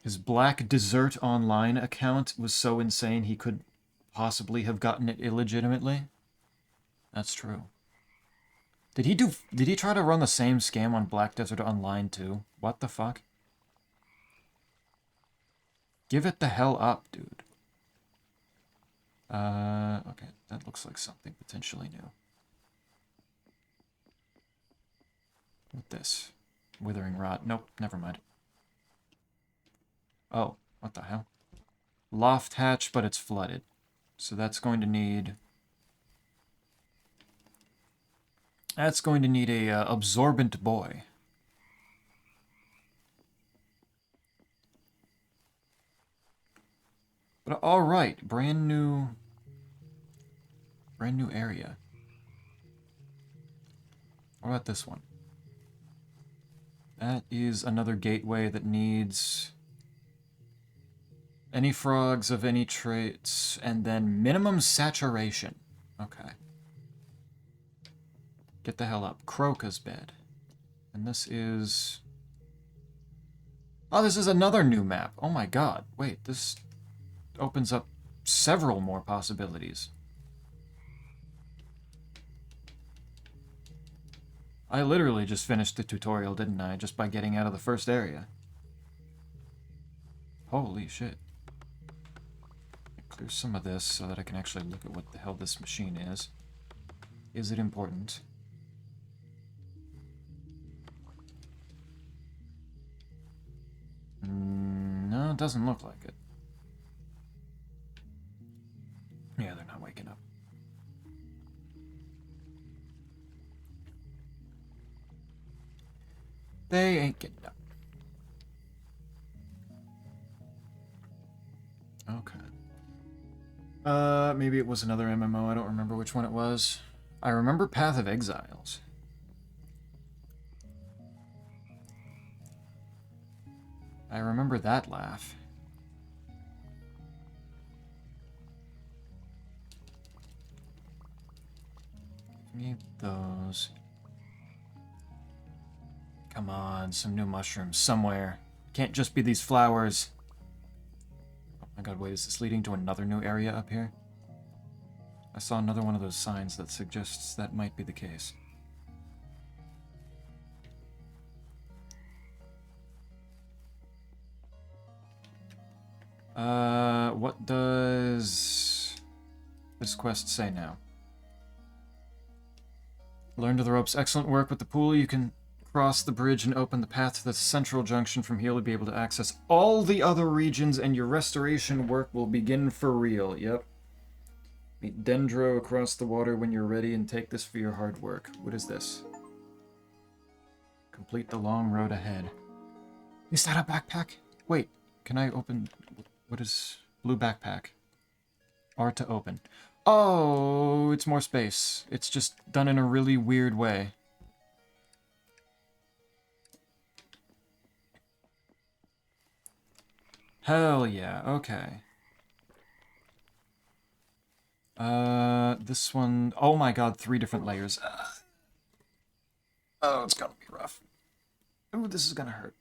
His Black Dessert Online account was so insane he could possibly have gotten it illegitimately. That's true. Did he try to run the same scam on Black Desert Online too? What the fuck? Give it the hell up, dude. Okay, that looks like something potentially new. What this? Withering Rot. Nope, never mind. Oh, what the hell? Loft hatch, but it's flooded. So that's going to need... That's going to need a absorbent boy. But alright, brand new area. What about this one? That is another gateway that needs any frogs of any traits, and then minimum saturation. Okay. Get the hell up. Croca's bed. And this is... Oh, this is another new map. Oh my god. Wait, this opens up several more possibilities. I literally just finished the tutorial, didn't I? Just by getting out of the first area. Holy shit. Clear some of this so that I can actually look at what the hell this machine is. Is it important? No, it doesn't look like it. Yeah, they're not waking up. They ain't getting up. Okay. Maybe it was another MMO. I don't remember which one it was. I remember Path of Exiles. I remember that laugh. Need those. Come on, some new mushrooms somewhere. Can't just be these flowers. Oh my god, wait, is this leading to another new area up here? I saw another one of those signs that suggests that might be the case. What does this quest say now? Learn to the ropes. Excellent work with the pool. You can cross the bridge and open the path to the central junction. From here, you'll be able to access all the other regions, and your restoration work will begin for real. Yep. Meet Dendro across the water when you're ready, and take this for your hard work. What is this? Complete the long road ahead. Is that a backpack? Wait, can I open... What is... Blue backpack. R to open. Oh, it's more space. It's just done in a really weird way. Hell yeah, okay. This one... Oh my god, 3 different layers. Oh, it's gonna be rough. Ooh, this is gonna hurt.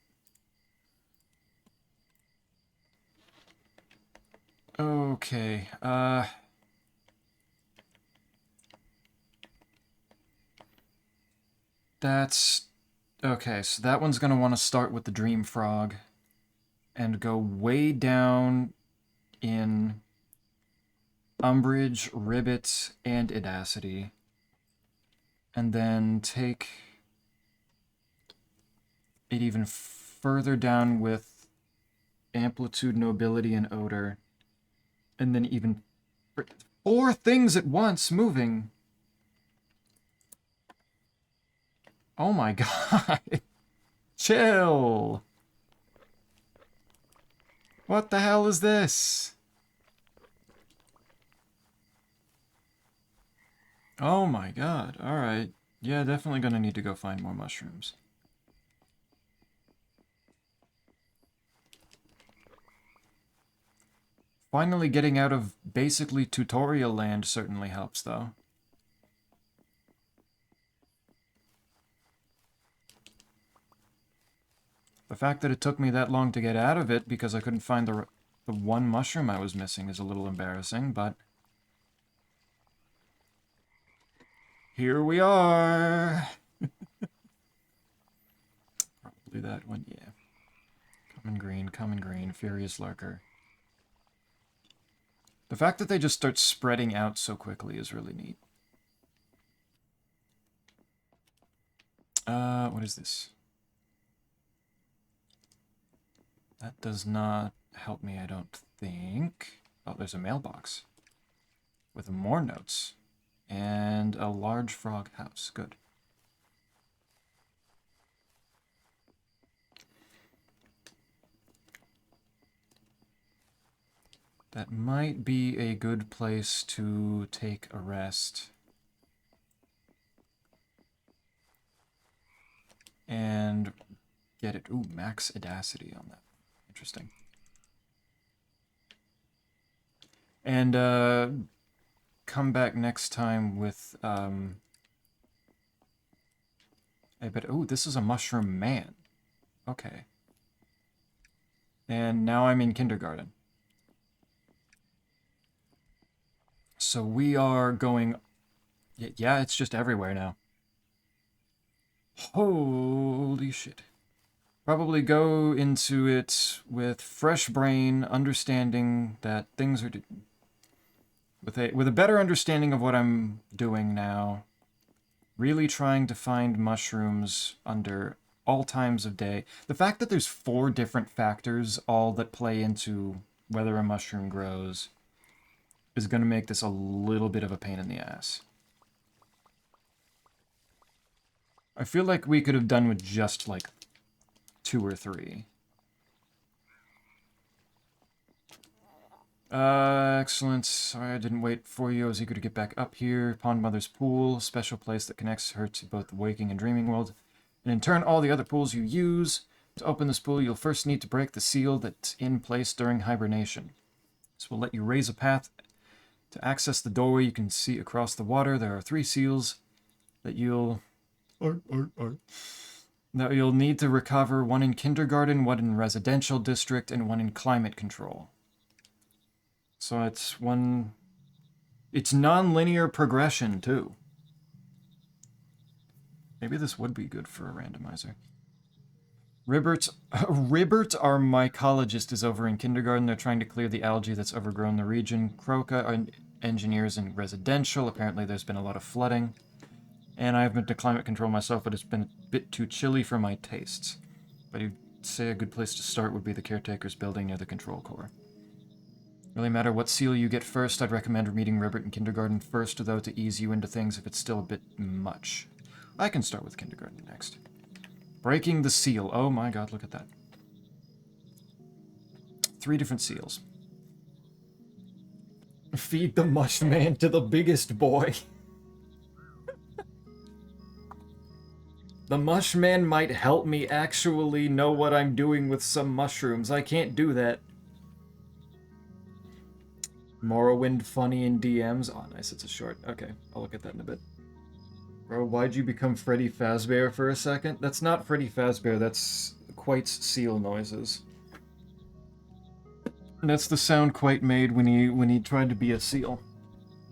Okay, that's... Okay, so that one's gonna want to start with the Dream Frog and go way down in Umbrage, Ribbit, and Idacity. And then take it even further down with Amplitude, Nobility, and Odor. And then even 4 things at once moving. Oh my god. Chill! What the hell is this? Oh my god, alright. Yeah, definitely gonna need to go find more mushrooms. Finally getting out of basically tutorial land certainly helps, though. The fact that it took me that long to get out of it because I couldn't find the one mushroom I was missing is a little embarrassing, but... here we are! Probably that one, yeah. Common green, Furious Lurker. The fact that they just start spreading out so quickly is really neat. What is this? That does not help me, I don't think. Oh, there's a mailbox. With more notes. And a large frog house. Good. That might be a good place to take a rest. And get it. Ooh, max Audacity on that. Interesting. And come back next time with I bet. Oh, this is a mushroom man. Okay. And now I'm in kindergarten. So we are going... yeah, it's just everywhere now. Holy shit. Probably go into it with fresh brain, understanding that things are... with a better understanding of what I'm doing now. Really trying to find mushrooms under all times of day. The fact that there's 4 different factors, all that play into whether a mushroom grows, is going to make this a little bit of a pain in the ass. I feel like we could have done with just, like, 2 or 3. Excellent. Sorry I didn't wait for you. I was eager to get back up here. Pond Mother's Pool, special place that connects her to both the waking and dreaming world. And in turn, all the other pools you use. To open this pool, you'll first need to break the seal that's in place during hibernation. This will let you raise a path to access the doorway. You can see across the water. There are 3 seals that you'll need to recover. 1 in kindergarten, 1 in residential district, and 1 in climate control. So it's it's non-linear progression too. Maybe this would be good for a randomizer. Ribbert, our mycologist, is over in kindergarten. They're trying to clear the algae that's overgrown the region. Croca are engineers in residential. Apparently there's been a lot of flooding. And I've been to climate control myself, but it's been a bit too chilly for my tastes. But you'd say a good place to start would be the caretaker's building near the control core. Really matter what seal you get first. I'd recommend meeting Ribbert in kindergarten first, though, to ease you into things if it's still a bit much. I can start with kindergarten next. Breaking the seal. Oh my god, look at that. 3 different seals. Feed the mush man to the biggest boy. The mush man might help me actually know what I'm doing with some mushrooms. I can't do that. Morrowind funny in DMs. Oh, nice. It's a short. Okay, I'll look at that in a bit. Bro, why'd you become Freddy Fazbear for a second? That's not Freddy Fazbear. That's Quite's seal noises. That's the sound Quite made when he tried to be a seal.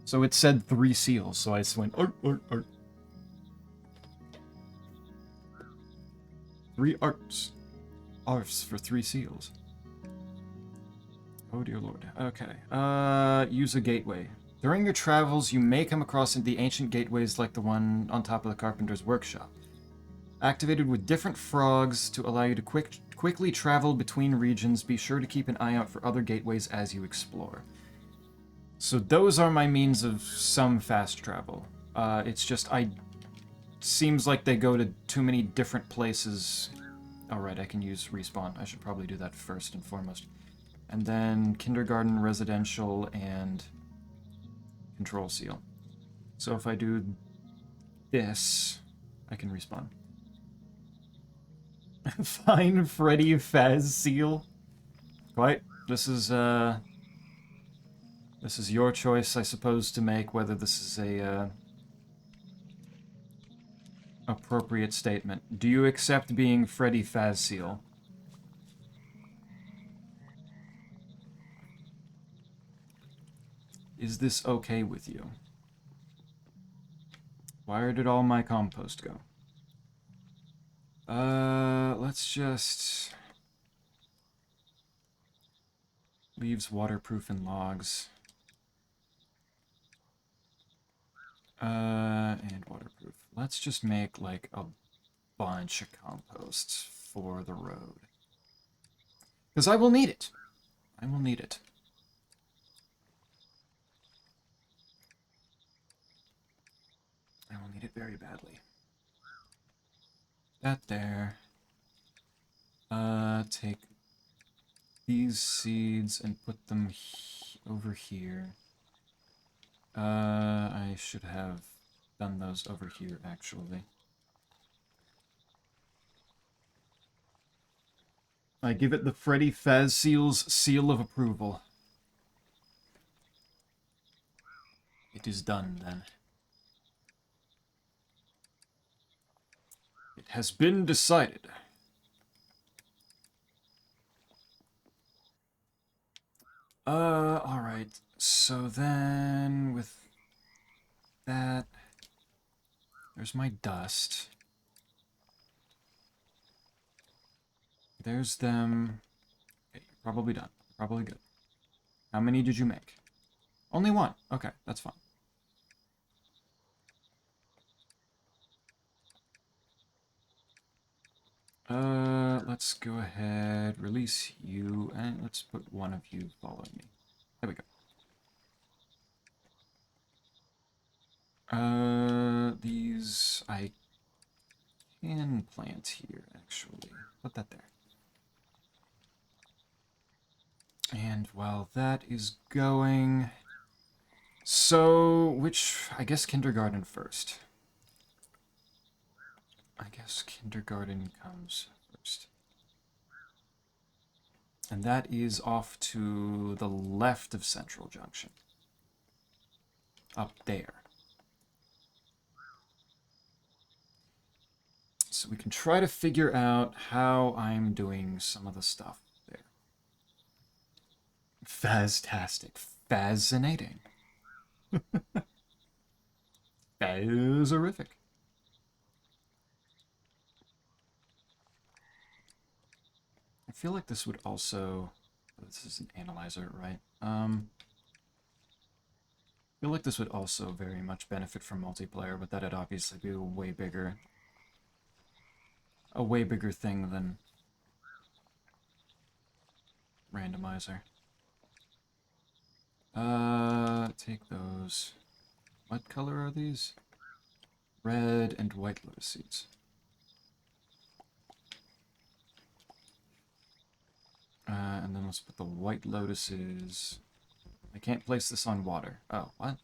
So it said 3 seals, so I just went art, art, art. 3 arts. Arts for 3 seals. Oh dear lord. Okay. Use a gateway. During your travels, you may come across the ancient gateways like the one on top of the carpenter's workshop. Activated with different frogs to allow you to quickly travel between regions. Be sure to keep an eye out for other gateways as you explore. So those are my means of some fast travel. It's just seems like they go to too many different places Alright, I can use respawn. I should probably do that first and foremost. And then kindergarten, residential, and control seal. So if I do this, I can respawn. Fine, Freddy Faz seal. Quite. This is your choice, I suppose, to make whether this is a appropriate statement. Do you accept being Freddy Faz seal? Is this okay with you? Where did all my compost go? Let's just... Leaves waterproof and logs. And waterproof. Let's just make, like, a bunch of composts for the road. Because I will need it. I will need it. I will need it very badly. That there. Take these seeds and put them over here. I should have done those over here, actually. I give it the Freddy Faz Seal's seal of approval. It is done, then. It has been decided. Alright. So then, with that, there's my dust. There's them. Okay, you're probably done. Probably good. How many did you make? Only one. Okay, that's fine. Let's go ahead, release you, and let's put one of you follow me. There we go. These I can plant here, actually. Put that there. And while that is going... So, I guess kindergarten first. I guess kindergarten comes first. And that is off to the left of Central Junction. Up there. So we can try to figure out how I'm doing some of the stuff there. Fantastic. Fascinating. Phaserific. I feel like this would also... This is an analyzer, right? I feel like this would also very much benefit from multiplayer, but that'd obviously be a way bigger thing than randomizer. Take those. What color are these? Red and white lotus seeds. And then let's put the white lotuses... I can't place this on water. Oh, what?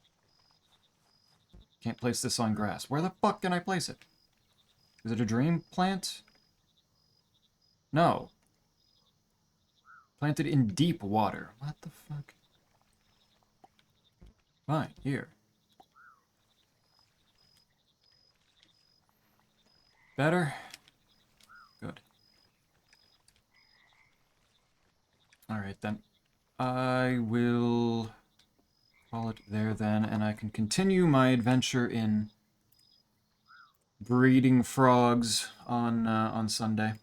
Can't place this on grass. Where the fuck can I place it? Is it a dream plant? No. Planted in deep water. What the fuck? Fine, here. Better? Good. Alright then. I will call it there then, and I can continue my adventure in breeding frogs on Sunday.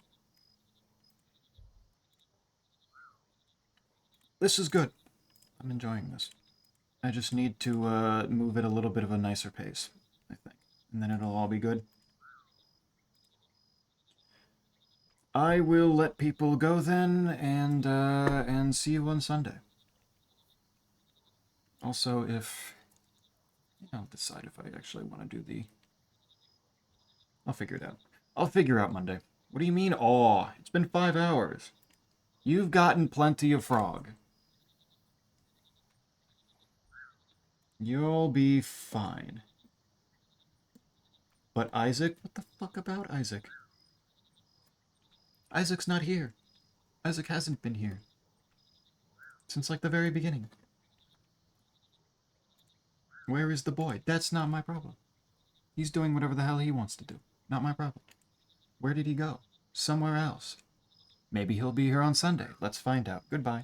This is good. I'm enjoying this. I just need to move at a little bit of a nicer pace, I think. And then it'll all be good. I will let people go then, and see you on Sunday. Also, I'll decide if I actually want to do the... I'll figure it out. I'll figure out Monday. What do you mean, aw? It's been 5 hours. You've gotten plenty of frog. You'll be fine. But Isaac? What the fuck about Isaac? Isaac's not here. Isaac hasn't been here. Since, like, the very beginning. Where is the boy? That's not my problem. He's doing whatever the hell he wants to do. Not my problem. Where did he go? Somewhere else. Maybe he'll be here on Sunday. Let's find out. Goodbye.